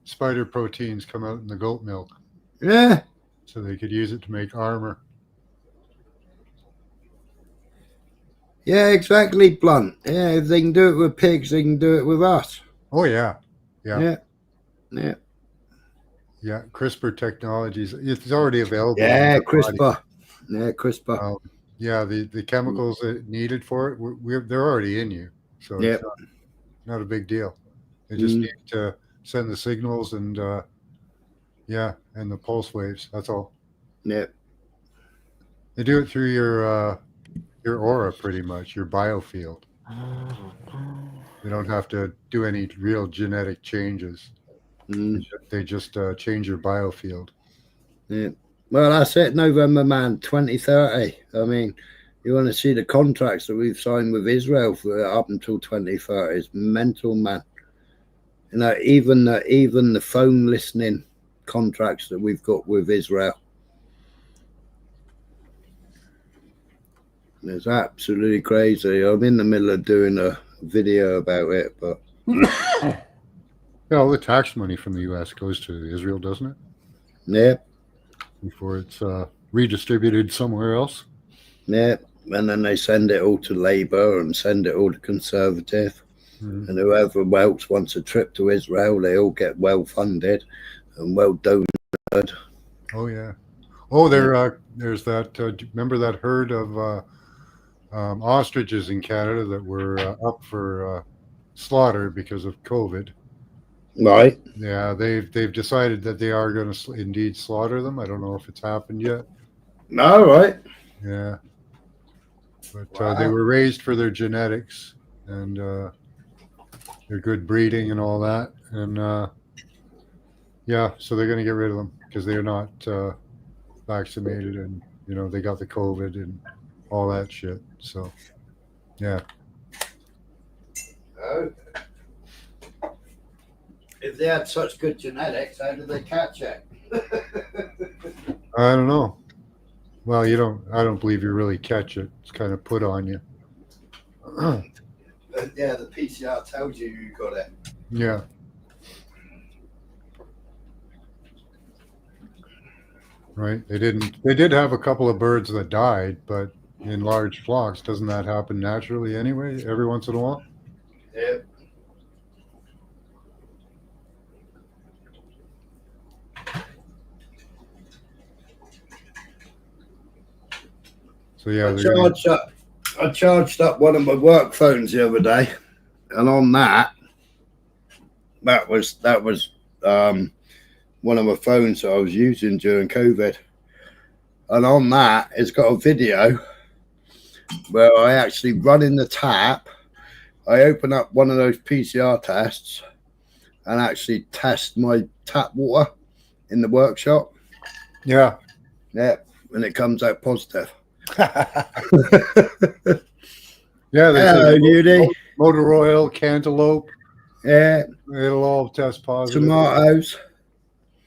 spider proteins come out in the goat milk.
Yeah.
So they could use it to make armor.
Yeah, exactly, Blunt. Yeah, if they can do it with pigs, they can do it with us.
Oh yeah,
Yeah. Yeah.
Yeah, CRISPR technologies. It's already available.
Yeah, CRISPR. Yeah, CRISPR.
Yeah, the chemicals that needed for it, they're already in you, so it's not a big deal. They just need to send the signals and and the pulse waves. That's all.
Yeah.
They do it through your aura, pretty much, your biofield. They don't have to do any real genetic changes. They just change your biofield.
Yeah. Well, that's it, November, man, 2030. I mean, you want to see the contracts that we've signed with Israel for up until 2030. It's mental, man. You know, even the phone listening contracts that we've got with Israel. It's absolutely crazy. I'm in the middle of doing a video about it, but
yeah, all the tax money from the U.S. goes to Israel, doesn't it?
Yeah.
Before it's redistributed somewhere else.
Yeah, and then they send it all to Labour and send it all to Conservative. And whoever else wants a trip to Israel, they all get well funded and well donated.
Oh yeah. Oh, there's that. Remember that herd of ostriches in Canada that were up for slaughter because of COVID.
Right.
Yeah, they've decided that they are going to indeed slaughter them. I don't know if it's happened yet.
No, right.
Yeah. But they were raised for their genetics and their good breeding and all that. And so they're going to get rid of them because they're not vaccinated and, they got the COVID and all that shit. So, yeah.
Oh. If they had such good genetics, how did they catch it?
I don't know. Well, I don't believe you really catch it. It's kind of put on you.
Yeah, the PCR tells you got it.
Yeah. Right. They did have a couple of birds that died, but in large flocks, doesn't that happen naturally anyway, every once in a while?
Yeah.
So yeah,
I charged up one of my work phones the other day, and on that was one of my phones that I was using during COVID, and on that it's got a video where I actually run in the tap. I open up one of those PCR tests and actually test my tap water in the workshop.
Yeah.
Yeah, and it comes out positive.
Yeah,
they
motor oil, cantaloupe.
Yeah,
it'll all test positive.
Tomatoes.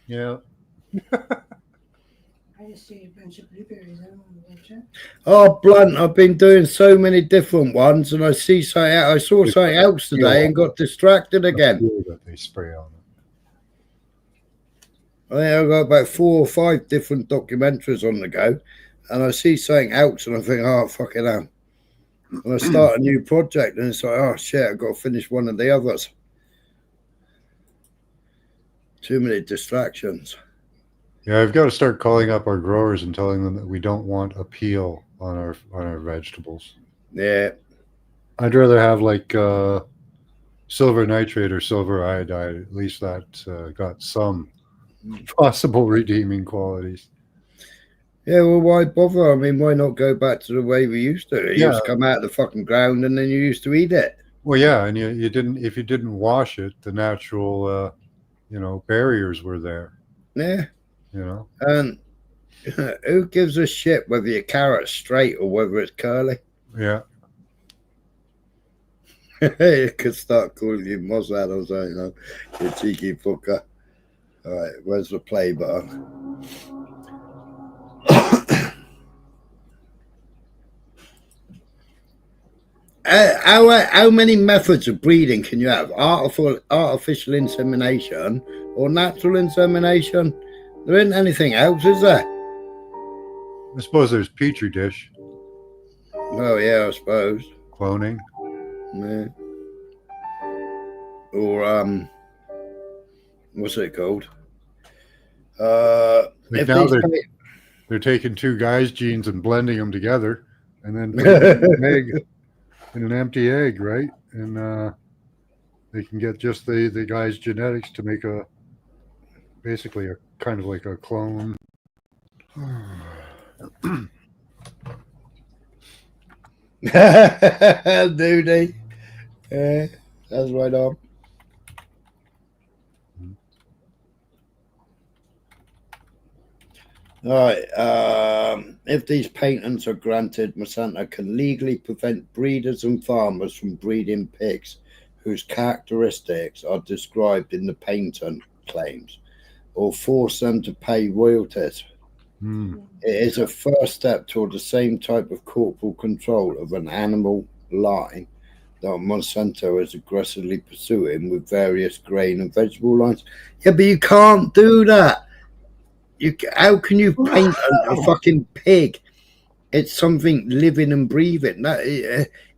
Yeah.
I just see a bunch of blueberries. I don't know what's that.
Oh, Blunt! I've been doing so many different ones, and I saw something else today and got distracted again.
That they spray on it.
I think I've got about 4 or 5 different documentaries on the go, and I see something else, and I think, oh, fucking hell. And I start a new project, and it's like, oh, shit, I've got to finish one of the others. Too many distractions.
Yeah, I've got to start calling up our growers and telling them that we don't want a peel on our vegetables.
Yeah.
I'd rather have like silver nitrate or silver iodide. At least that got some possible redeeming qualities.
Yeah, well, why bother? I mean, why not go back to the way we used to? It used to come out of the fucking ground, and then you used to eat it.
Well, yeah, and you didn't. If you didn't wash it, the natural, barriers were there.
Yeah. And who gives a shit whether your carrot's straight or whether it's curly?
Yeah.
You could start calling you Mossad or something, you cheeky fucker. All right, where's the play button? How many methods of breeding can you have? Artificial insemination or natural insemination? There isn't anything else, is there?
I suppose there's petri dish.
Oh yeah, I suppose.
Cloning.
Yeah. Or what's it called?
Like
If
now
these
they're taking two guys' genes and blending them together, and then putting them in an egg, in an empty egg, right? And they can get just the guy's genetics to make basically a kind of like a clone.
Duty. Yeah, that's right on. All right. If these patents are granted, Monsanto can legally prevent breeders and farmers from breeding pigs whose characteristics are described in the patent claims, or force them to pay royalties. It is a first step toward the same type of corporal control of an animal line that Monsanto is aggressively pursuing with various grain and vegetable lines. Yeah, but you can't do that. How can you paint a fucking pig? It's something living and breathing.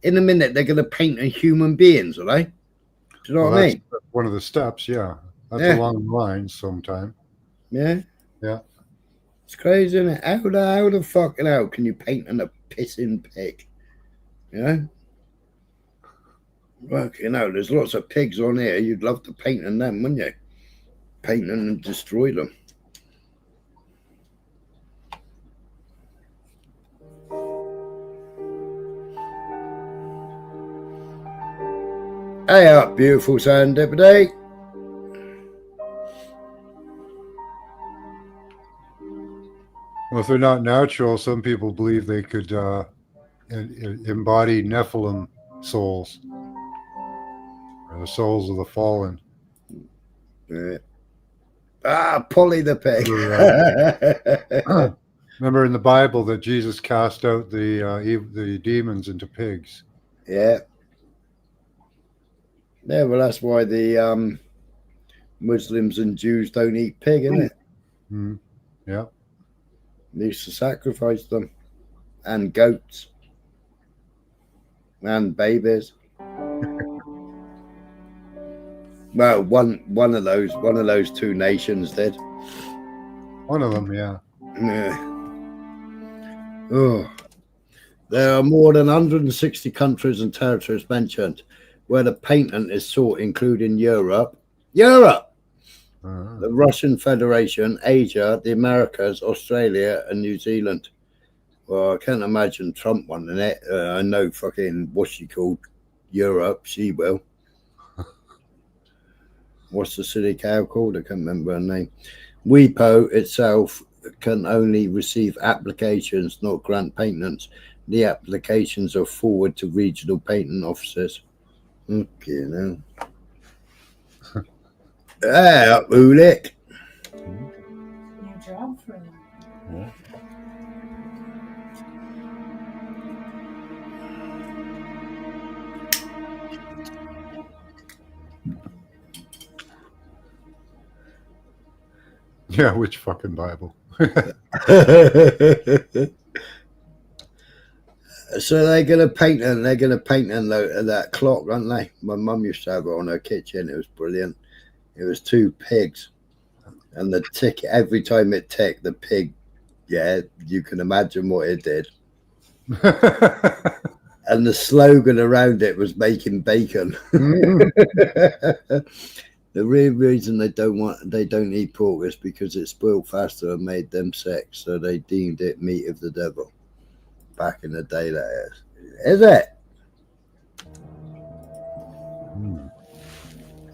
In a minute, they're going to paint human beings, are they? Do you know what I mean?
That's one of the steps, yeah. That's
Yeah.
along the line sometime.
Yeah.
Yeah.
It's crazy, isn't it? How the fucking hell can you paint a pissing pig? You know? Fucking hell, there's lots of pigs on here. You'd love to paint them, wouldn't you? Paint them and destroy them. Hey up, beautiful serendipity.
Well, if they're not natural, some people believe they could embody Nephilim souls, or the souls of the fallen.
Yeah. Polly the pig.
Remember in the Bible that Jesus cast out the demons into pigs.
Yeah. Yeah, well, that's why the Muslims and Jews don't eat pig, isn't it?
Yeah.
They used to sacrifice them, and goats, and babies. Well, one of those two nations did.
One of them, yeah.
Yeah. Oh, there are more than 160 countries and territories mentioned where the patent is sought, including Europe, the Russian Federation, Asia, the Americas, Australia, and New Zealand. Well, I can't imagine Trump wanting it. I know fucking what's she called? Europe. She will. What's the silly cow called? I can't remember her name. WIPO itself can only receive applications, not grant patents. The applications are forwarded to regional patent offices. Okay, now. Ah, Ulick.
New job for them.
Yeah. Yeah, which fucking Bible?
So they're going to paint that clock, aren't they? My mum used to have it on her kitchen. It was brilliant. It was two pigs, and the tick every time it ticked, the pig, yeah, you can imagine what it did. And the slogan around it was making bacon. The real reason they don't eat pork is because it spoiled faster and made them sick, so they deemed it meat of the devil. Back in the day, that is it?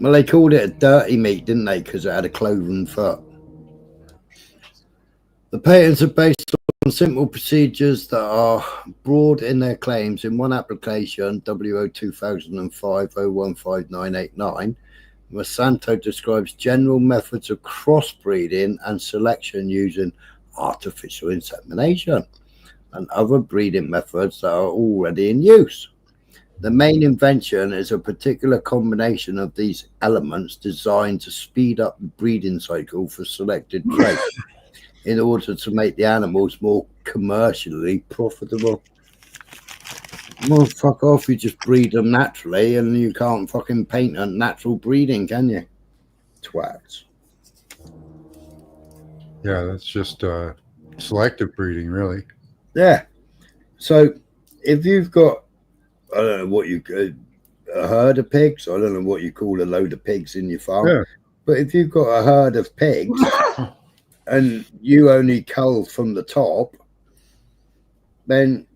Well, they called it a dirty meat, didn't they? Because it had a cloven foot. The patents are based on simple procedures that are broad in their claims. In one application, WO 2005-015989, Monsanto describes general methods of crossbreeding and selection using artificial insemination and other breeding methods that are already in use. The main invention is a particular combination of these elements designed to speed up the breeding cycle for selected traits in order to make the animals more commercially profitable. Well, fuck off. You just breed them naturally, and you can't fucking patent natural breeding, can you? Twats.
Yeah, that's just selective breeding, really.
Yeah. So if you've got, I don't know what you could, a herd of pigs, I don't know what you call a load of pigs in your farm,
Yeah.
but if you've got a herd of pigs and you only cull from the top, then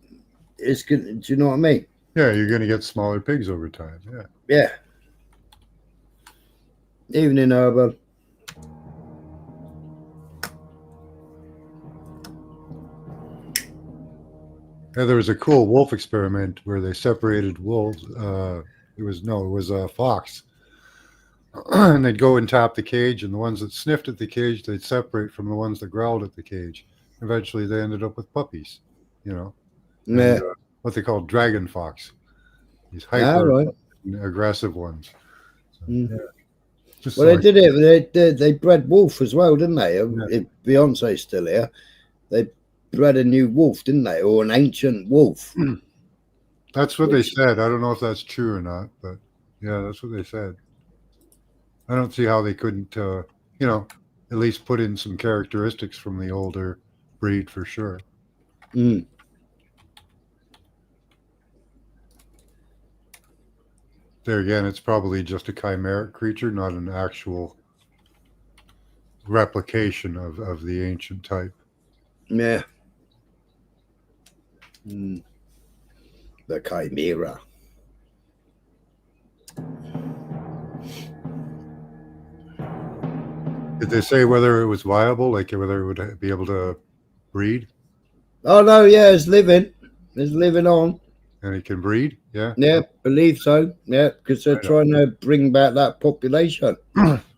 it's good. Do you know what I mean?
Yeah, you're going to get smaller pigs over time. Yeah.
Yeah. Even in urban.
Yeah, there was a cool wolf experiment where they separated wolves. It was a fox. And they'd go and tap the cage, and the ones that sniffed at the cage, they'd separate from the ones that growled at the cage. Eventually, they ended up with puppies, you know. And,
Yeah.
what they call dragon fox. These hyper
right.
aggressive ones. So, yeah. Just
Well,
so
they did it. They bred wolf as well, didn't they? If Beyonce's still here, they bred a new wolf, didn't they? Or an ancient wolf.
That's what they said. I don't know if that's true or not, but yeah, that's what they said. I don't see how they couldn't, at least put in some characteristics from the older breed for sure.
Mm.
There again, it's probably just a chimeric creature, not an actual replication of the ancient type.
Yeah. Mm. The chimera.
Did they say whether it was viable, like whether it would be able to breed?
Oh no, yeah, it's living. It's living on.
And it can breed, yeah.
Yeah, believe so. Yeah, because they're trying to bring back that population.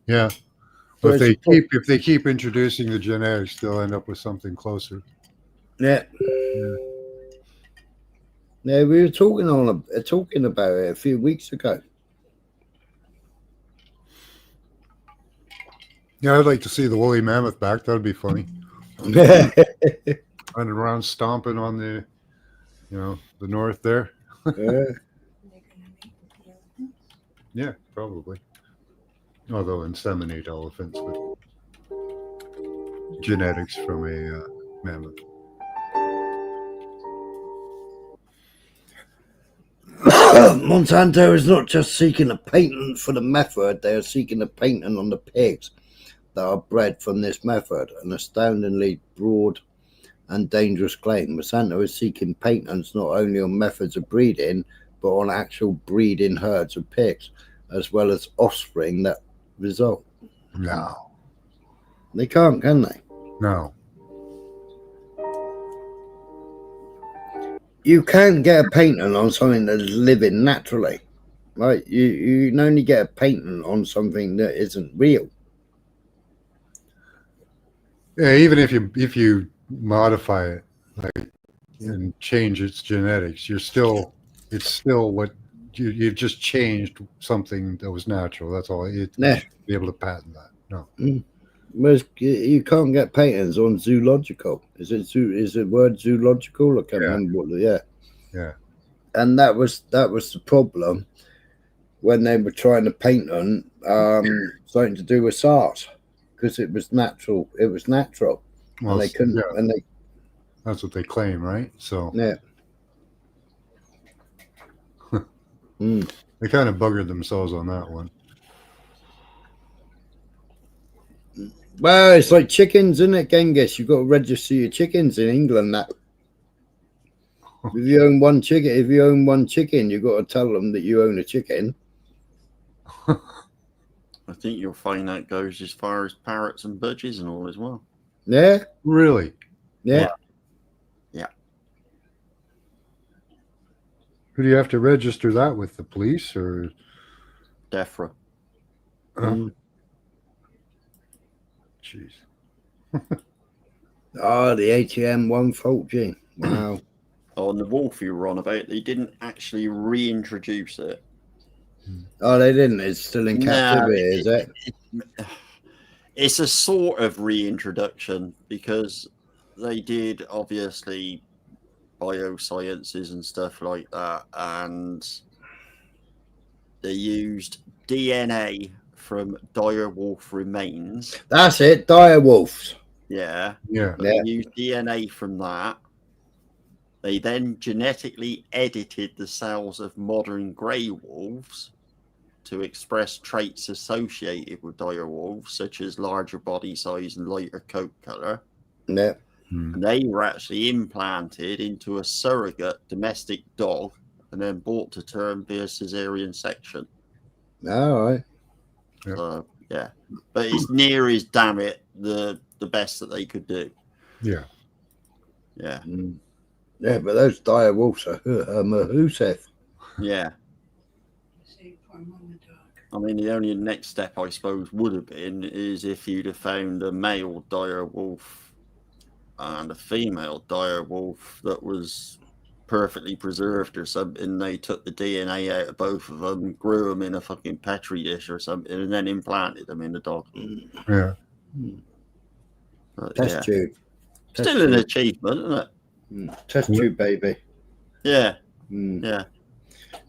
Yeah. But if they keep introducing the genetics, they'll end up with something closer.
Yeah. Yeah, we were talking about it a few weeks ago.
Yeah, I'd like to see the woolly mammoth back. That would be funny. Running around stomping on the north there.
Yeah.
Yeah, probably. Although inseminate elephants with genetics from a mammoth.
Monsanto is not just seeking a patent for the method, they are seeking a patent on the pigs that are bred from this method, an astoundingly broad and dangerous claim. Monsanto is seeking patents not only on methods of breeding, but on actual breeding herds of pigs, as well as offspring that result.
No.
They can't, can they?
No.
You can get a patent on something that's living naturally, right? You can only get a patent on something that isn't real.
Yeah, even if you modify it, like, and change its genetics, it's still what you've just changed something that was natural. That's all. You should be able to patent that. No.
You can't get patents on zoological. Is it word zoological? I can't remember what.
Yeah.
And that was the problem when they were trying to patent something to do with SARS, because it was natural. It was natural.
Well,
and they couldn't.
yeah.
And they.
That's what they claim, right? So.
Yeah.
They kind of buggered themselves on that one.
Well, it's like chickens, isn't it, Genghis? You've got to register your chickens in England. That if you own one chicken, you've got to tell them that you own a chicken.
I think you'll find that goes as far as parrots and budgies and all as well.
Yeah.
Really?
Yeah.
Yeah.
Who do you have to register that with? The police or
DEFRA?
Jeez.
Oh, the ATM one fault gene. Wow.
On the wolf you were on about, they didn't actually reintroduce it.
Oh, they didn't. It's still in captivity, is it?
It's a sort of reintroduction because they did obviously biosciences and stuff like that, and they used DNA from dire wolf remains.
That's it, dire wolves.
Yeah.
Yeah.
They used DNA from that. They then genetically edited the cells of modern grey wolves to express traits associated with dire wolves, such as larger body size and lighter coat colour.
Yeah.
And they were actually implanted into a surrogate domestic dog and then brought to term via cesarean section.
All right.
So, yeah. But it's near as, damn it, the best that they could do.
Yeah.
Yeah.
Yeah, but those dire wolves are Mahusef.
Yeah. I mean, the only next step, I suppose, would have been is if you'd have found a male dire wolf and a female dire wolf that was perfectly preserved or something. They took the DNA out of both of them, grew them in a fucking petri dish or something, and then implanted them in the dog.
Yeah.
But,
Test tube.
Still an achievement, isn't it?
Test tube, baby.
Yeah. Yeah.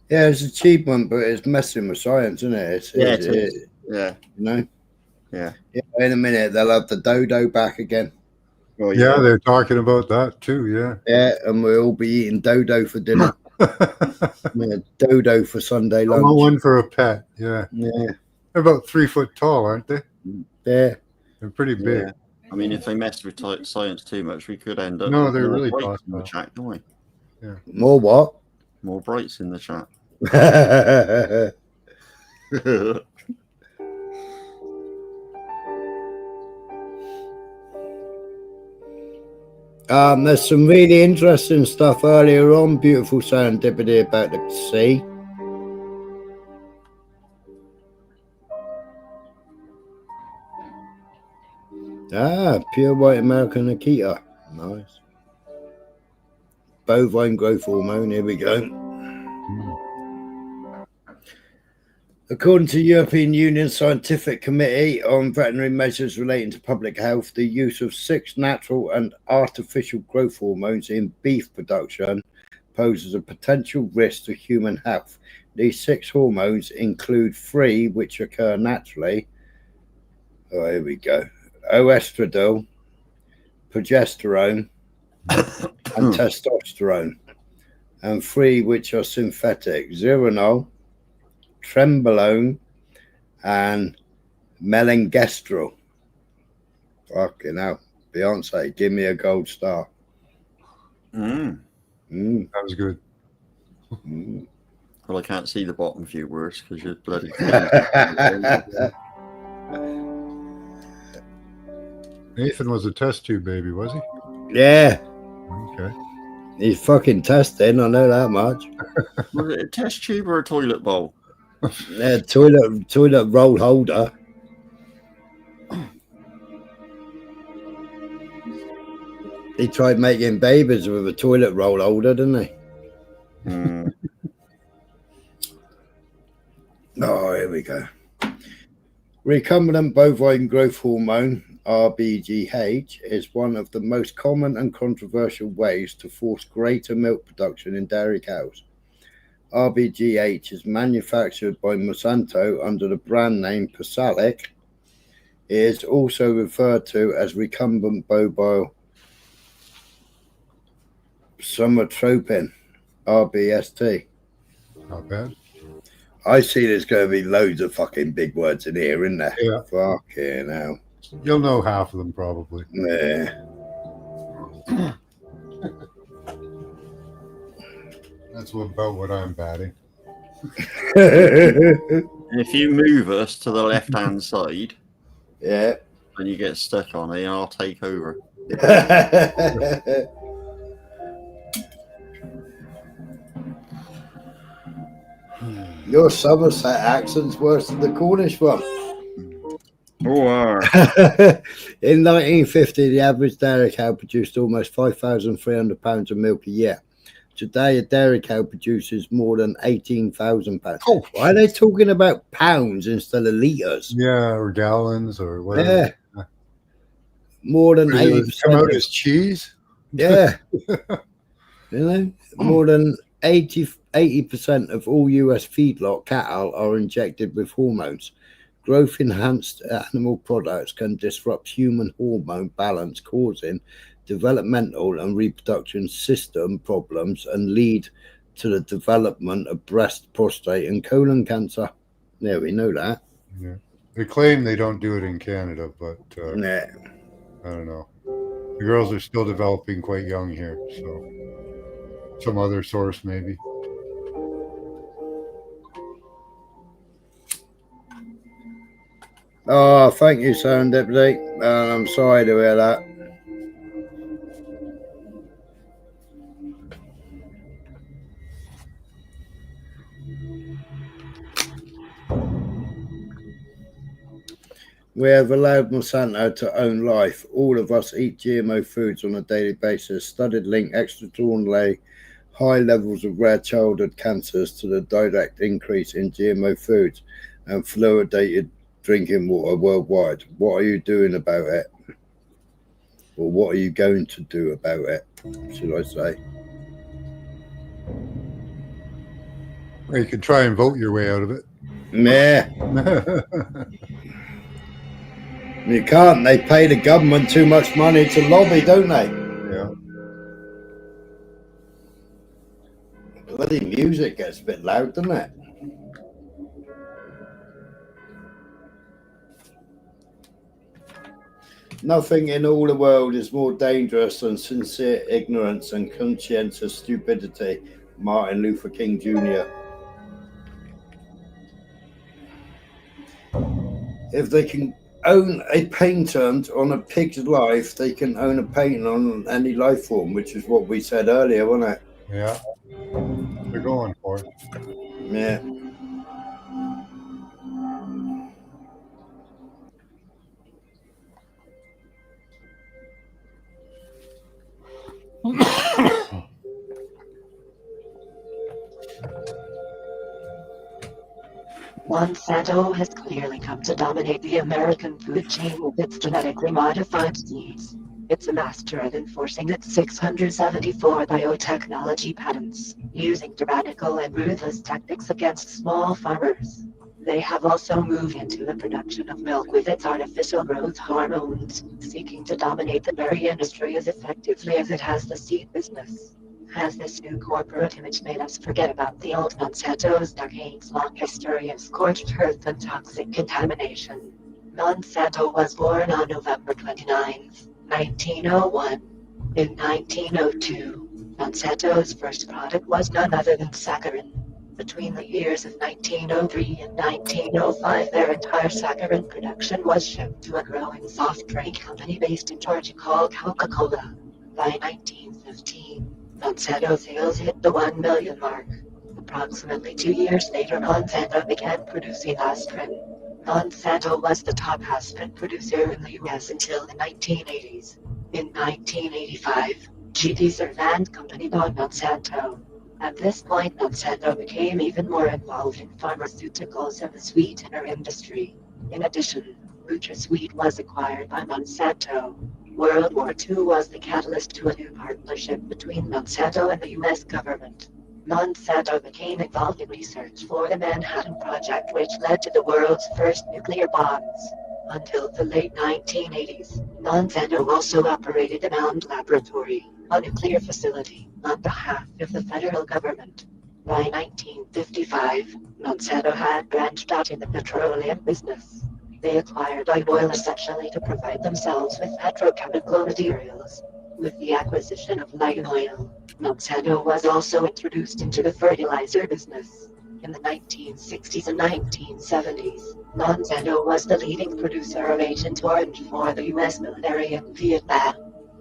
Yeah, it's an achievement, but it's messing with science, isn't it?
Yeah,
it is.
Yeah.
You know?
Yeah.
In a minute, they'll have the dodo back again.
Oh,
Yeah, they're talking about that too. Yeah.
Yeah, and we'll all be eating dodo for dinner. Dodo for Sunday
I
lunch.
want one for a pet. Yeah.
Yeah.
They're about 3 foot tall, aren't they?
Yeah.
They're pretty big.
Yeah. I mean, if they messed with science too much, we could end up.
No, they're
more
really
brights in the
talking
chat, don't we?
Yeah.
More what?
More brights in the chat.
There's some really interesting stuff earlier on, beautiful serendipity about the sea. Pure white American Akita. Nice. Bovine growth hormone, here we go. According to the European Union Scientific Committee on Veterinary Measures Relating to Public Health, the use of 6 natural and artificial growth hormones in beef production poses a potential risk to human health. These 6 hormones include 3 which occur naturally. Oh, here we go. Oestradiol, progesterone, and testosterone, and 3 which are synthetic: zeranol, trembolone, and melangestrel. Fucking hell. Beyonce, give me a gold star.
That was good.
Well, I can't see the bottom few words because you're bloody.
Nathan was a test tube baby, was he?
Yeah.
Okay.
He's fucking testing, I know that much.
Was it a test tube or a toilet bowl?
Yeah, toilet roll holder. He tried making babies with a toilet roll holder, didn't he? Oh, here we go. Recombinant bovine growth hormone, RBGH, is one of the most common and controversial ways to force greater milk production in dairy cows. RBGH is manufactured by Monsanto under the brand name Pesticides. It is also referred to as recombinant bovine somatotropin, RBST.
Not bad.
I see there's going to be loads of fucking big words in here, isn't there?
Yeah.
Fucking hell.
You'll know half of them probably.
Yeah.
That's about what I'm batting.
If you move us to the left-hand side,
yeah,
and you get stuck on it, I'll take over.
Your Somerset accent's worse than the Cornish one.
Oh,
In 1950, the average dairy cow produced almost 5,300 pounds of milk a year. Today, a dairy cow produces more than 18,000 pounds.
Oh,
why are they talking about pounds instead of litres?
Yeah, or gallons or whatever.
Yeah. More than 80%.
Come out as cheese?
Yeah. You know, more than 80% of all US feedlot cattle are injected with hormones. Growth-enhanced animal products can disrupt human hormone balance, causing developmental and reproduction system problems and lead to the development of breast, prostate, and colon cancer. Yeah, we know that.
Yeah. They claim they don't do it in Canada, but
Yeah.
I don't know. The girls are still developing quite young here, so some other source maybe.
Oh, thank you, Serendipity. I'm sorry to hear that. We have allowed Monsanto to own life. All of us eat GMO foods on a daily basis. Studies link extraordinarily high levels of rare childhood cancers to the direct increase in GMO foods and fluoridated drinking water worldwide. What are you doing about it? Or what are you going to do about it, should I say?
Or you could try and vote your way out of it.
Yeah. You can't. They pay the government too much money to lobby, don't they?
Yeah.
Bloody music gets a bit loud, doesn't it? Nothing in all the world is more dangerous than sincere ignorance and conscientious stupidity. Martin Luther King Jr. If they can own a patent on a pig's life, they can own a patent on any life form, which is what we said earlier, wasn't it?
Yeah. They're going for it.
Yeah.
Monsanto has clearly come to dominate the American food chain with its genetically modified seeds. It's a master at enforcing its 674 biotechnology patents, using tyrannical and ruthless tactics against small farmers. They have also moved into the production of milk with its artificial growth hormones, seeking to dominate the dairy industry as effectively as it has the seed business. Has this new corporate image made us forget about the old Monsanto's decades-long history of scorched earth and toxic contamination? Monsanto was born on November 29, 1901. In 1902, Monsanto's first product was none other than saccharin. Between the years of 1903 and 1905, their entire saccharin production was shipped to a growing soft drink company based in Georgia called Coca-Cola. By 1915, Monsanto sales hit the 1 million mark. Approximately 2 years later, Monsanto began producing aspirin. Monsanto was the top aspirin producer in the U.S. until the 1980s. In 1985, GD Servant Company bought Monsanto. At this point, Monsanto became even more involved in pharmaceuticals and the sweetener industry. In addition, NutraSweet was acquired by Monsanto. World War II was the catalyst to a new partnership between Monsanto and the U.S. government. Monsanto became involved in research for the Manhattan Project, which led to the world's first nuclear bombs. Until the late 1980s, Monsanto also operated the Mound Laboratory, a nuclear facility, on behalf of the federal government. By 1955, Monsanto had branched out in the petroleum business. They acquired oil essentially to provide themselves with petrochemical materials. With the acquisition of light oil, Monsanto was also introduced into the fertilizer business. In the 1960s and 1970s, Monsanto was the leading producer of Agent Orange for the U.S. military in Vietnam.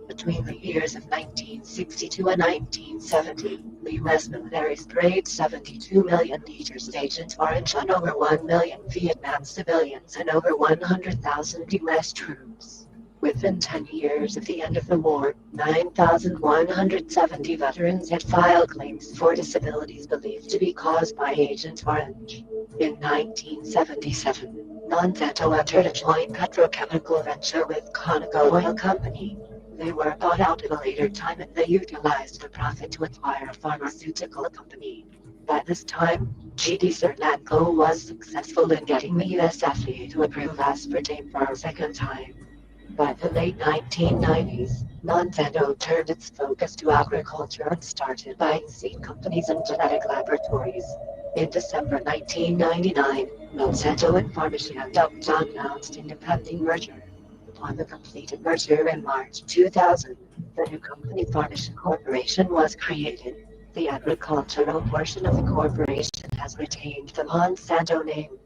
Between the years of 1962 and 1970, the U.S. military sprayed 72 million liters of Agent Orange on over 1 million Vietnam civilians and over 100,000 U.S. troops. Within 10 years of the end of the war, 9,170 veterans had filed claims for disabilities believed to be caused by Agent Orange. In 1977, Monsanto entered a joint petrochemical venture with Conoco Oil Company. They were bought out at a later time and they utilized the profit to acquire a pharmaceutical company. By this time, GD Serlanco was successful in getting the US FDA to approve aspartame for a second time. By the late 1990s, Monsanto turned its focus to agriculture and started buying seed companies and genetic laboratories. In December 1999, Monsanto and Pharmacia.com announced an impending merger. Upon the completed merger in March 2000, the new company Pharmacia Corporation was created. The agricultural portion of the corporation has retained the Monsanto name.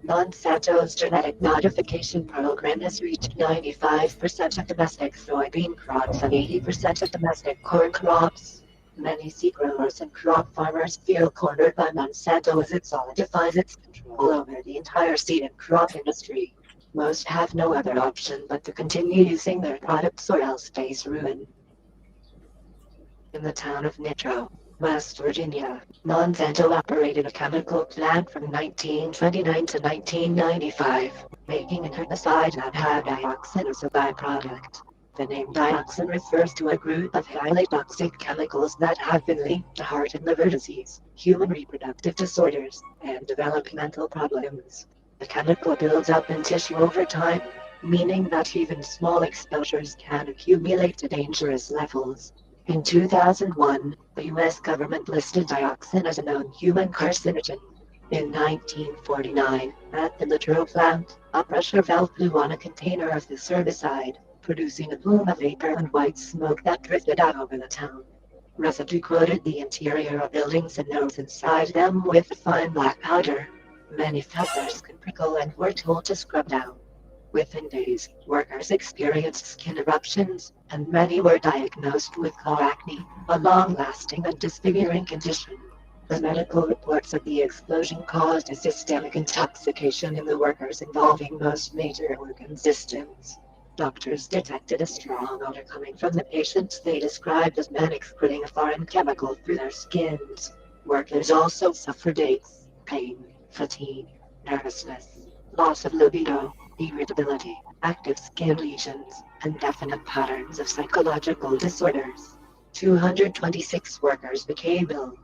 Monsanto's genetic modification program has reached 95% of domestic soybean crops and 80% of domestic corn crops. Many seed growers and crop farmers feel cornered by Monsanto as it solidifies its control over the entire seed and crop industry. Most have no other option but to continue using their products or else face ruin. In the town of Nitro, West Virginia, Monsanto operated a chemical plant from 1929 to 1995, making an herbicide that had dioxin as a byproduct. The name dioxin refers to a group of highly toxic chemicals that have been linked to heart and liver disease, human reproductive disorders, and developmental problems. The chemical builds up in tissue over time, meaning that even small exposures can accumulate to dangerous levels. In 2001, the U.S. government listed dioxin as a known human carcinogen. In 1949, at the Nitro plant, a pressure valve blew on a container of this herbicide, producing a plume of vapor and white smoke that drifted out over the town. Residue coated the interior of buildings and those inside them with fine black powder. Many felt their skin prickle and were told to scrub down. Within days, workers experienced skin eruptions, and many were diagnosed with acne, a long-lasting and disfiguring condition. The medical reports of the explosion caused a systemic intoxication in the workers involving most major organ systems. Doctors detected a strong odor coming from the patients they described as men excreting a foreign chemical through their skins. Workers also suffered aches, pain, fatigue, nervousness, loss of libido, irritability, active skin lesions, and definite patterns of psychological disorders. 226 workers became ill.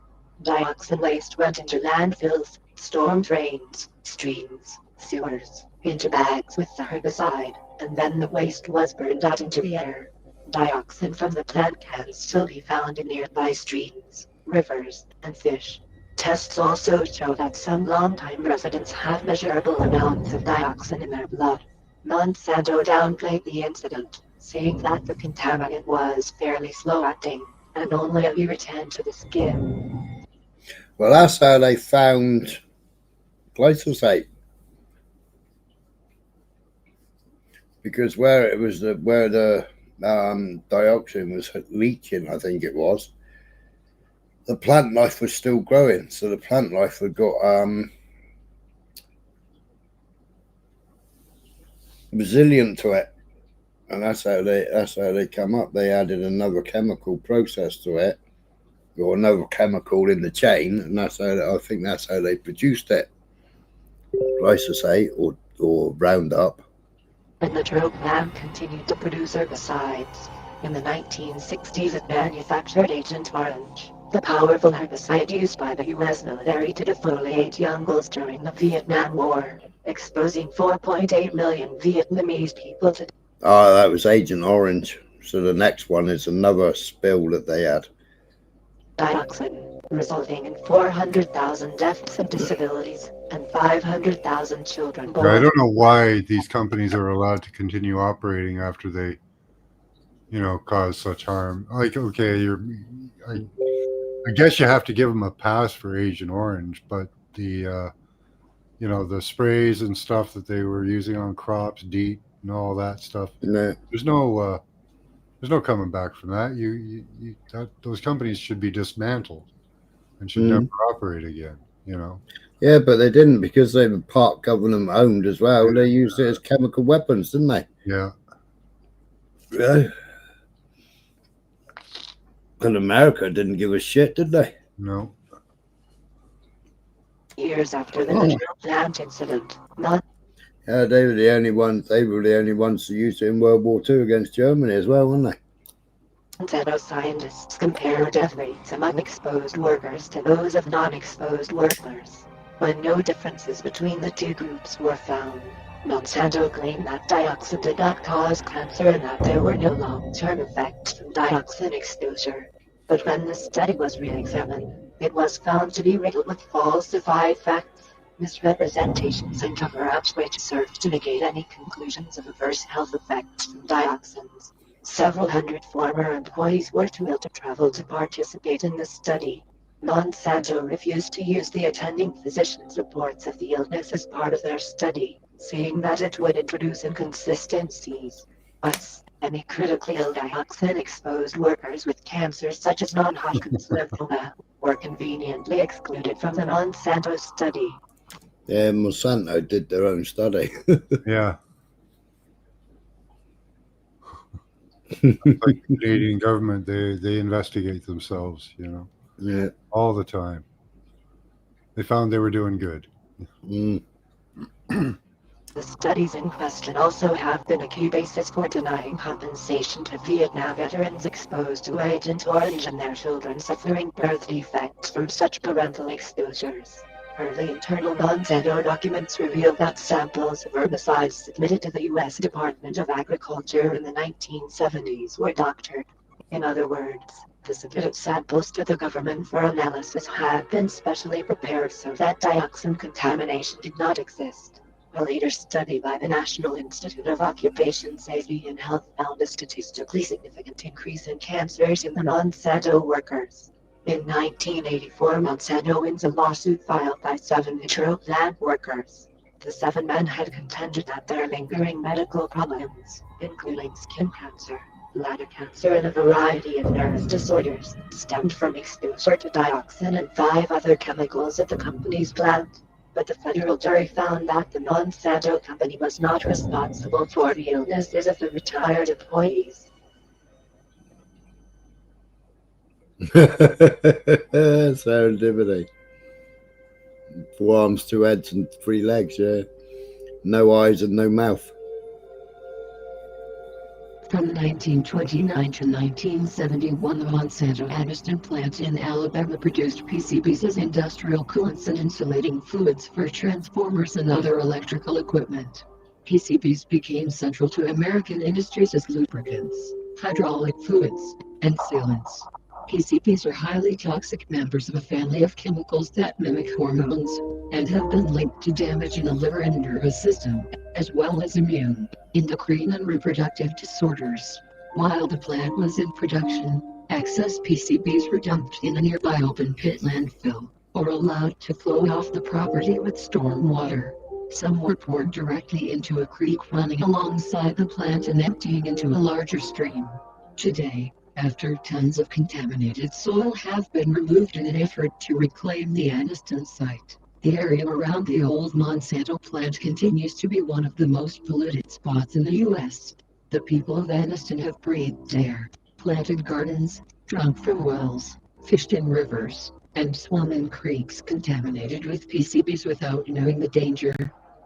Dioxin waste went into landfills, storm drains, streams, sewers, into bags with the herbicide, and then the waste was burned out into the air. Dioxin from the plant can still be found in nearby streams, rivers, and fish. Tests also show that some longtime residents have measurable amounts of dioxin in their blood. Monsanto downplayed the incident, saying that the contaminant was fairly slow-acting and only a irritant to the skin.
Well, that's how they found glyphosate, because where the dioxin was leaching, I think it was, the plant life was still growing, so the plant life had got resilient to it, and that's how they come up. They added another chemical process to it, or another chemical in the chain, and I think that's how they produced it. Glyphosate or Roundup.
And the Nitro plant continued to produce herbicides. In the 1960s, it manufactured Agent Orange, the powerful herbicide used by the U.S. military to defoliate jungles during the Vietnam War, exposing 4.8 million Vietnamese people to.
Oh, that was Agent Orange. So the next one is another spill that they had.
Dioxin, resulting in 400,000 deaths and disabilities and 500,000 children born.
I don't know why these companies are allowed to continue operating after they, cause such harm. Like, okay, I guess you have to give them a pass for Agent Orange, but the, the sprays and stuff that they were using on crops, DEET and all that stuff.
No. There's
no coming back from that. Those companies should be dismantled and should never operate again.
Yeah, but they didn't, because they were part government owned as well. Yeah. They used it as chemical weapons, didn't they?
Yeah.
Yeah. And America didn't give a shit, did they?
No.
Years after the Nitro plant incident,
yeah, they were the only ones. They were the only ones who used it in World War II against Germany as well, weren't they?
Monsanto scientists compared death rates among exposed workers to those of non-exposed workers. When no differences between the two groups were found, Monsanto claimed that dioxin did not cause cancer and that there were no long-term effects from dioxin exposure. But when the study was re-examined, it was found to be riddled with falsified facts, misrepresentations, and cover-ups which served to negate any conclusions of adverse health effects from dioxins. Several hundred former employees were too ill to travel to participate in the study. Monsanto refused to use the attending physician's reports of the illness as part of their study, saying that it would introduce inconsistencies. Thus, any critically ill dioxin-exposed workers with cancers such as non-Hodgkin's lymphoma were conveniently excluded from the Monsanto study.
Yeah, Monsanto did their own study.
Yeah. Like the Canadian government, they investigate themselves, you know.
Yeah.
All the time. They found they were doing good.
The studies in question also have been a key basis for denying compensation to Vietnam veterans exposed to Agent Orange and their children suffering birth defects from such parental exposures. Early internal Monsanto documents reveal that samples of herbicides submitted to the U.S. Department of Agriculture in the 1970s were doctored. In other words, the submitted samples to the government for analysis had been specially prepared so that dioxin contamination did not exist. A later study by the National Institute of Occupation Safety and Health found a statistically significant increase in cancers in the Monsanto workers. In 1984, Monsanto wins a lawsuit filed by 7 intro plant workers. The 7 men had contended that their lingering medical problems, including skin cancer, bladder cancer, and a variety of nerve disorders, stemmed from exposure to dioxin and 5 other chemicals at the company's plant. But the federal jury found that the Monsanto company was not responsible for the illnesses of the retired employees.
Serendipity. 4 arms, 2 heads, and 3 legs, yeah. No eyes and no mouth.
From 1929 to 1971, the Monsanto Aniston plant in Alabama produced PCBs as industrial coolants and insulating fluids for transformers and other electrical equipment. PCBs became central to American industries as lubricants, hydraulic fluids, and sealants. PCBs are highly toxic members of a family of chemicals that mimic hormones and have been linked to damage in the liver and nervous system, as well as immune, endocrine, and reproductive disorders. While the plant was in production, excess PCBs were dumped in a nearby open pit landfill, or allowed to flow off the property with storm water. Some were poured directly into a creek running alongside the plant and emptying into a larger stream. Today, after tons of contaminated soil have been removed in an effort to reclaim the Aniston site, the area around the old Monsanto plant continues to be one of the most polluted spots in the U.S. The people of Aniston have breathed air, planted gardens, drunk from wells, fished in rivers, and swum in creeks contaminated with PCBs without knowing the danger.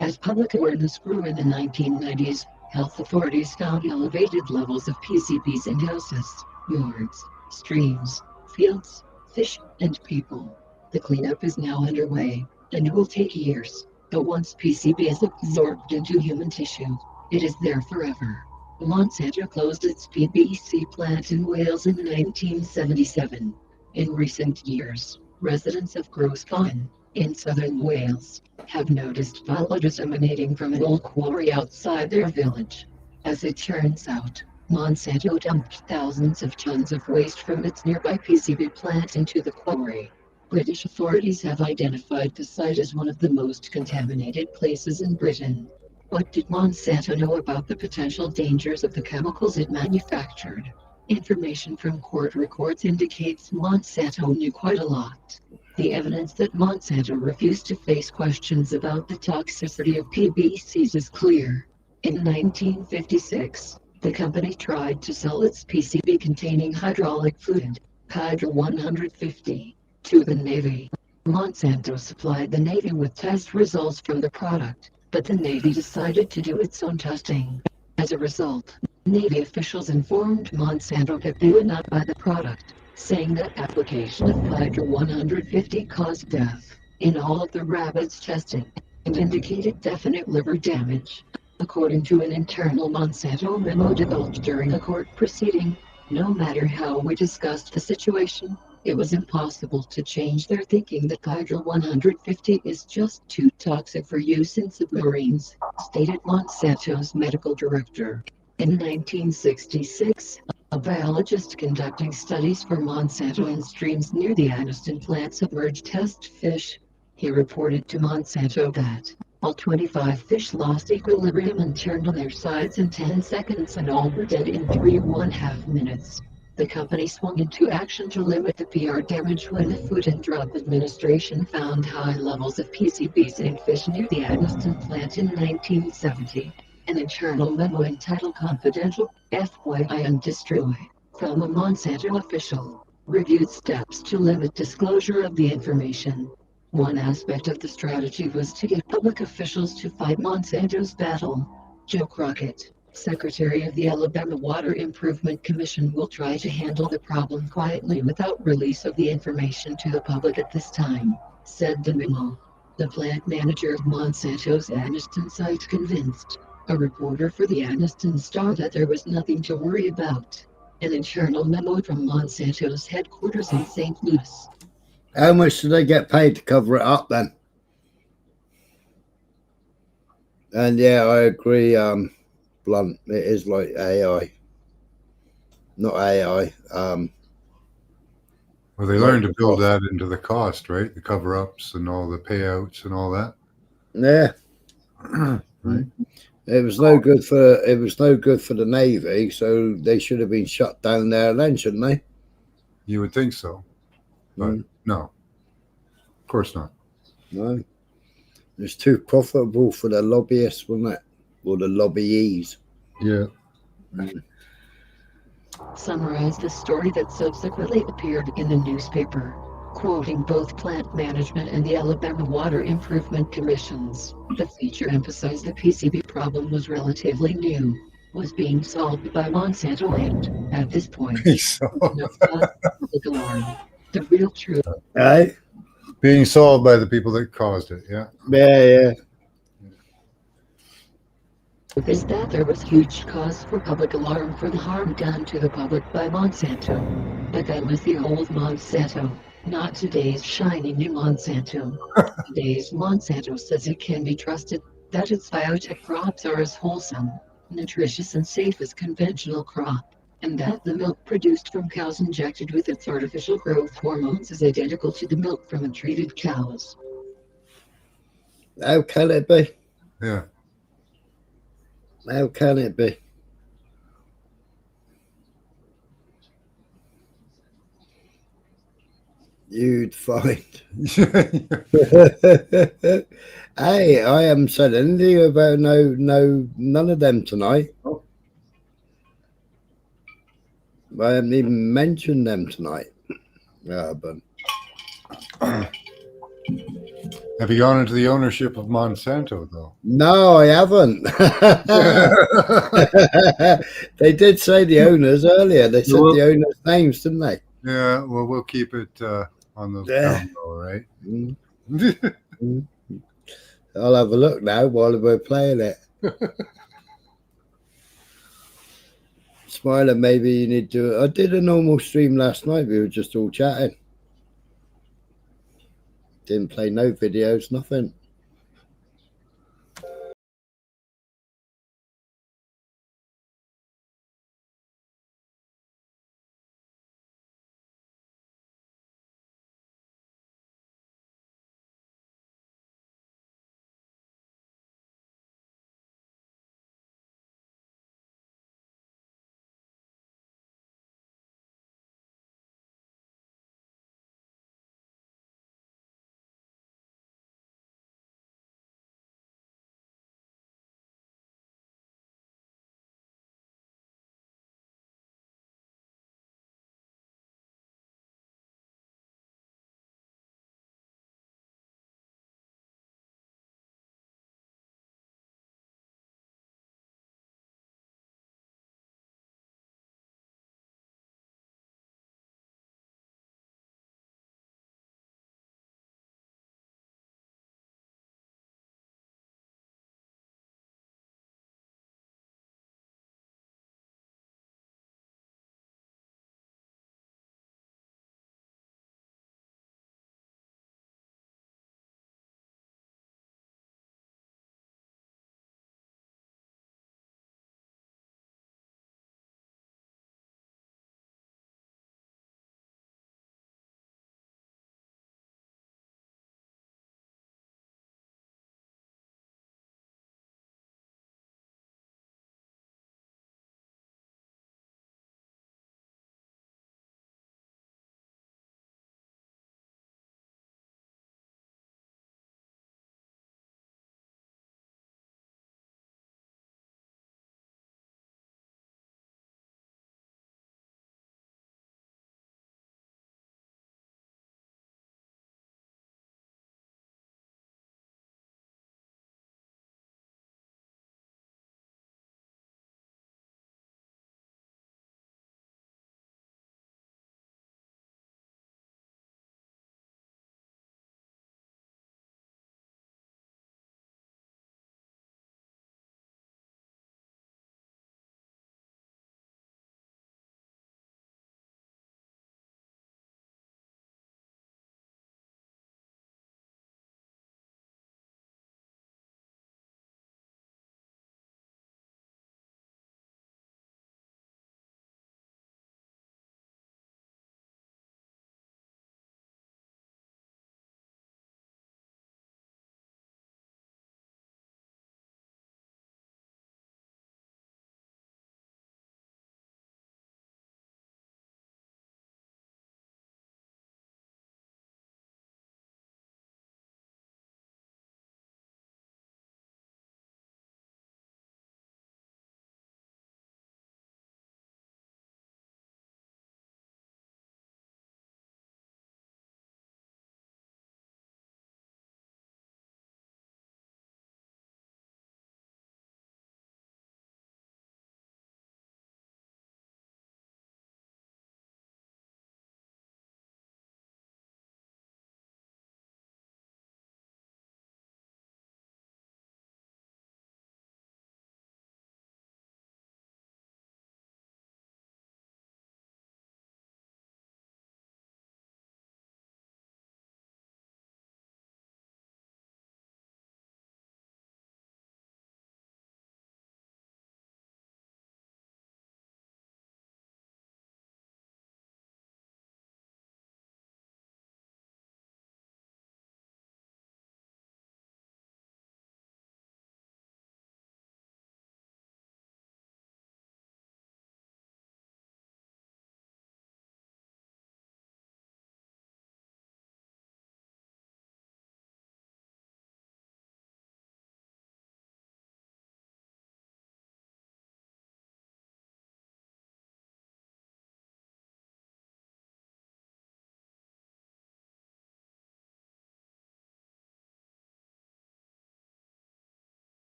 As public awareness grew in the 1990s, health authorities found elevated levels of PCBs in houses, yards, streams, fields, fish, and people. The cleanup is now underway, and will take years, but once PCB is absorbed into human tissue, it is there forever. Monsanto closed its PBC plant in Wales in 1977. In recent years, residents of Grosfan, in southern Wales, have noticed phthalates emanating from an old quarry outside their village. As it turns out, Monsanto dumped thousands of tons of waste from its nearby PCB plant into the quarry. British authorities have identified the site as one of the most contaminated places in Britain. What did Monsanto know about the potential dangers of the chemicals it manufactured? Information from court records indicates Monsanto knew quite a lot. The evidence that Monsanto refused to face questions about the toxicity of PBCs is clear. In 1956, the company tried to sell its PCB containing hydraulic fluid, Hydro 150, to the Navy. Monsanto supplied the Navy with test results from the product, but the Navy decided to do its own testing. As a result, Navy officials informed Monsanto that they would not buy the product, saying that application of Hydra 150 caused death in all of the rabbits tested and indicated definite liver damage. According to an internal Monsanto memo divulged during a court proceeding, no matter how we discussed the situation, it was impossible to change their thinking that Hydra 150 is just too toxic for use in submarines, stated Monsanto's medical director. In 1966, a biologist conducting studies for Monsanto in streams near the Aniston plant submerged test fish. He reported to Monsanto that all 25 fish lost equilibrium and turned on their sides in 10 seconds and all were dead in 3.5 minutes. The company swung into action to limit the PR damage when the Food and Drug Administration found high levels of PCBs in fish near the Aniston plant in 1970. An internal memo entitled Confidential FYI and Destroy from a Monsanto official reviewed steps to limit disclosure of the information. One aspect of the strategy was to get public officials to fight Monsanto's battle. Joe Crockett, Secretary of the Alabama Water Improvement Commission, will try to handle the problem quietly without release of the information to the public at this time, said the memo. The plant manager of Monsanto's Aniston site convinced a reporter for the Aniston Star that there was nothing to worry about. An internal memo from Monsanto's headquarters in St. Louis.
How much do they get paid to cover it up then? And yeah, I agree, Blunt. It is like AI. Not AI.
Well, they learned to build that into the cost, right? The cover-ups and all the payouts and all that.
Yeah.
Right.
It was no good for the Navy, so they should have been shut down there then, shouldn't they?
You would think so, but no, of course not.
No, it's too profitable for the lobbyists, wasn't it? Or the lobbyies.
Yeah.
Summarized the story that subsequently appeared in the newspaper, quoting both plant management and the Alabama Water Improvement Commissions. The feature emphasized the PCB problem was relatively new, was being solved by Monsanto, and at this point, no cause for public alarm. The real truth.
Right?
Being solved by the people that caused it, yeah.
Yeah.
Is that there was huge cause for public alarm for the harm done to the public by Monsanto. But that was the old Monsanto, not today's shiny new Monsanto. Today's Monsanto says it can be trusted, that its biotech crops are as wholesome, nutritious and safe as conventional crop, and that the milk produced from cows injected with its artificial growth hormones is identical to the milk from untreated cows.
How can it be?
Yeah.
How can it be? You'd find. Hey, I haven't said anything about none of them tonight. I haven't even mentioned them tonight. But
have you gone into the ownership of Monsanto, though?
No, I haven't. They did say the owners earlier. They said the owners' names, didn't they?
Yeah, well, we'll keep it on the down low, right?
I'll have a look now while we're playing it. Smiler, maybe you need to. I did a normal stream last night. We were just all chatting. Didn't play no videos, nothing.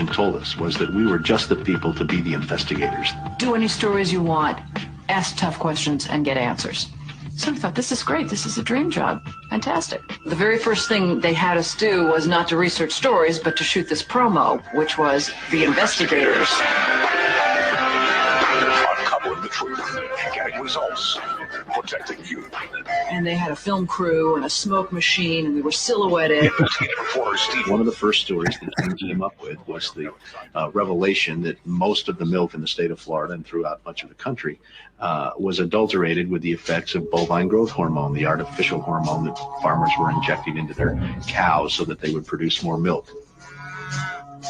told us was that we were just the people to be the investigators.
Do any stories you want, ask tough questions, and get answers. So we thought, this is great. This is a dream job. Fantastic. The very first thing they had us do was not to research stories, but to shoot this promo, which was the investigators.
Uncovering the truth, getting results, protecting you.
And they had a film crew and a smoke machine, and we were silhouetted.
One of the first stories that we came up with was the revelation that most of the milk in the state of Florida and throughout much of the country was adulterated with the effects of bovine growth hormone, the artificial hormone that farmers were injecting into their cows so that they would produce more milk.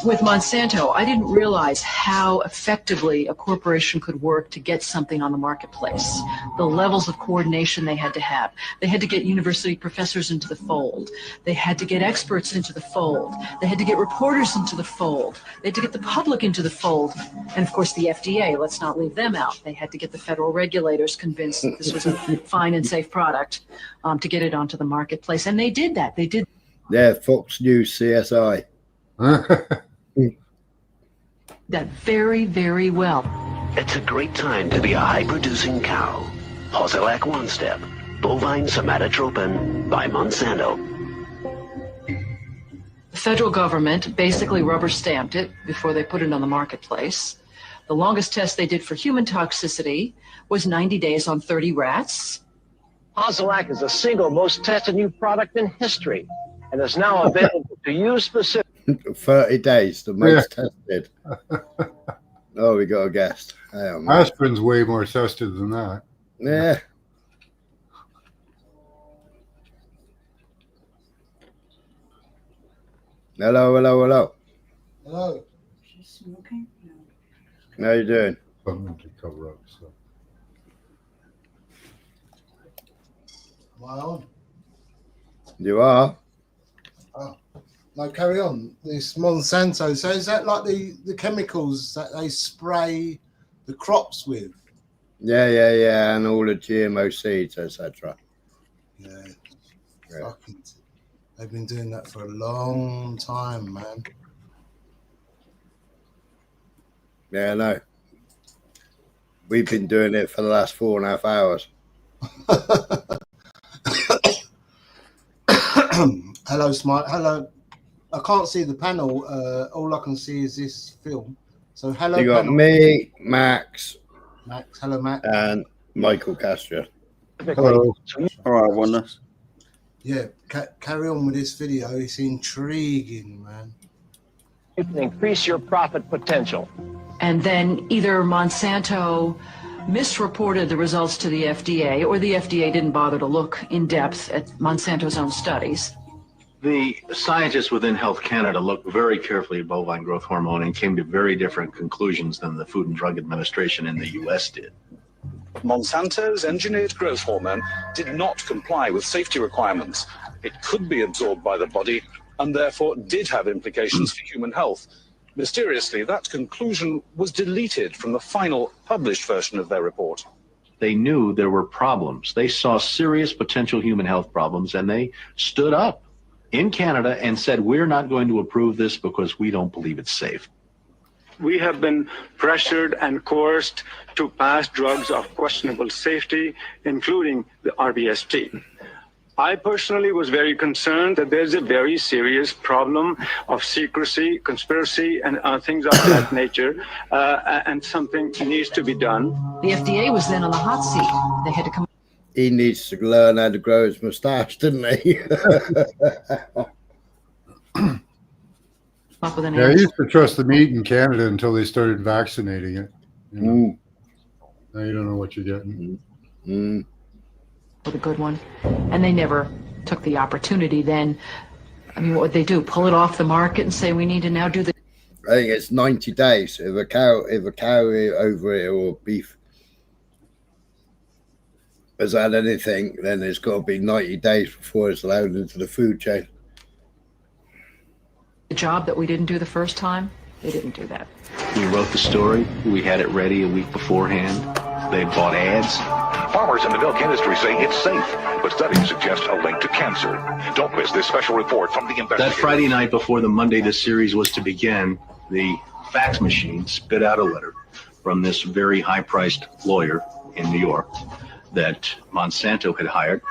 With Monsanto, I didn't realize how effectively a corporation could work to get something on the marketplace. The levels of coordination they had to have. They had to get university professors into the fold. They had to get experts into the fold. They had to get reporters into the fold. They had to get the public into the fold. And of course the FDA, let's not leave them out. They had to get the federal regulators convinced that this was a fine and safe product to get it onto the marketplace. And they did that. They did.
Yeah, Fox News CSI.
That very, very well.
It's a great time to be a high-producing cow. Posilac One Step, bovine somatotropin by Monsanto.
The federal government basically rubber stamped it before they put it on the marketplace. The longest test they did for human toxicity was 90 days on 30 rats.
Posilac is the single most tested new product in history and is now available to use specifically.
30 days, the most tested. Oh, we got a guest.
Aspirin's way more tested than that.
Yeah. Hello, hello, hello.
Hello.
She's smoking?
How you doing?
Something to cover up. So.
Am I on?
You are?
Oh. No, carry on. This Monsanto. So is that like the chemicals that they spray the crops with?
Yeah, and all the GMO seeds, etc.
Yeah. Fucking, they've been doing that for a long time, man.
Yeah, I know. We've been doing it for the last 4.5 hours.
Hello, Smart. Hello. I can't see the panel. All I can see is this film. So hello.
You got
panel.
me, Max.
Max. Hello, Max.
And Michael Castro.
Hello.
All right, Wonders.
Yeah, carry on with this video. It's intriguing, man.
You can increase your profit potential.
And then either Monsanto misreported the results to the FDA, or the FDA didn't bother to look in depth at Monsanto's own studies.
The scientists within Health Canada looked very carefully at bovine growth hormone and came to very different conclusions than the Food and Drug Administration in the U.S. did.
Monsanto's engineered growth hormone did not comply with safety requirements. It could be absorbed by the body and therefore did have implications for human health. Mysteriously, that conclusion was deleted from the final published version of their report.
They knew there were problems. They saw serious potential human health problems, and they stood up in Canada and said, we're not going to approve this because we don't believe it's safe.
We have been pressured and coerced to pass drugs of questionable safety, including the RBST. I personally was very concerned that there's a very serious problem of secrecy, conspiracy, and things of that nature, and something needs to be done.
The FDA was then on the hot seat. They had to come.
He needs to learn how to grow his moustache, didn't he?
Up with an
Yeah, I used to trust the meat in Canada until they started vaccinating it. You know? Now you don't know what you're getting.
With a good one, and they never took the opportunity. Then, I mean, what would they do? Pull it off the market and say we need to now do the.
I think it's 90 days. If a cow over it or beef has had anything, then it's got to be 90 days before it's allowed into the food chain.
The job that we didn't do the first time, they didn't do that.
We wrote the story. We had it ready a week beforehand. They bought ads.
Farmers in the milk industry say it's safe, but studies suggest a link to cancer. Don't miss this special report from the investigators.
That Friday night before the Monday this series was to begin, the fax machine spit out a letter from this very high-priced lawyer in New York that Monsanto had hired.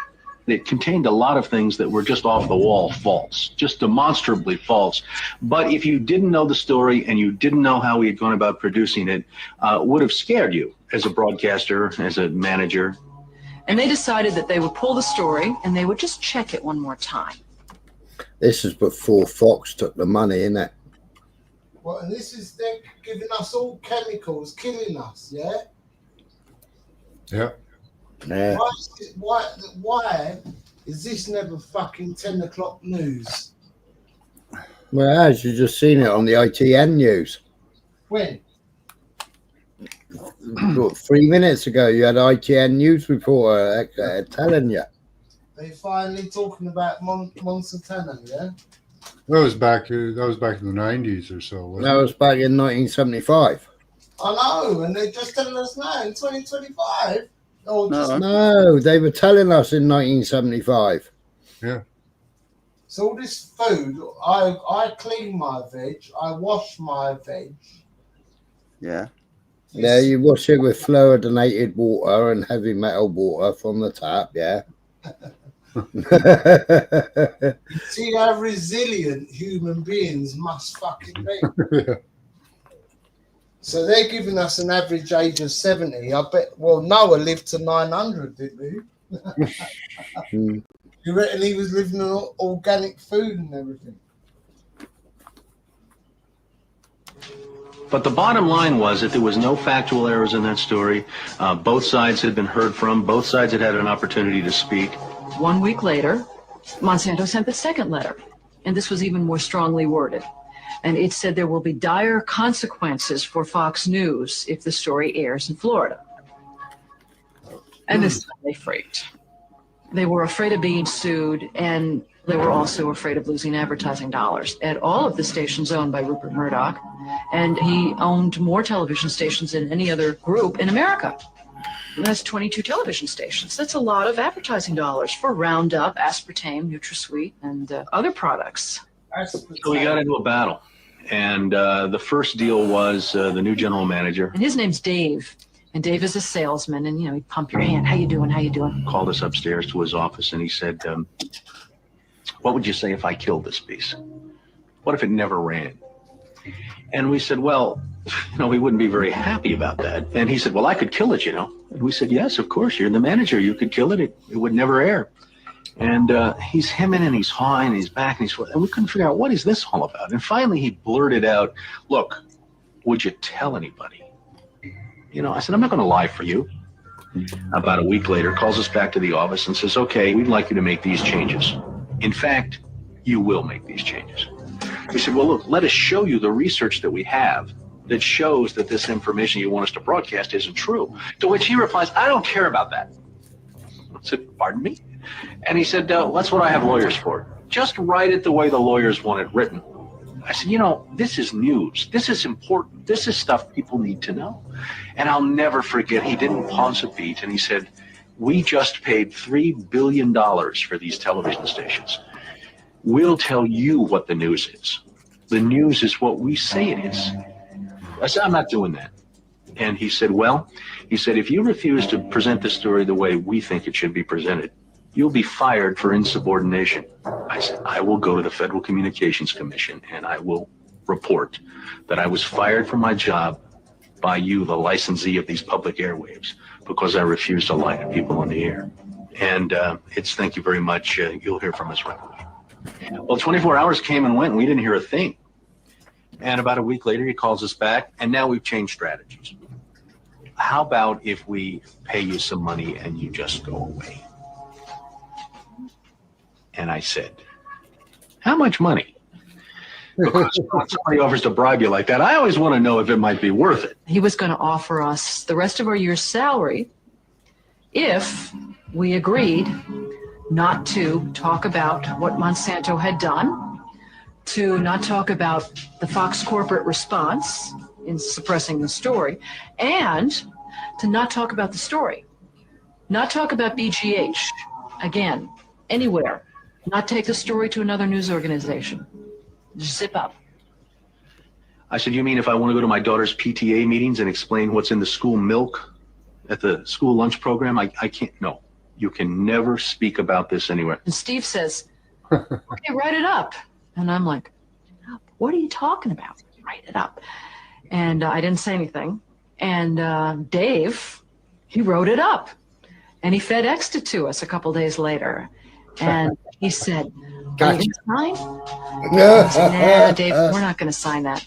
It contained a lot of things that were just off the wall false, just demonstrably false. But if you didn't know the story and you didn't know how he had gone about producing it, would have scared you as a broadcaster, as a manager.
And they decided that they would pull the story and they would just check it one more time.
This is before Fox took the money, innit?
Well, and this is they're giving us all chemicals, killing us, yeah?
Yeah.
Yeah.
Why is this never fucking 10 o'clock news?
Well, as you just seen it on the ITN news.
When?
What, 3 minutes ago, you had ITN news reporter telling you.
They finally talking about Monsanto, yeah?
That was back in the 90s or so. Wasn't
That was back in 1975.
I know, and they're just telling us now in 2025. Oh,
No, they were telling us in 1975.
Yeah.
So all this food, I clean my veg, I wash my veg.
Yeah.
Yeah, you wash it with fluoridated water and heavy metal water from the tap, yeah.
See how resilient human beings must fucking be.
Yeah.
So they're giving us an average age of 70. I bet, well, Noah lived to 900, didn't he? You reckon he was living on organic food and everything?
But the bottom line was that there was no factual errors in that story. Both sides had been heard from. Both sides had had an opportunity to speak.
1 week later, Monsanto sent the second letter, and this was even more strongly worded. And it said there will be dire consequences for Fox News if the story airs in Florida. And this time they freaked. They were afraid of being sued, and they were also afraid of losing advertising dollars at all of the stations owned by Rupert Murdoch. And he owned more television stations than any other group in America. That's 22 television stations. That's a lot of advertising dollars for Roundup, aspartame, NutraSweet, and other products.
So we got into a battle. And the first deal was the new general manager.
And his name's Dave. And Dave is a salesman. And, you know, he'd pump your hand. How you doing? How you doing?
Called us upstairs to his office and he said, what would you say if I killed this piece? What if it never ran? And we said, well, you know, we wouldn't be very happy about that. And he said, well, I could kill it, you know. And we said, yes, of course, you're the manager. You could kill it. It would never air. And he's hemming and he's hawing and he's back and he's forth. And we couldn't figure out what is this all about. And finally he blurted out, look, would you tell anybody? You know, I said, I'm not going to lie for you. About a week later, calls us back to the office and says, okay, we'd like you to make these changes. In fact, you will make these changes. We said, well, look, let us show you the research that we have that shows that this information you want us to broadcast isn't true. To which he replies, I don't care about that. I said, pardon me? And he said, that's what I have lawyers for. Just write it the way the lawyers want it written. I said, you know, this is news. This is important. This is stuff people need to know. And I'll never forget, he didn't pause a beat, and he said, we just paid $3 billion for these television stations. We'll tell you what the news is. The news is what we say it is. I said, I'm not doing that. And he said, well, he said, if you refuse to present the story the way we think it should be presented, you'll be fired for insubordination. I said, I will go to the Federal Communications Commission and I will report that I was fired from my job by you, the licensee of these public airwaves, because I refused to lie to people on the air. And it's thank you very much. You'll hear from us right away. Well, 24 hours came and went and we didn't hear a thing. And about a week later, he calls us back and now we've changed strategies. How about if we pay you some money and you just go away? And I said, how much money? Because when somebody offers to bribe you like that, I always want to know if it might be worth it.
He was going to offer us the rest of our year's salary if we agreed not to talk about what Monsanto had done, to not talk about the Fox corporate response in suppressing the story, and to not talk about the story. Not talk about BGH again, anywhere. Not take the story to another news organization. Just zip up.
I said, you mean if I want to go to my daughter's PTA meetings and explain what's in the school milk at the school lunch program? I can't. No, you can never speak about this anywhere.
And Steve says, okay, write it up. And I'm like, what are you talking about? Write it up. And I didn't say anything. And Dave, he wrote it up. And he FedExed it to us a couple days later. And he said,
Gotcha.
"You gonna sign?" I said, nah, Dave, we're not going to sign that.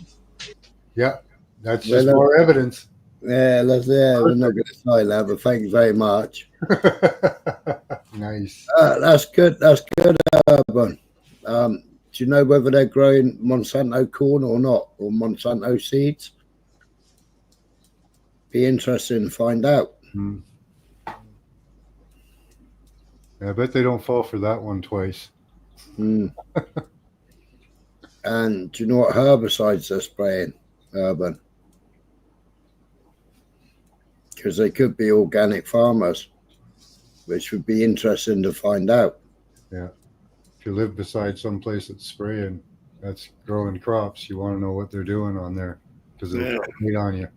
Yeah, that's just more evidence.
Yeah, we're not going to sign that, but thank you very much.
Nice.
That's good. That's good, Urban. Do you know whether they're growing Monsanto corn or not, or Monsanto seeds? Be interesting to find out.
I bet they don't fall for that one twice.
And do you know what herbicides they're spraying, Urban? Because they could be organic farmers, which would be interesting to find out.
Yeah. If you live beside some place that's spraying, that's growing crops, you want to know what they're doing on there, because they'll meet on you.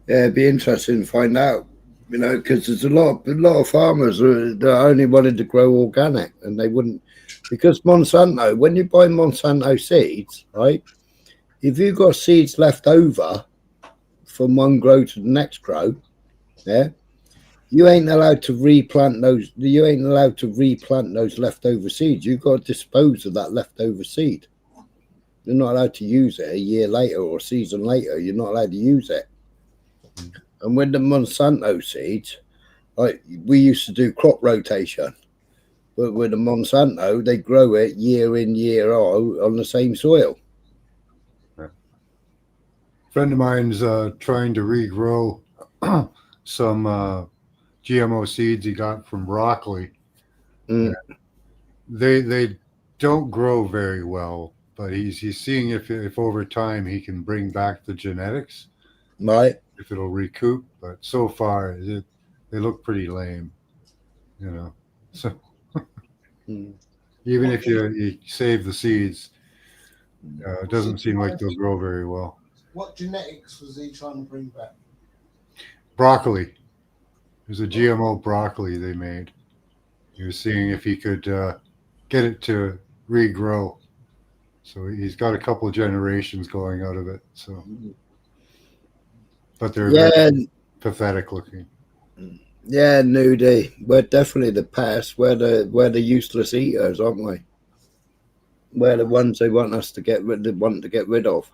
Yeah, it'd be interesting to find out, you know, because there's a lot of farmers that only wanted to grow organic, and they wouldn't, because Monsanto, when you buy Monsanto seeds, right, if you've got seeds left over from one grow to the next grow, yeah, you ain't allowed to replant those. You ain't allowed to replant those leftover seeds. You've got to dispose of that leftover seed. You're not allowed to use it a year later or a season later. You're not allowed to use it. And with the Monsanto seeds, like we used to do crop rotation, but with the Monsanto, they grow it year in, year out on the same soil.
A friend of mine's trying to regrow some GMO seeds he got from broccoli. They don't grow very well, but he's seeing if over time he can bring back the genetics,
right?
If it'll recoup. But so far, they look pretty lame, you know. So even if you save the seeds, it doesn't seem like they'll grow very well.
What genetics was he trying to bring back?
Broccoli. There's a GMO broccoli they made. He was seeing if he could get it to regrow. So he's got a couple of generations going out of it. So, but they're very pathetic looking.
Yeah, nudie. We're definitely the pest. We're the useless eaters, aren't we? We're the ones they want us to get rid of.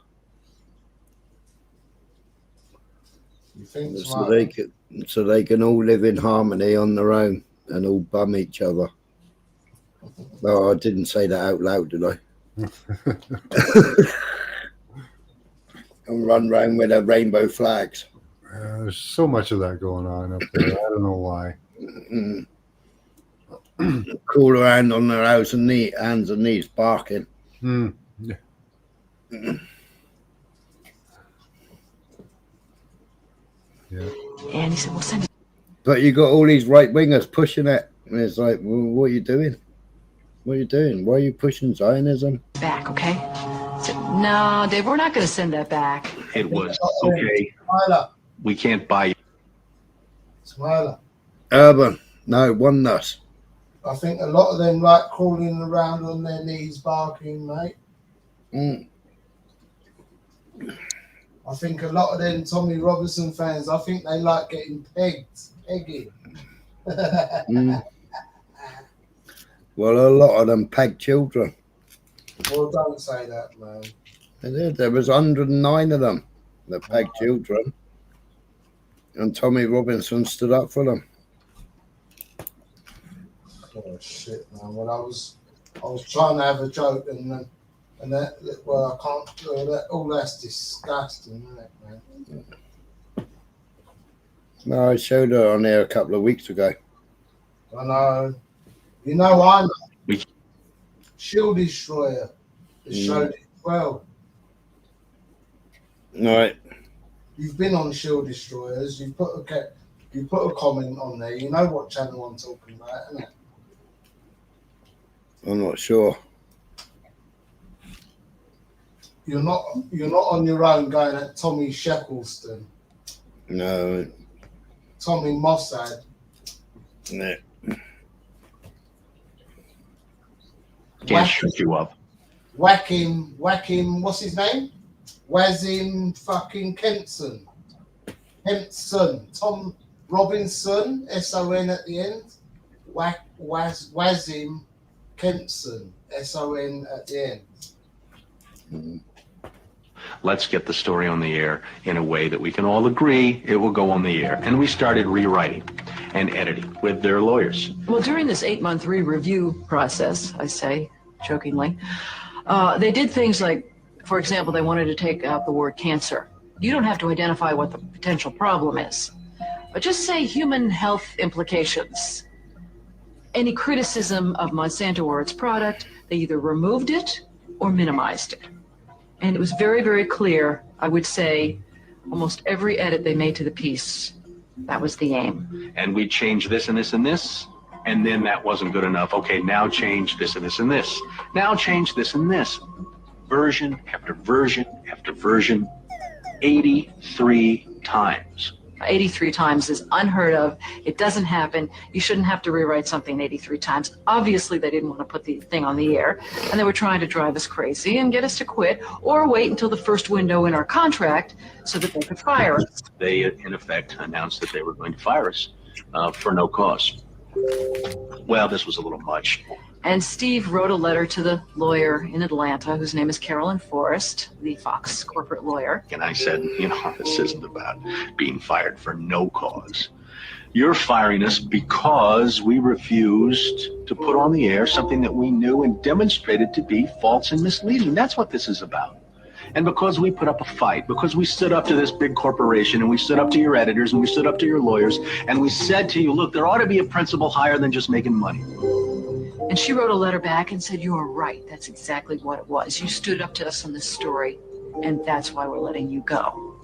You think
so they can all live in harmony on their own and all bum each other. Oh, I didn't say that out loud, did I? And run around with their rainbow flags.
There's so much of that going on up there. I don't know why.
Crawl around on their hands and knees barking.
Yeah.
And he said, "We'll send it."
But you got all these right wingers pushing it, and it's like, well, what are you doing? What are you doing? Why are you pushing Zionism?
Back, okay? I said, no, Dave, we're not going to send that back.
It was okay. We can't buy you.
Smiler.
Urban, no, oneness.
I think a lot of them like crawling around on their knees barking, mate. I think a lot of them Tommy Robinson fans, I think they like getting pegging.
Well, a lot of them pegged children.
Well, don't say that, man.
They did. There was 109 of them that pegged children. And Tommy Robinson stood up for them.
Oh, shit, man. Well, I was trying to have a joke and that, well, I can't do that. All that's disgusting, isn't it, man?
No, I showed her on there a couple of weeks ago.
I know. You know, I know. Shield Destroyer. It showed it well.
Right.
You've been on Shield Destroyers. You put a comment on there. You know what channel I'm talking about, isn't it?
I'm not sure.
You're not on your own going at Tommy Sheckleston,
No.
Tommy Mossad.
No.
Can't shut you up.
Whack him, what's his name? Wazim fucking Kempson. Tom Robinson, S-O-N at the end. Wazim Kempson, S-O-N at the end.
Mm-hmm.
Let's get the story on the air in a way that we can all agree it will go on the air. And we started rewriting and editing with their lawyers.
Well, during this 8-month re-review process, I say jokingly, they did things like, for example, they wanted to take out the word cancer. You don't have to identify what the potential problem is, but just say human health implications. Any criticism of Monsanto or its product, they either removed it or minimized it. And it was very, very clear, I would say, almost every edit they made to the piece, that was the aim.
And we changed this and this and this, and then that wasn't good enough. Okay, now change this and this and this. Now change this and this. Version after version after version, 83 times.
83 times is unheard of. It doesn't happen. You shouldn't have to rewrite something 83 times. Obviously, they didn't want to put the thing on the air, and they were trying to drive us crazy and get us to quit or wait until the first window in our contract so that they could fire us.
They, in effect, announced that they were going to fire us for no cause. Well, this was a little much.
And Steve wrote a letter to the lawyer in Atlanta, whose name is Carolyn Forrest, the Fox corporate lawyer.
And I said, you know, this isn't about being fired for no cause. You're firing us because we refused to put on the air something that we knew and demonstrated to be false and misleading. That's what this is about. And because we put up a fight, because we stood up to this big corporation, and we stood up to your editors, and we stood up to your lawyers, and we said to you, look, there ought to be a principle higher than just making money.
And she wrote a letter back and said, you are right. That's exactly what it was. You stood up to us on this story, and that's why we're letting you go.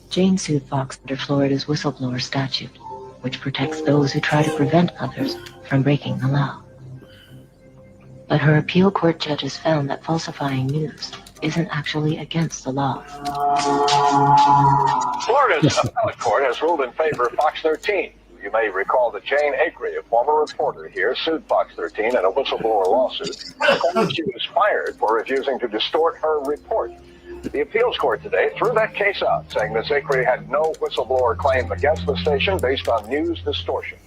Jane sued Fox under Florida's whistleblower statute, which protects those who try to prevent others from breaking the law. But her appeal court judges found that falsifying news isn't actually against the law.
Florida's appellate court has ruled in favor of Fox 13. You may recall that Jane Acree, a former reporter here, sued Fox 13 in a whistleblower lawsuit, claiming she was fired for refusing to distort her report. The appeals court today threw that case out, saying Ms. Acree had no whistleblower claim against the station based on news distortion.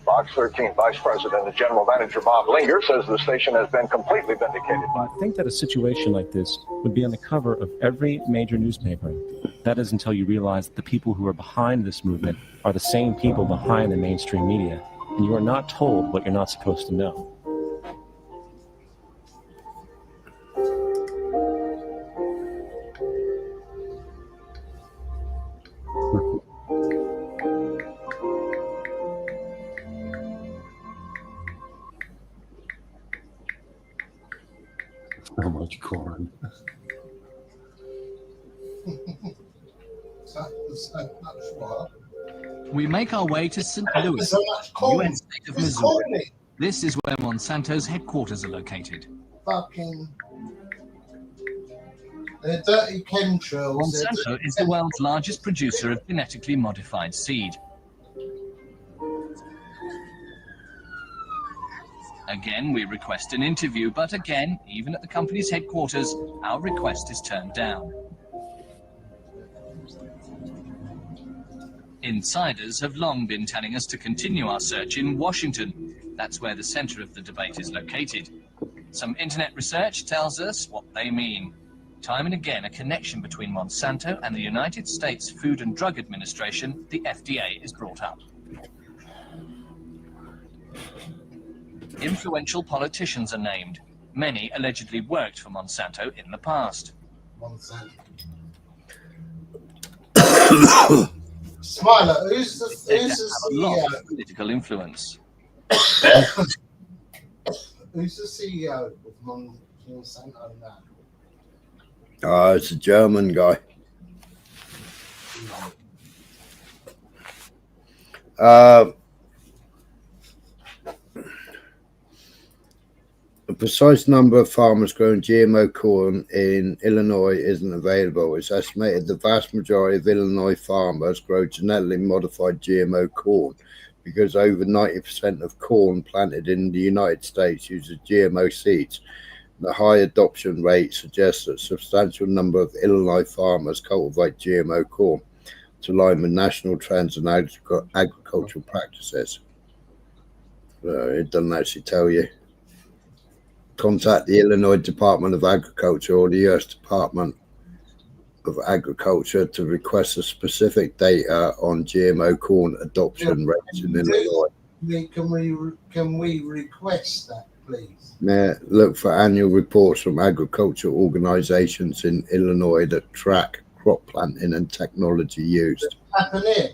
Fox 13 Vice President and General Manager Bob Linger says the station has been completely vindicated.
I think that a situation like this would be on the cover of every major newspaper. That is until you realize that the people who are behind this movement are the same people behind the mainstream media, and you are not told what you're not supposed to know.
So much corn.
We make our way to St. Louis,
So much corn.
U.S. state of
It's
Missouri.
corny.
This is where Monsanto's headquarters are located.
Fucking. They're dirty chemtrails.
Monsanto is the world's largest producer of genetically modified seed. Again, we request an interview, but again, even at the company's headquarters, our request is turned down. Insiders have long been telling us to continue our search in Washington. That's where the center of the debate is located. Some internet research tells us what they mean. Time and again, a connection between Monsanto and the United States Food and Drug Administration, the FDA, is brought up. Influential politicians are named. Many allegedly worked for Monsanto in the past.
Monsanto. Smiler, who's the
A lot
CEO?
of political influence.
Who's the CEO of Monsanto now?
It's a German guy. A precise number of farmers growing GMO corn in Illinois isn't available. It's estimated the vast majority of Illinois farmers grow genetically modified GMO corn because over 90% of corn planted in the United States uses GMO seeds. The high adoption rate suggests that a substantial number of Illinois farmers cultivate GMO corn to align with national trends and agricultural practices. It doesn't actually tell you. Contact the Illinois Department of Agriculture or the U.S. Department of Agriculture to request a specific data on GMO corn adoption rates in Illinois.
Can we request that, please?
Yeah, look for annual reports from agricultural organizations in Illinois that track crop planting and technology used.
Happen here.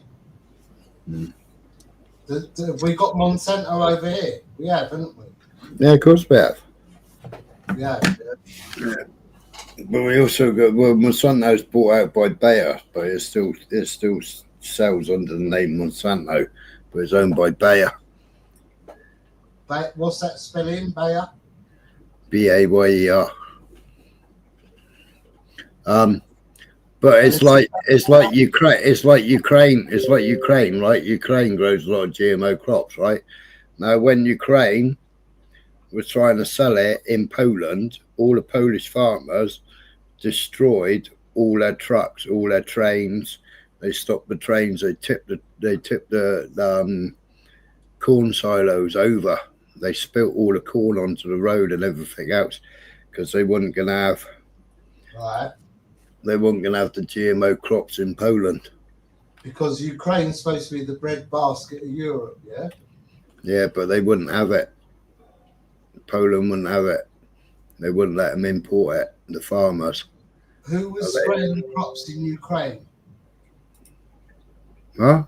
We got Monsanto over here. We have, haven't we?
Yeah, of course we have.
Yeah.
But we also got Monsanto's bought out by Bayer, but it still sells under the name Monsanto, but it's owned by Bayer.
What's that spelling, Bayer?
Bayer. But it's like Ukraine, right? Ukraine grows a lot of GMO crops, right? Now, when Ukraine was trying to sell it in Poland, all the Polish farmers destroyed all their trucks, all their trains. They stopped the trains. They tipped the corn silos over. They spilt all the corn onto the road and everything else because they weren't going to have.
Right.
They weren't going to have the GMO crops in Poland.
Because Ukraine's supposed to be the breadbasket of Europe, yeah?
Yeah, but they wouldn't have it. Poland wouldn't have it. They wouldn't let them import it, the farmers.
Who was spraying the crops in Ukraine?
Huh?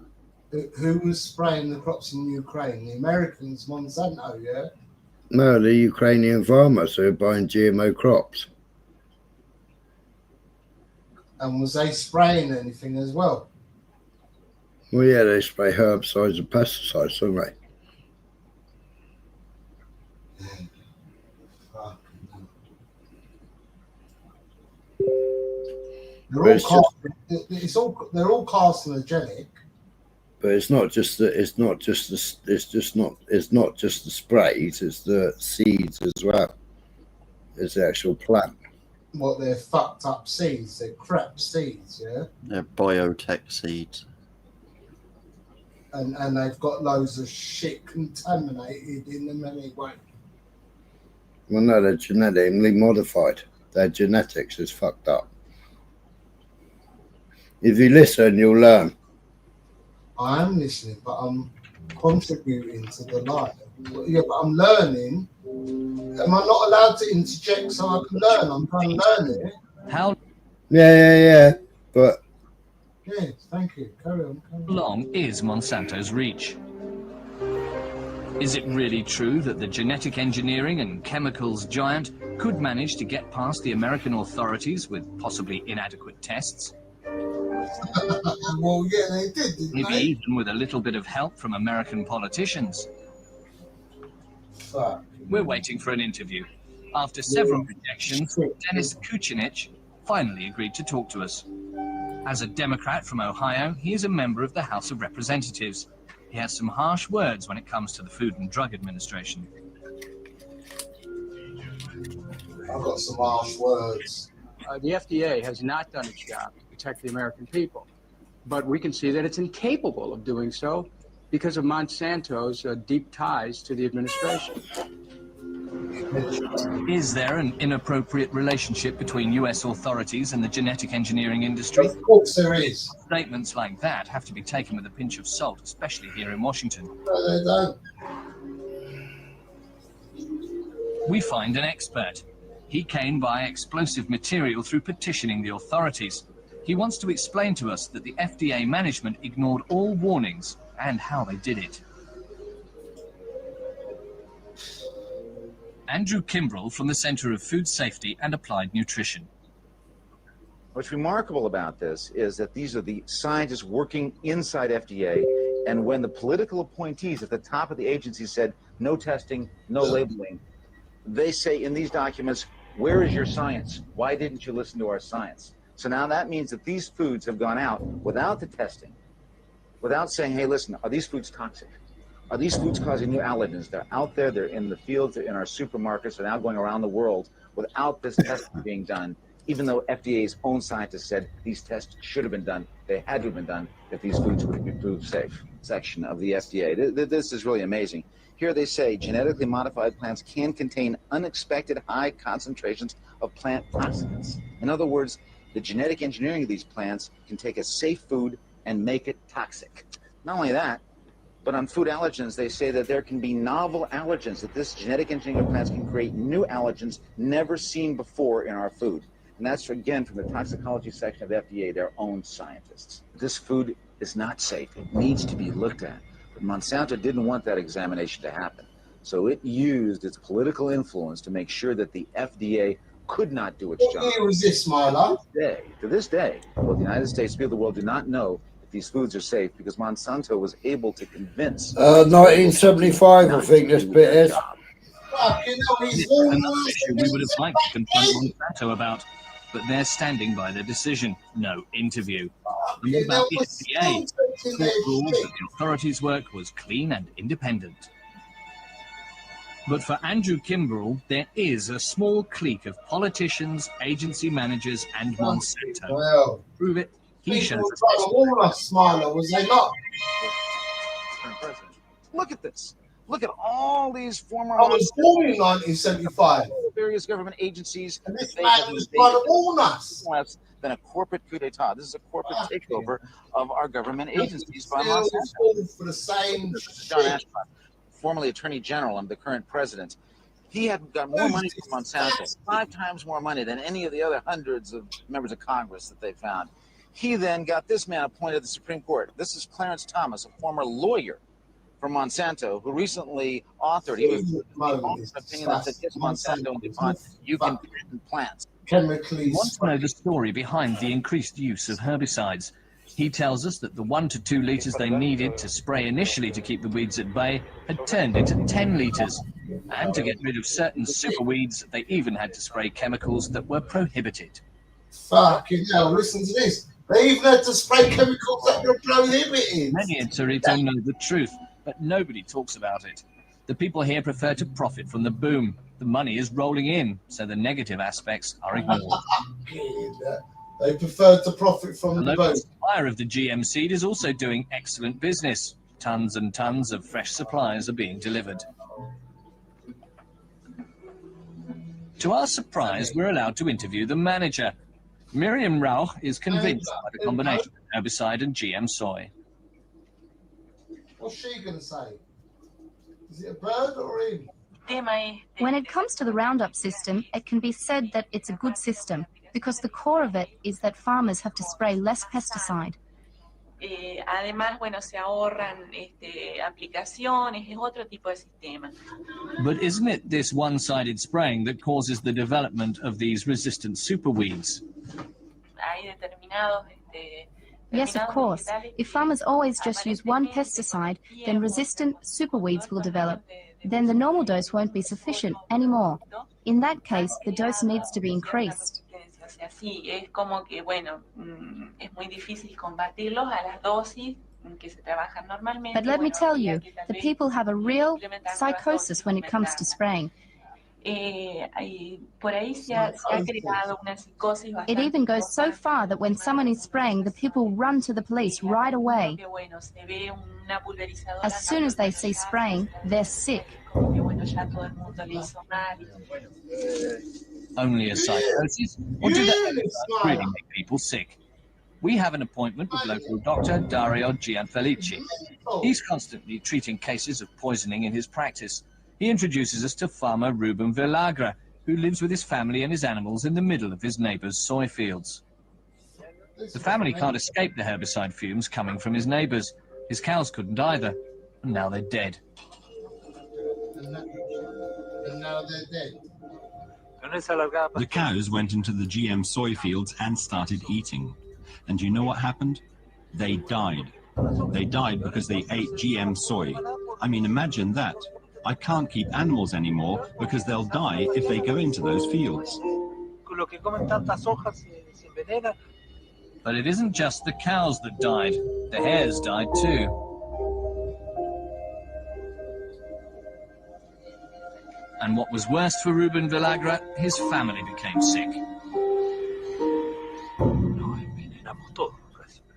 Who was spraying the crops in Ukraine? The Americans, Monsanto, yeah?
No, the Ukrainian farmers who are buying GMO crops.
And was they spraying anything as well?
Well, yeah, they spray herbicides and pesticides, don't they?
They're all carcinogenic.
But it's not just the sprays, it's the seeds as well. It's the actual plant.
What, they're fucked up seeds, they're crap seeds, yeah?
They're biotech seeds.
And they've got loads of shit contaminated in them anyway.
Well, no, they're genetically modified. Their genetics is fucked up. If you listen, you'll learn.
I am listening, but I'm contributing to the life. Yeah, but I'm learning. Am I not allowed to interject so I can learn? I'm trying to learn it.
How?
Yeah. But.
Yes, thank you. Carry on.
Long is Monsanto's reach? Is it really true that the genetic engineering and chemicals giant could manage to get past the American authorities with possibly inadequate tests?
Well, yeah, they did, didn't
Maybe
they?
even with a little bit of help from American politicians.
Fuck.
We're waiting for an interview. After several rejections, Dennis Kucinich finally agreed to talk to us. As a Democrat from Ohio, he is a member of the House of Representatives. He has some harsh words when it comes to the Food and Drug Administration.
I've got some harsh words.
The FDA has not done its job to protect the American people, but we can see that it's incapable of doing so because of Monsanto's deep ties to the administration.
Is there an inappropriate relationship between U.S. authorities and the genetic engineering industry?
Of course there is.
Statements like that have to be taken with a pinch of salt, especially here in Washington.
No, they don't.
We find an expert. He came by explosive material through petitioning the authorities. He wants to explain to us that the FDA management ignored all warnings and how they did it. Andrew Kimbrell from the Center of Food Safety and Applied Nutrition.
What's remarkable about this is that these are the scientists working inside FDA, and when the political appointees at the top of the agency said no testing, no labeling, they say in these documents, where is your science? Why didn't you listen to our science? So now that means that these foods have gone out without the testing, without saying, hey, listen, are these foods toxic? Are these foods causing new allergens? They're out there, they're in the fields, they're in our supermarkets, they're now going around the world without this testing being done, even though FDA's own scientists said these tests should have been done, they had to have been done if these foods would be proved safe. Section of the FDA. This is really amazing. Here they say genetically modified plants can contain unexpected high concentrations of plant toxins. In other words, the genetic engineering of these plants can take a safe food and make it toxic. Not only that, but on food allergens, they say that there can be novel allergens, that this genetic engineering of plants can create new allergens never seen before in our food. And that's, again, from the toxicology section of the FDA, their own scientists. This food is not safe. It needs to be looked at. But Monsanto didn't want that examination to happen. So it used its political influence to make sure that the FDA could not do its job.
What year was this, Milo?
To this day, well, the United States, people of the world do not know if these foods are safe because Monsanto was able to convince.
1975, I think this bit is.
Another issue we would have liked to confront Monsanto about, but they're standing by their decision. No interview. And what about the FDA? The court ruled that the authorities' work was clean and independent. But for Andrew Kimbrell, there is a small clique of politicians, agency managers, and Monsanto.
Well,
prove it. He shows us.
Was they not?
Look at this. Look at all these former.
I was born in 1975.
Various government agencies.
And this man was trying to warn us.
Less than a corporate coup d'etat. This is a corporate takeover of our government agencies by Monsanto.
For the same
John Ashcroft, formerly Attorney General and the current president, he had got more money from Monsanto, 5 times more money than any of the other hundreds of members of Congress that they found. He then got this man appointed to the Supreme Court. This is Clarence Thomas, a former lawyer from Monsanto, who recently authored, he was the author of an opinion that said, yes, Monsanto and DuPont, you can patent plants.
Chemically.
Want to know the story behind the increased use of herbicides? He tells us that the 1 to 2 litres they needed to spray initially to keep the weeds at bay had turned into 10 litres. And to get rid of certain super weeds, they even had to spray chemicals that were prohibited.
Fucking hell, listen to this. They even had to spray chemicals that were prohibited.
Many in Torito know the truth, but nobody talks about it. The people here prefer to profit from the boom. The money is rolling in, so the negative aspects are ignored.
They prefer to profit from the
local
boom.
supplier of the GM seed is also doing excellent business. Tons and tons of fresh supplies are being delivered. To our surprise, we're allowed to interview the manager. Miriam Rauch is convinced by the combination of herbicide and GM soy.
What's she going to say? Is it a bird or him?
When it comes to the Roundup system, it can be said that it's a good system because the core of it is that farmers have to spray less pesticide.
Además, bueno, se ahorran aplicaciones, es otro tipo de sistema.
But isn't it this one-sided spraying that causes the development of these resistant superweeds?
Hay determinados
Yes, of course. If farmers always just use one pesticide, then resistant superweeds will develop. Then the normal dose won't be sufficient anymore. In that case, the dose needs to be increased.
Así es como que, bueno, es muy difícil combatirlos a las dosis que se trabajan normalmente.
But let me tell you, the people have a real psychosis when it comes to spraying.
Por ahí se ha creado una psicosis bastante.
It even goes so far that when someone is spraying, the people run to the police right away. As soon as they see spraying, they're sick.
Only a psychosis? Or do that really make people sick? We have an appointment with local doctor Dario Gianfelici. He's constantly treating cases of poisoning in his practice. He introduces us to farmer Ruben Villagra, who lives with his family and his animals in the middle of his neighbour's soy fields. The family can't escape the herbicide fumes coming from his neighbours. His cows couldn't either, and now they're dead.
And now they're dead.
The cows went into the GM soy fields and started eating. And you know what happened? They died. They died because they ate GM soy. I mean, imagine that. I can't keep animals anymore because they'll die if they go into those fields.
But it isn't just the cows that died. The hares died too. And what was worst for Ruben Villagra, his family became sick.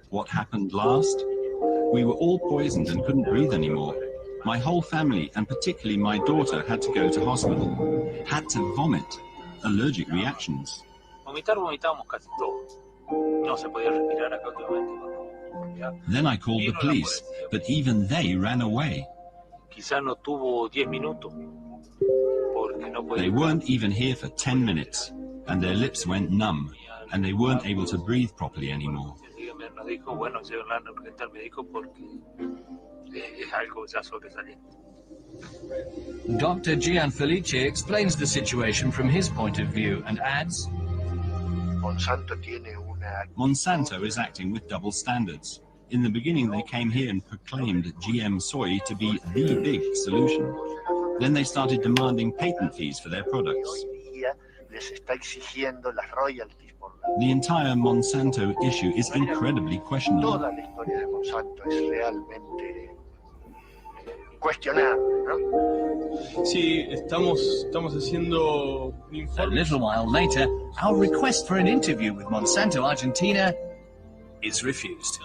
What happened last? We were all poisoned and couldn't breathe anymore. My whole family, and particularly my daughter, had to go to hospital. Had to vomit. Allergic reactions. Then I called the police, but even they ran away. They weren't even here for 10 minutes, and their lips went numb, and they weren't able to breathe properly anymore.
Dr. Gian Felice explains the situation from his point of view and adds,
Monsanto is acting with double standards. In the beginning, they came here and proclaimed GM soy to be the big solution. Then they started demanding patent fees for their products. The entire Monsanto issue is incredibly questionable.
A little while later, our request for an interview with Monsanto Argentina is refused.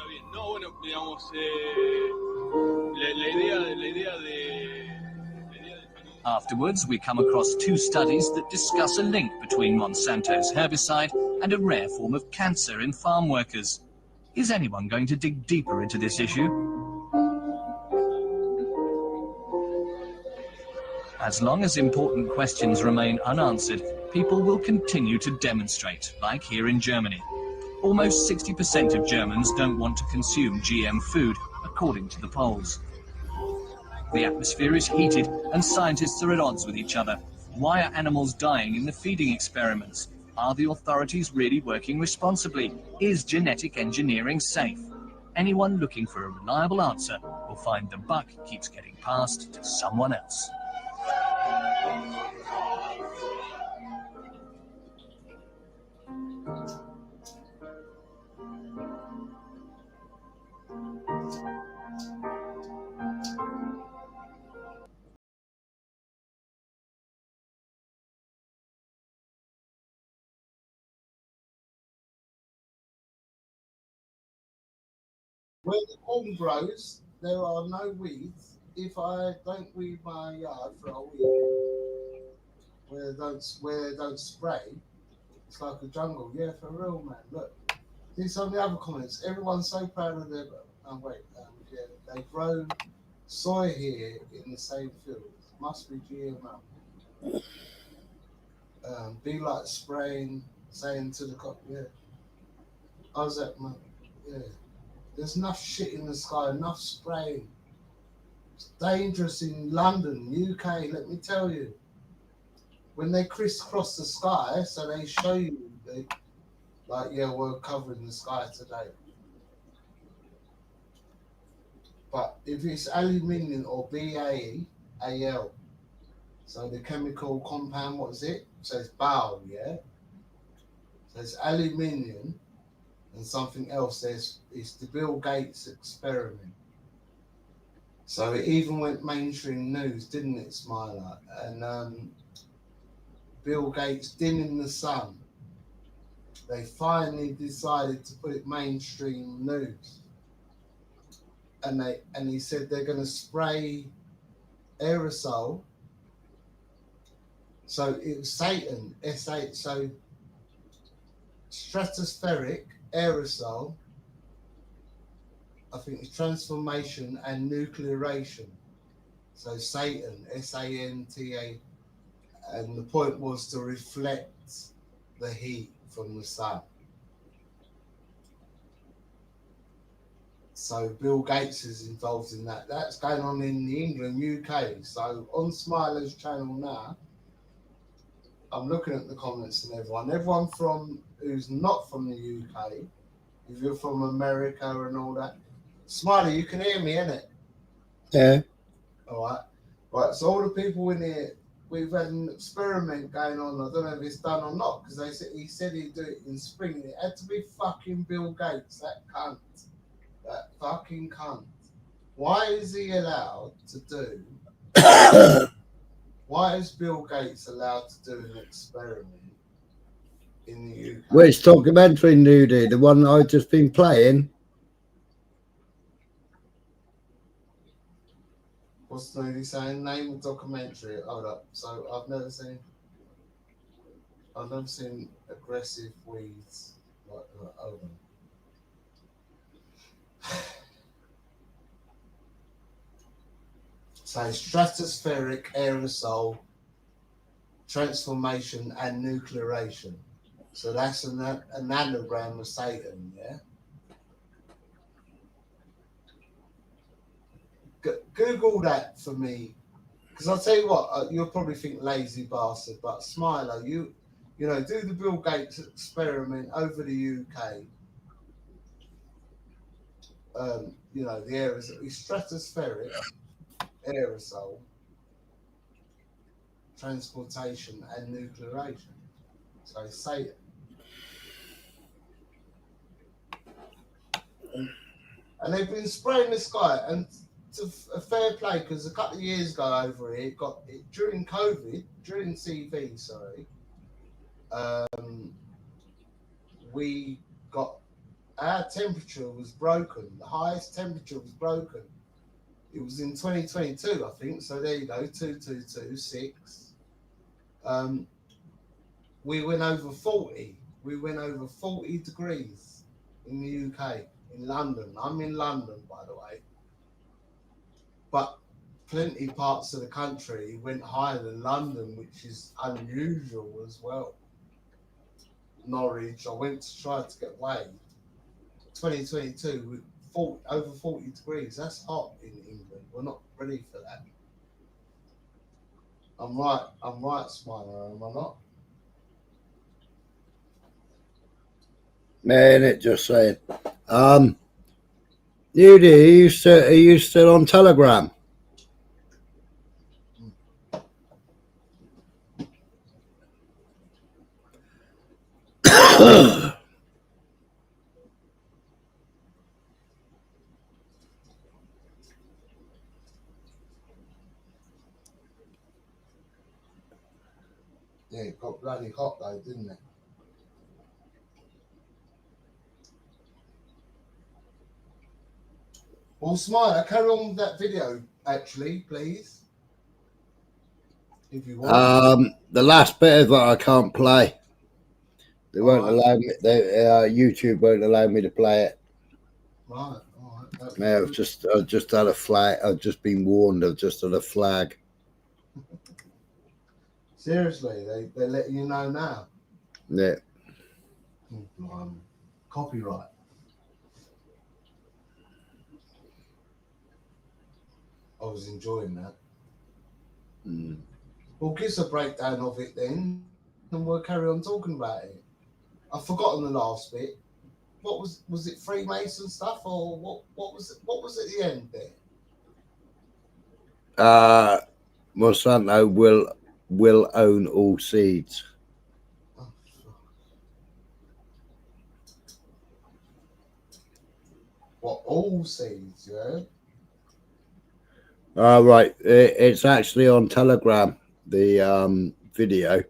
Afterwards, we come across two studies that discuss a link between Monsanto's herbicide and a rare form of cancer in farm workers. Is anyone going to dig deeper into this issue? As long as important questions remain unanswered, people will continue to demonstrate, like here in Germany. Almost 60% of Germans don't want to consume GM food, according to the polls. The atmosphere is heated and scientists are at odds with each other. Why are animals dying in the feeding experiments? Are the authorities really working responsibly? Is genetic engineering safe? Anyone looking for a reliable answer will find the buck keeps getting passed to someone else.
Where the corn grows, there are no weeds. If I don't weed my yard for a week, where they don't spray, it's like a jungle. Yeah, for real, man. Look, see some of the other comments. Everyone's so proud of their. Yeah, they grow soy here in the same fields. Must be GMO. Be like spraying, saying to the cop, yeah. How's that, man? Yeah. There's enough shit in the sky, enough spraying. It's dangerous in London, UK, let me tell you. When they crisscross the sky, so they show you, we're covering the sky today. But if it's aluminium or BAL, so the chemical compound, what is it? So it's BAL, yeah? So it's aluminium and something else. It's the Bill Gates experiment. So it even went mainstream news, didn't it, Smiler? And Bill Gates dimming the sun. They finally decided to put it mainstream news. And he said they're going to spray aerosol. So it was Satan, S8, so stratospheric aerosol, I think it's transformation and nuclearation. So Satan, SANTA, and the point was to reflect the heat from the sun. So Bill Gates is involved in that. That's going on in England, UK. So on Smiler's channel now, I'm looking at the comments and everyone from who's not from the UK, if you're from America and all that. Smiley, you can hear me, innit?
Yeah.
All right. Right, so all the people in here, we've had an experiment going on. I don't know if it's done or not, because he said he'd do it in spring. It had to be fucking Bill Gates, that cunt. That fucking cunt. Why is he allowed to do... Why is Bill Gates allowed to do an experiment in the UK?
Which documentary, Nudie? The one I've just been playing?
What's Nudie saying? Name the documentary. Hold up. So I've never seen aggressive weeds. Hold on. So stratospheric aerosol transformation and nuclearation. So that's an anagram of Satan, yeah? Google that for me, because I'll tell you what, you'll probably think lazy bastard, but Smiler, you know, do the Bill Gates experiment over the UK. You know, the aerosol, stratospheric aerosol transportation and nuclearation. So Satan. And they've been spraying the sky, and to a fair play, because a couple of years ago over here, during COVID, during CV, sorry, we got, our temperature was broken. The highest temperature was broken. It was in 2022, I think. So there you go, 2226. We went over 40. We went over 40 degrees in the UK, in London. I'm in London, by the way. But plenty parts of the country went higher than London, which is unusual as well. Norwich, I went to try to get weighed. 2022 with over 40 degrees. That's hot in England. We're not ready for that. I'm right, Smiler, am I not?
Man, it just saying. Nudie, are you still on Telegram?
Yeah, it got bloody hot though, didn't it? Well, Smiler, carry on with that video, actually, please. If you want.
The last bit of it I can't play. They won't allow me. YouTube won't allow me to play it.
Right.
Yeah, I've just had a flag. I've just been warned. I've just had a flag.
Seriously, they're letting you know now.
Yeah.
Copyright. I was enjoying that. Well, give us a breakdown of it then, and we'll carry on talking about it. I've forgotten the last bit. What was it? Freemason stuff, or what? What was it? What was at the end there?
Monsanto will own all seeds.
What, all seeds? Yeah.
Right. It's actually on Telegram. The video.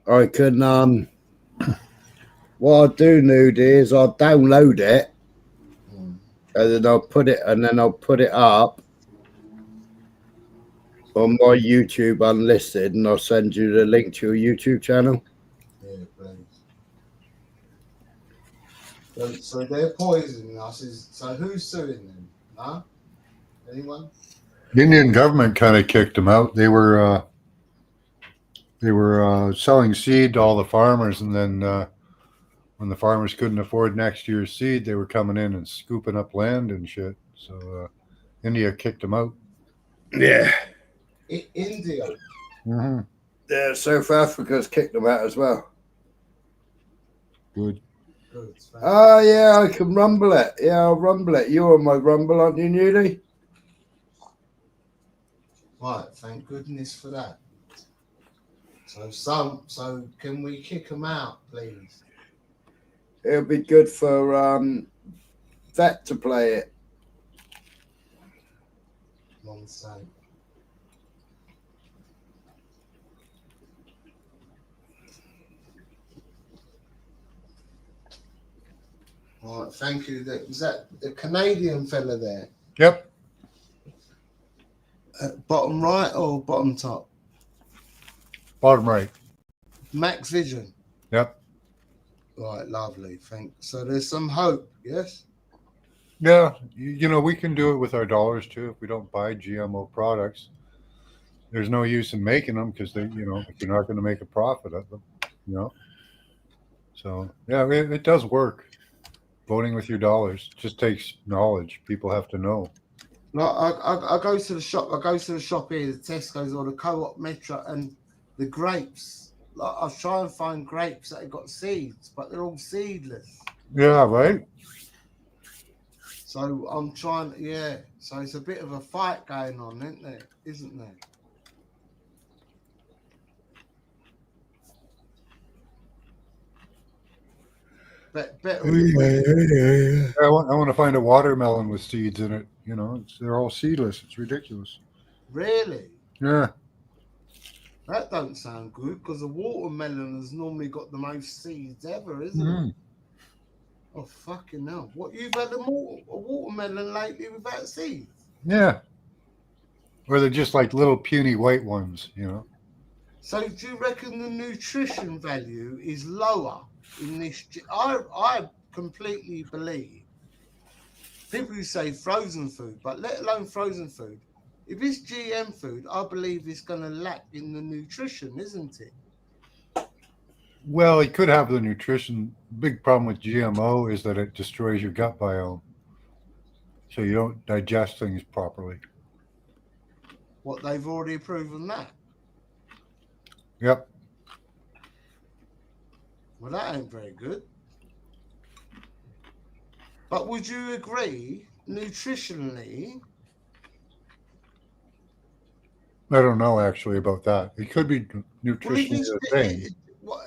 I can what I'll do, Nude, is I'll download it and then I'll put it up on my YouTube unlisted, and I'll send you the link to your YouTube channel.
Yeah, please. So they're poisoning us. So who's suing them? Huh? Anyone?
The Indian government kind of kicked them out. They were selling seed to all the farmers, and then when the farmers couldn't afford next year's seed, they were coming in and scooping up land and shit. So India kicked them out.
Yeah.
India.
Mm-hmm.
Yeah, South Africa's kicked them out as well.
Good.
Oh, yeah, I can rumble it. Yeah, I'll rumble it. You're on my rumble, aren't you, Newly?
Right, thank goodness for that. So can we kick them out, please?
It'll be good for Vet to play it.
Monsanto. All right, thank you. Was that the Canadian fella there?
Yep.
Bottom right or bottom top?
Bottom right.
Max Vision.
Yep.
Right, lovely. Thanks. So there's some hope, yes?
Yeah, you know, we can do it with our dollars too. If we don't buy GMO products, there's no use in making them because they, you know, if you're not going to make a profit of them, you know. So yeah, it does work. Voting with your dollars just takes knowledge. People have to know.
Like I go to the shop. I go to the shop here, the Tesco's or the Co-op Metro, and the grapes. Like I try and find grapes that have got seeds, but they're all seedless.
Yeah, right.
So I'm trying. Yeah. So it's a bit of a fight going on, isn't there? Isn't there? Better.
I want to find a watermelon with seeds in it. You know, they're all seedless. It's ridiculous.
Really?
Yeah.
That don't sound good because a watermelon has normally got the most seeds ever, isn't it? Oh fucking hell! What you've had a watermelon lately without seeds?
Yeah. Or they're just like little puny white ones, you know.
So do you reckon the nutrition value is lower in this? I completely believe people who say frozen food, but let alone frozen food. If it's GM food, I believe it's going to lack in the nutrition, isn't it?
Well, it could have the nutrition. Big problem with GMO is that it destroys your gut biome. So you don't digest things properly.
What, they've already proven that?
Yep.
Well, that ain't very good. But would you agree, nutritionally?
I don't know actually about that. It could be nutritionally the same.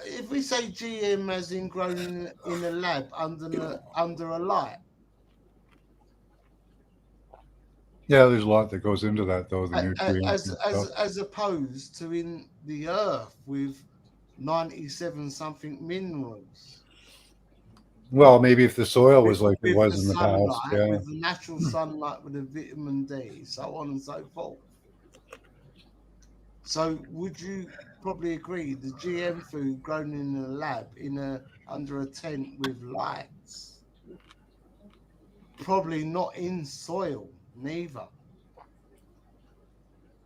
If we say GM as in grown in a lab under a light.
Yeah, there's a lot that goes into that, though. The nutrients
as opposed to in the earth with 97 something minerals.
Well, maybe if the soil was like it was in the past, yeah.
With the natural sunlight, with the vitamin D, so on and so forth. So, would you probably agree the GM food grown in a lab under a tent with lights, probably not in soil, neither,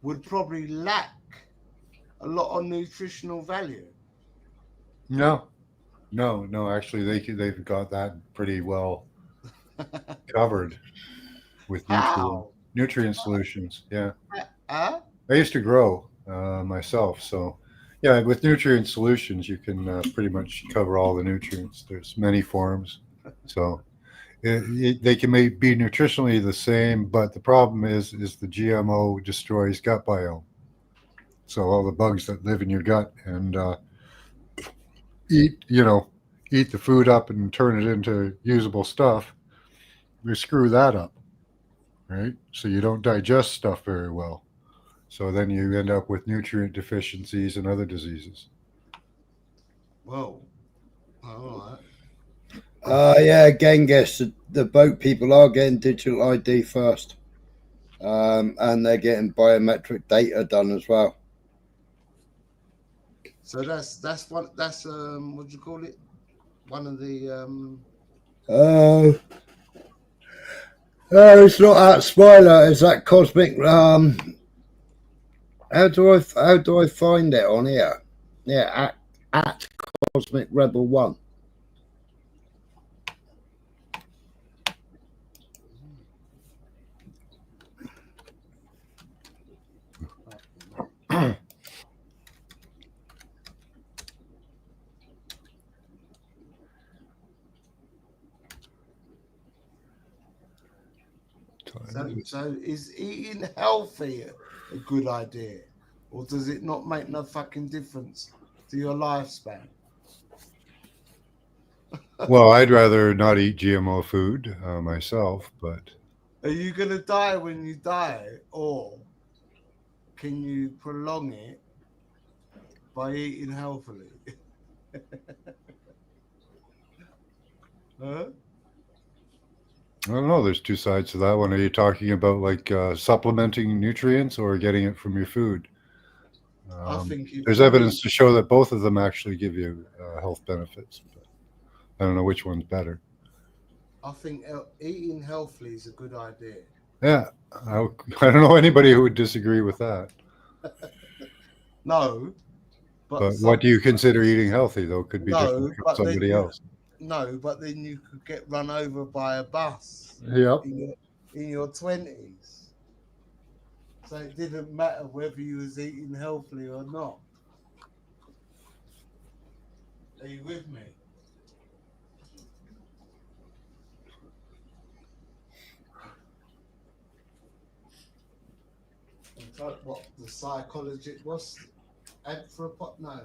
would probably lack a lot of nutritional value?
No. Actually, they've got that pretty well covered with nutrient solutions. Yeah. I used to grow myself, so yeah, with nutrient solutions, you can pretty much cover all the nutrients. There's many forms, so they can be nutritionally the same, but the problem is the GMO destroys gut biome. So all the bugs that live in your gut and eat the food up and turn it into usable stuff, they screw that up, right? So you don't digest stuff very well. So then you end up with nutrient deficiencies and other diseases.
Whoa. All right.
Yeah, Genghis, the boat people are getting digital ID first. And they're getting biometric data done as well.
So that's what do you call it? One of the
it's not that spoiler, it's that cosmic how do I find it on here? Yeah, at Cosmic Rebel 1.
So is eating healthy a good idea? Or does it not make no fucking difference to your lifespan?
Well, I'd rather not eat GMO food myself, but
Are you going to die when you die? Or can you prolong it by eating healthily? Huh?
I don't know. There's two sides to that one. Are you talking about like supplementing nutrients or getting it from your food?
I think
There's evidence to show that both of them actually give you health benefits. But I don't know which one's better.
I think eating healthily is a good idea.
Yeah, I don't know anybody who would disagree with that.
No,
but what do you consider eating healthy, though? Could be different from somebody else.
No, but then you could get run over by a bus.
Yep.
In your 20s. So it didn't matter whether you was eating healthily or not. Are you with me? What the psychologist was? Anthropot? No.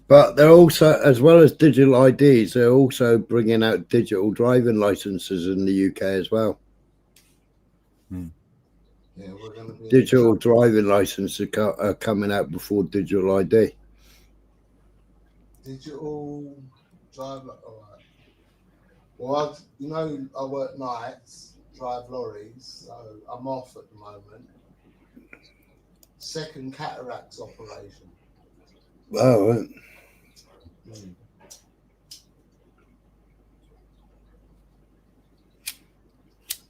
But they're also, as well as digital IDs, they're also bringing out digital driving licenses in the UK as well.
Yeah, we're going to be
digital driving licenses are coming out before digital ID.
Digital drive. All right. Well, I work nights, drive lorries, so I'm off at the moment. Second cataracts operation.
Oh, right.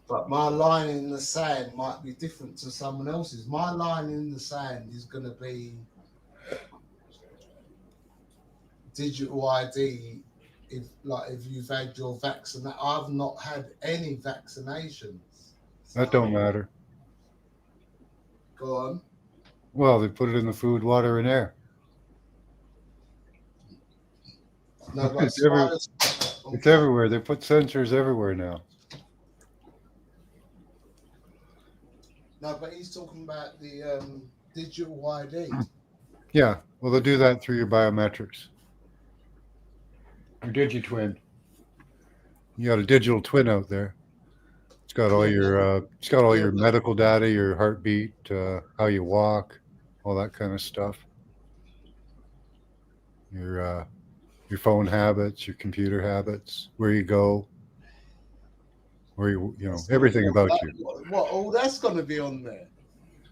But my line in the sand might be different to someone else's. My line in the sand is going to be digital ID. If you've had your vaccine, I've not had any vaccinations.
That don't matter.
Go on.
Well, they put it in the food, water, and air.
No, but
it's everywhere. They put sensors everywhere now.
No, but he's talking about the digital ID.
Yeah, well, they'll do that through your biometrics. Your DigiTwin. You got a digital twin out there. It's got all your medical data, your heartbeat, how you walk, all that kind of stuff. Your phone habits, your computer habits, where you go, everything about you.
What? Oh, that's going to be on there.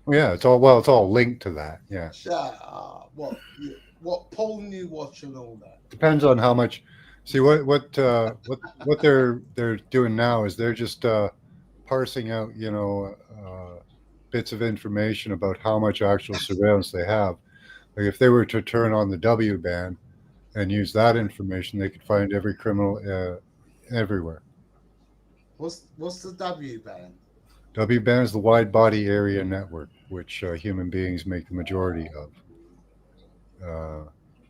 Yeah, it's all linked to that. Yeah.
Shut up. What porn you watch and all that?
Depends on how much. See what they're doing now is they're just parsing out bits of information about how much actual surveillance they have. Like if they were to turn on the W band and use that information, they could find every criminal everywhere.
What's the W band?
W band is the wide body area network, which human beings make the majority of.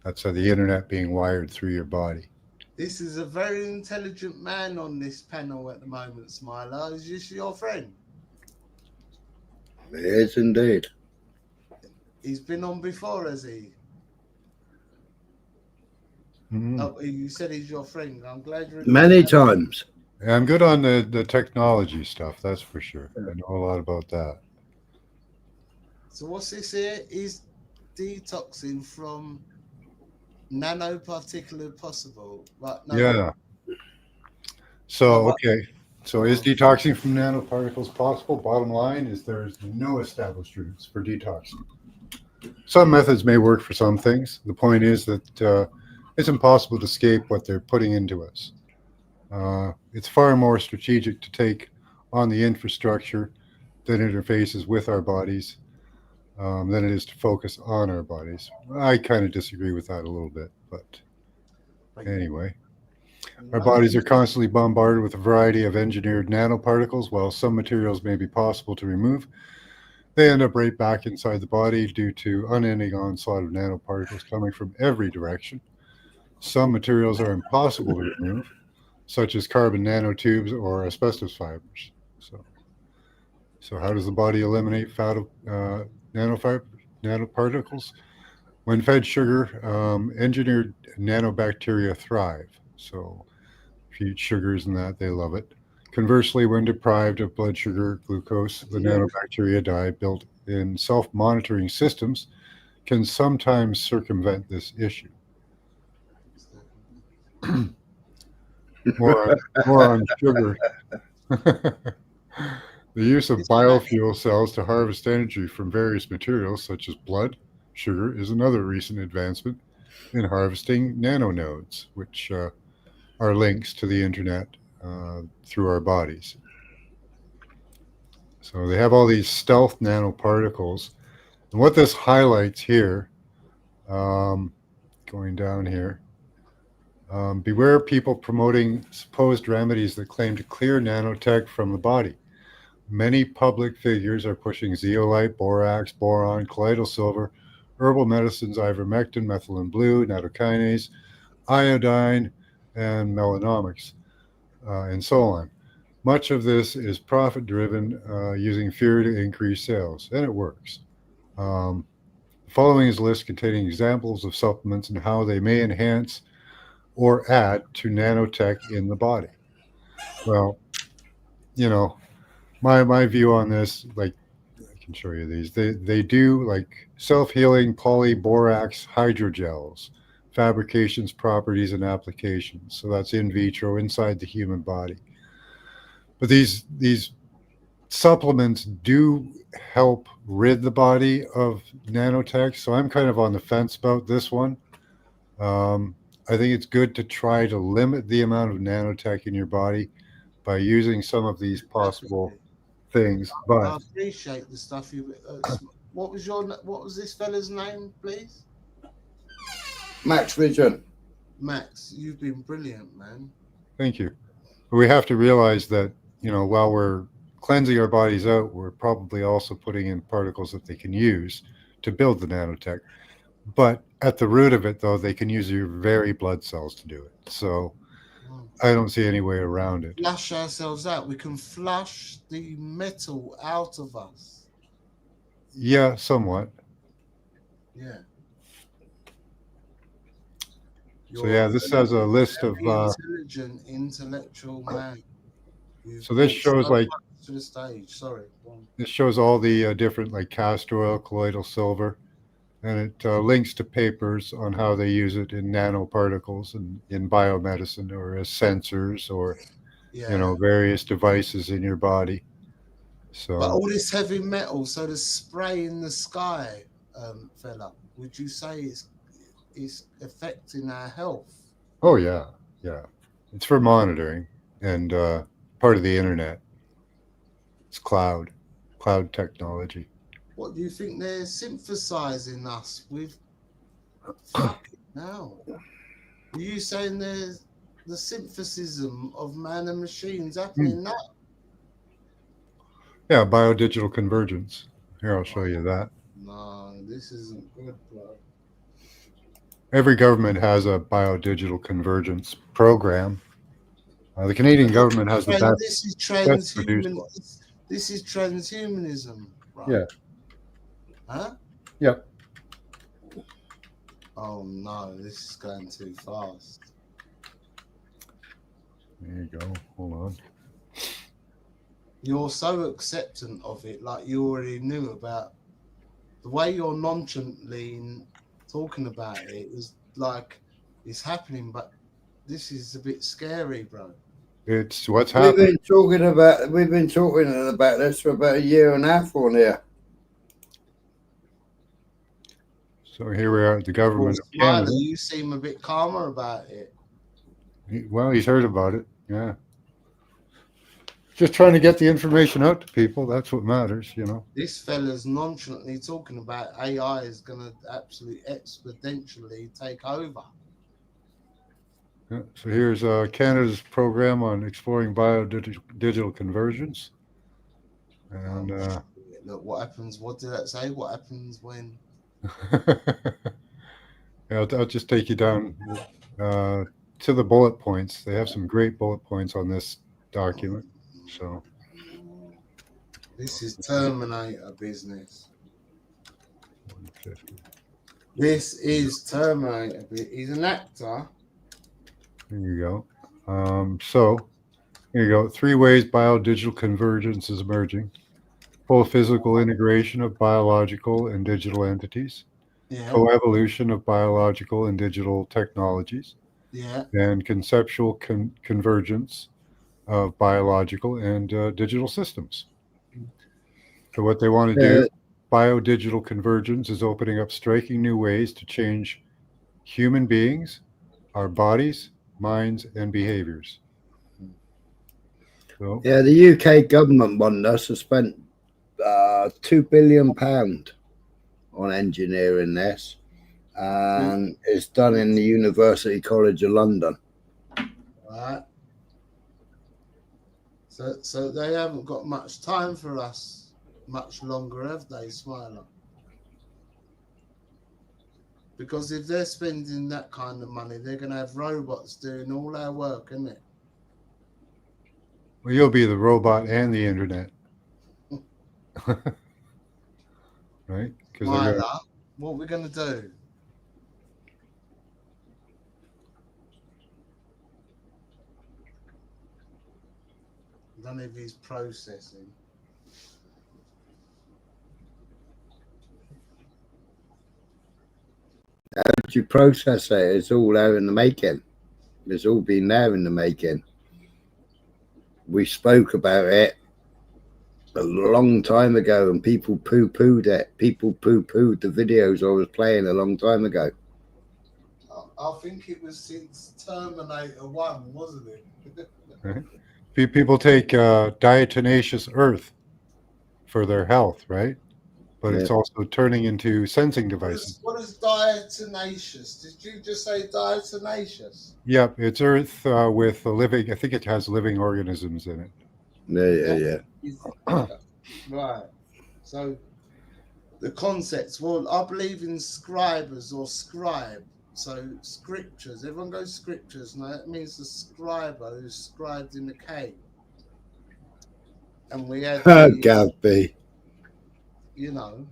That's how the internet being wired through your body.
This is a very intelligent man on this panel at the moment, Smiler. Is this your friend?
It is indeed.
He's been on before, has he?
Mm-hmm.
Oh, you said he's your friend. I'm glad you're
many times.
Yeah, I'm good on the technology stuff, that's for sure. I know a lot about that.
So what's this here? Is detoxing from nanoparticulate possible? Right, no.
Yeah. So, okay. So is detoxing from nanoparticles possible? Bottom line is there's no established routes for detoxing. Some methods may work for some things. The point is that it's impossible to escape what they're putting into us. It's far more strategic to take on the infrastructure that interfaces with our bodies than it is to focus on our bodies. I kind of disagree with that a little bit, but anyway. Our bodies are constantly bombarded with a variety of engineered nanoparticles. While some materials may be possible to remove, they end up right back inside the body due to unending onslaught of nanoparticles coming from every direction. Some materials are impossible to remove, such as carbon nanotubes or asbestos fibers. So how does the body eliminate nanoparticles? When fed sugar, engineered nanobacteria thrive. So if you eat sugars and that, they love it. Conversely, when deprived of blood sugar, glucose, the nanobacteria die. Built-in self-monitoring systems can sometimes circumvent this issue. more on sugar. The use of biofuel cells to harvest energy from various materials, such as blood, sugar, is another recent advancement in harvesting nanonodes, which are links to the internet through our bodies. So they have all these stealth nanoparticles. And what this highlights here, going down here, beware people promoting supposed remedies that claim to clear nanotech from the body. Many public figures are pushing zeolite, borax, boron, colloidal silver, herbal medicines, ivermectin, methylene blue, nattokinase, iodine, and melanomics, and so on. Much of this is profit-driven, using fear to increase sales, and it works. The following is a list containing examples of supplements and how they may enhance or add to nanotech in the body. Well, you know, my view on this, like, I can show you these. They do like self-healing polyborax hydrogels, fabrications, properties, and applications. So that's in vitro, inside the human body. But these supplements do help rid the body of nanotech. So I'm kind of on the fence about this one. I think it's good to try to limit the amount of nanotech in your body by using some of these possible things. But
I appreciate the stuff you. What was this fella's name, please?
Max Vision.
Max, you've been brilliant, man.
thank you. We have to realize that, you know, while we're cleansing our bodies out, we're probably also putting in particles that they can use to build the nanotech. But at the root of it, though, they can use your very blood cells to do it. So I don't see any way around it.
Flush ourselves out. We can flush the metal out of us.
Yeah, somewhat.
Yeah.
So yeah, this has a list of.
Intelligent, intellectual man.
So this shows like.
To the stage. Sorry.
This shows all the different like castor oil, colloidal silver, and it links to papers on how they use it in nanoparticles and in biomedicine, or as sensors, or you know, various devices in your body. So.
But all this heavy metal, so the spray in the sky, fella, would you say is affecting our health?
Oh yeah, yeah. It's for monitoring and part of the internet. It's cloud technology.
What do you think they're synthesizing us with? Fucking now. Are you saying there's the synthesis of man and machines happening now?
Yeah, biodigital convergence. Here, I'll show you that.
No, this isn't good, bro.
Every government has a biodigital convergence program. The Canadian government has the best.
This is transhumanism. This is transhumanism, right?
Yeah.
Huh?
Yep.
Oh no, this is going too fast.
There you go. Hold on.
You're so acceptant of it, like you already knew about. The way you're nonchalantly talking about it is like it's happening, but this is a bit scary, bro.
It's what's happening.
We've been talking about this for about a year and a half on here.
So here we are at the government of
Smiley,
Canada.
you seem a bit calmer about it.
Well, he's heard about it. Yeah. Just trying to get the information out to people. That's what matters, you know.
This fella's nonchalantly talking about AI is going to absolutely exponentially take over.
Yeah. So here's Canada's program on exploring biodigital convergence. And
look, what happens? What did that say? What happens when?
yeah, I'll just take you down to the bullet points. They have some great bullet points on this document. So
this is Terminator business.
150.
This is Terminator. He's an actor.
There you go. So here you go. 3 ways biodigital convergence is emerging. Full physical integration of biological and digital entities.
Yeah.
Coevolution of biological and digital technologies.
Yeah.
And conceptual convergence of biological and digital systems. So what they want to do, biodigital convergence is opening up striking new ways to change human beings, our bodies, minds, and behaviors. So,
yeah, the UK government wanted us to spend £2 billion on engineering this, and it's done in the University College of London.
Right. So they haven't got much time for us much longer, have they, Smiler? Because if they're spending that kind of money, they're going to have robots doing all our work, isn't it?
well, you'll be the robot and the internet. Right?
Smiler, what are we going to do? I don't know if he's processing.
How did you process it? It's all there in the making. It's all been there in the making. We spoke about it a long time ago, and people poo-pooed it. People poo-pooed the videos I was playing a long time ago.
I think it was since Terminator 1, wasn't it?
Right? People take diatomaceous earth for their health, right? But it's also turning into sensing devices.
What is diatomaceous? Did you just say diatomaceous?
Yep, it's earth with a living, I think it has living organisms in it.
Yeah.
Right. So the concepts, well, I believe in scribers or scribe. So scriptures, everyone goes scriptures. Now that means the scriber who scribed in the cave. And we had
Gabby.
You know.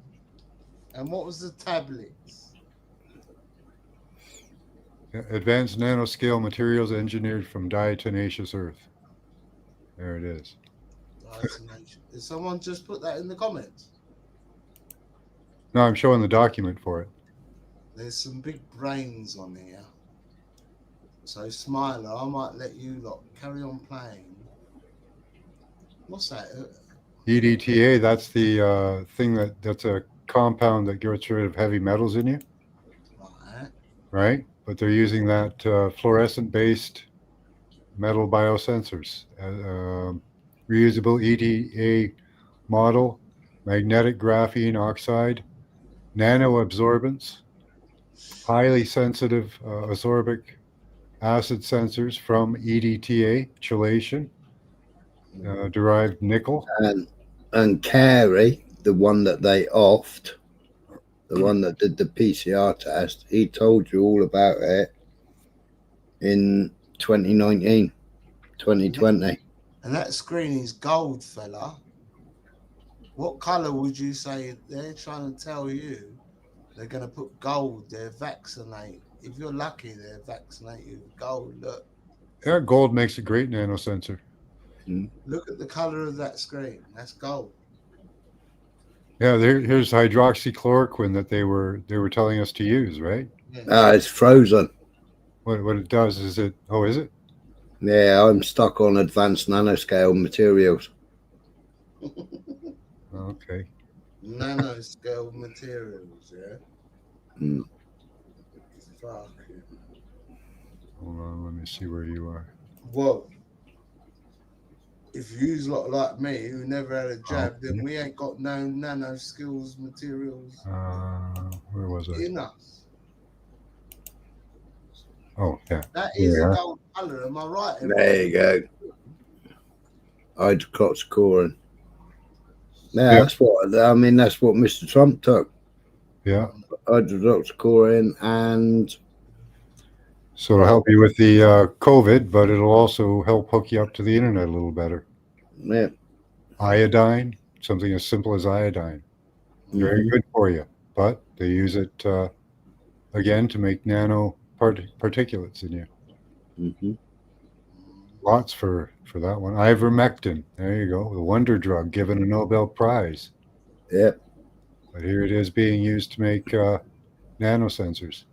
And what was the tablets?
Advanced nanoscale materials engineered from diatomaceous earth. There it is.
Did someone just put that in the comments?
No, I'm showing the document for it.
There's some big brains on here. So Smiler, I might let you lot carry on playing. What's that?
EDTA, that's the thing that's a compound that gets rid of heavy metals in you. Right? But they're using that fluorescent-based metal biosensors. Reusable EDA model, magnetic graphene oxide, nanoabsorbents, highly sensitive ascorbic acid sensors from EDTA, chelation, derived nickel.
And Carey, the one that they offed, the one that did the PCR test, he told you all about it in 2019, 2020.
And that screen is gold, fella. What color would you say they're trying to tell you? They're going to put gold, they're vaccinate. If you're lucky, they're vaccinate you with gold. Look.
Yeah, gold makes a great nanosensor.
Look at the color of that screen. That's gold.
Yeah, here's hydroxychloroquine that they were telling us to use, right?
It's frozen.
What it does is it? Oh, is it?
Yeah, I'm stuck on advanced nanoscale materials.
Okay.
Nanoscale materials, yeah. Fuck it.
Hold on, let me see where you are.
Well, if you's lot like me who never had a jab, then we ain't got no nano skills materials
Where was I?
in us.
Oh, yeah.
That is a gold color, am I right?
There you go. Hydroxychloroquine. Yeah, that's what that's what Mr. Trump took.
Yeah.
Hydroxychloroquine and
So it'll help you with the COVID, but it'll also help hook you up to the internet a little better.
Yeah.
Iodine, something as simple as iodine. Very good for you, but they use it, again, to make nano particulates in you. Lots for that one. Ivermectin, there you go, the wonder drug, given a Nobel Prize.
Yeah.
But here it is being used to make nanosensors.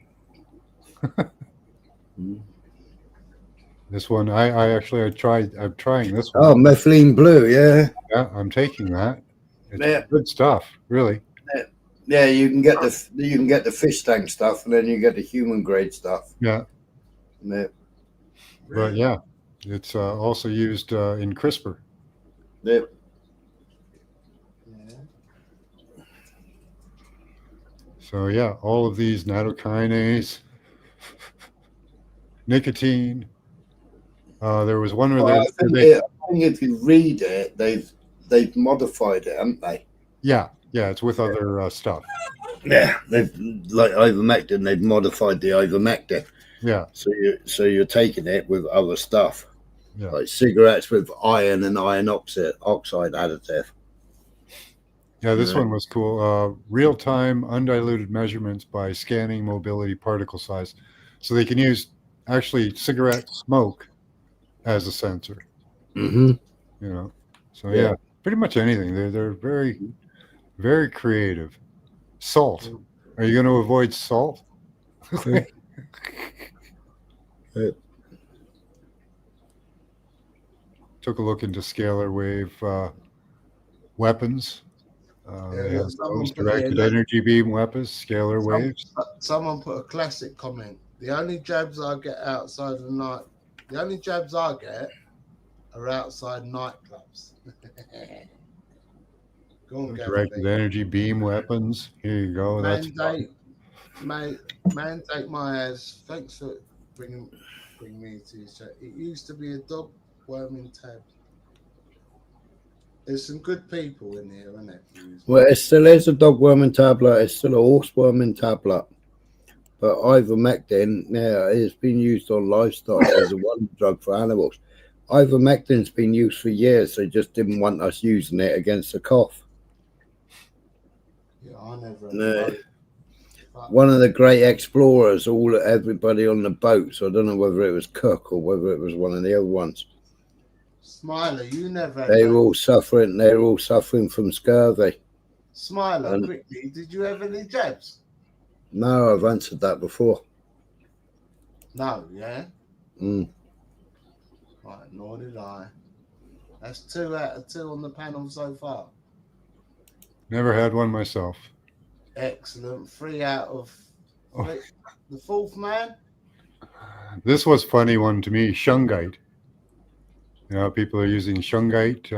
This one, I'm trying this one.
Oh, methylene blue, yeah.
Yeah, I'm taking that. It's
Yeah.
good stuff, really.
Yeah, you can get the fish tank stuff, and then you get the human grade stuff.
Yeah.
Yeah.
But yeah, it's also used in CRISPR.
Yep.
So yeah, all of these nattokinase, nicotine. There was one where
I think if you read it, they've modified it, haven't they?
Yeah, it's with other stuff.
Yeah, they've like ivermectin. They've modified the ivermectin.
Yeah.
So you're taking it with other stuff,
yeah.
like cigarettes with iron and iron oxide additive.
Yeah, this one was cool. Real-time undiluted measurements by scanning mobility particle size. So they can use actually cigarette smoke as a sensor. You know, so yeah, pretty much anything. They're very, very creative. Salt. Are you going to avoid salt? Took a look into scalar wave weapons. They have those directed energy beam weapons, scalar waves.
Someone put a classic comment. The only jabs I get outside of night, the only jabs I get are outside nightclubs. Go on,
Directed energy beam weapons. Here you go.
Mandate my ass. Thanks for bringing me to your chat. It used to be a dog worming tab. There's some good people in here, isn't it?
Well, it still is a dog worming tablet. It's still a horse worming tablet. But ivermectin, yeah, it's been used on livestock as a wonder drug for animals. Ivermectin's been used for years. They just didn't want us using it against the cough.
Yeah, I never.
One of the great explorers, everybody on the boat. So I don't know whether it was Cook or whether it was one of the other ones.
Smiler, you never.
They were all suffering. They were all suffering from scurvy.
Smiler, quickly, did you have any jabs?
No, I've answered that before.
No, yeah.
Right,
nor did I. That's 2 out of 2 on the panel so far.
Never had one myself.
Excellent. 3 out of 3. The fourth man.
This was funny one to me. Shungite. You know, people are using shungite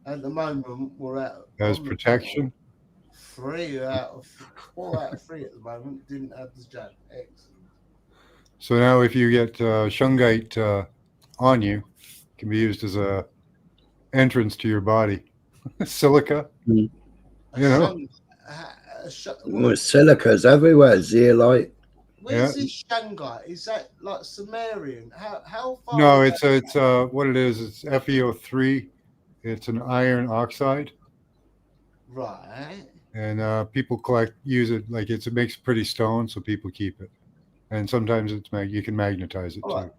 at the moment. We're at
as protection.
4 out of 3 at the moment didn't have the jab. Excellent.
So now, if you get shungite on you, it can be used as a entrance to your body. Silica. You know.
Silica's everywhere. Zeolite.
Where's this shungite? Is that like Sumerian? How far?
No, it's what it is. It's FeO3. It's an iron oxide.
Right.
And people use it like it makes pretty stone, so people keep it. And sometimes you can magnetize it too.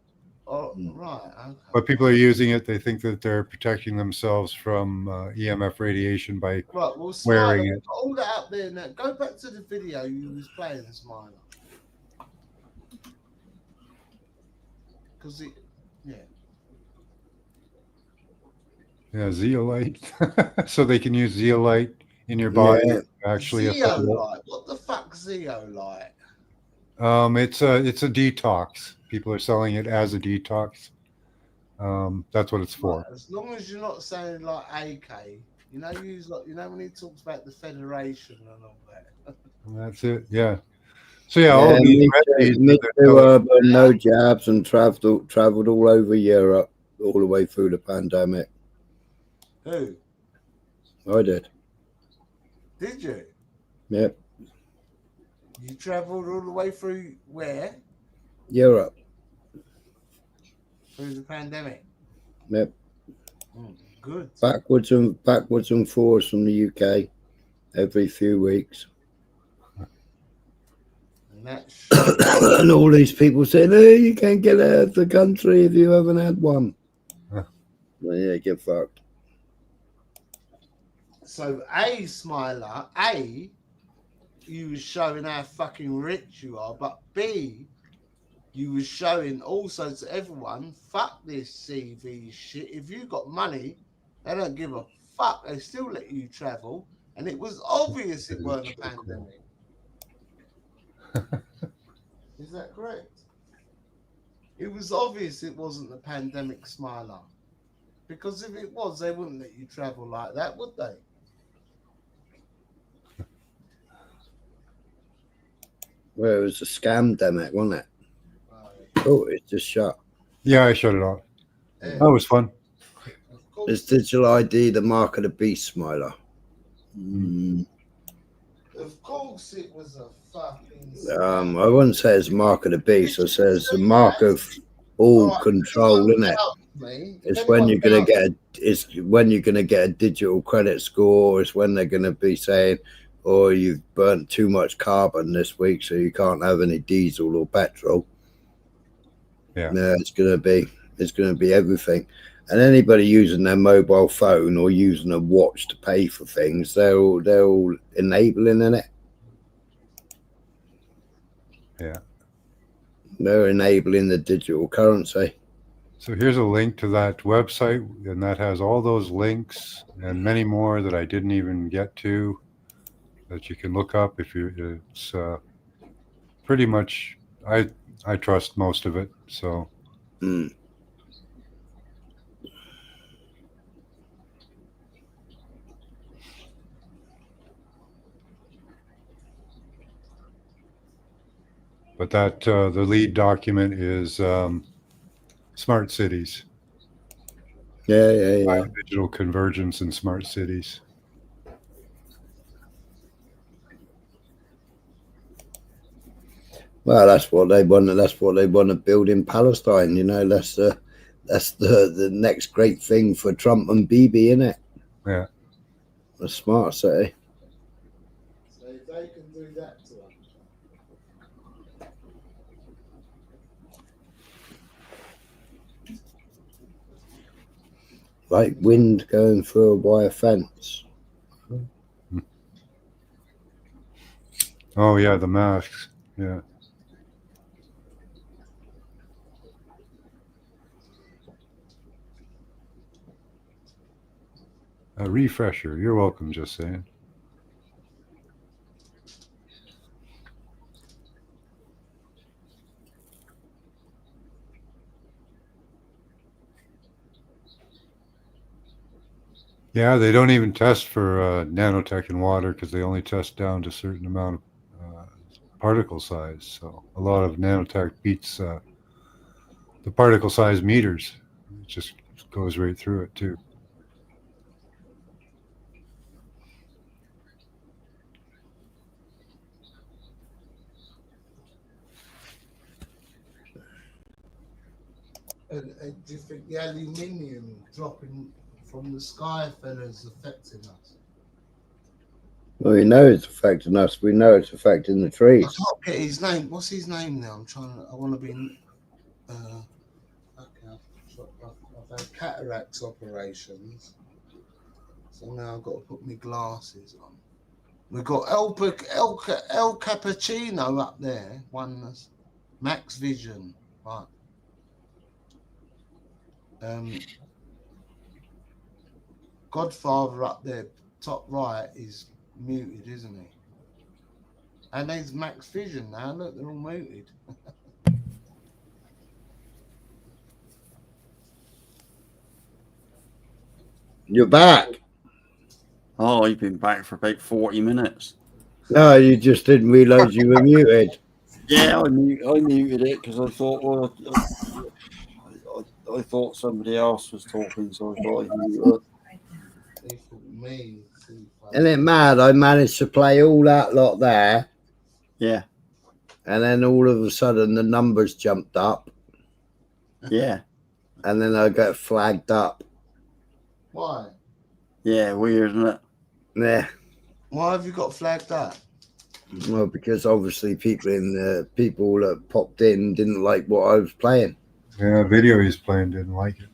Oh, right. Okay.
But people are using it. They think that they're protecting themselves from EMF radiation by wearing it.
All that up there now. Go back to the video you was playing, Smiler. Because
yeah, zeolite. So they can use zeolite in your body.
Yeah.
Actually,
zeolite. What the fuck, zeolite?
It's a detox. People are selling it as a detox. That's what it's for.
As long as you're not saying like AK, you know when he talks about the Federation and all that.
That's it. Yeah. So yeah, all these
no jabs and traveled all over Europe all the way through the pandemic.
Who?
I did.
Did you?
Yep.
You travelled all the way through where?
Europe.
through the pandemic.
Yep.
Good.
Backwards and forwards from the UK every few weeks.
And that's
and all these people saying, "Hey, you can't get out of the country if you haven't had one." Well, yeah, get fucked.
so Smiler, you was showing how fucking rich you are, but B, you was showing also to everyone, fuck this CV shit. If you got money, they don't give a fuck. They still let you travel. And it was obvious it weren't a pandemic. Is that correct? It was obvious it wasn't a pandemic, Smiler. Because if it was, they wouldn't let you travel like that, would they?
Well, it was a scam-demic, wasn't it? Oh, it's just shut.
Yeah, I shut it off. That was fun.
It's digital ID, the mark of the beast, Smiler.
Of course it was a fucking
I wouldn't say it's mark of the beast. I say it's the mark of all control, isn't it? It's when you're gonna get a digital credit score. It's when they're gonna be saying, "Oh, you've burnt too much carbon this week, so you can't have any diesel or petrol."
Yeah,
no, it's gonna be everything. And anybody using their mobile phone or using a watch to pay for things, they're all enabling in it.
Yeah.
They're enabling the digital currency.
So here's a link to that website, and that has all those links and many more that I didn't even get to that you can look up if you. It's pretty much I trust most of it. So. But that the lead document is smart cities.
Yeah.
Digital convergence in smart cities.
Well, that's what they want. That's what they want to build in Palestine. You know, that's the next great thing for Trump and Bibi, isn't it?
Yeah.
A smart city.
So if they can do that to us.
Like wind going through a wire fence.
Oh yeah, the masks. Yeah. A refresher. You're welcome, just saying. Yeah, they don't even test for nanotech in water because they only test down to a certain amount of particle size. So a lot of nanotech beats the particle size meters. It just goes right through it too.
And do you think the aluminium dropping from the sky, fellas, affecting us?
Well, we know it's affecting us. We know it's affecting the trees.
I can't get his name. What's his name now? I'm trying to. I want to be. Okay, I've had cataracts operations, so now I've got to put my glasses on. We've got El Cappuccino up there. Oneness, Max Vision, right? Godfather up there, top right, is muted, isn't he? And there's Max Vision now. Look, they're all muted.
You're back.
Oh, you've been back for about 40 minutes.
No, you just didn't realise you were muted.
Yeah, I muted it because I thought, well, I thought somebody else was talking, so I thought I'd mute it.
Isn't it mad? I managed to play all that lot there.
Yeah.
And then all of a sudden the numbers jumped up.
Yeah.
and then I get flagged up.
Why?
Yeah, weird, isn't it?
Yeah.
Why have you got flagged up?
Well, because obviously people that popped in didn't like what I was playing.
Yeah, video he's playing didn't like it.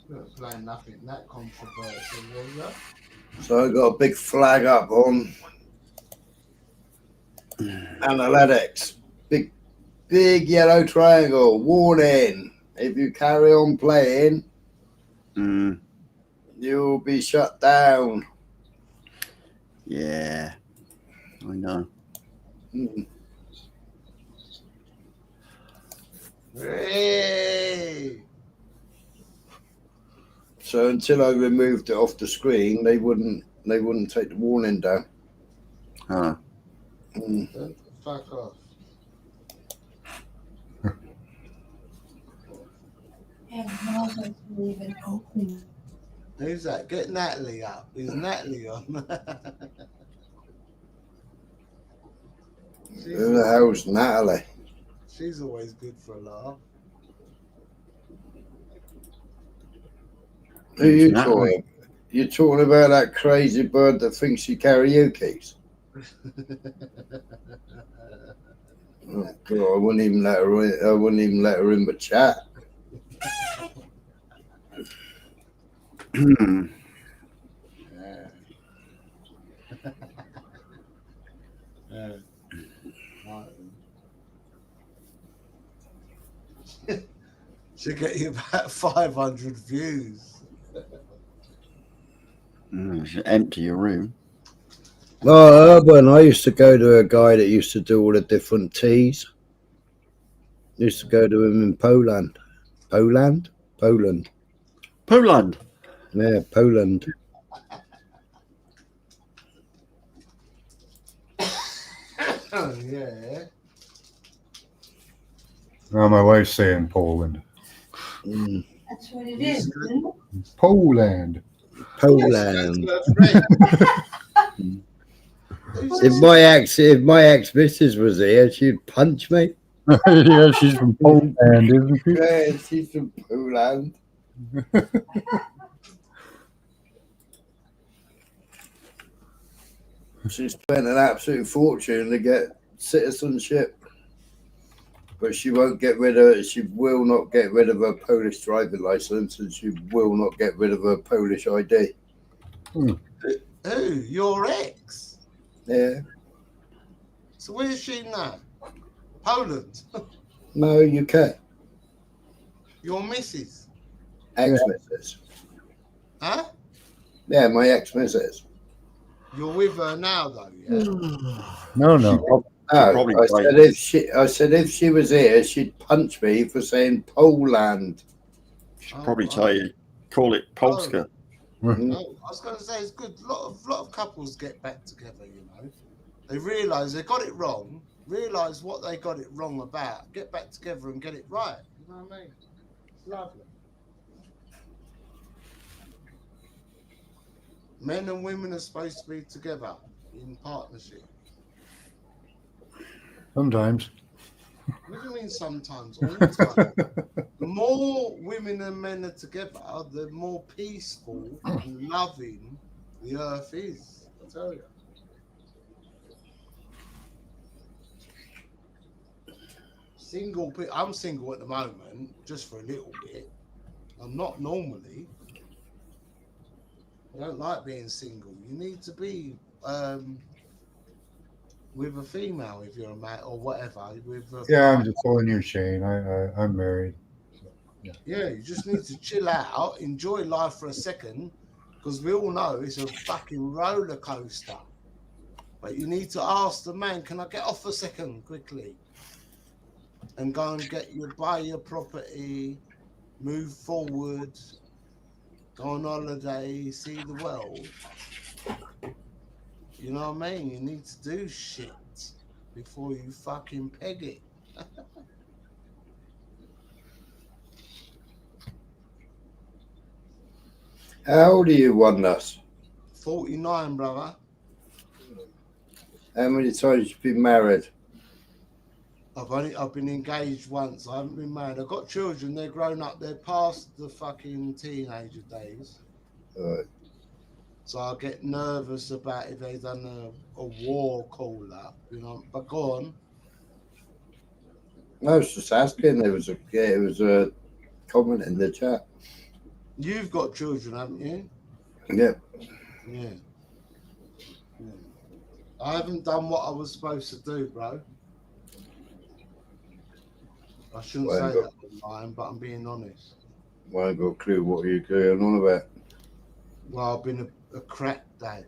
You're not playing nothing that controversial, was you?
So I got a big flag up on analytics. Big yellow triangle. Warning. If you carry on playing, you'll be shut down.
Yeah, I know.
Hey.
So until I removed it off the screen, they wouldn't take the warning down.
Huh.
Fuck off.
And how does it even open?
Who's that? Get Natalie up. Is Natalie on?
Who the hell's Natalie?
She's always good for a laugh.
Who you talking? You're talking about that crazy bird that thinks she karaoke's? Oh God, I wouldn't even let her in. I wouldn't even let her in the chat.
She'll get you about 500 views.
Empty your room.
Oh, Urban, I used to go to a guy that used to do all the different teas. Used to go to him in Poland. Poland? Poland.
Poland?
Yeah, Poland.
Oh, yeah.
Now my wife's saying Poland.
That's what it is, isn't it?
Poland.
Poland. If my ex missus was here, she'd punch me.
Yeah, she's from Poland, isn't she?
Yeah, she's from Poland. She spent an absolute fortune to get citizenship, but she won't get rid of. She will not get rid of her Polish driving license, and she will not get rid of her Polish ID.
Who? Your ex?
Yeah.
So where is she now? Poland.
No, UK.
Your missus?
Ex-missus.
Huh?
Yeah, my ex-missus.
You're with her now, though, yeah?
No.
No, I said if she was here, she'd punch me for saying Poland.
She'd probably call it Polska.
No, I was going to say it's good. A lot of couples get back together, you know. They realise they got it wrong, realise what they got it wrong about, get back together and get it right. You know what I mean? It's lovely. Men and women are supposed to be together in partnership.
Sometimes.
What do you mean sometimes? All the time. The more women and men are together, the more peaceful and loving the earth is. I tell you. I'm single at the moment, just for a little bit. I'm not normally. I don't like being single. You need to be with a female if you're a man or whatever.
Yeah, I'm just pulling your chain. I'm married. So,
yeah, you just need to chill out, enjoy life for a second, because we all know it's a fucking roller coaster. But you need to ask the man, can I get off a second quickly? And go and buy your property, move forward, go on holiday, see the world. You know what I mean? You need to do shit before you fucking peg it.
How old are you, Oneness?
49, brother.
How many times you been married?
I've been engaged once. I haven't been married. I've got children. They're grown up. They're past the fucking teenager days.
Right.
So I get nervous about if they done a war call up, you know. But go on.
I was just asking. There was a comment in the chat.
You've got children, haven't you?
Yeah.
Yeah. I haven't done what I was supposed to do, bro. I shouldn't
Well,
say that online, but I'm being honest.
Well, I ain't got a clue what you're going on about.
Well, I've been a crap dad.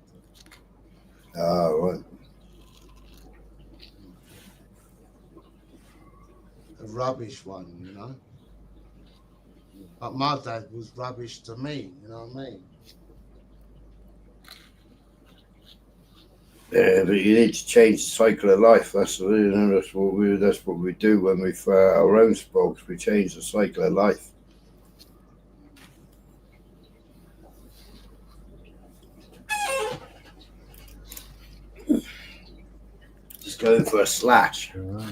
Ah, right.
A rubbish one, you know. But my dad was rubbish to me, you know what I mean?
Yeah, but you need to change the cycle of life. That's what we do when we fire our own spokes. We change the cycle of life. Just going for a slash.
All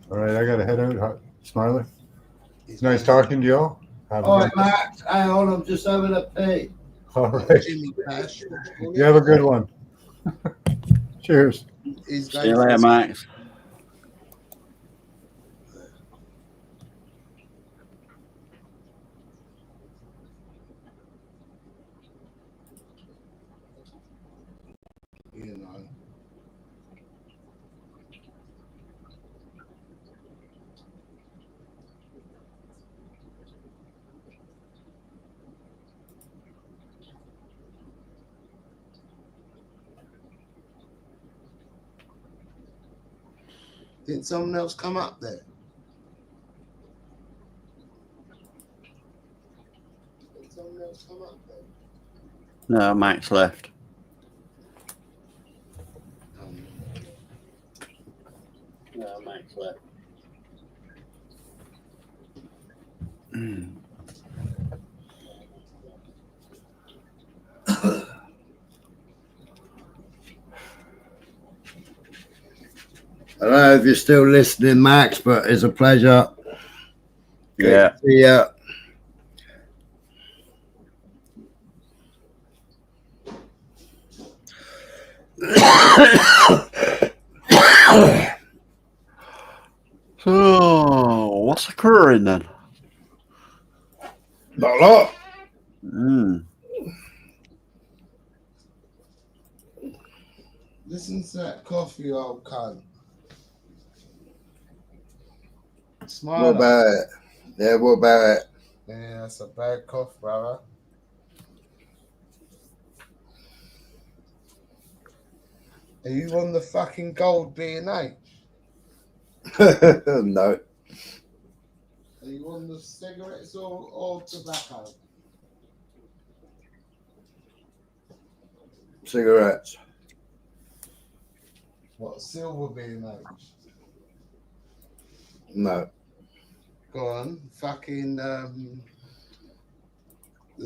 right, I got to head out. Smiler. It's nice talking to y'all.
All right, Max. Hang on, I'm just having a pee.
All right. You have a good one. Cheers.
See you later, Max.
You know. Didn't someone else come up there? Didn't someone else come up there?
No, Max left. No, Max left.
I don't know if you're still listening, Max, but it's a pleasure.
Yeah.
See ya.
So, what's occurring then?
Not a lot.
Listen to that cough, you old cunt. Smile.
What about it? Yeah, what about it?
Yeah, that's a bad cough, brother. Are you on the fucking gold B&H?
No.
Are you on the cigarettes or tobacco?
Cigarettes.
What, silver B&H?
No.
Go on, fucking the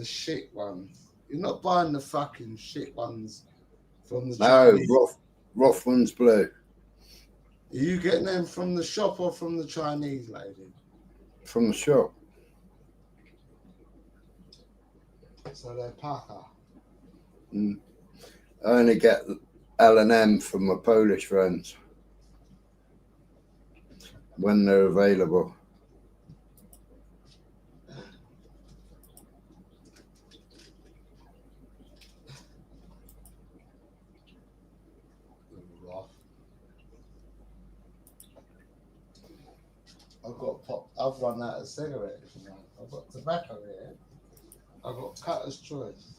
shit ones. You're not buying the fucking shit ones from the Chinese.
Rothman's Blue.
Are you getting them from the shop or from the Chinese lady?
From the shop.
So they're Paca.
I only get L&M from my Polish friends when they're available.
I've run out of cigarettes. You know? I've got tobacco here. I've got Cutter's Choice.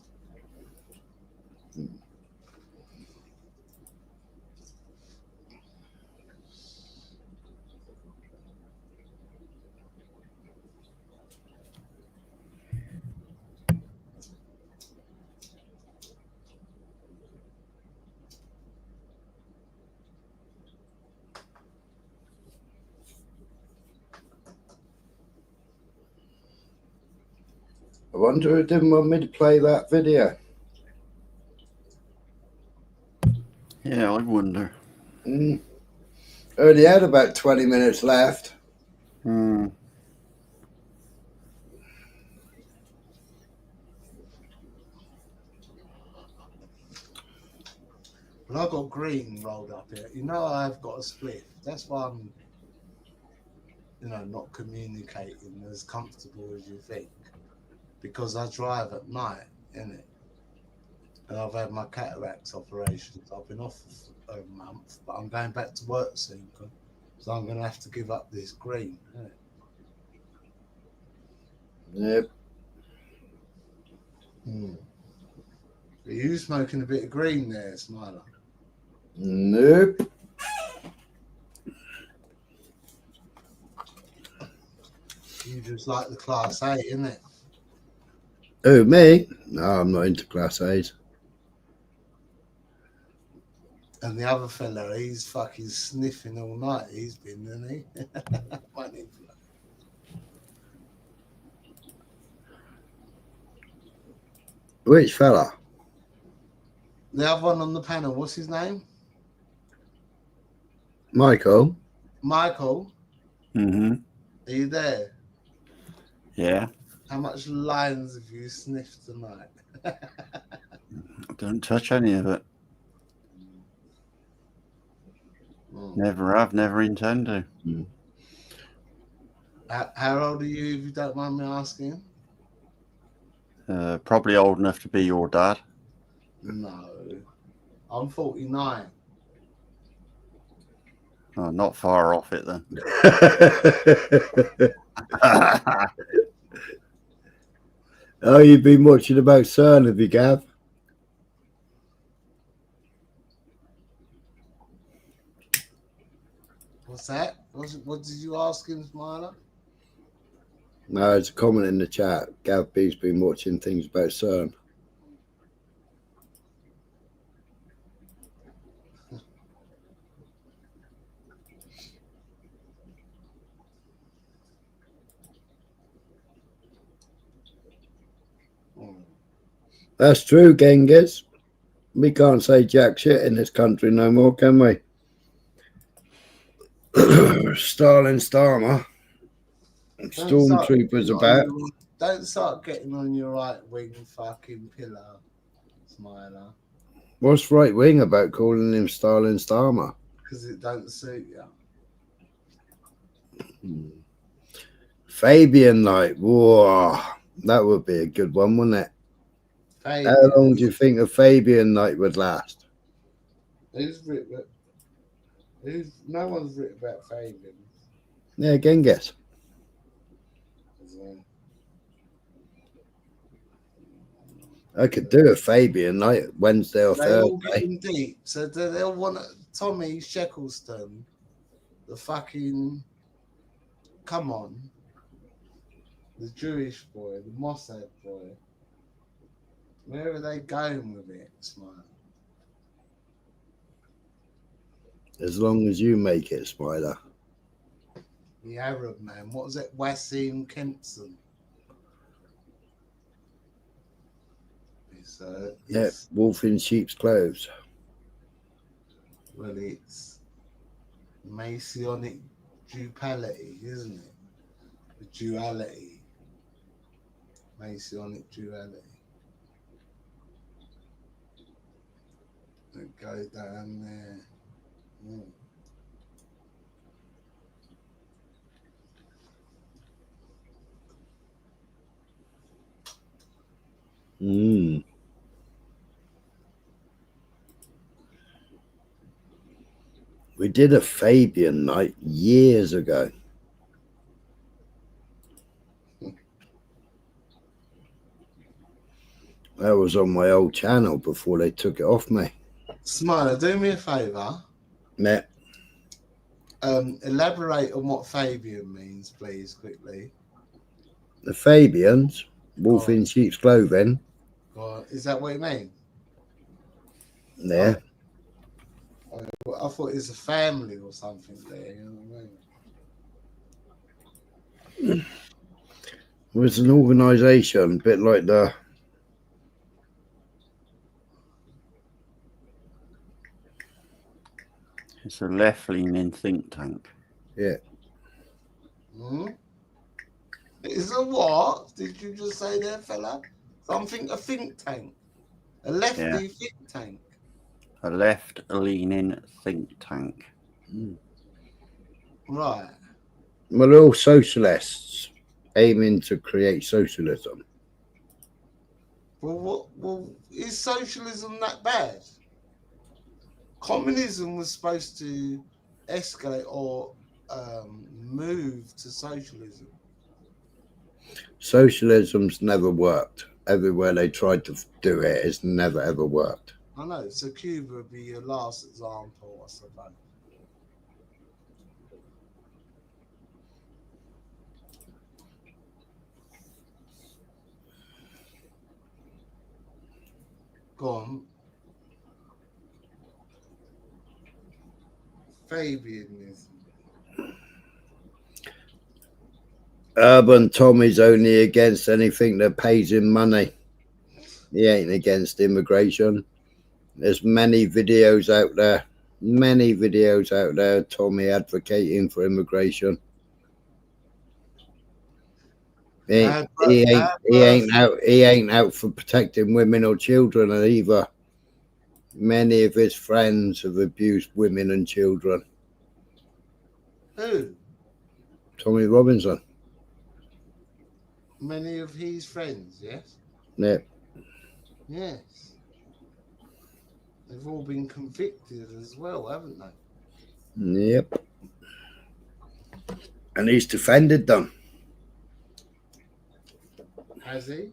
I wonder who didn't want me to play that video.
I wonder.
Only had about 20 minutes left.
Hmm.
But I've got green rolled up here. You know, I've got a spliff. That's why I'm, not communicating as comfortable as you think. Because I drive at night, innit? And I've had my cataracts operations. I've been off for a month, but I'm going back to work soon. So I'm going to have to give up this green, innit?
Yep.
Are you smoking a bit of green there, Smiler?
Nope.
You just like the Class A, innit?
Oh, me? No, I'm not into Class A's.
And the other fella, he's fucking sniffing all night. He's been, isn't he? Money.
Which fella?
The other one on the panel, what's his name?
Michael.
Michael,
Mm-hmm.
are you there?
Yeah.
How much lines have you sniffed tonight?
Don't touch any of it. Never have, never intend to.
How old are you, if you don't mind me asking?
Probably old enough to be your dad.
No. I'm 49.
Oh, not far off it then.
Oh, you've been watching about CERN, have you, Gav?
What's that? What did you ask him, Smiler?
No, it's a comment in the chat. Gav B's been watching things about CERN. That's true, Genghis. We can't say jack shit in this country no more, can we? Stalin Starmer. Stormtroopers about.
Don't start getting on your right wing fucking pillar, Smiler.
What's right wing about calling him Stalin Starmer?
Because it don't suit you.
Fabian Night. Whoa, that would be a good one, wouldn't it?
Fabian.
How long do you think a Fabian Night would last?
Who's written? No one's written about Fabian.
Yeah, Genghis. I could do a Fabian Night Wednesday or
They all
Thursday.
getting deep. So they'll want Tommy Sheckleston, the fucking, come on, the Jewish boy, the Mossad boy. Where are they going with it, Smile?
As long as you make it, Spider.
The Arab man. What was it? Wasim Kempson.
Yeah, wolf in sheep's clothes.
Well, it's Masonic duality, isn't it? The duality. Masonic duality. It goes down there.
We did a Fabian Night years ago. That was on my old channel before they took it off me.
Smiler, do me a favour.
Yeah.
Elaborate on what Fabian means, please, quickly.
The Fabians, wolf in sheep's clothing.
Is that what you mean?
Yeah.
I thought it was a family or something there, you know what I mean?
It was an organisation, a bit like the
It's a left-leaning think tank.
Yeah.
It's a what? Did you just say there, fella? Something, a think tank. A lefty think tank.
A left-leaning think tank.
Right.
Well, they're all socialists aiming to create socialism.
Well, is socialism that bad? Communism was supposed to escalate or move to socialism.
Socialism's never worked. Everywhere they tried to do it, it's never ever worked.
I know, so Cuba would be your last example, I suppose. Go on. Fabianism.
Urban Tommy's only against anything that pays him money. He ain't against immigration. There's many videos out there. Tommy advocating for immigration. He ain't out for protecting women or children either. Many of his friends have abused women and children.
Who?
Tommy Robinson.
Many of his friends, yes?
Yeah.
Yes. They've all been convicted as well, haven't they?
Yep. And he's defended them.
Has he?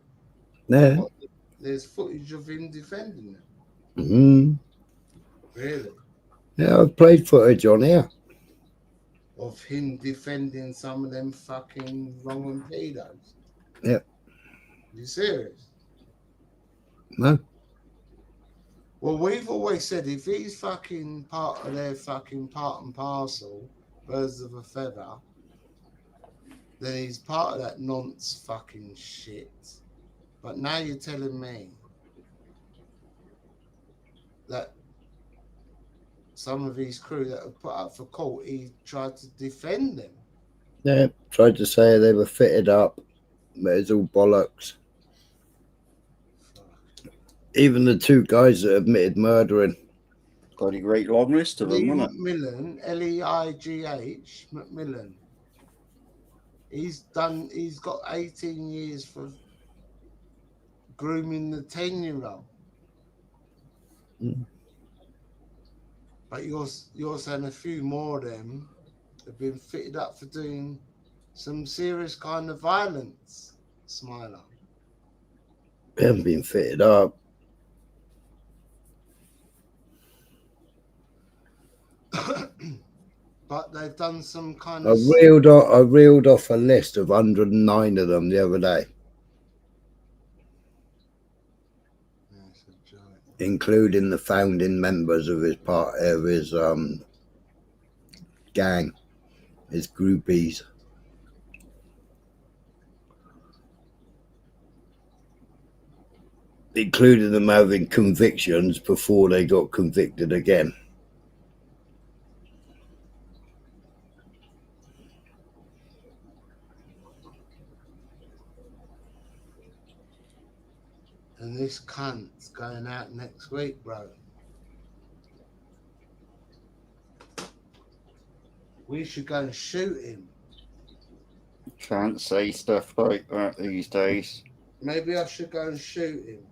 Yeah.
What, there's footage of him defending them. Really?
Yeah, I've played footage on here.
Of him defending some of them fucking wrong pedos.
Yep.
You serious?
No.
Well, we've always said if he's fucking part of their fucking part and parcel, birds of a feather, then he's part of that nonce fucking shit. But now you're telling me that some of his crew that were put up for court, he tried to defend them.
Yeah, tried to say they were fitted up, but it's all bollocks. Even the two guys that admitted murdering.
Got a great long list of them,
Lee
wasn't it?
Macmillan, Leigh Macmillan. He's got 18 years for grooming the 10-year-old. But you're saying a few more of them have been fitted up for doing some serious kind of violence, Smiler.
They haven't been fitted up.
But they've done some kind of...
I reeled off a list of 109 of them the other day. Including the founding members of his gang, his groupies. Including them having convictions before they got convicted again.
And this cunt's going out next week, bro. We should go and shoot him.
Can't say stuff like that these days.
Maybe I should go and shoot him.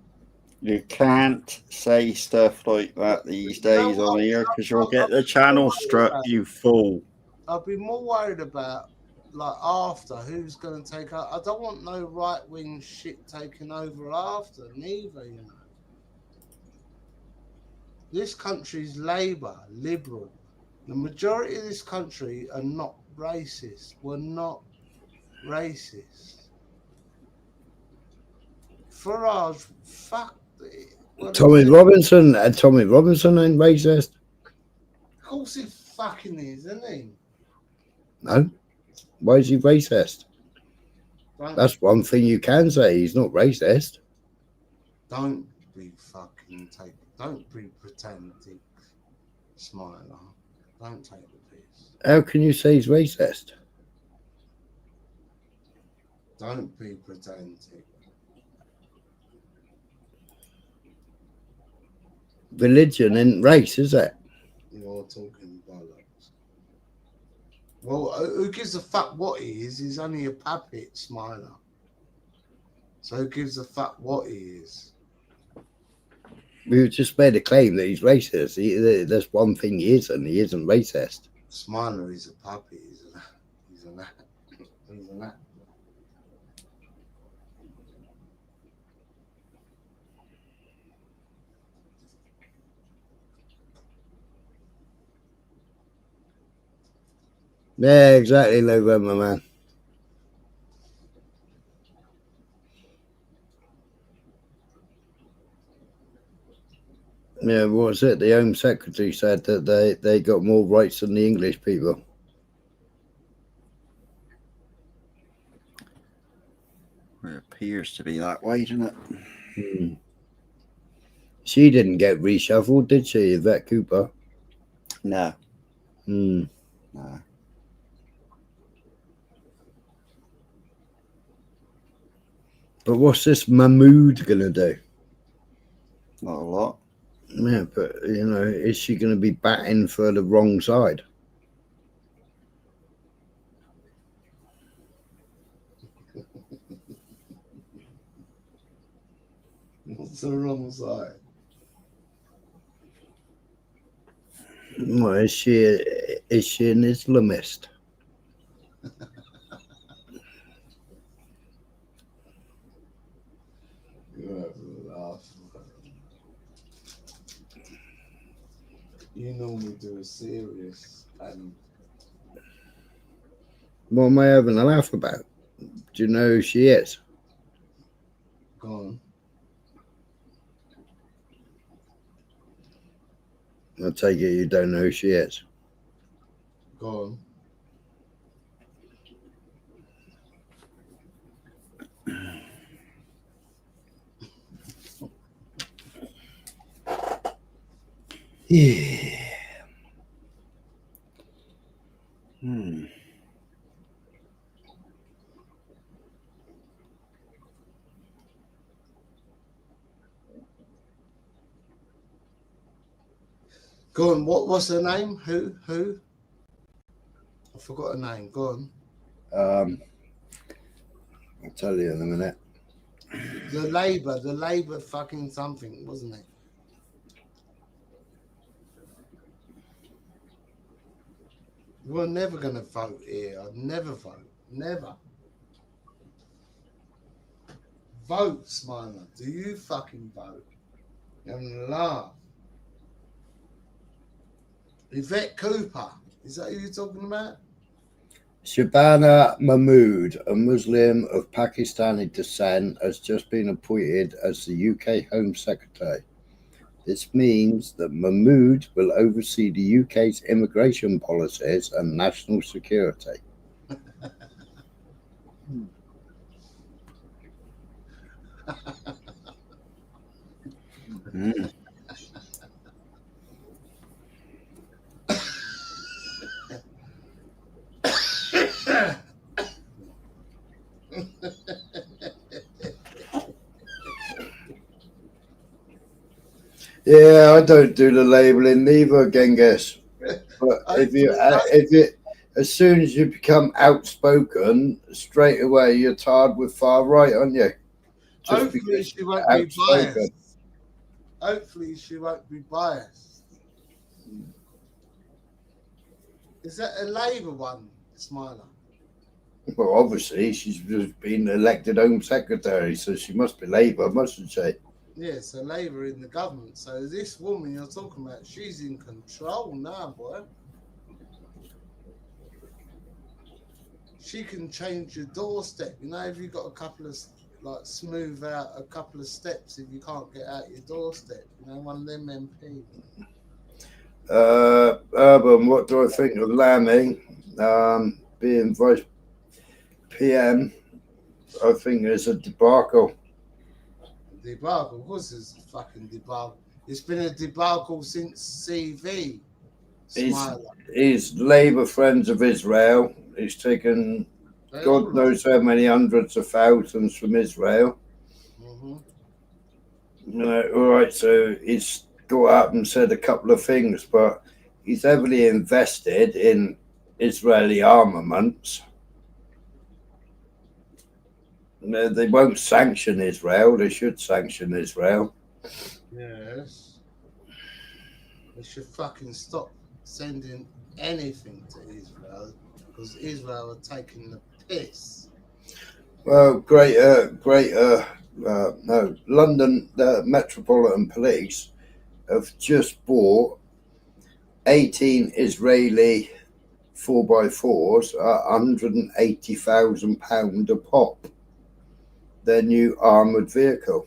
You can't say stuff like that these days on here because you'll get the channel struck, you fool.
I'll be more worried about, like, after who's going to take out. I don't want no right-wing shit taking over after, neither, you know. This country's Labour, Liberal. The majority of this country are not racist. We're not racist. Farage, fuck it.
Tommy Robinson ain't racist.
Of course he fucking is, isn't he?
No. Why is he racist? That's one thing you can say. He's not racist.
Don't be pretending, Smiler. Don't take the piss.
How can you say he's racist?
Don't be pedantic.
Religion isn't race, is it?
You're talking bollocks. Well, who gives a fuck what he is? He's only a puppet, Smiler. So who gives a fuck what he is?
We just made a claim that he's racist. That's one thing he isn't. He isn't racist.
Smiler is a puppet, isn't it? He's an actor. He's an actor.
Yeah, exactly, November, man. Yeah, what was it? The Home Secretary said that they got more rights than the English people.
It appears to be that way, doesn't it?
Hmm. She didn't get reshuffled, did she, Yvette Cooper?
No.
Hmm.
No.
But what's this Mahmood gonna do?
Not a lot.
Yeah, but you know, is she gonna be batting for the wrong side?
What's the wrong side?
Well, is she an Islamist?
You have to laugh. You normally do a serious and
What am I having a laugh about? Do you know who she is?
go on.
I take it you don't know who she is.
Go on.
Yeah.
Hmm.
Go on. What's her name? Who? I forgot her name. Go on.
I'll tell you in a minute.
The Labour fucking something, wasn't it? We're never gonna vote here. I'd never vote. Never. Vote, Smiler. Do you fucking vote? You're having a laugh. Yvette Cooper. Is that who you're talking about?
Shabana Mahmood, a Muslim of Pakistani descent, has just been appointed as the UK Home Secretary. This means that Mahmood will oversee the UK's immigration policies and national security.
Mm.
Yeah, I don't do the labelling neither, Genghis. But if you, as soon as you become outspoken, straight away you're tarred with far right, aren't you? Just
Hopefully she won't be biased. Hopefully she won't be biased. Is that a Labour one, Smiler?
Well, obviously she's just been elected Home Secretary, so she must be Labour, mustn't she?
Yeah, so Labour in the government. So this woman you're talking about, she's in control now, boy. She can change your doorstep. You know, if you've got a couple of, like, smooth out a couple of steps if you can't get out your doorstep. You know, one of them MPs.
Urban, what do I think of Lammy being Vice PM? I think it's a debacle.
Debacle, of course it's a fucking debacle. It's been a debacle since CV.
He's Labour Friends of Israel. He's taken God knows how many hundreds of thousands from Israel. All right, so he's got up and said a couple of things, but he's heavily invested in Israeli armaments. They won't sanction Israel. They should sanction Israel.
Yes. They should fucking stop sending anything to Israel because Israel are taking the piss.
Well, London Metropolitan Police have just bought 18 Israeli 4x4s at £180,000 a pop. Their new armoured vehicle.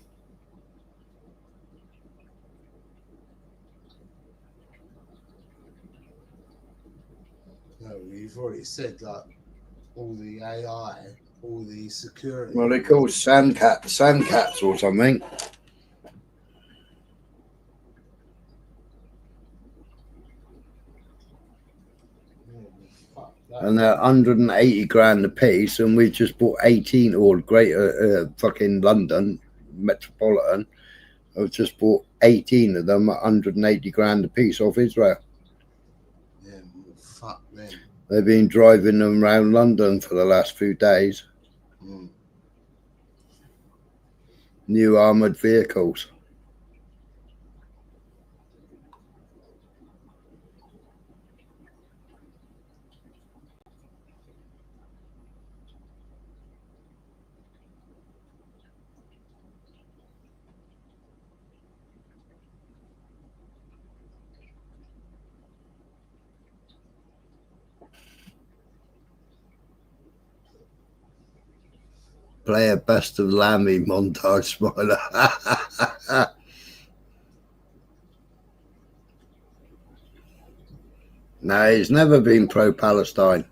No, you've already said like all the AI, all the security.
Well, they're called sandcats or something. And they're 180 grand a piece, and we just bought 18, or greater fucking London Metropolitan. I've just bought 18 of them at 180 grand a piece off Israel.
Yeah, well, fuck them.
They've been driving them around London for the last few days. New armoured vehicles. Play a best of Lammy montage, Smiler. No, he's never been pro-Palestine.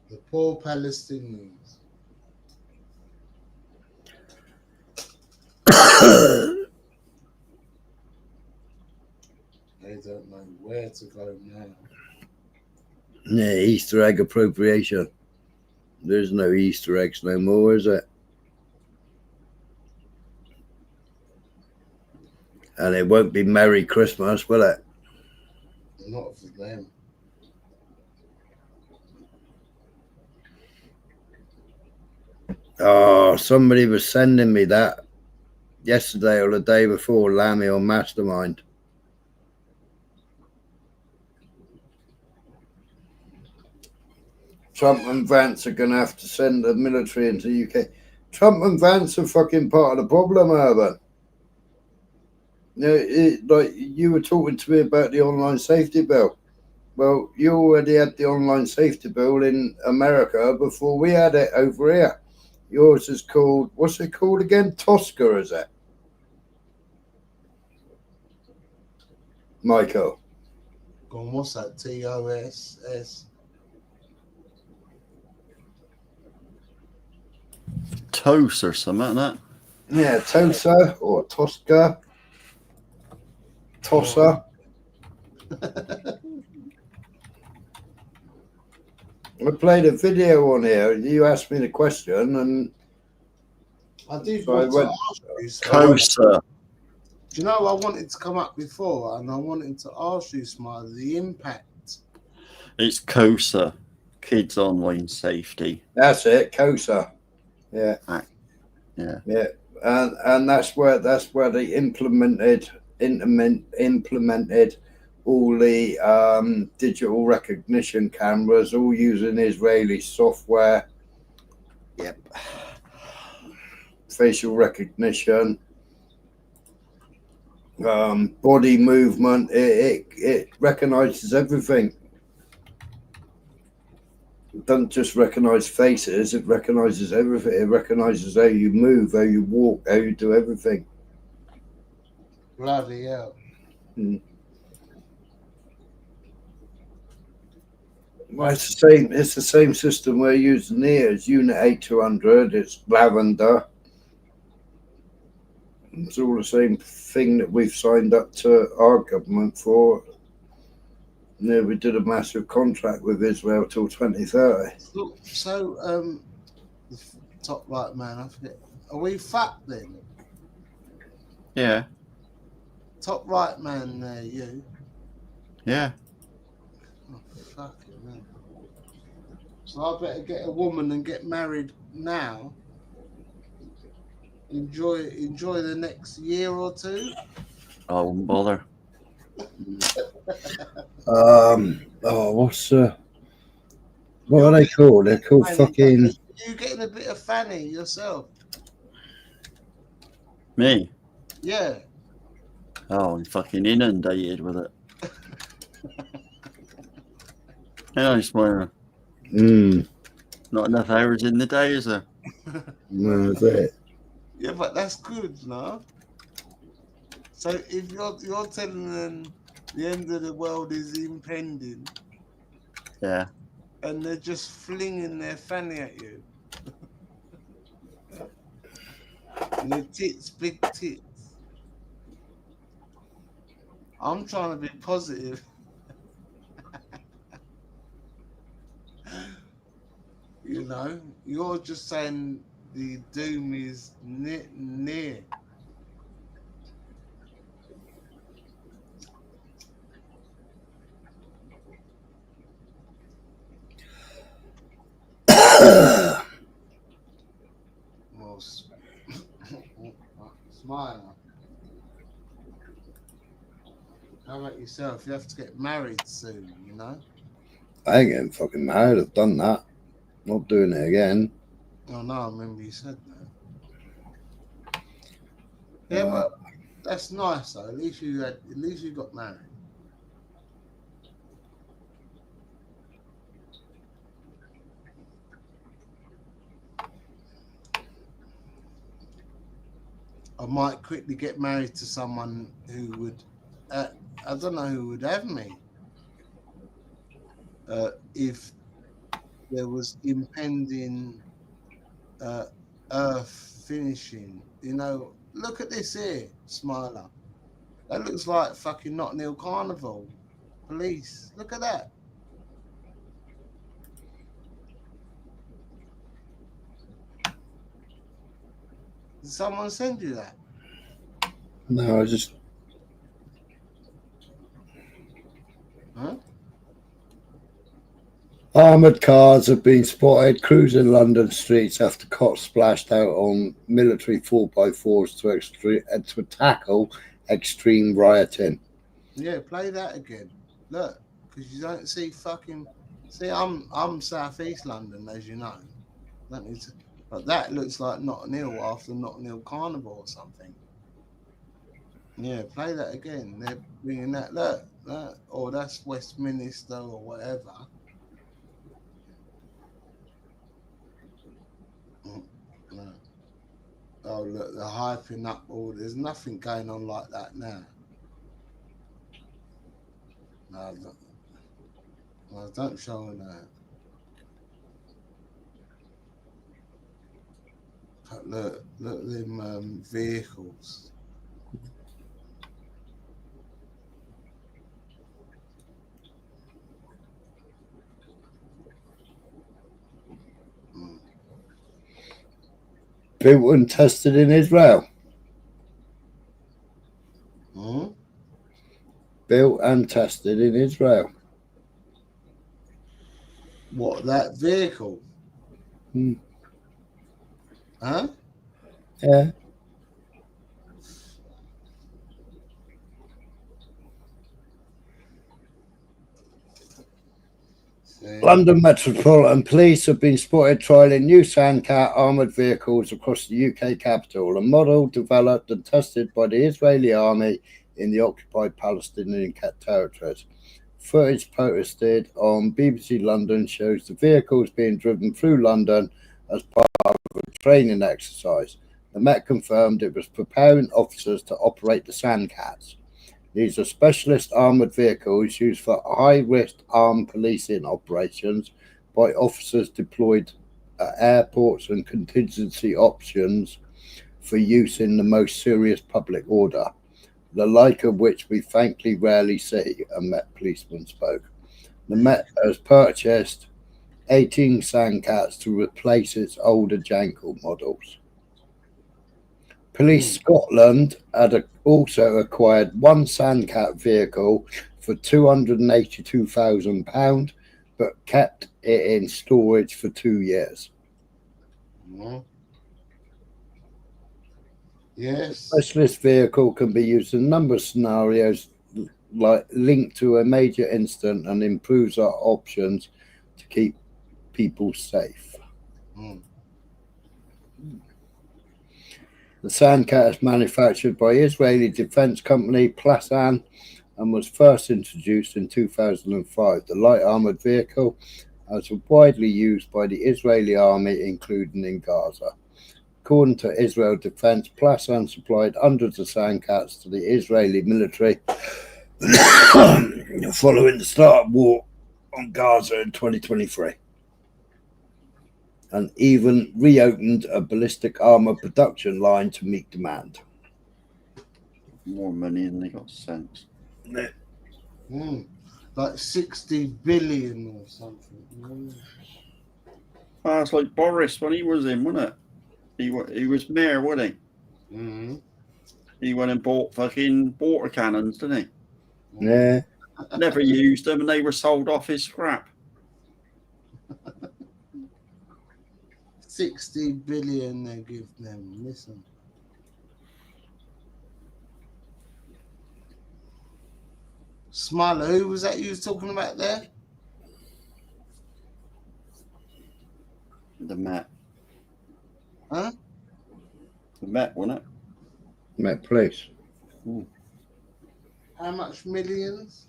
The poor Palestinians. They don't know where to go now.
Yeah, Easter egg appropriation. There's no Easter eggs no more, is it? And it won't be Merry Christmas, will it?
Not for them.
Oh, somebody was sending me that yesterday or the day before, Lammy on Mastermind. Trump and Vance are going to have to send the military into the UK. Trump and Vance are fucking part of the problem, Urban. Like you were talking to me about the online safety bill. Well, you already had the online safety bill in America before we had it over here. Yours is called, what's it called again? Tosca, is it? Michael.
Go on, what's that? TOSS?
Toast or something like that.
Yeah, Tosa or Tosca. Tossa. I played a video on here. You asked me the question, and
I did
so
want
I went.
to ask you.
Toaster.
Do you know I wanted to come up before, and I wanted to ask you, Smiley, the impact.
It's COSA, Kids Online Safety.
That's it, COSA. Yeah.
Yeah.
Yeah. And that's where they implemented all the digital recognition cameras, all using Israeli software. Yep. Facial recognition, body movement. It recognizes everything. It doesn't just recognize faces, it recognizes everything. It recognizes how you move, how you walk, how you do everything.
Bloody hell.
Well, it's the same. It's the same system we're using here. It's Unit 8200. It's lavender. It's all the same thing that we've signed up to our government for. Yeah, we did a massive contract with Israel till 2030.
So, the top right man, I forget. Are we fat then?
Yeah.
Top right man there, you.
Yeah.
Oh, fucking hell. So I better get a woman and get married now. Enjoy the next year or two.
I wouldn't bother.
What are they called? They're called fucking.
Are you getting a bit of fanny yourself?
Me?
Yeah.
Oh, I'm fucking inundated with it. Hey, Smiler. Not enough hours in the day, is there?
No, that's it.
Yeah, but that's good, no? So if you're telling them the end of the world is impending,
Yeah.
and they're just flinging their fanny at you, and your tits, big tits. I'm trying to be positive. You know, you're just saying the doom is near. Well, smile. How about yourself? You have to get married soon, you know?
I ain't getting fucking married. I've done that. Not doing it again.
Oh no, I remember you said that. Yeah, but that's nice though. At least you got married. I might quickly get married to someone who would, I don't know who would have me if there was impending earth finishing. You know, look at this here, Smiler. That looks like fucking Notting Hill Carnival. Police, look at that. Did someone send you that?
No, I just.
Huh?
Armoured cars have been spotted cruising London streets after cops splashed out on military 4x4s to tackle extreme rioting.
Yeah, play that again. Look, because you don't see fucking. See, I'm southeast London, as you know. That means, but that looks like Notting Hill after Notting Hill Carnival or something. Yeah, play that again. They're bringing that. Look, or that's Westminster or whatever. No. Oh look, they're hyping up all. There's nothing going on like that now. No, don't show that. But look at them vehicles.
Built and tested in Israel. Built and tested in Israel.
What, that vehicle? Huh?
Yeah. London Metropolitan Police have been spotted trialling new Sandcat armoured vehicles across the UK capital, a model developed and tested by the Israeli army in the occupied Palestinian territories. Footage posted on BBC London shows the vehicles being driven through London as part of a training exercise. The Met confirmed it was preparing officers to operate the Sandcats. These are specialist armoured vehicles used for high-risk armed policing operations by officers deployed at airports and contingency options for use in the most serious public order, the like of which we thankfully rarely see, a Met policeman spoke. The Met has purchased 18 Sandcats to replace its older Jankel models. Police Scotland had also acquired one Sandcat vehicle for £282,000, but kept it in storage for 2 years.
Yes.
Specialist vehicle can be used in a number of scenarios, like linked to a major incident, and improves our options to keep people safe. The Sandcat is manufactured by Israeli defense company Plasan and was first introduced in 2005. The light armored vehicle is widely used by the Israeli army, including in Gaza. According to Israel Defense, Plasan supplied hundreds of Sandcats to the Israeli military following the start of war on Gaza in 2023. And even reopened a ballistic armor production line to meet demand.
More money than they got sense.
Like 60 billion or something.
It's like Boris when he was in, wasn't it? He was mayor, wasn't he? He went and bought fucking water cannons, didn't he?
Yeah.
Never used them, and they were sold off as scrap.
60 billion they give them. Listen. Smiler, who was that you was talking about there?
The Met.
Huh?
The Met, wasn't it?
Met Police.
How much millions?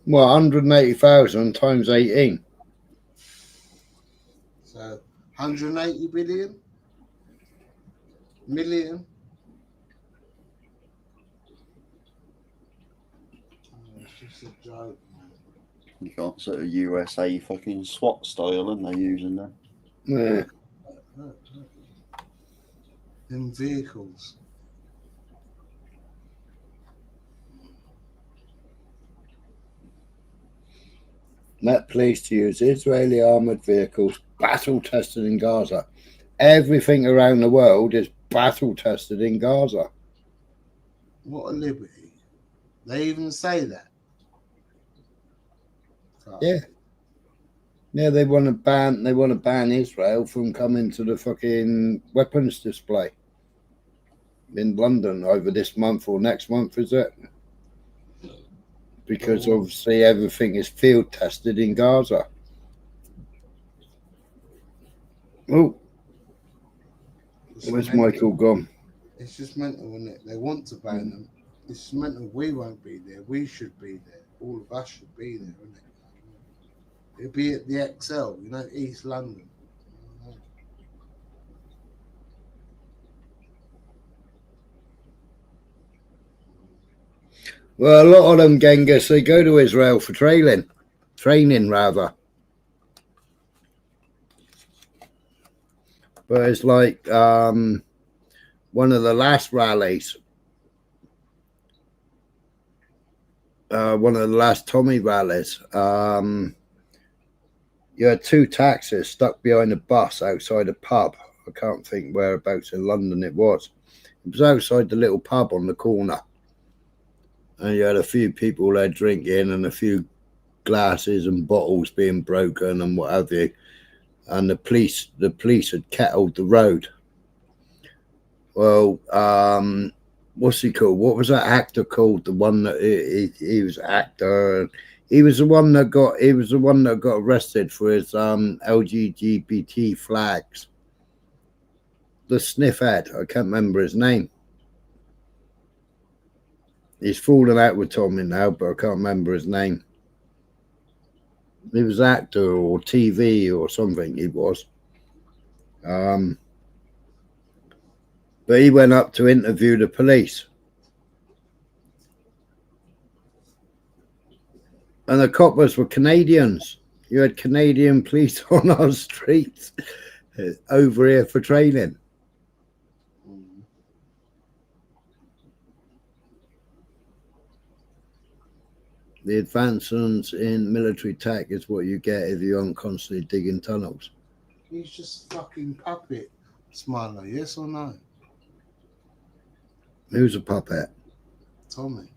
Well, 180,000 times 18.
So 180 billion? Million? It's just a joke, man.
You got sort of USA fucking SWAT style, and they're using them.
Yeah.
In vehicles.
Met Police to use Israeli armoured vehicles battle tested in Gaza. Everything around the world is battle tested in Gaza.
What a liberty. They even say that.
Yeah. Yeah, they want to ban Israel from coming to the fucking weapons display in London over this month or next month, is it? Because obviously everything is field tested in Gaza. Oh, where's Michael gone?
It's just mental, isn't it? They want to ban them. It's just mental. We won't be there. We should be there. All of us should be there, isn't it? It'll be at the XL, East London.
Well, a lot of them, Genghis, they go to Israel for training rather. But it's like one of the last rallies, one of the last Tommy rallies, you had two taxis stuck behind a bus outside a pub. I can't think whereabouts in London it was. It was outside the little pub on the corner. And you had a few people there drinking and a few glasses and bottles being broken and what have you. And the police had kettled the road. Well, what's he called? What was that actor called? The one that he was an actor. He was the one that got arrested for his LGBT flags. The sniffhead. I can't remember his name. He's fallen out with Tommy now, but I can't remember his name. He was an actor or TV or something, he was. But he went up to interview the police. And the coppers were Canadians. You had Canadian police on our streets over here for training. The advancements in military tech is what you get if you aren't constantly digging tunnels.
He's just fucking puppet, Smiler. Yes or no?
Who's a puppet?
Tommy.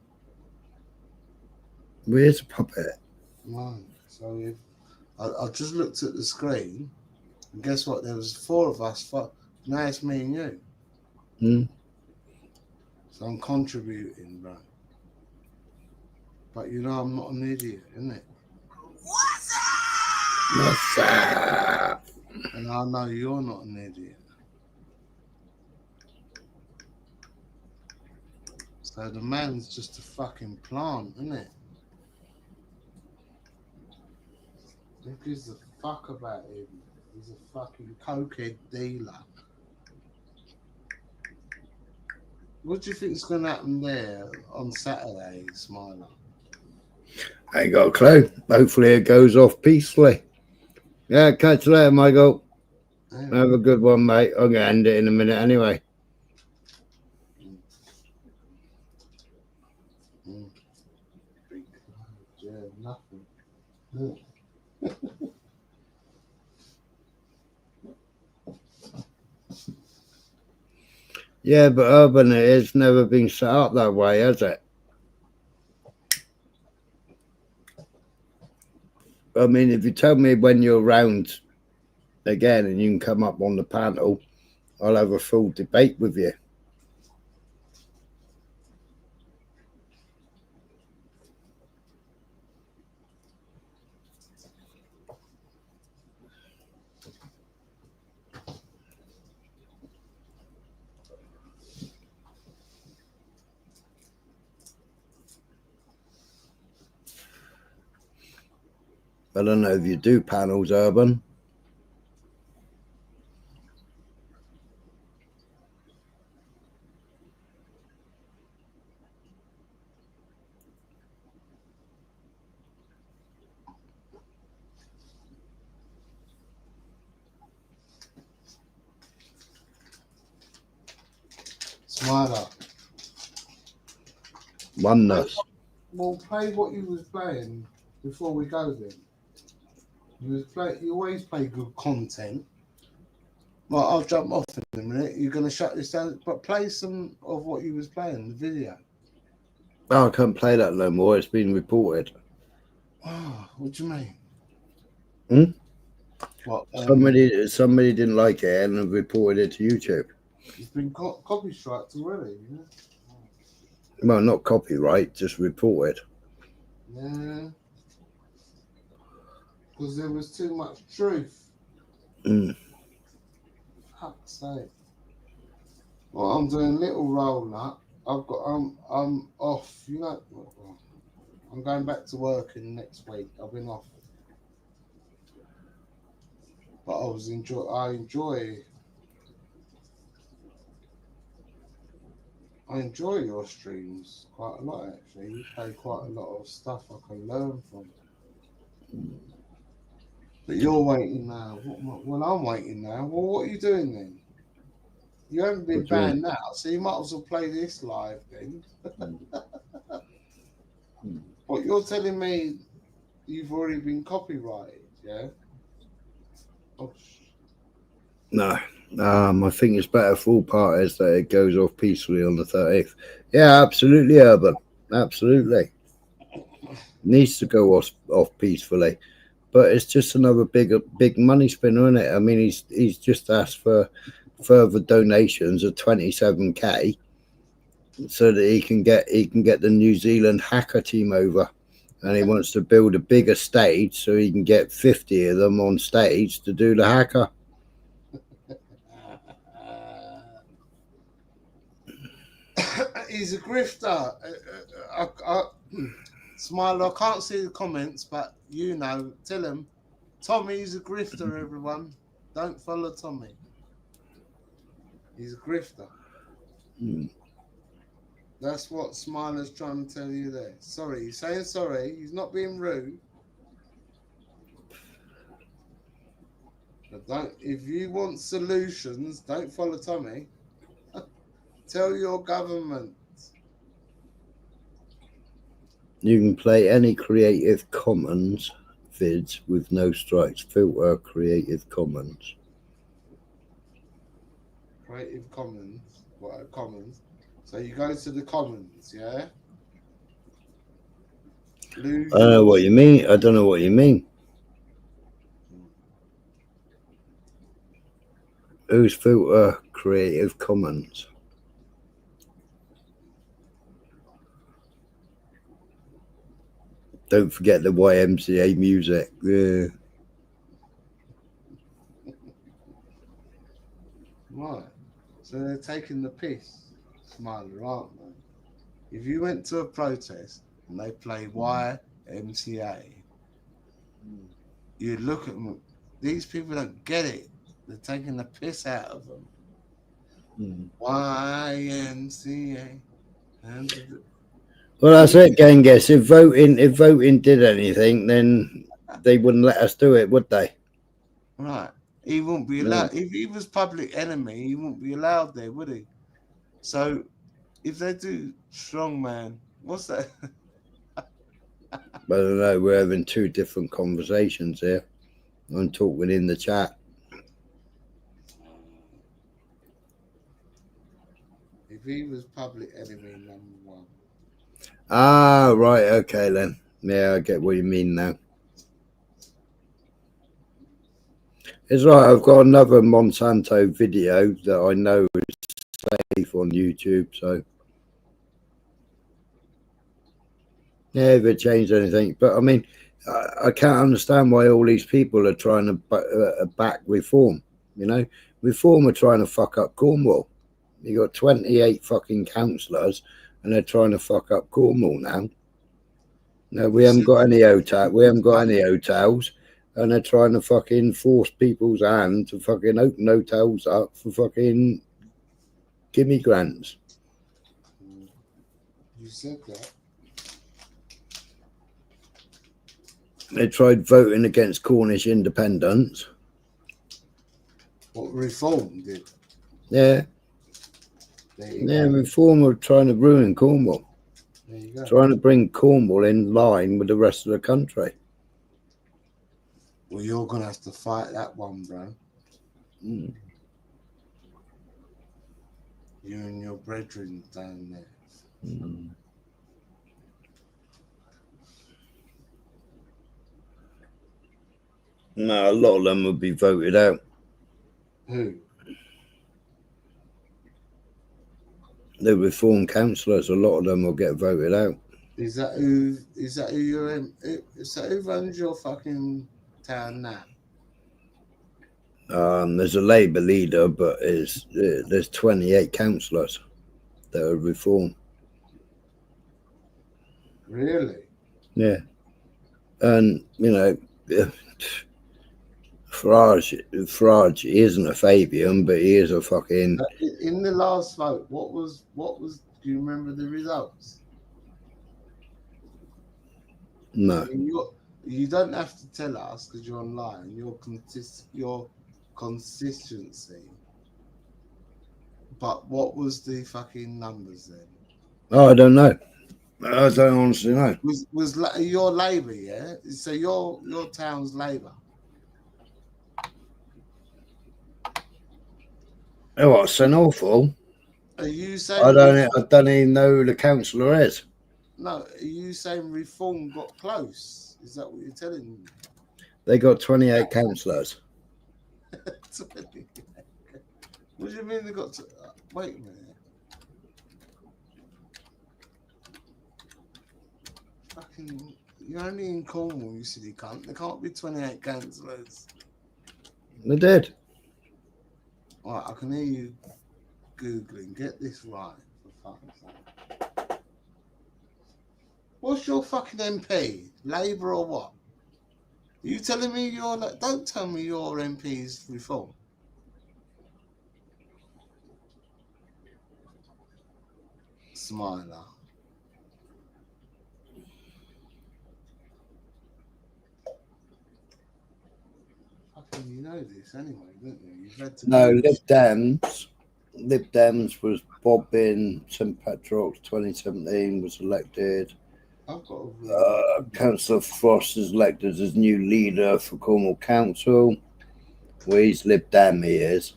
Where's a puppet?
No. So if I just looked at the screen, and guess what? There was 4 of us. Now it's me and you.
Hmm?
So I'm contributing, bro. But you know I'm not an idiot, innit?
What's up?
And I know you're not an idiot. So the man's just a fucking plant, isn't it? Who gives a fuck about him? He's a fucking cokehead dealer. What do you think's going to happen there on Saturday, Smiler?
I ain't got a clue. Hopefully it goes off peacefully. Yeah, catch you later, Michael. Yeah. Have a good one, mate. I'm going to end it in a minute anyway.
Yeah, nothing.
Yeah, but urban it's never been set up that way, has it? I mean, if you tell me when you're around again and you can come up on the panel, I'll have a full debate with you. I don't know if you do panels, Urban.
Smiler.
Oneness.
Well, play what you was playing before we go then. You always play good content. Well, I'll jump off in a minute. You're going to shut this down, but play some of what you was playing, the video.
Oh, I can't play that no more. It's been reported.
Oh, what do you mean?
Hmm?
What?
Somebody didn't like it and reported it to YouTube.
It's been copy striked already. Yeah?
Well, not copyright, just reported.
Yeah. Because there was too much truth. Fuck's sake. Well, I'm doing little roll up. I'm off. You know, I'm going back to work in next week. I've been off. But I enjoy your streams quite a lot, actually. You play quite a lot of stuff I can learn from. But you're waiting now. Well, I'm waiting now. Well, what are you doing then? You haven't been banned now, so you might as well play this live then. But you're telling me you've already been copyrighted, yeah? Oh,
No. I think it's better for all parties that it goes off peacefully on the 30th. Yeah, absolutely, Urban. Absolutely. Needs to go off peacefully. But it's just another big money spinner, isn't it? I mean, he's just asked for further donations of 27k so that he can get the New Zealand hacker team over. And he wants to build a bigger stage so he can get 50 of them on stage to do the hacker.
He's a grifter. Smile, I can't see the comments, but you know, tell him. Tommy's a grifter, everyone. Don't follow Tommy. He's a grifter. That's what Smiler's trying to tell you there. Sorry, he's saying sorry. He's not being rude. But don't. If you want solutions, don't follow Tommy. Tell your government.
You can play any Creative Commons vids with no strikes. Filter Creative Commons.
Creative Commons. What are Commons? So you go to the Commons, yeah?
I don't know what you mean. I don't know what you mean. Who's Filter Creative Commons? Don't forget the YMCA music. Yeah.
Right. So they're taking the piss, Smiler, aren't they? If you went to a protest and they play YMCA, you look at them. These people don't get it. They're taking the piss out of them. YMCA.
Well, that's it, Genghis. If voting did anything, then they wouldn't let us do it, would they?
Right. He wouldn't be allowed. If he was public enemy, he wouldn't be allowed there, would he? So, if they do strongman, what's that?
I don't know. We're having two different conversations here. I'm talking in the chat.
If he was public enemy #1.
Ah, right. Okay, then. Yeah, I get what you mean now. It's right. I've got another Monsanto video that I know is safe on YouTube. So, yeah, if it changed anything. But, I mean, I can't understand why all these people are trying to back reform. You know, reform are trying to fuck up Cornwall. You got 28 fucking councillors and they're trying to fuck up Cornwall now. No, we haven't got any hotel. We haven't got any hotels, and they're trying to fucking force people's hand to fucking open hotels up for fucking gimme grants.
You said that.
They tried voting against Cornish independence.
What reform did?
Yeah. Yeah, reform are trying to ruin Cornwall.
There you go.
Trying to bring Cornwall in line with the rest of the country.
Well, you're going to have to fight that one, bro. You and your brethren down there.
No, a lot of them would be voted out.
Who?
The reform councillors, a lot of them will get voted out.
Is that who runs your fucking town now?
There's a Labour leader, but there's 28 councillors that are reform.
Really?
Yeah. And, you know, Farage isn't a Fabian, but he is a fucking...
In the last vote, what was, do you remember the results?
No.
You don't have to tell us because you're online. Your consistency. But what was the fucking numbers then?
Oh, I don't know. I don't honestly know.
Was your Labour, yeah? So your town's Labour.
Oh, what, St Awful?
Are you saying
I don't even know who the councillor is.
No, are you saying reform got close? Is that what you're telling me?
They got 28 councillors.
What do you mean they got wait a minute. Fucking, you're only in Cornwall, you silly cunt. There can't be 28 councillors.
They did.
Alright, I can hear you Googling. Get this right, for fuck's sake. What's your fucking MP? Labour or what? Are you telling me you're like, don't tell me your MP's reform. Smiler. Fucking, you know this anyway, don't you? You've had to.
No, Lib Dems was Bob in St. Patrick's 2017 was elected.
I've got to
Councillor Frost is elected as new leader for Cornwall Council. Well, he's Lib Dem, he is.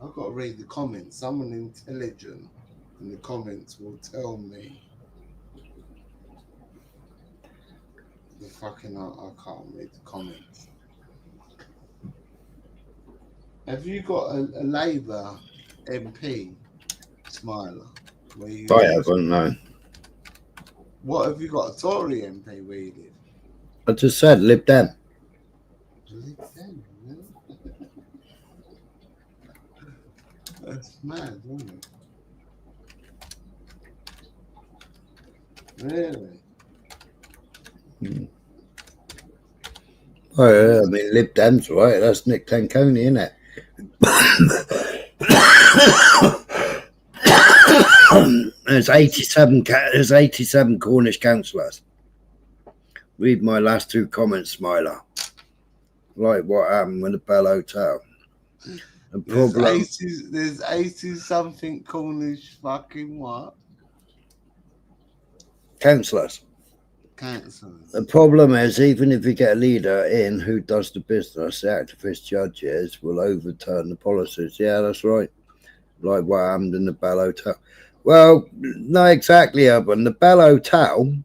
I've got to read the comments. Someone intelligent in the comments will tell me. The fucking I can't read the comments. Have you got a Labour MP, Smiler? Where you
I
live?
haven't, no.
What have you got? A Tory MP where you live?
I just said Lib Dem.
Lib Dem, really? That's mad, isn't it? Really?
Oh, yeah, I mean, Lib Dem's right. That's Nick Tanconi, isn't it? There's 87 Cornish councillors. Read my last two comments, Smiler. Like what happened with the Bell Hotel. The problem.
There's 80 something Cornish fucking what?
Councillors.
Councillors.
The problem is, even if you get a leader in who does the business, the activist judges will overturn the policies. Yeah, that's right. Like what happened in the Bell Hotel. Well, not exactly, Urban. The Bell Hotel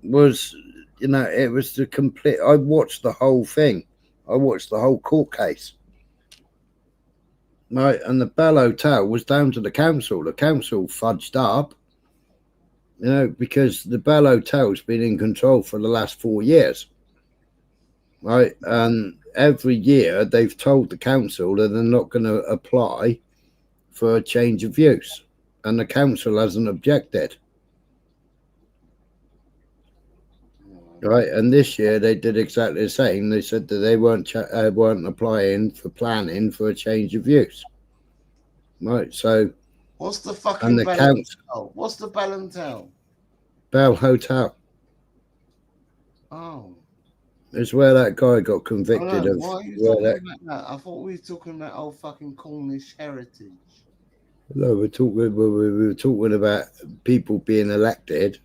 was, you know, it was the complete. I watched the whole thing. I watched the whole court case. Right, and the Bell Hotel was down to the council. The council fudged up. You know, because the Bell Hotel's been in control for the last 4 years, right? And every year they've told the council that they're not going to apply for a change of use, and the council hasn't objected, right? And this year they did exactly the same. They said that they weren't applying for planning for a change of use, right? So,
what's the fucking Bell Hotel? What's the Bell Hotel?
Bell Hotel.
Oh.
It's where that guy got convicted of.
Why are you talking about that? I thought we were talking about old fucking Cornish heritage.
No, we were talking about people being elected.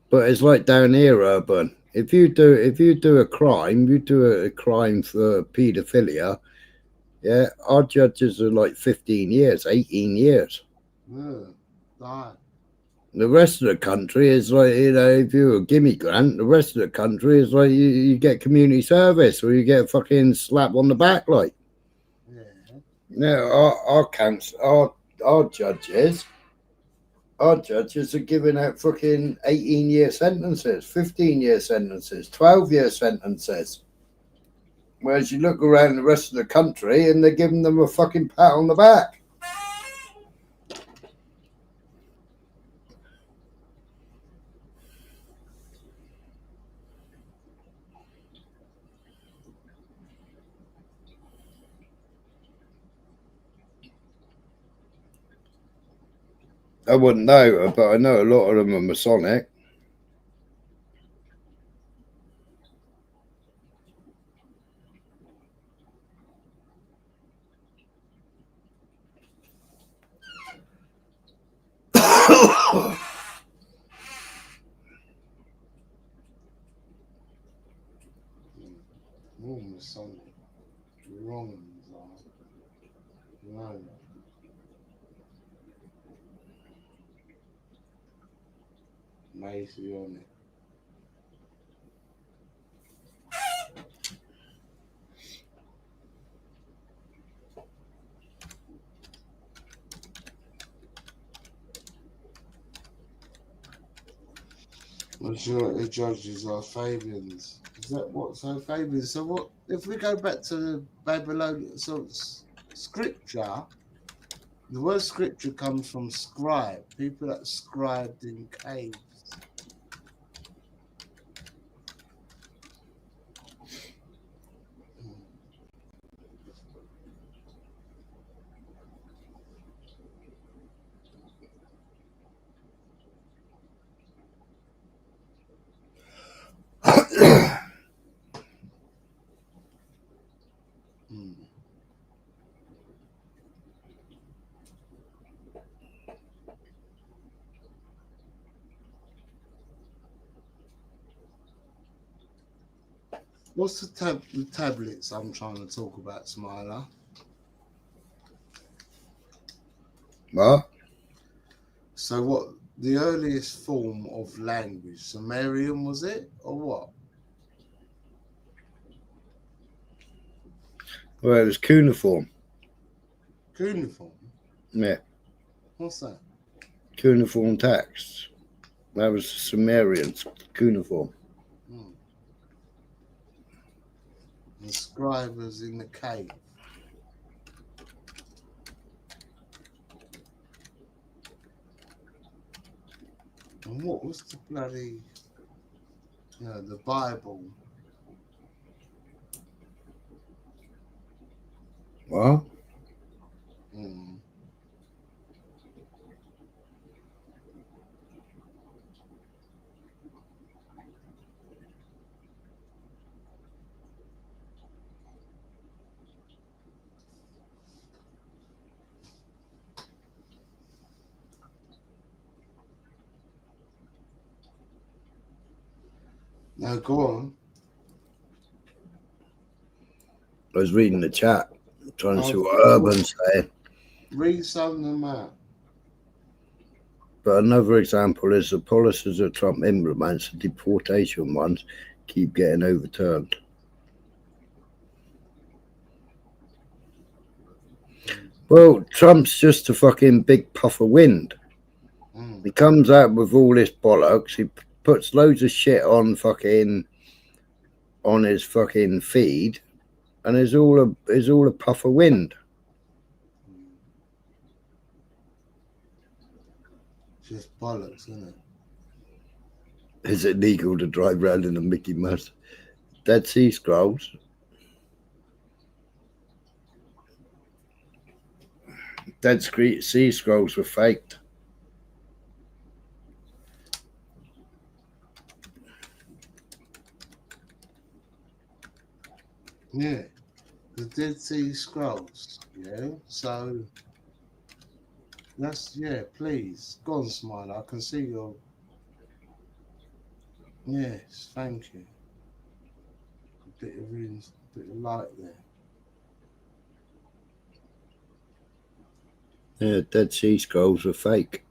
But it's like down here, Urban. If you do a crime, you do a crime for paedophilia. Yeah, our judges are like 15 years, 18 years.
Yeah,
the rest of the country is like, you know, if you're a gimme grant, the rest of the country is like you get community service or you get a fucking slap on the back, like. Yeah, our judges are giving out fucking 18-year sentences, 15-year sentences, 12-year sentences. Whereas you look around the rest of the country and they're giving them a fucking pat on the back. I wouldn't know, but I know a lot of them are Masonic.
More Masonic. Wrong. No. Macy on it. Majority judges are Fabians. Is that what? So Fabians. So what? If we go back to the Babylonian, so scripture. The word scripture comes from scribe. People that scribed in caves. What's the tablets I'm trying to talk about, Smiler?
What?
So what? The earliest form of language, Sumerian, was it, or what?
Well, it was cuneiform.
Cuneiform?
Yeah.
What's that?
Cuneiform text. That was the Sumerians, cuneiform.
The scribers in the cave. And what was the bloody, the Bible?
What?
No, go on.
I was reading the chat, trying to see what Urban's saying.
Read some of them out.
But another example is the policies that Trump implements, the deportation ones, keep getting overturned. Well, Trump's just a fucking big puff of wind. He comes out with all this bollocks. He puts loads of shit on his fucking feed, and it's all a puff of wind.
Just bollocks, isn't it?
Is it legal to drive around in a Mickey Mouse? Dead Sea Scrolls. Dead Sea Scrolls were faked.
Yeah, the Dead Sea Scrolls. Yeah, so that's Please go on, Smile. I can see your. Yes, thank you. A bit of light there.
Yeah, Dead Sea Scrolls were fake.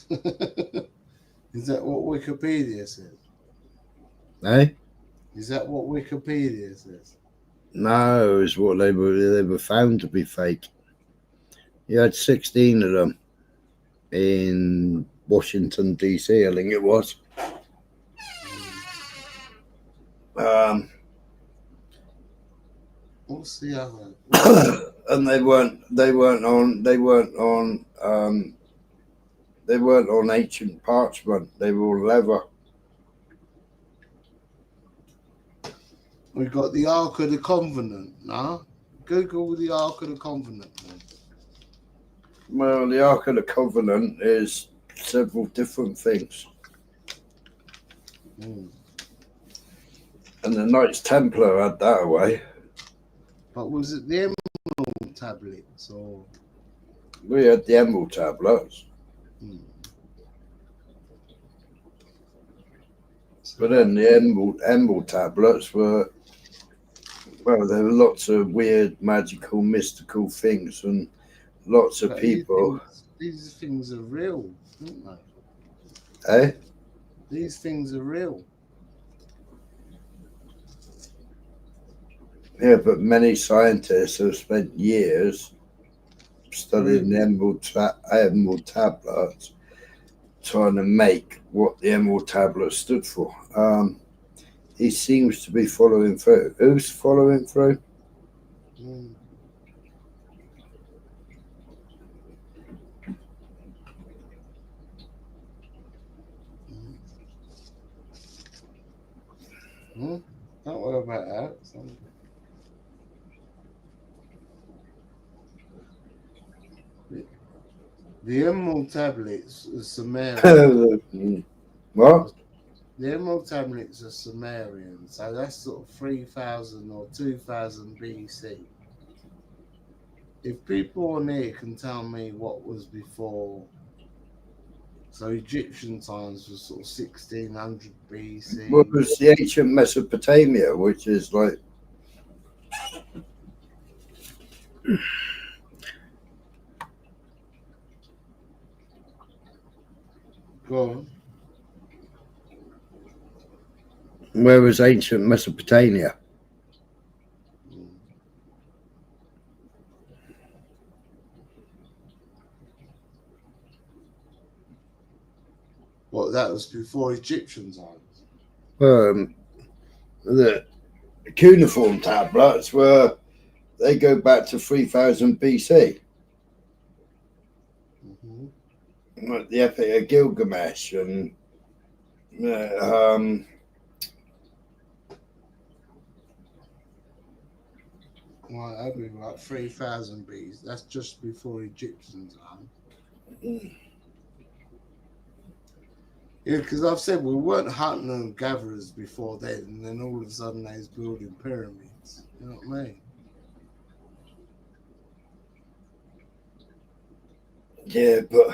Is that what Wikipedia says?
Eh?
Is that what Wikipedia says?
No, it's what they were found to be fake. You had 16 of them in Washington, D.C., I think it was.
What's the other?
And they weren't on ancient parchment. They were all leather.
We've got the Ark of the Covenant, no? Google the Ark of the Covenant. Man.
Well, the Ark of the Covenant is several different things. And the Knights Templar had that away.
But was it the Emerald tablets or?
We had the Emerald tablets. But then the Emerald tablets were, well, there were lots of weird, magical, mystical things, and lots of people.
These things are real, aren't they?
Eh?
These things are real.
Yeah, but many scientists have spent years studying the Emerald tablets, trying to make what the Emerald tablets stood for. He seems to be following through. Who's following through?
Don't worry about that. The Emerald tablets are Sumerian.
What?
The Emerald tablets are Sumerian, so that's sort of 3000 or 2000 BC. If people on here can tell me what was before So Egyptian times was sort of 1600 BC.
What was the ancient Mesopotamia, which is like
Go on.
where was ancient Mesopotamia?
Well, that was before Egyptian times.
The cuneiform tablets they go back to 3000 BC. Like the Epic of Gilgamesh and
Well, that'd be like 3000 BC. That's just before Egyptian time. Yeah, because I've said we weren't hunting and gatherers before then, and then all of a sudden they was building pyramids. You know what I mean?
yeah, but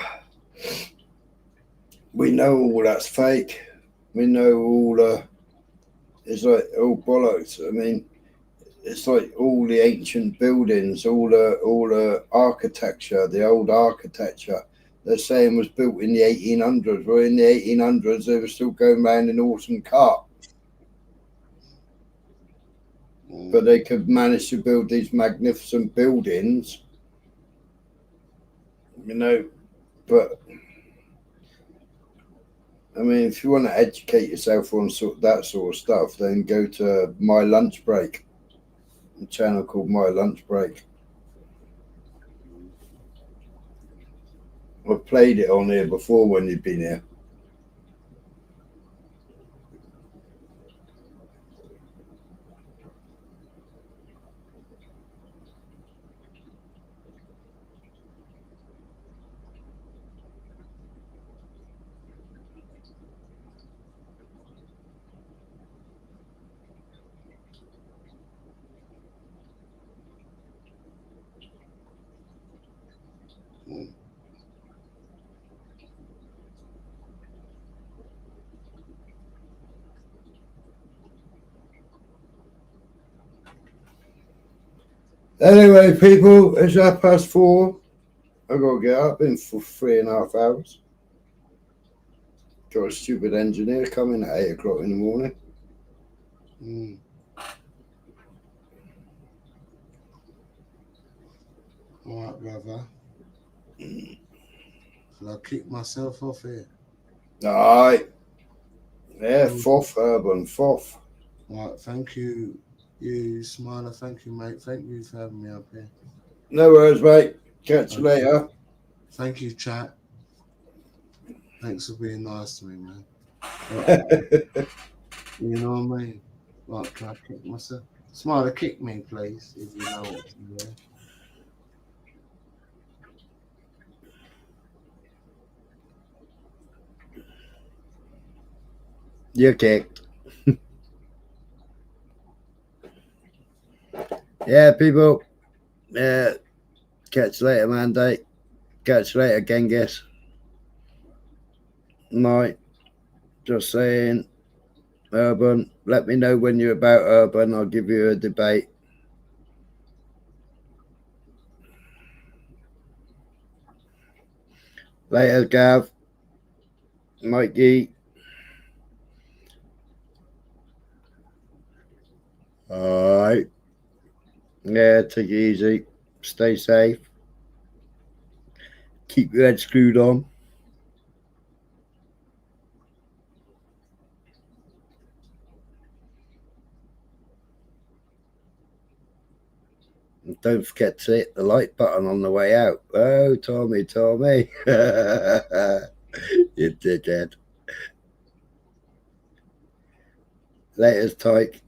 we know all that's fake. We know all it's like all bollocks. I mean, it's like all the ancient buildings, all the architecture, the old architecture. They're saying was built in the 1800s. Well, in the 1800s, they were still going around in horse and cart. But they could manage to build these magnificent buildings, you know. But I mean, if you want to educate yourself on that sort of stuff, then go to My Lunch Break, a channel called My Lunch Break. I've played it on here before when you've been here. Anyway, people, it's 4:30. I've got to get up in for 3.5 hours. Got a stupid engineer coming at 8 o'clock in the morning.
All right, brother. Shall I kick myself off here?
All right. Yeah, fourth, Urban, fourth.
All right, thank you. You, Smiler, thank you, mate. Thank you for having me up here.
No worries, mate. Catch you later.
Thank you, chat. Thanks for being nice to me, man. You know what I mean? Like, can I kick myself? Smiler, kick me, please, if you know what to do.
You're kicked. Yeah, people. Yeah. Catch you later, Mandate. Catch you later, Genghis. Night. Just saying. Urban. Let me know when you're about Urban. I'll give you a debate. Later, Gav. Mikey. All right. Yeah, take it easy. Stay safe. Keep your head screwed on. And don't forget to hit the like button on the way out. Oh, Tommy. You dickhead. Later's Tyke.